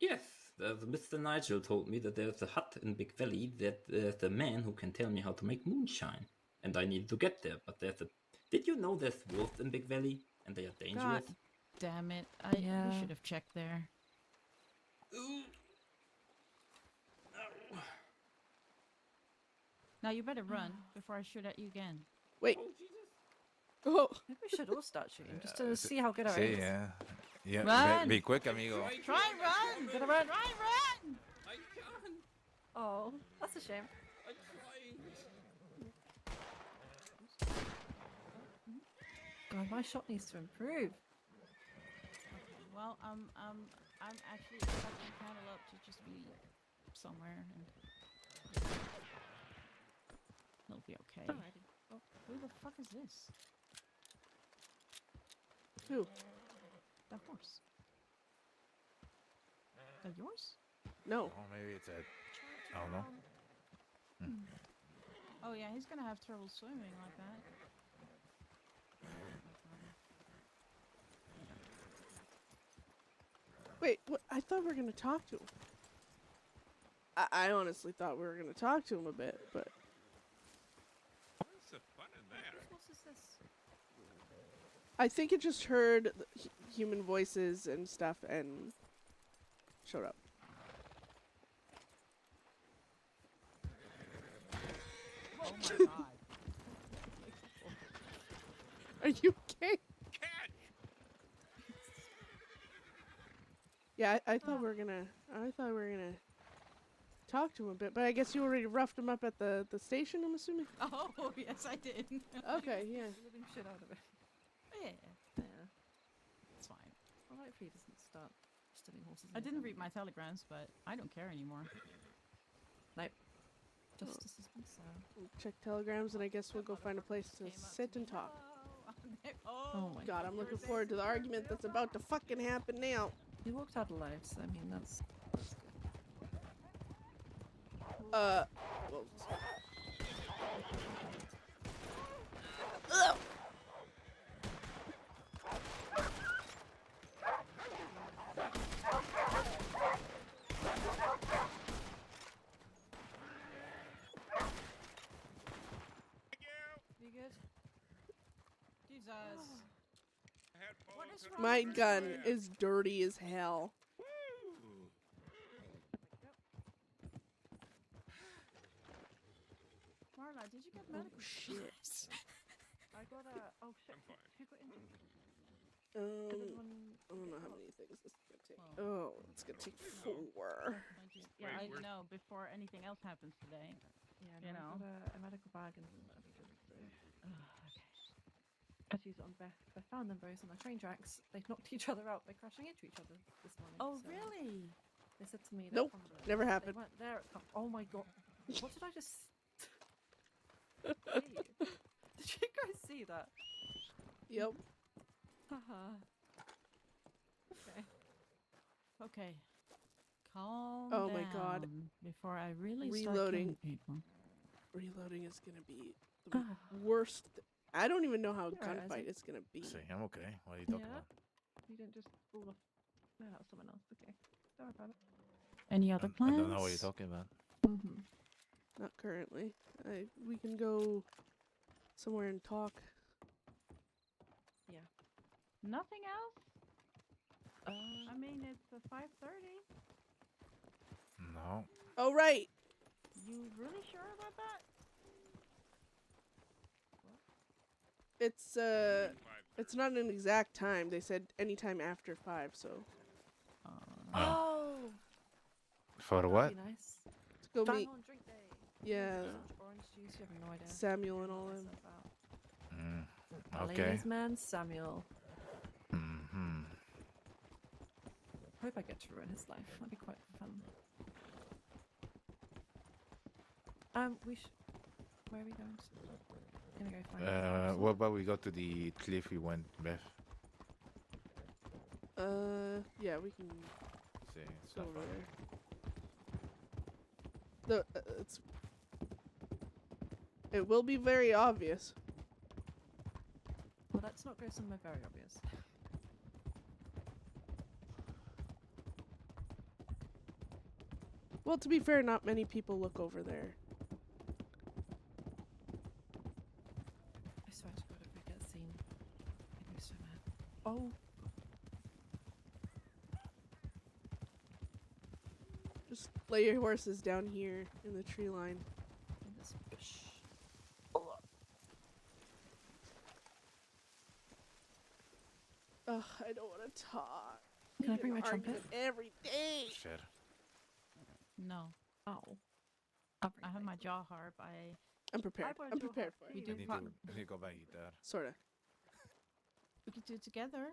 Yes, Mr. Nigel told me that there's a hut in Big Valley that there's a man who can tell me how to make moonshine. And I need to get there, but there's a... Did you know there's wolves in Big Valley? And they are dangerous? God damn it. We Yeah. should have checked there. Ooh. Now you better run before I shoot at you again. wait. Oh, Jesus. Oh, Maybe we should all start shooting just to see how good our See, aim is. yeah. Yeah, Run! be quick, amigo. Try and run! Gonna run. Try and run! I can't. Oh, that's a shame. I'm trying. God, my shot needs to improve. Okay, well, I'm actually expecting Cantaloupe to just be somewhere and he'll be okay. Alrighty. Oh, who the fuck is this? Who? The horse. That yours? No. Oh, maybe it's a. I don't know. Oh yeah, he's gonna have trouble swimming like that. Wait, what? I thought we were gonna talk to him. I honestly thought we were gonna talk to him a bit, but What's the fun in that? Whose horse is this? I think it just heard human voices and stuff and showed up. Oh my god. Are you okay? Catch! Yeah, I thought we were gonna. I thought we were gonna talk to him a bit, but I guess you already roughed him up at the station. I'm assuming. Oh yes, I did. Okay, yeah. Living shit out of it. Yeah, Yeah. it's fine. Well, hopefully he doesn't start stealing horses. I didn't read anytime my telegrams, but I don't care anymore. Nope. Justice has been served. We'll check telegrams, and I guess we'll go find a place to Came up sit to and me, talk. Oh my God, I'm looking forward to the argument that's about to fucking happen now. You walked out alive, so I mean that's good. Well, ugh. You good? Jesus. I had What bullets is in wrong My with gun you? is dirty as hell. Woo! Marla, did you get Oh medical shit. I got a. Oh shit. I'm fine. Who got injured? I don't know how many things this is gonna take. Oh, it's gonna take 4. Yeah, Wait, I where's- know. Before anything else happens today. Yeah, You no, know. I got a medical bag and everything. So. I had to use it on Beth. I found them both on the train tracks. They knocked each other out by crashing into each other this morning. Oh so really? They said to me, Nope, never They happened. weren't there. Oh my god! What did I just? see? Did you guys see that? Yep. Haha. Okay. Okay. Calm Oh my God. down before I really start Reloading. killing people. Reloading is gonna be the worst. I don't even know how a You're right, gunfight Isaac. is gonna be. See, I'm okay. What are you talking Yeah. about? You didn't just fall off. No, that was someone else. Okay. Don't worry about it. Any other I plans? don't know what you're talking about. Mm-hmm. Not currently. We can go somewhere and talk. Nothing else? Uh, I mean, it's 5:30. No. Oh right. You really sure about that? It's not an exact time. They said anytime after 5. So oh. For That'd what? be nice. let's go Bang meet on drink day. Yeah. Such orange juice. You have no idea. Samuel and all them. Okay. Ladies man Samuel. Mm-hmm. Hope I get to ruin his life. That'd be quite fun. We should. Where are we going? Gonna go find. What about we go to the cliff we went, Beth? Yeah, we can See, it's go not over far. there. It will be very obvious. Well, let's not go somewhere very obvious. Well, to be fair, not many people look over there. I swear to God, if we get seen, I'd be so mad. Oh. Just lay your horses down here in the tree line. In this bush. Ugh, I don't want to talk. Can I get bring in my an trumpet? argument every day. Sure. No. Oh. I'll bring I it have my later. jaw harp. I'm prepared. wanna I'm do a prepared harp for We it. do I need to go buy a guitar. Sorta. We could do it together.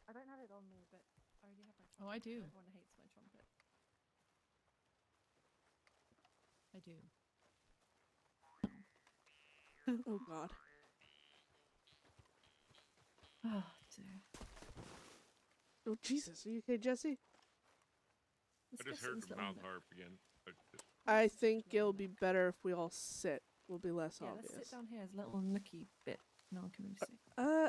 I don't have it on me, but I already have my trumpet. Oh, I do. Everyone hates my trumpet. I do. Oh God. Oh dear. Oh Jesus. Are you okay, Jesse? Let's I just go sit in heard this the little mouth nook. harp again. But just, I think it'll be better if we all sit. Will be less Yeah, obvious. let's sit down here. There's a little nookie bit. No one can really see.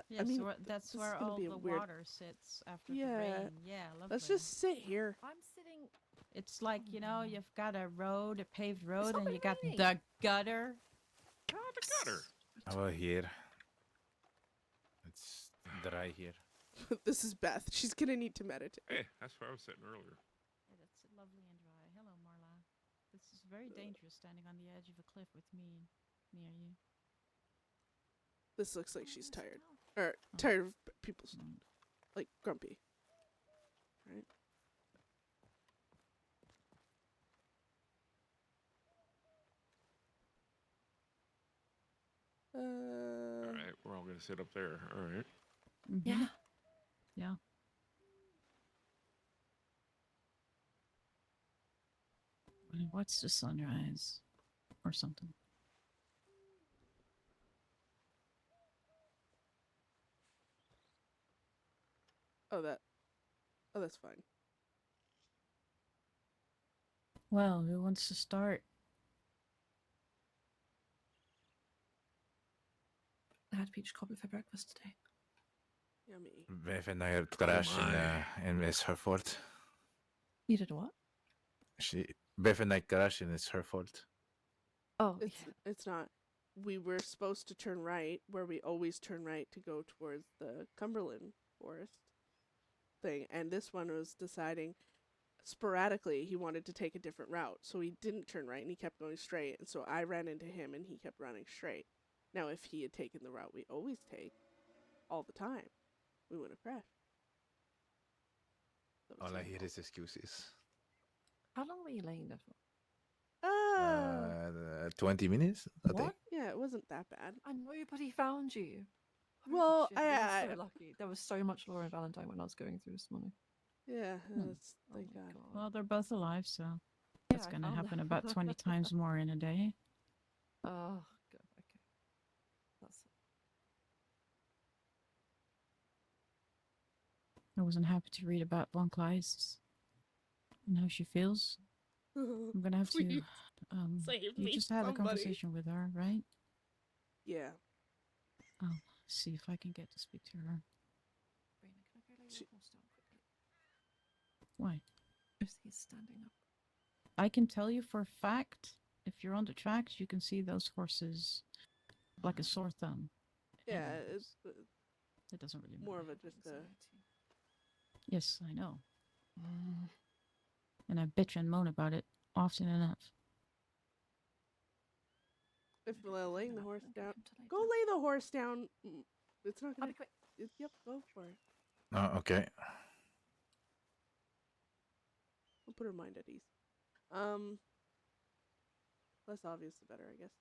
Yeah, I mean, so that's this is where gonna all be a the weird. water sits after Yeah. the rain. Yeah, lovely. Let's just sit here. I'm sitting. It's like, you know, you've got a road, a paved road, not and been you got raining. the gutter. oh, the gutter. How about here? It's dry here. This is Beth. She's gonna need to meditate. Hey, that's where I was sitting earlier. Yeah, that's lovely and dry. Hello, Marla. This is very dangerous standing on the edge of a cliff with me near you. This looks like she's Sit tired. down. Or Oh. tired of people's Mm. like grumpy. Right? All right, we're all gonna sit up there. All right. Mhm. Yeah. Yeah. Watch the sunrise or something. Oh, that's fine. Well, who wants to start? I had peach cobbler for breakfast today. Yummy. Beth and I had crash and it's her fault. You did what? Beth and I crash and it's her fault. Oh, It's not. We were supposed to turn right where we always turn right to go towards the Cumberland Forest thing, and this one was deciding sporadically he wanted to take a different route, so he didn't turn right and he kept going straight, and so I ran into him and he kept running straight. Now if he had taken the route we always take all the time, we would have crashed. So All I it's hear not- is excuses. How long were you laying there for? 20 minutes, I think. What? Yeah, it wasn't that bad. And nobody found you. Holy Well, shit, you were I so lucky. There was so much Laura and Valentine when I was going through this morning. yeah, that's Oh thank my God. Well, they're both alive, so Yeah, that's I going to found happen them. about 20 times more in a day. Oh, good. Okay. That's I wasn't happy to read about Von Kleist and how she feels. I'm going to have Please to. save You me, just had a somebody. conversation with her, right? Yeah. I'll see if I can get to speak to her. Raina, can I go lay She- your horse down quickly? Why? Just he's standing up. I can tell you for a fact, if you're on the tracks, you can see those horses like a sore thumb. Yeah, Anyways, it's it doesn't really matter. more of a just a Anxiety. Yes, I know. And I bitch and moan about it often enough. if laying the horse I'll get down. him to lay Go down. lay the horse down. It's not I'll gonna. be quick. Yep, go for it. Oh, okay. I'll put her mind at ease. Less obvious the better, I guess.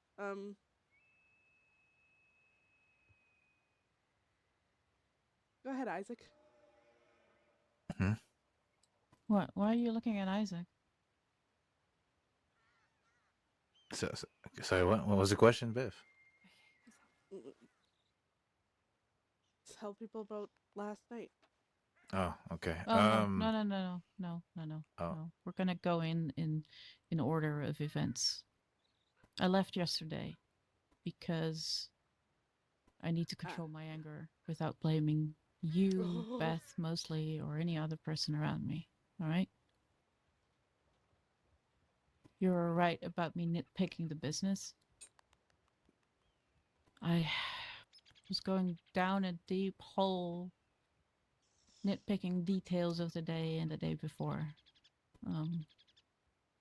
Go ahead, Isaac. What? Why are you looking at Isaac? Sorry, what was the question, Beth? Okay, he's up. Tell people about last night. Oh, okay. Oh no. Oh. No. We're gonna go in order of events. I left yesterday because I need to control my anger without blaming you, Beth, mostly, or any other person around me. All right? You're right about me nitpicking the business. I was going down a deep hole, nitpicking details of the day and the day before.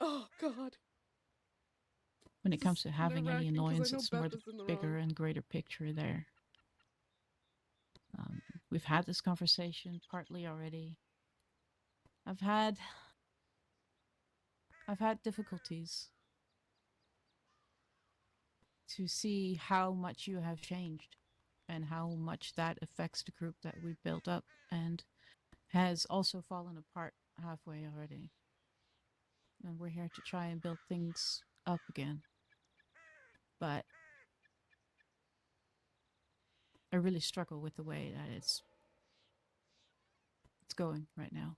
Oh God. When it This comes is to having any nerve-wracking 'cause I annoyance, know it's Beth more the is in the bigger wrong. and greater picture there. We've had this conversation partly already. I've had difficulties to see how much you have changed and how much that affects the group that we built up and has also fallen apart halfway already. And we're here to try and build things up again. But I really struggle with the way that it's going right now.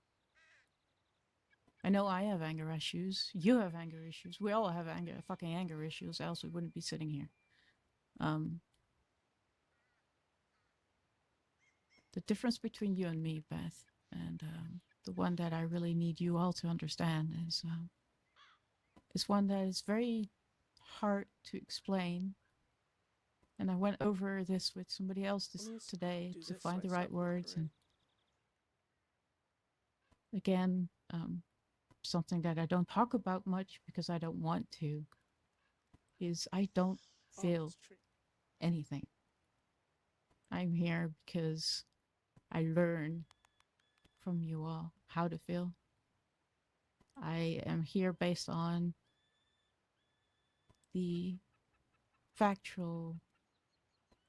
I know I have anger issues. You have anger issues. We all have fucking anger issues, else we wouldn't be sitting here. The difference between you and me, Beth, and the one that I really need you all to understand is one that is very hard to explain. And I went over this with somebody else today to find the right words. And again, something that I don't talk about much because I don't want to is I don't feel anything. I'm here because I learn from you all how to feel. I am here based on the factual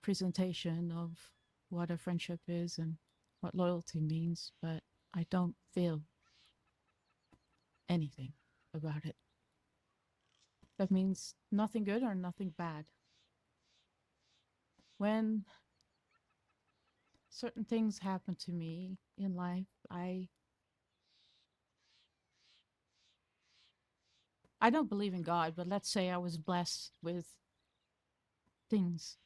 presentation of what a friendship is and what loyalty means, but I don't feel anything about it. That means nothing good or nothing bad. When certain things happen to me in life, I don't believe in God, but let's say I was blessed with things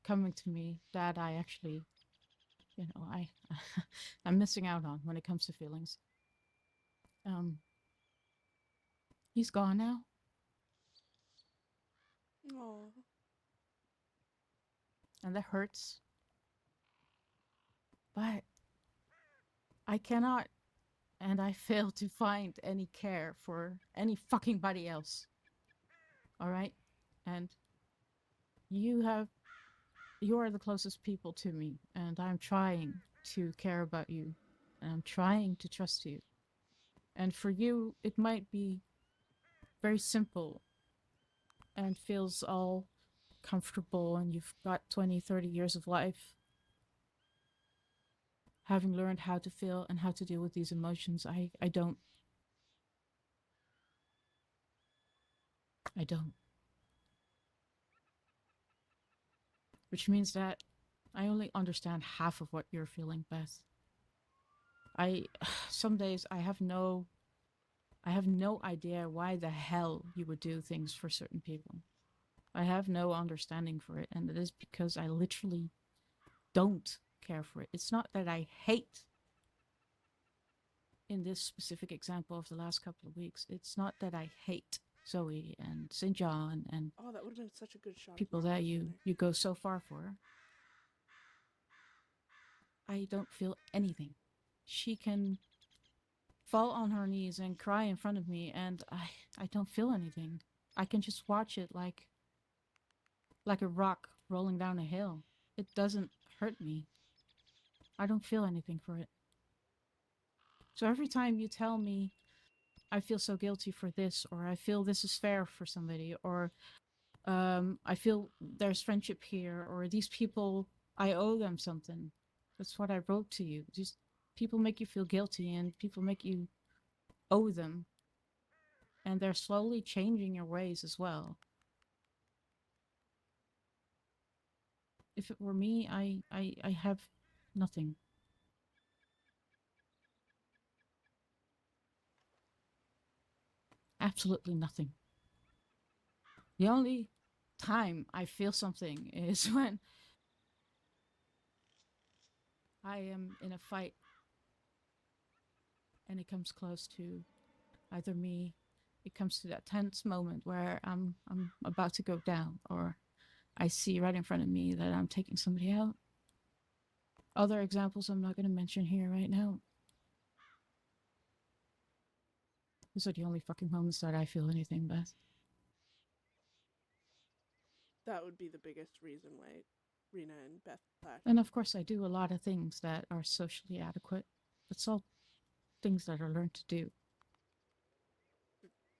coming to me that I actually, I'm missing out on when it comes to feelings. He's gone now. Oh. And that hurts. But I cannot and I fail to find any care for any fucking body else. All right? And you are the closest people to me, and I'm trying to care about you, and I'm trying to trust you. And for you, it might be very simple and feels all comfortable, and you've got 20, 30 years of life having learned how to feel and how to deal with these emotions. I don't. Which means that I only understand half of what you're feeling, Beth. Some days I have no idea why the hell you would do things for certain people. I have no understanding for it, and it is because I literally don't care for it. It's not that I hate, in this specific example of the last couple of weeks, it's not that I hate Zoe and St. John and that would have been such a good shot. People that you go so far for. I don't feel anything. She can fall on her knees and cry in front of me, and I don't feel anything. I can just watch it like a rock rolling down a hill. It doesn't hurt me. I don't feel anything for it. So every time you tell me I feel so guilty for this, or I feel this is fair for somebody, or I feel there's friendship here, or these people, I owe them something. That's what I wrote to you. Just people make you feel guilty, and people make you owe them. And they're slowly changing your ways as well. If it were me, I have nothing. Absolutely nothing. The only time I feel something is when I am in a fight and it comes close to either me, it comes to that tense moment where I'm about to go down, or I see right in front of me that I'm taking somebody out. Other examples I'm not going to mention here right now. Those are the only fucking moments that I feel anything, Beth. That would be the biggest reason why Rena and Beth clash. And of course, I do a lot of things that are socially adequate. It's all things that are learned to do.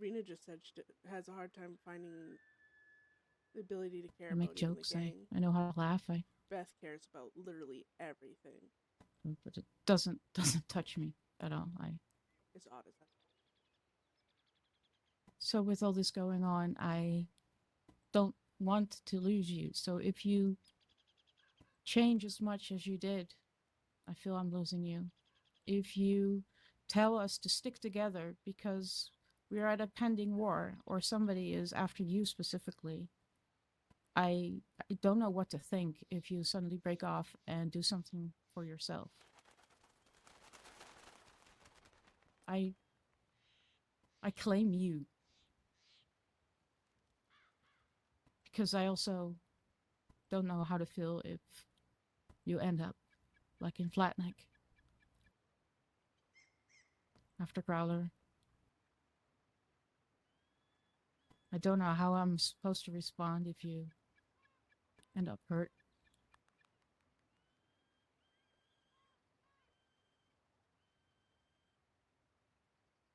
Rena just said she has a hard time finding the ability to care I make about even jokes. the gang. I know how to laugh. Beth cares about literally everything. But it doesn't touch me at all. It's odd as hell. So with all this going on, I don't want to lose you. So if you change as much as you did, I feel I'm losing you. If you tell us to stick together because we're at a pending war or somebody is after you specifically, I don't know what to think if you suddenly break off and do something for yourself. I claim you. Because I also don't know how to feel if you end up like in Flatneck after Growler. I don't know how I'm supposed to respond if you end up hurt.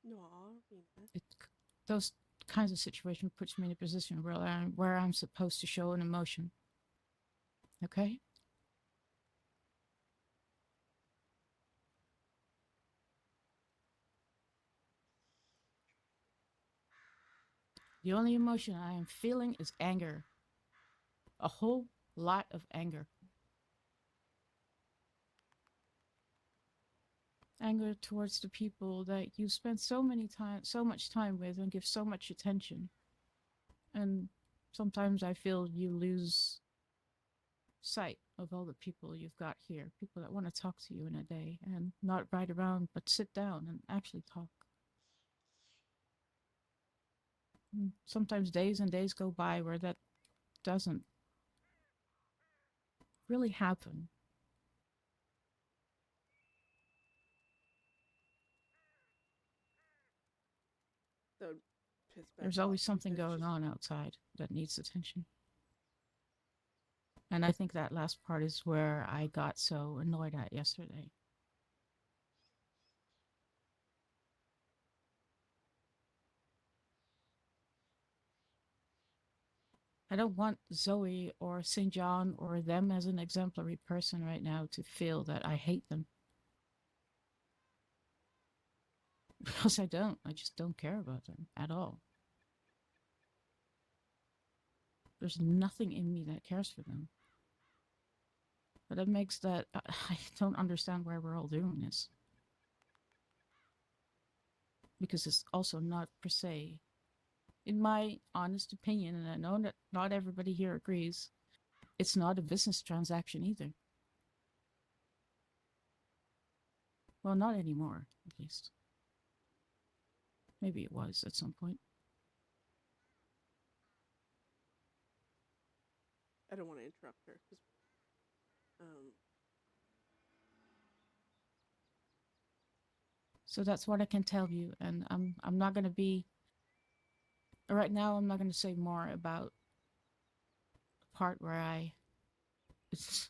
No, Rena. Those kinds of situations puts me in a position where I'm supposed to show an emotion. Okay? The only emotion I am feeling is anger. A whole lot of anger. Anger towards the people that you spend so much time with and give so much attention. And sometimes I feel you lose sight of all the people you've got here, people that want to talk to you in a day and not ride around, but sit down and actually talk. And sometimes days and days go by where that doesn't really happen. That would piss Beth There's always off something because going on outside that needs attention. And I think that last part is where I got so annoyed at yesterday. I don't want Zoe or St. John or them as an exemplary person right now to feel that I hate them. Because I don't. I just don't care about them at all. There's nothing in me that cares for them. But it makes that I don't understand why we're all doing this. Because it's also not per se, in my honest opinion, and I know that not everybody here agrees, it's not a business transaction either. Well, not anymore, at least. Maybe it was at some point. I don't want to interrupt her because So that's what I can tell you, and I'm not going to be right now. I'm not going to say more about the part where it's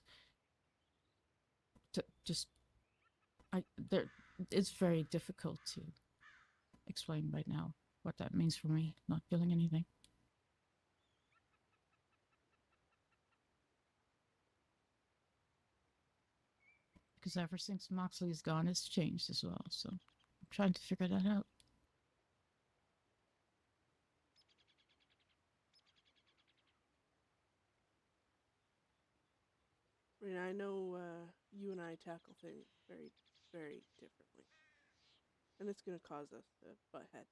it's very difficult to explain right now what that means for me, not feeling anything. Because ever since Moxley's gone, it's changed as well. So I'm trying to figure that out. Rena, I know you and I tackle things very, very differently. And it's going to cause us to butt heads.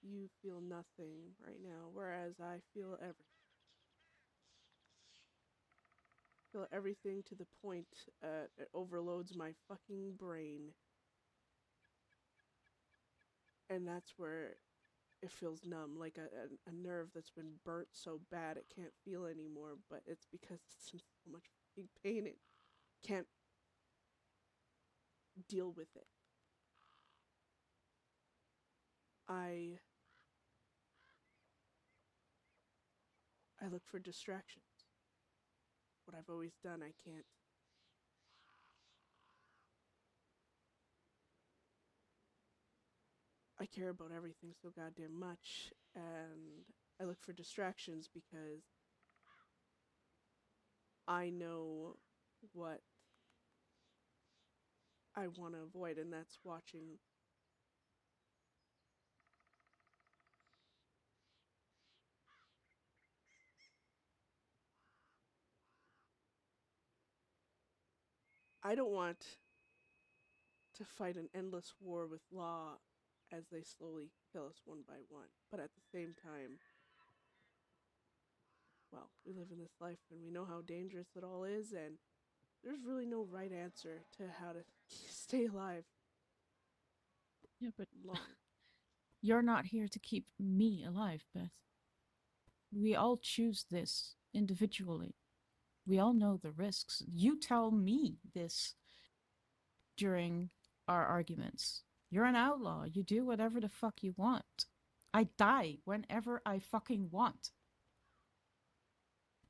You feel nothing right now, whereas I feel everything. Feel everything to the point it overloads my fucking brain. And that's where it feels numb, like a nerve that's been burnt so bad it can't feel anymore, but it's because it's in so much fucking pain it can't deal with it. I I look for distractions. What I've always done, I can't. I care about everything so goddamn much, and I look for distractions because I know what I want to avoid, and that's watching. I don't want to fight an endless war with law as they slowly kill us one by one. But at the same time, well, we live in this life and we know how dangerous it all is, and there's really no right answer to how to stay alive Yeah, but long. you're not here to keep me alive, Beth. We all choose this individually. We all know the risks. You tell me this during our arguments. You're an outlaw. You do whatever the fuck you want. I die whenever I fucking want.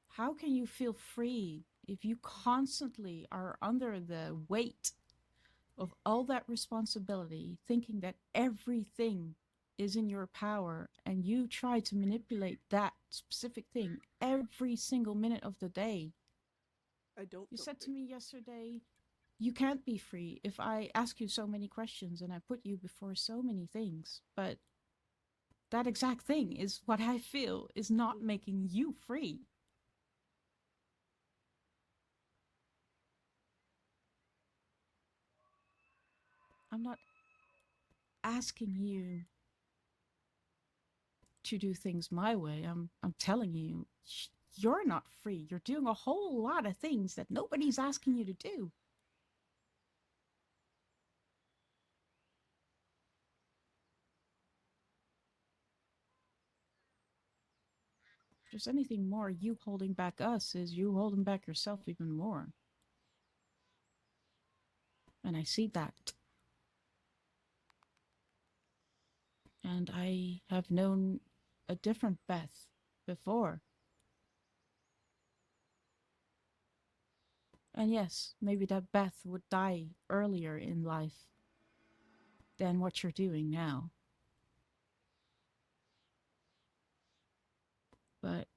How can you feel free if you constantly are under the weight of all that responsibility, thinking that everything is in your power and you try to manipulate that specific thing every single minute of the day? I don't. You feel said to free. me yesterday, you can't be free if I ask you so many questions and I put you before so many things. But that exact thing is what I feel is not making you free. I'm not asking you to do things my way. I'm telling you, you're not free. You're doing a whole lot of things that nobody's asking you to do. If there's anything more, you holding back us is you holding back yourself even more. And I see that. And I have known a different Beth before. And yes, maybe that Beth would die earlier in life than what you're doing now. But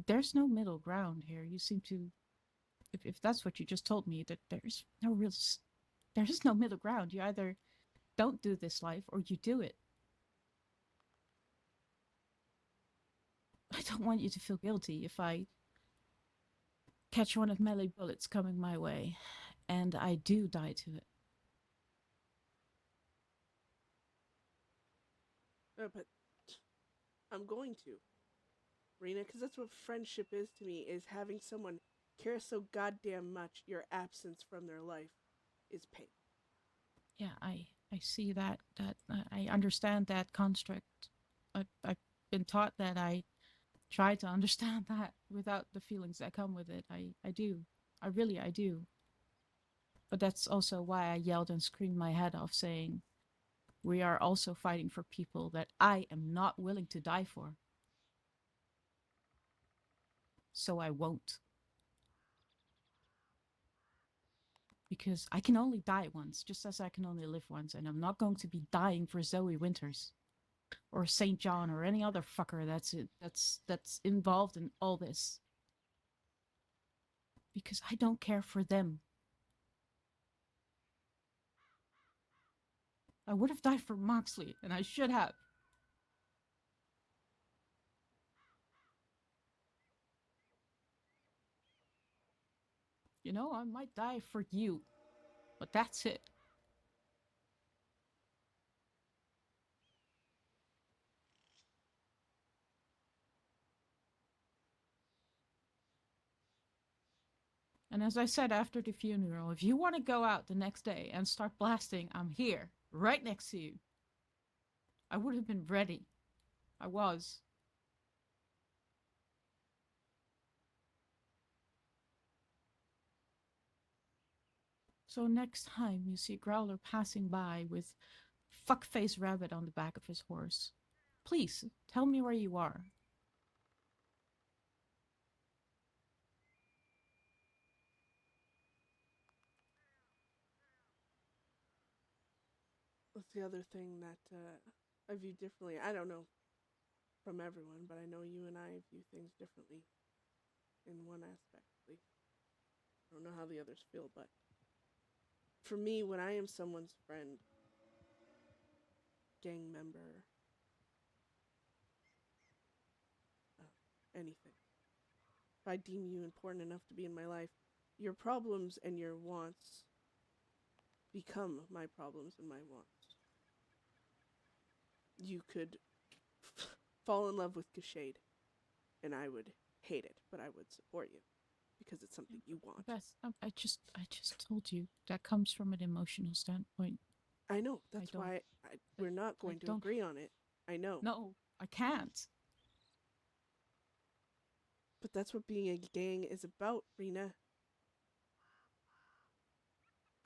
there's no middle ground here. You seem to, if that's what you just told me, that there's no real, there's no middle ground. You either don't do this life or you do it. I don't want you to feel guilty if I catch one of melee bullets coming my way and I do die to it. But I'm going to, Rena, because that's what friendship is to me, is having someone care so goddamn much your absence from their life is pain. Yeah, I see that I understand that construct. I've been taught that. I try to understand that without the feelings that come with it. I do. I do. But that's also why I yelled and screamed my head off saying, we are also fighting for people that I am not willing to die for. So I won't. Because I can only die once, just as I can only live once, and I'm not going to be dying for Zoe Winters or St. John or any other fucker that's involved in all this. Because I don't care for them. I would have died for Moxley, and I should have. You know, I might die for you, but that's it. And as I said after the funeral, if you want to go out the next day and start blasting, I'm here, right next to you. I would have been ready. I was. So next time you see Growler passing by with fuckface rabbit on the back of his horse, Please tell me where you are. What's the other thing that I view differently? I don't know from everyone, but I know you and I view things differently in one aspect, at least. I don't know how the others feel, but for me, when I am someone's friend, gang member, anything, if I deem you important enough to be in my life, your problems and your wants become my problems and my wants. You could fall in love with Gashade, and I would hate it, but I would support you because it's something you want. Beth, I just told you that comes from an emotional standpoint. I know. That's why we're not going to agree on it. I know. No, I can't. But that's what being a gang is about, Rena.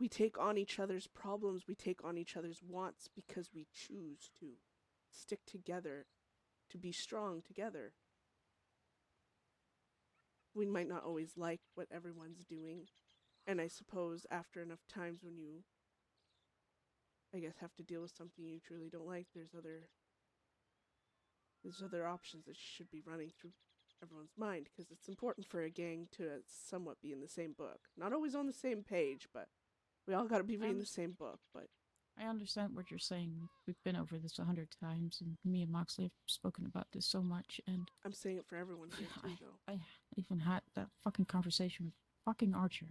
We take on each other's problems, we take on each other's wants because we choose to stick together, to be strong together. We might not always like what everyone's doing, and I suppose after enough times when you, I guess, have to deal with something you truly don't like, there's other options that should be running through everyone's mind, because it's important for a gang to somewhat be in the same book. Not always on the same page, but we all got to be reading the same book. But I understand what you're saying. We've been over this 100 times, and me and Moxley have spoken about this so much, and I'm saying it for everyone here too, though. I even had that fucking conversation with fucking Archer.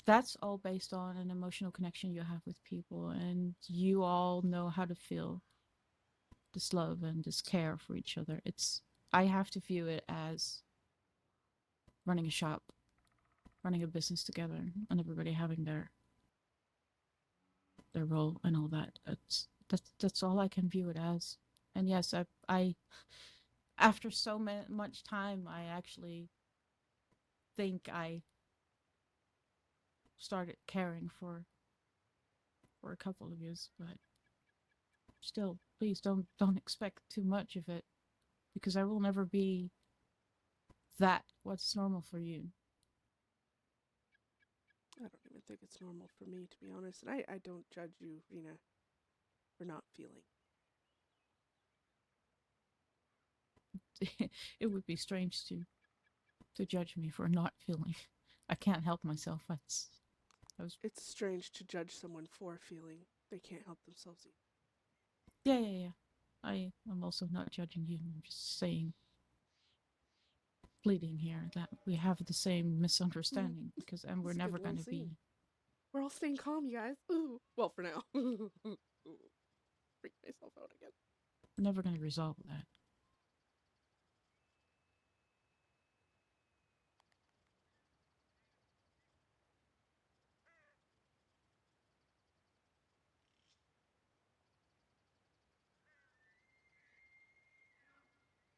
That's all based on an emotional connection you have with people, and you all know how to feel this love and this care for each other. I have to view it as running a shop, running a business together, and everybody having their role and all that. That's all I can view it as. And yes, I after so much time, I actually think I started caring for a couple of years, but still, please don't expect too much of it, because I will never be that what's normal for you. I don't even think it's normal for me, to be honest. And I don't judge you, Rena, for not feeling. It would be strange to judge me for not feeling. I can't help myself. It's strange to judge someone for feeling. They can't help themselves either. Yeah. I am also not judging you. I'm just saying, pleading here that we have the same misunderstanding, and we're never going to be. We're all staying calm, you guys. Ooh. Well, for now. Ooh. Freak myself out again. Never going to resolve that.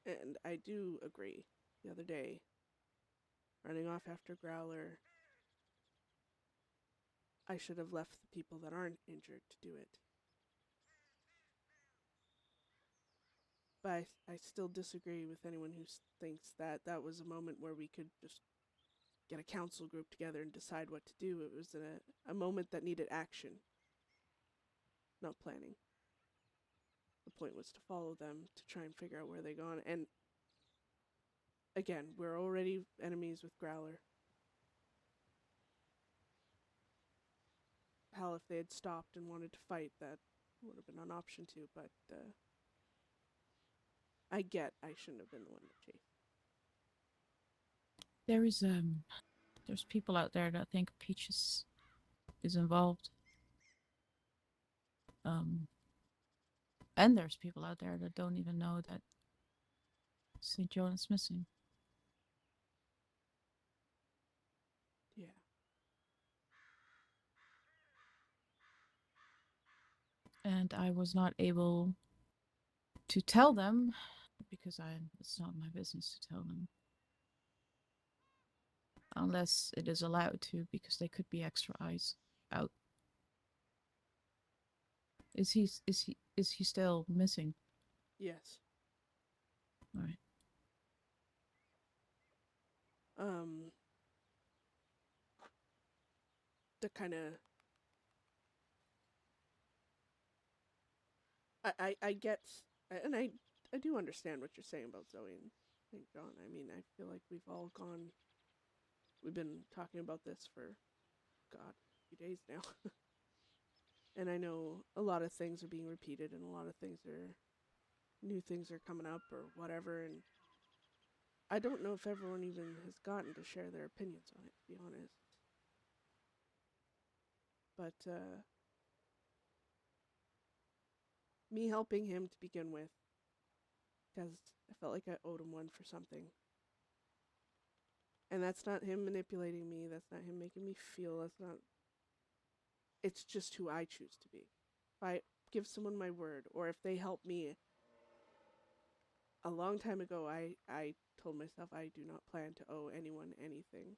And I do agree. The other day, running off after Growler, I should have left the people that aren't injured to do it. But I still disagree with anyone who thinks that that was a moment where we could just get a council group together and decide what to do. It was a moment that needed action, not planning. The point was to follow them, to try and figure out where they've gone. And again, we're already enemies with Growler. Hell, if they had stopped and wanted to fight, that would have been an option too, but I shouldn't have been the one to chase. There's people out there that think Peach is involved. And there's people out there that don't even know that St. John is missing. Yeah. And I was not able to tell them because it's not my business to tell them. Unless it is allowed to, because they could be extra eyes out. Is he still missing? Yes. All right. The kind of I get, and I do understand what you're saying about Zoe and St. John. I mean, I feel like we've been talking about this for, God, a few days now. And I know a lot of things are being repeated and a lot of new things are coming up or whatever, and I don't know if everyone even has gotten to share their opinions on it, to be honest. But, me helping him to begin with, because I felt like I owed him one for something. And that's not him manipulating me, that's not him making me feel, it's just who I choose to be. If I give someone my word, or if they help me, a long time ago, I told myself I do not plan to owe anyone anything.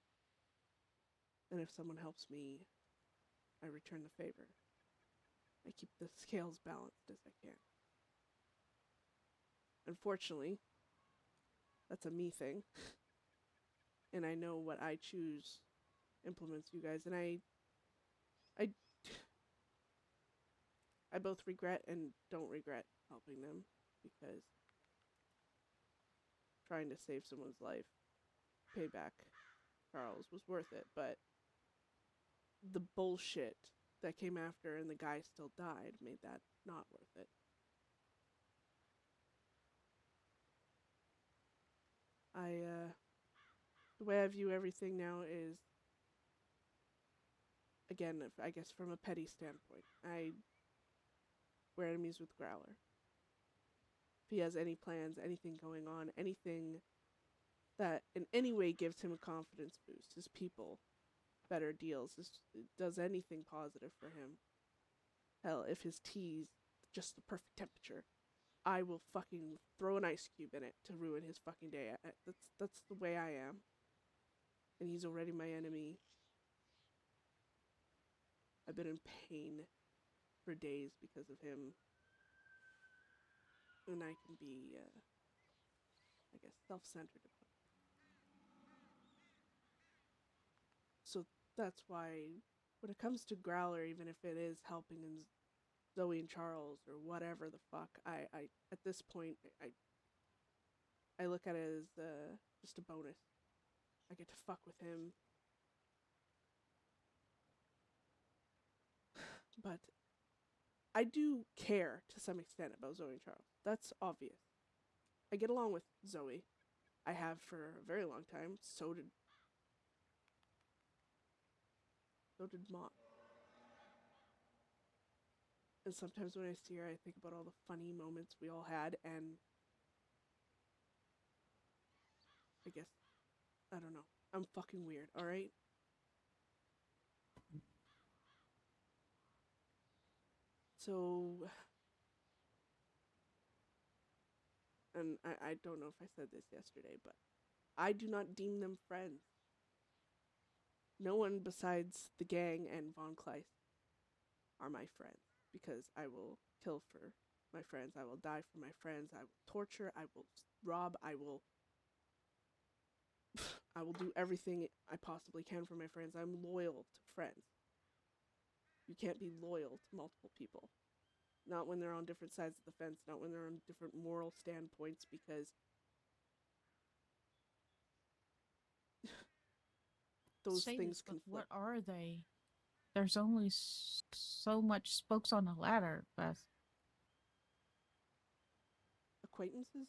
And if someone helps me, I return the favor. I keep the scales balanced as I can. Unfortunately, that's a me thing. And I know what I choose implements you guys, and I both regret and don't regret helping them, because trying to save someone's life, payback Charles, was worth it, but the bullshit that came after and the guy still died made that not worth it. The way I view everything now is, again, I guess from a petty standpoint, we're enemies with Growler. If he has any plans, anything going on, anything that in any way gives him a confidence boost, his people, better deals, does anything positive for him, hell, if his tea's just the perfect temperature, I will fucking throw an ice cube in it to ruin his fucking day. That's the way I am. And he's already my enemy. I've been in pain for days because of him. And I can be, I guess, self-centered about it. So that's why, when it comes to Growler, even if it is helping in Zoe and Charles or whatever the fuck, I at this point, I look at it as just a bonus. I get to fuck with him. But I do care to some extent about Zoe and Charles. That's obvious. I get along with Zoe. I have for a very long time. So did Mott. And sometimes when I see her, I think about all the funny moments we all had, and I guess, I don't know. I'm fucking weird, alright? So, and I don't know if I said this yesterday, but I do not deem them friends. No one besides the gang and Von Kleist are my friends, because I will kill for my friends, I will die for my friends, I will torture, I will rob, I will do everything I possibly can for my friends. I'm loyal to friends. You can't be loyal to multiple people. Not when they're on different sides of the fence, not when they're on different moral standpoints, because those Say things this, but conflict. what are they? There's only so much spokes on the ladder, Beth. Acquaintances?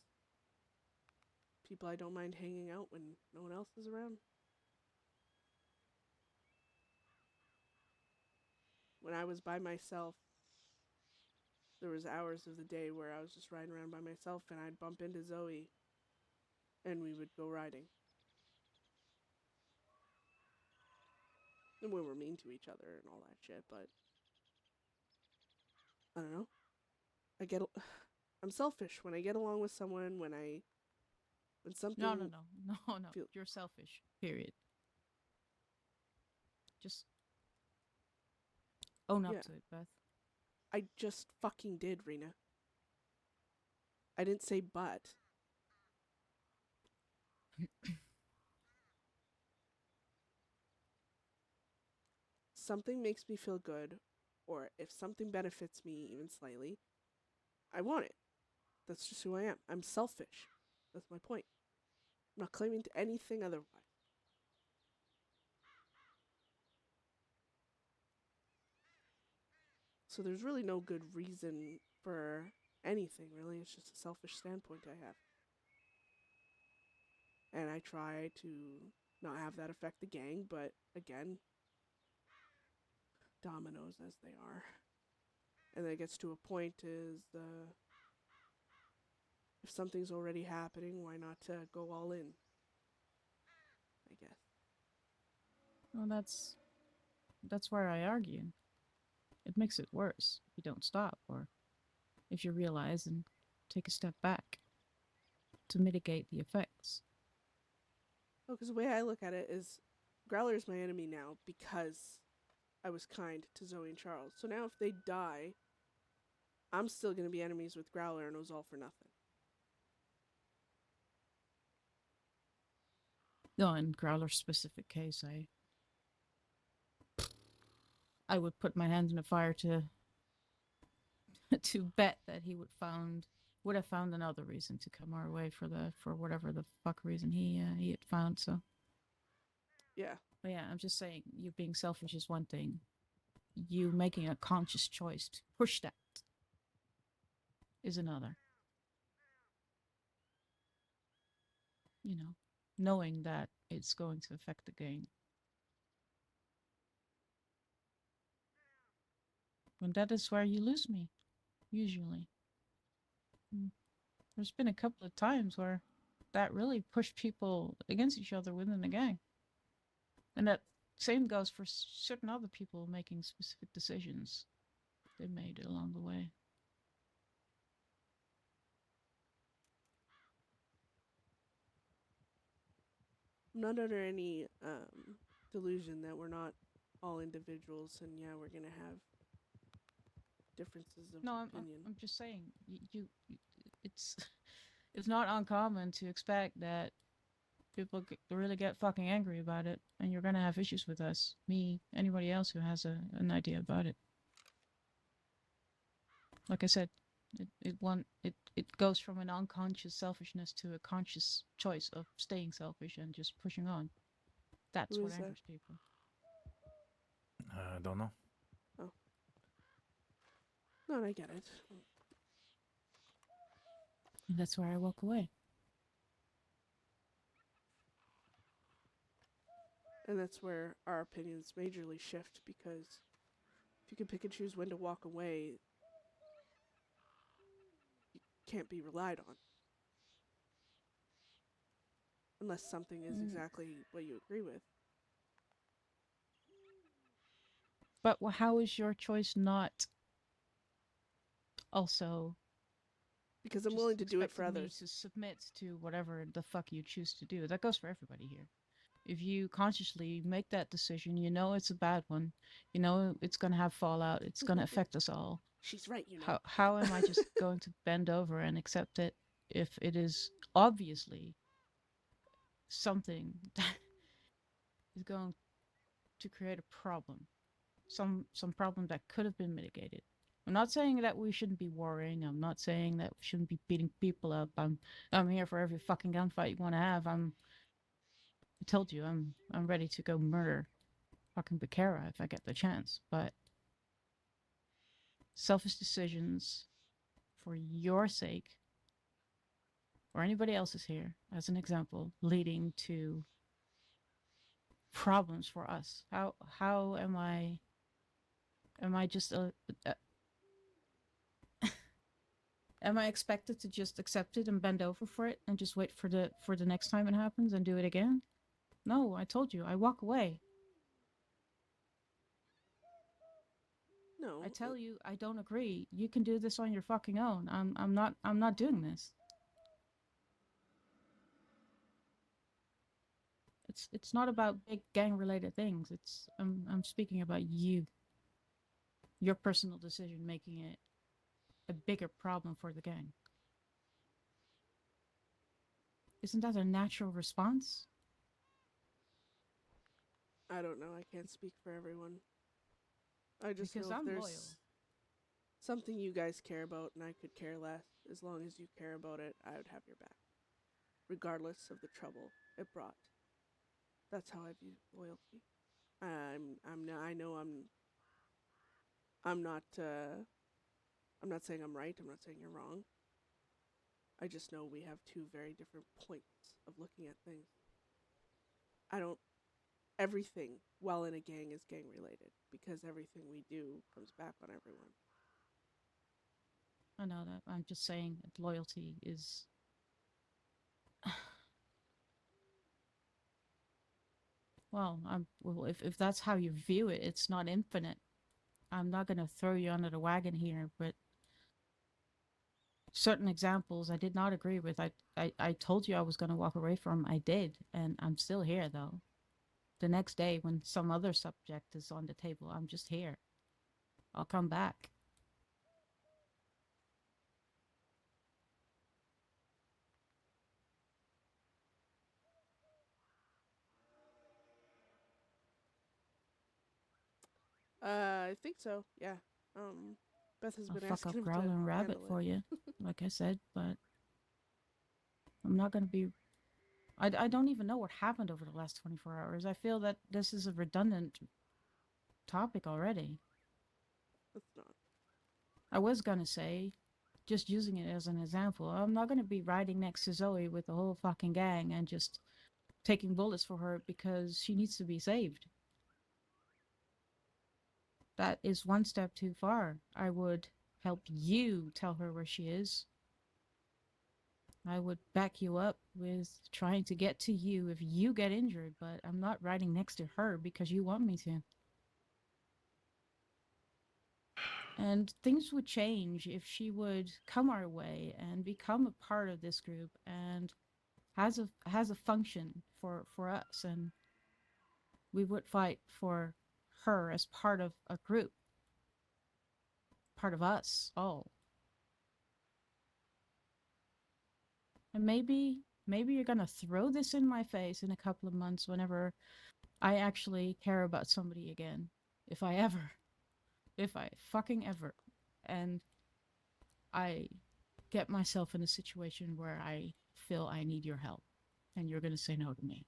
People I don't mind hanging out when no one else is around. When I was by myself, there was hours of the day where I was just riding around by myself, and I'd bump into Zoe, and we would go riding. And we were mean to each other and all that shit, but I don't know. I'm selfish when I get along with someone, when something... No. feel- You're selfish. Period. Just own up Yeah. to it, Beth. I just fucking did, Rena. I didn't say but. Something makes me feel good, or if something benefits me even slightly, I want it. That's just who I am. I'm selfish. That's my point. I'm not claiming to anything otherwise. So there's really no good reason for anything, really. It's just a selfish standpoint I have. And I try to not have that affect the gang, but again, dominoes as they are. And then it gets to a point is if something's already happening, why not go all in? I guess. Well, that's where I argue. It makes it worse if you don't stop, or if you realize and take a step back to mitigate the effects. Oh, because the way I look at it is Growler is my enemy now because I was kind to Zoe and Charles. So now if they die, I'm still going to be enemies with Growler, and it was all for nothing. No, in Growler's specific case, I would put my hand in the fire to to bet that he would have found another reason to come our way for whatever the fuck reason he had found. So Yeah. but yeah, I'm just saying, you being selfish is one thing. You making a conscious choice to push that is another. You know, knowing that it's going to affect the game. And that is where you lose me, usually. There's been a couple of times where that really pushed people against each other within the gang. And that same goes for certain other people making specific decisions they made along the way. I'm not under any delusion that we're not all individuals, and yeah, we're going to have differences of opinion. I'm just saying, it's it's not uncommon to expect that people really get fucking angry about it, and you're gonna have issues with us, me, anybody else who has an idea about it. Like I said, it goes from an unconscious selfishness to a conscious choice of staying selfish and just pushing on. That's Who what is that? angers people. I don't know. Oh. No, I get it. And that's where I walk away. And that's where our opinions majorly shift, because if you can pick and choose when to walk away, you can't be relied on. Unless something is exactly what you agree with. But how is your choice not also because I'm just willing to do it for expecting me others? to submit to whatever the fuck you choose to do? That goes for everybody here. If you consciously make that decision, you know it's a bad one. You know it's going to have fallout. It's going to affect us all. She's right, you know. How am I just going to bend over and accept it if it is obviously something that is going to create a problem? Some problem that could have been mitigated. I'm not saying that we shouldn't be worrying. I'm not saying that we shouldn't be beating people up. I'm here for every fucking gunfight you want to have. I told you I'm ready to go murder fucking Bakara if I get the chance. But selfish decisions for your sake or anybody else's here, as an example, leading to problems for us. How am I just am I expected to just accept it and bend over for it and just wait for the next time it happens and do it again? No, I told you, I walk away. No. I tell you, I don't agree. You can do this on your fucking own. I'm not doing this. It's not about big gang related things. I'm speaking about you. your personal decision making it a bigger problem for the gang. Isn't that a natural response? I don't know. I can't speak for everyone. I just Because know if I'm there's loyal. something you guys care about and I could care less, as long as you care about it, I would have your back, regardless of the trouble it brought. That's how I view loyalty. I know I'm not saying I'm right. I'm not saying you're wrong. I just know we have two very different points of looking at things. Everything while in a gang is gang related, because everything we do comes back on everyone. I know that. I'm just saying that loyalty is. Well, if that's how you view it, it's not infinite. I'm not gonna throw you under the wagon here, but certain examples I did not agree with. I told you I was gonna walk away from. I did, and I'm still here though. The next day, when some other subject is on the table, I'm just here. I'll come back. I think so. Yeah. Beth has I'll been fuck up asking him to Growlin' Rabbit handle for it. you, like I said, but I'm not gonna be. I don't even know what happened over the last 24 hours. I feel that this is a redundant topic already. It's not. I was gonna say, just using it as an example, I'm not gonna be riding next to Zoe with the whole fucking gang and just taking bullets for her because she needs to be saved. That is one step too far. I would help you tell her where she is. I would back you up with trying to get to you if you get injured, but I'm not riding next to her because you want me to. And things would change if she would come our way and become a part of this group and has a function for us, and we would fight for her as part of a group, part of us all. And maybe you're gonna throw this in my face in a couple of months whenever I actually care about somebody again. If I fucking ever. And I get myself in a situation where I feel I need your help and you're gonna say no to me.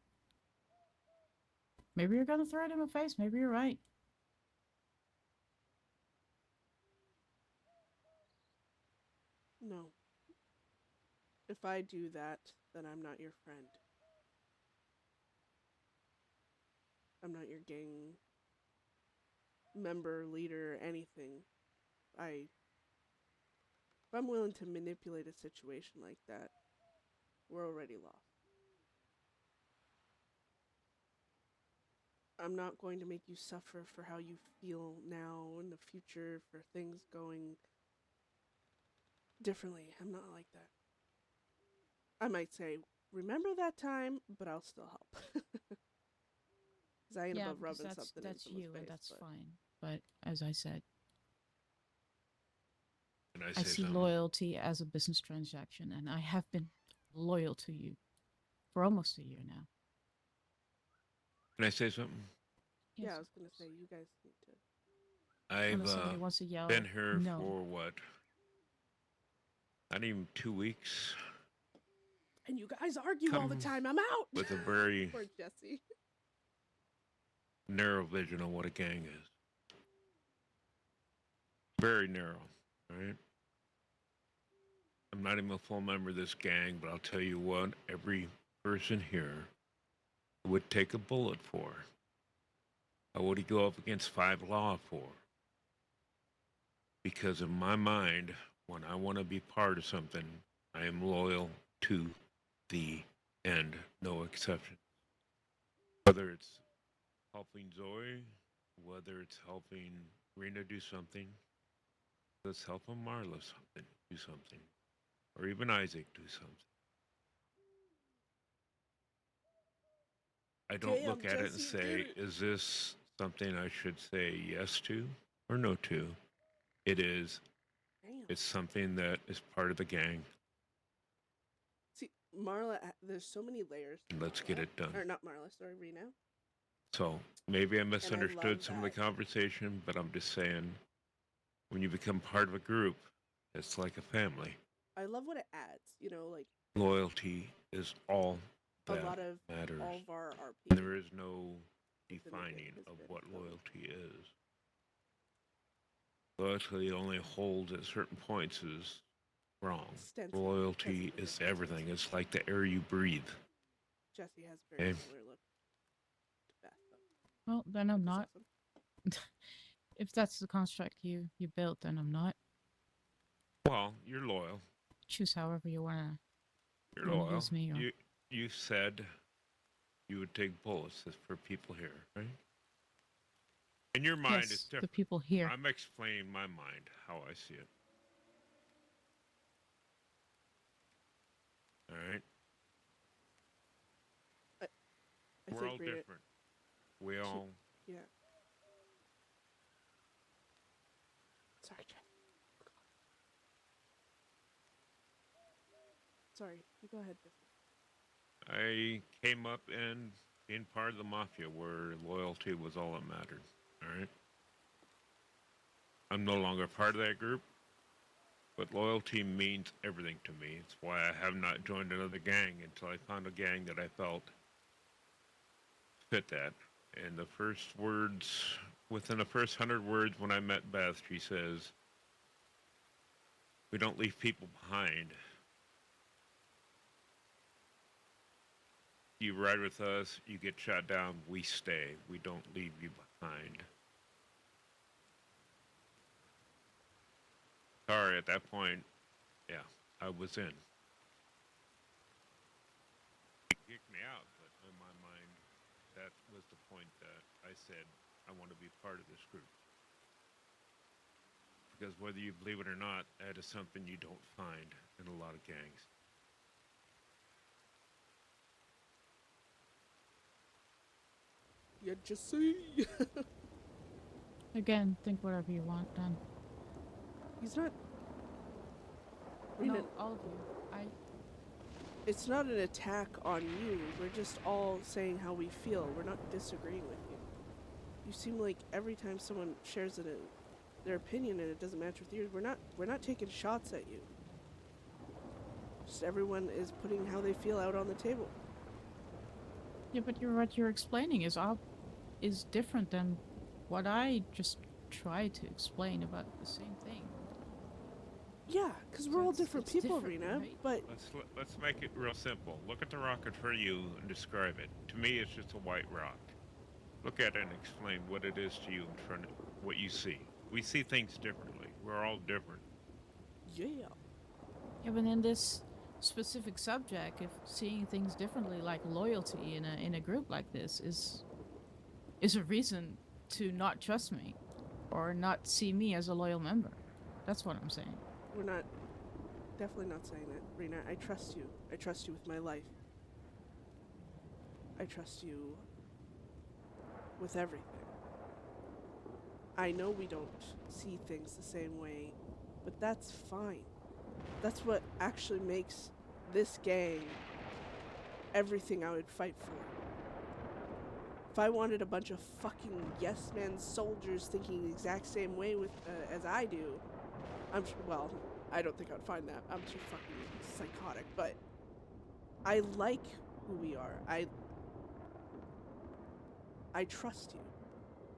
Maybe you're gonna throw it in my face, maybe you're right. No. If I do that, then I'm not your friend. I'm not your gang member, leader, anything. If I'm willing to manipulate a situation like that, we're already lost. I'm not going to make you suffer for how you feel now in the future, for things going differently. I'm not like that. I might say, remember that time, but I'll still help. Because I ain't above rubbing something in that's someone's you, face. and that's but fine. But as I said, Can I I say see something? loyalty as a business transaction, and I have been loyal to you for almost a year now. Can I say something? yeah, Yes, I was of going to course. say, you guys need to. I've Unless somebody wants to yell, been here no. for what? Not even 2 weeks. And you guys argue all the Come time. I'm out. with a very Poor Jesse. narrow vision of what a gang is. Very narrow, right? I'm not even a full member of this gang, but I'll tell you what, every person here would take a bullet for. I would go up against 5 law for. Because in my mind, when I want to be part of something, I am loyal to the end, no exception. Whether it's helping Zoe, whether it's helping Rena do something, let's help Marla do something, or even Isaac do something. I don't look at it and Jesse, say, is this something I should say yes to or no to? It is. Damn. It's something that is part of the gang. See, Marla, there's so many layers. to Let's get Marla. it done. Or not Marla, sorry, Rena. So maybe I misunderstood love some of the that. conversation, but I'm just saying, when you become part of a group, it's like a family. I love what it adds. You know, like Loyalty is all a that lot of matters. all of our RP. And there is no within the defining game has of been what done. loyalty is. Loyalty only holds at certain points is wrong. Extensive Loyalty because is of the everything. It's like the air you breathe. Jesse has a very Okay. similar look to Beth, though. Well, then I'm which is not. awesome. If that's the construct you built, then I'm not. Well, you're loyal. Choose however you wanna You're loyal. use me. Or... You said you would take bullets for people here, right? And your mind is yes, different. the people here. I'm explaining my mind, how I see it. All right? I We're think all Rena- different. We all... Yeah. Sorry, Jeff. Sorry, you go ahead, Jesse. I came up in being part of the mafia where loyalty was all that mattered. All right? I'm no longer part of that group, but loyalty means everything to me. It's why I have not joined another gang until I found a gang that I felt fit that. And the first words, within the first 100 words when I met Beth, she says, "We don't leave people behind. You ride with us, you get shot down, we stay. We don't leave you behind." Sorry, at that point, yeah, I was in. It kicked me out, but in my mind, that was the point that I said, I want to be part of this group. Because whether you believe it or not, that is something you don't find in a lot of gangs. Yeah, Jesse. Again, think whatever you want. Then. He's not. No, Rena, all of you. it's not an attack on you. We're just all saying how we feel. We're not disagreeing with you. You seem like every time someone shares their opinion and it doesn't match with yours, we're not taking shots at you. Just everyone is putting how they feel out on the table. Yeah, but what you're explaining is different than what I just tried to explain about the same thing. Yeah, because So we're all it's different people, different, Rena. right? But Let's make it real simple. Look at the rock in front of you and describe it. To me, it's just a white rock. Look at it and explain what it is to you in front of what you see. We see things differently. We're all different. yeah, Yeah, but in this specific subject, if seeing things differently, like loyalty in a group like this, is a reason to not trust me, or not see me as a loyal member. That's what I'm saying. we're not. Definitely not saying that, Rena. I trust you. I trust you with my life. I trust you with everything. I know we don't see things the same way, but that's fine. That's what actually makes this gang everything I would fight for. If I wanted a bunch of fucking yes men soldiers thinking the exact same way with as I do, well, I don't think I'd find that. I'm too fucking psychotic, but I like who we are. I trust you.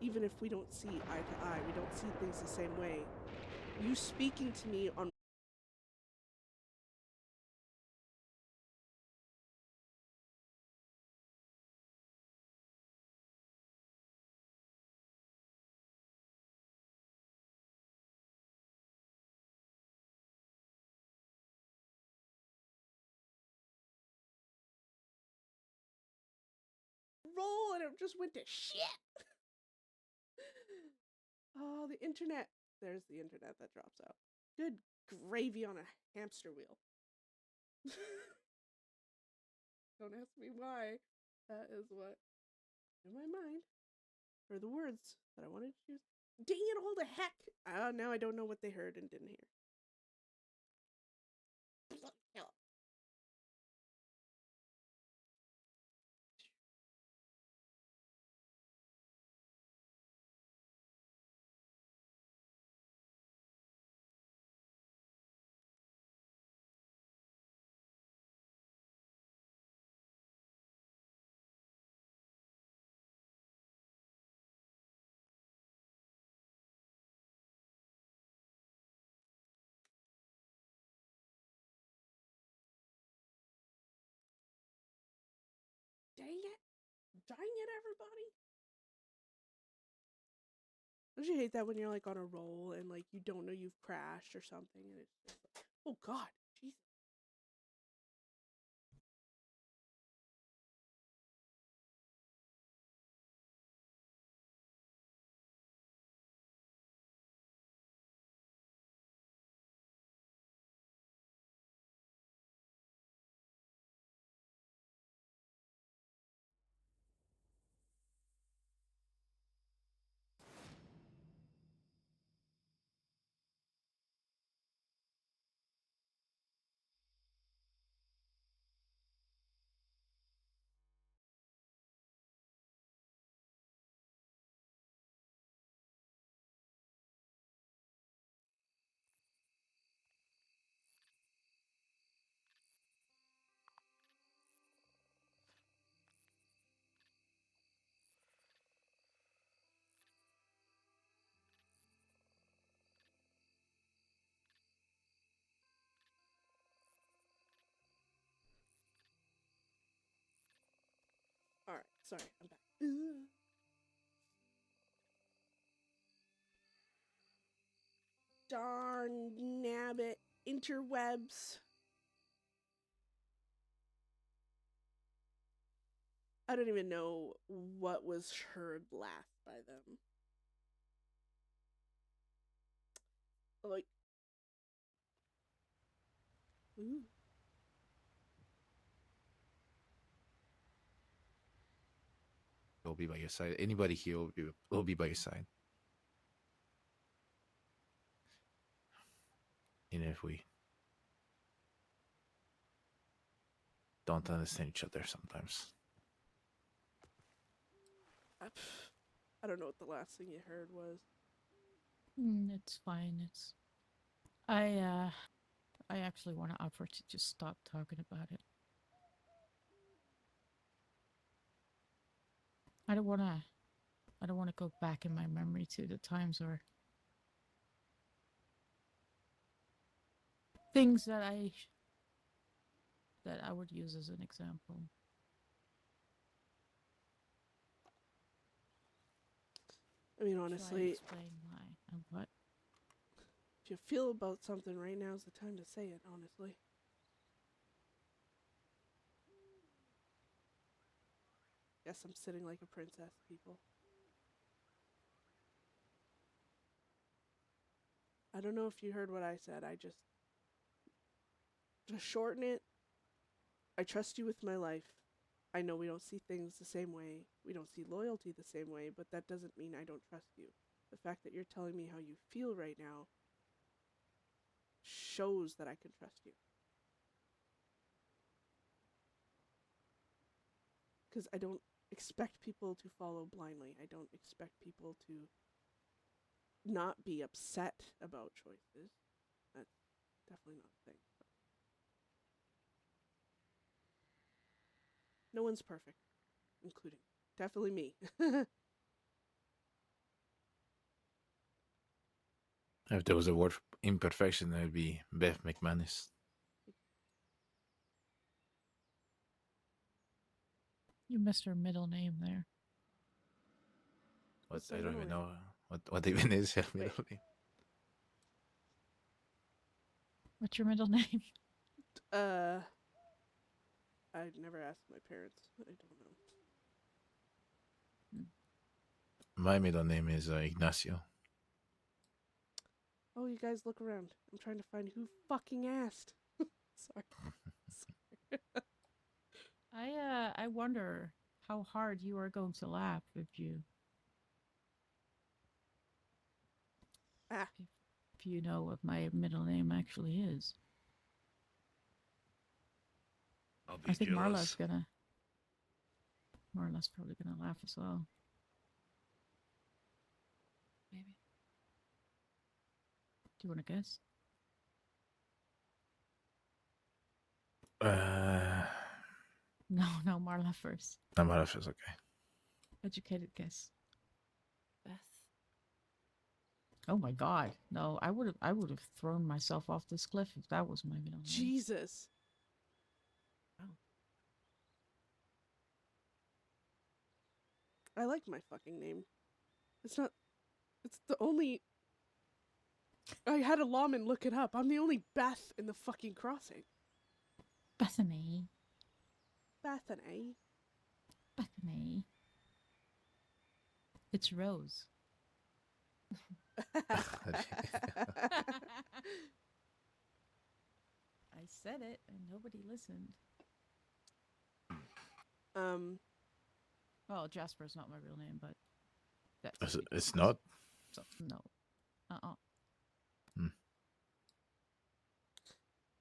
Even if we don't see eye to eye, we don't see things the same way. You speaking to me on roll and it just went to shit. Oh, the internet. There's the internet that drops out. Good gravy on a hamster wheel. Don't ask me why. That is what in my mind are the words that I wanted to choose. Dang it all the heck! Now I don't know what they heard and didn't hear. Dang it! Dang it, everybody! Don't you hate that when you're like on a roll and like you don't know you've crashed or something and it's just like, oh god, Jesus. Alright, sorry, I'm back. Ugh. Darn nabbit interwebs. I don't even know what was heard last by them. Like, ooh. Will be by your side. Anybody here will be by your side. Even if we don't understand each other sometimes. I don't know what the last thing you heard was. It's fine. I actually want to offer to just stop talking about it. I don't want to go back in my memory to the times where things that I would use as an example. I mean, Try honestly, explain why and what. if you feel about something right now is the time to say it, honestly. Yes, I'm sitting like a princess, people. I don't know if you heard what I said. To shorten it, I trust you with my life. I know we don't see things the same way. We don't see loyalty the same way, but that doesn't mean I don't trust you. The fact that you're telling me how you feel right now shows that I can trust you. Because I don't expect people to follow blindly. I don't expect people to not be upset about choices. That's definitely not a thing. No one's perfect, including definitely me. If there was a word for imperfection, it would be Beth McMannus. You missed her middle name there. What What's my I don't middle even name? know what even is her Wait. middle name. What's your middle name? I'd never asked my parents. I don't know. My middle name is Ignacio. Oh, you guys look around. I'm trying to find who fucking asked. Sorry. I wonder how hard you are going to laugh if you Ah, If you know what my middle name actually is. I'll be I think jealous. Marla's probably gonna laugh as well. Maybe. Do you want to guess? No, Marla first. I'm out of it. Okay. Educated guess. Beth. Oh my god. No, I would have thrown myself off this cliff if that was my middle name. Jesus. Wow. I like my fucking name. It's not. It's the only. I had a lawman look it up. I'm the only Beth in the fucking crossing. Bethany. Bethany. Bethany. It's Rose. I said it and nobody listened. Well, Jasper's not my real name, but that's It's not. so, no.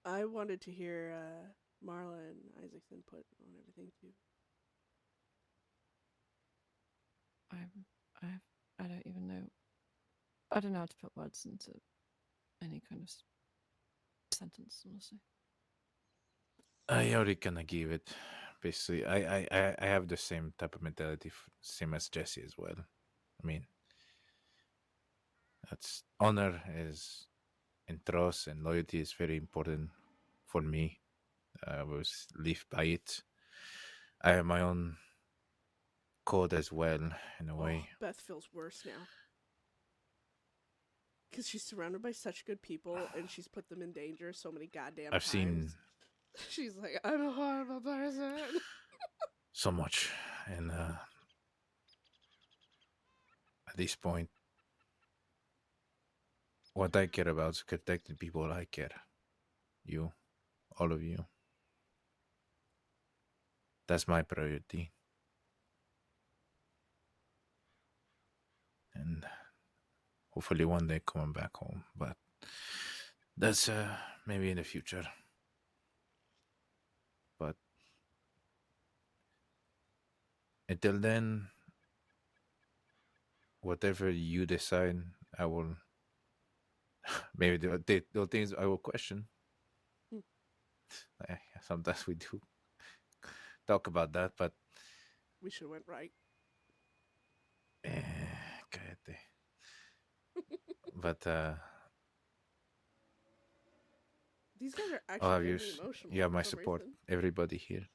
I wanted to hear Marla and Isaac's input on everything too. I don't even know. I don't know how to put words into any kind of sentence, honestly. I already kind of gave it. Basically, I have the same type of mentality, same as Jesse as well. I mean, that's honor is and trust and loyalty is very important for me. I was live by it. I have my own code as well, in a way. Beth feels worse now. Because she's surrounded by such good people and she's put them in danger so many goddamn I've times. seen She's like, I'm a horrible person. so much, and at this point, what I care about is protecting people I care. You, all of you. That's my priority. And hopefully one day coming back home. But that's maybe in the future. But until then, whatever you decide, I will. Maybe the things I will question. Sometimes we do talk about that, but We should have went right. Cállate. But These guys are all of actually you, getting me emotional. you have my for some support. reason. Everybody here.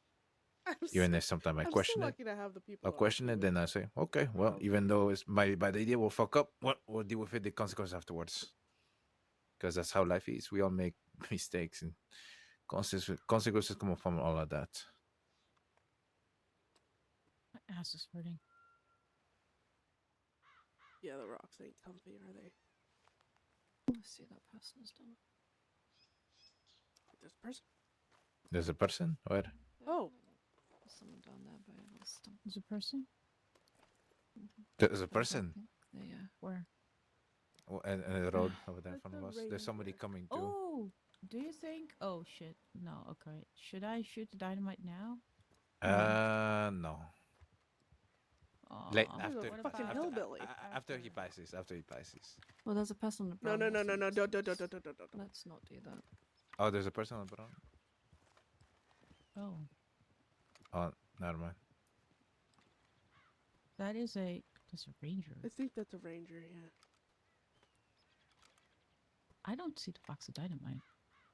I'm Even so, if sometimes I I'm question so it, lucky to have the people. I'll question it, then I say, okay, well, even though it's by the idea will fuck up, well, we'll deal with it, the consequences afterwards. Because that's how life is. We all make mistakes and consequences come from all of that. My ass is hurting. Yeah, the rocks ain't comfy, are they? Let's see that person has done it. This person? There's a person? Where? Oh. There's someone down there by a little stump. There's a person? There's a person? Yeah. Where? And the road over there in At front the of us. There's somebody ranger. coming too. Oh, do you think? Oh shit! No, okay. Should I shoot the dynamite now? No. Aw, Late He's a after, fucking after, hillbilly. after he passes. After he passes. Well, there's a person on the No, brown no, no, horse no, in no, the don't. distance. Let's not do that. Oh, there's a person on the brown. Oh, Oh, never mind. that's a ranger. I think that's a ranger, yeah. I don't see the box of dynamite.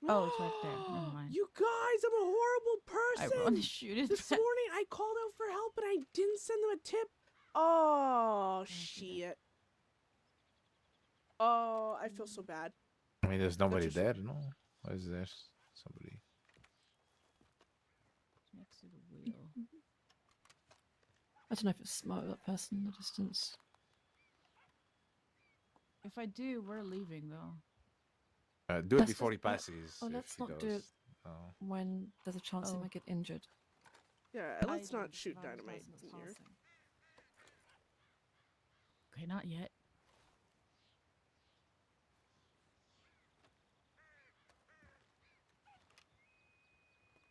Oh, it's right there. Never mind. You guys, I'm a horrible person. I want to shoot it. This back. morning I called out for help and I didn't send them a tip. Oh, shit. Oh, I feel so bad. I mean, there's nobody just- there, no? Or is there somebody? Next to the wheel. I don't know if it's smart, that person in the distance. If I do, we're leaving though. Do it Let's before he just not- passes. oh, if let's he not do does. it. No. When there's a chance they Oh. might get injured. Yeah, let's I not would shoot Survive the dynamite person that's in here. passing. Okay, not yet.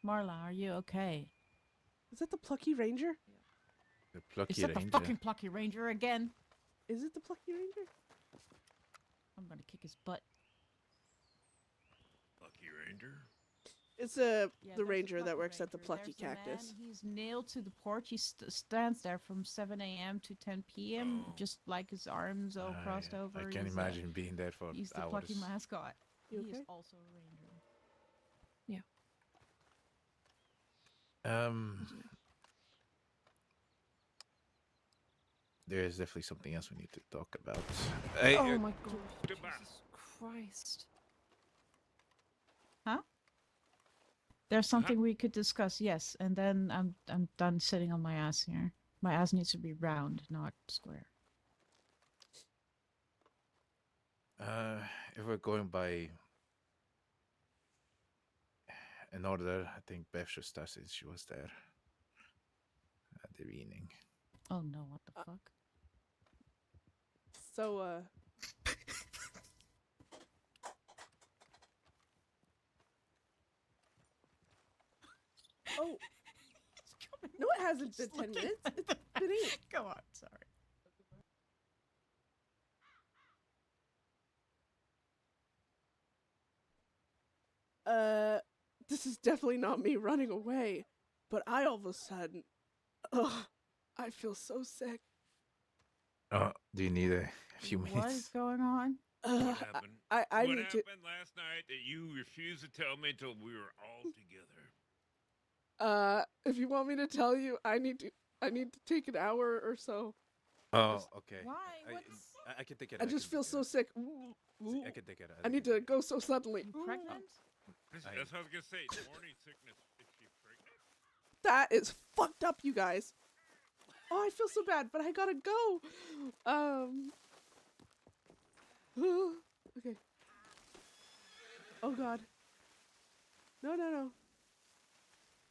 Marla, are you okay? Is that the Plucky Ranger? The Plucky Is that Ranger. the fucking Plucky Ranger again? Is it the Plucky Ranger? I'm gonna kick his butt. Lucky Ranger. It's Yeah, the there's Ranger that Plucky works at the Ranger. Plucky There's the Cactus. Man. He's nailed to the porch. He stands there from 7 a.m. to 10 p.m. Oh. just like his arms all crossed Yeah. over. I can He's, imagine being there for he's the hours. Plucky mascot. You He is okay? also a ranger. There's definitely something else we need to talk about. Oh my god. Goodbye. Jesus Christ. There's something we could discuss, yes, and then I'm done sitting on my ass here. My ass needs to be round, not square. If we're going by an order, I think Beth should start since she was there at the beginning. Oh no, what the fuck? So, oh, no, it hasn't been 10 minutes. It's been 8. Go on, sorry. This is definitely not me running away, but I all of a sudden, I feel so sick. Do you need a few minutes? What is going on? What happened? I what need happened to. last night that you refused to tell me until we were all together? If you want me to tell you, I need to take an hour or so. Oh, okay. Why? I can take it. I just feel so sick. I can take it. I need to go so suddenly. You pregnant? That's what I was gonna say. Morning sickness. Is she pregnant? That is fucked up, you guys. Oh, I feel so bad, but I gotta go. Okay. Oh God. No.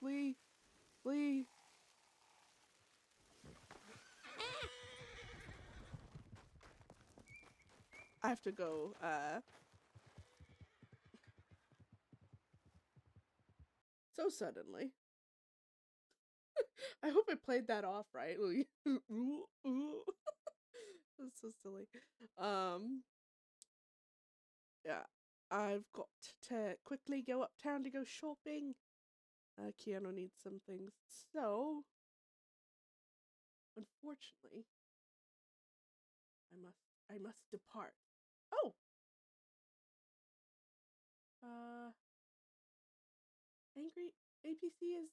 Flee. I have to go, so suddenly. I hope I played that off right. That's so silly. Yeah, I've got to quickly go uptown to go shopping. Keanu needs some things, so unfortunately, I must depart. Oh, angry APC is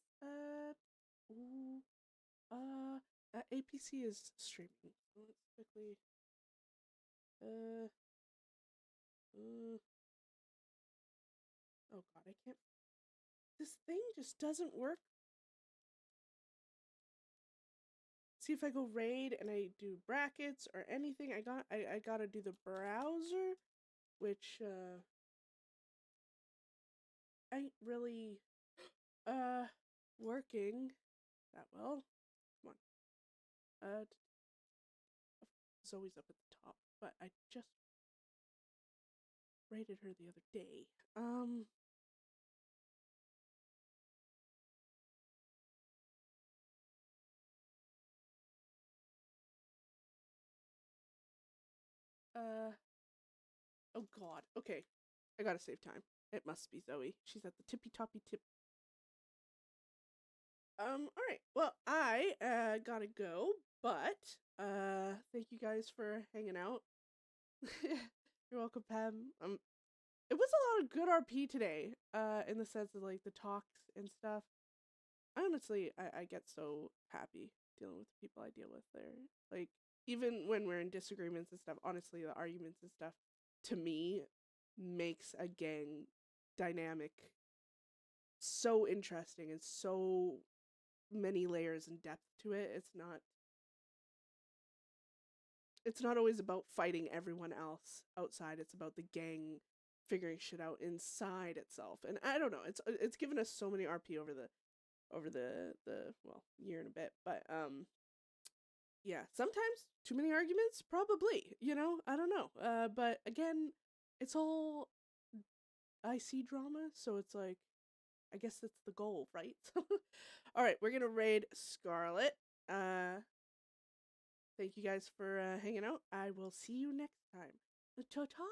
APC is streaming. Let's quickly oh God, I can't. This thing just doesn't work. See if I go raid and I do brackets or anything. I gotta do the browser, which ain't really working that well. Come on. Zoe's up at the top, but I just raided her the other day. Oh God. Okay. I gotta save time. It must be Zoe. She's at the tippy toppy tip. Alright. Well, I gotta go, but thank you guys for hanging out. You're welcome, Pam. It was a lot of good RP today, in the sense of like the talks and stuff. Honestly, I get so happy dealing with the people I deal with there. Like, even when we're in disagreements and stuff, honestly, the arguments and stuff, to me, makes a gang dynamic so interesting and so many layers and depth to it. It's not always about fighting everyone else outside. It's about the gang figuring shit out inside itself. And I don't know, it's given us so many RP over the well, year and a bit, but yeah, sometimes too many arguments, probably, I don't know. But again, it's all IC drama, so it's like I guess that's the goal, right? All right, we're gonna raid Scarlet. Thank you guys for hanging out. I will see you next time. Ta-ta!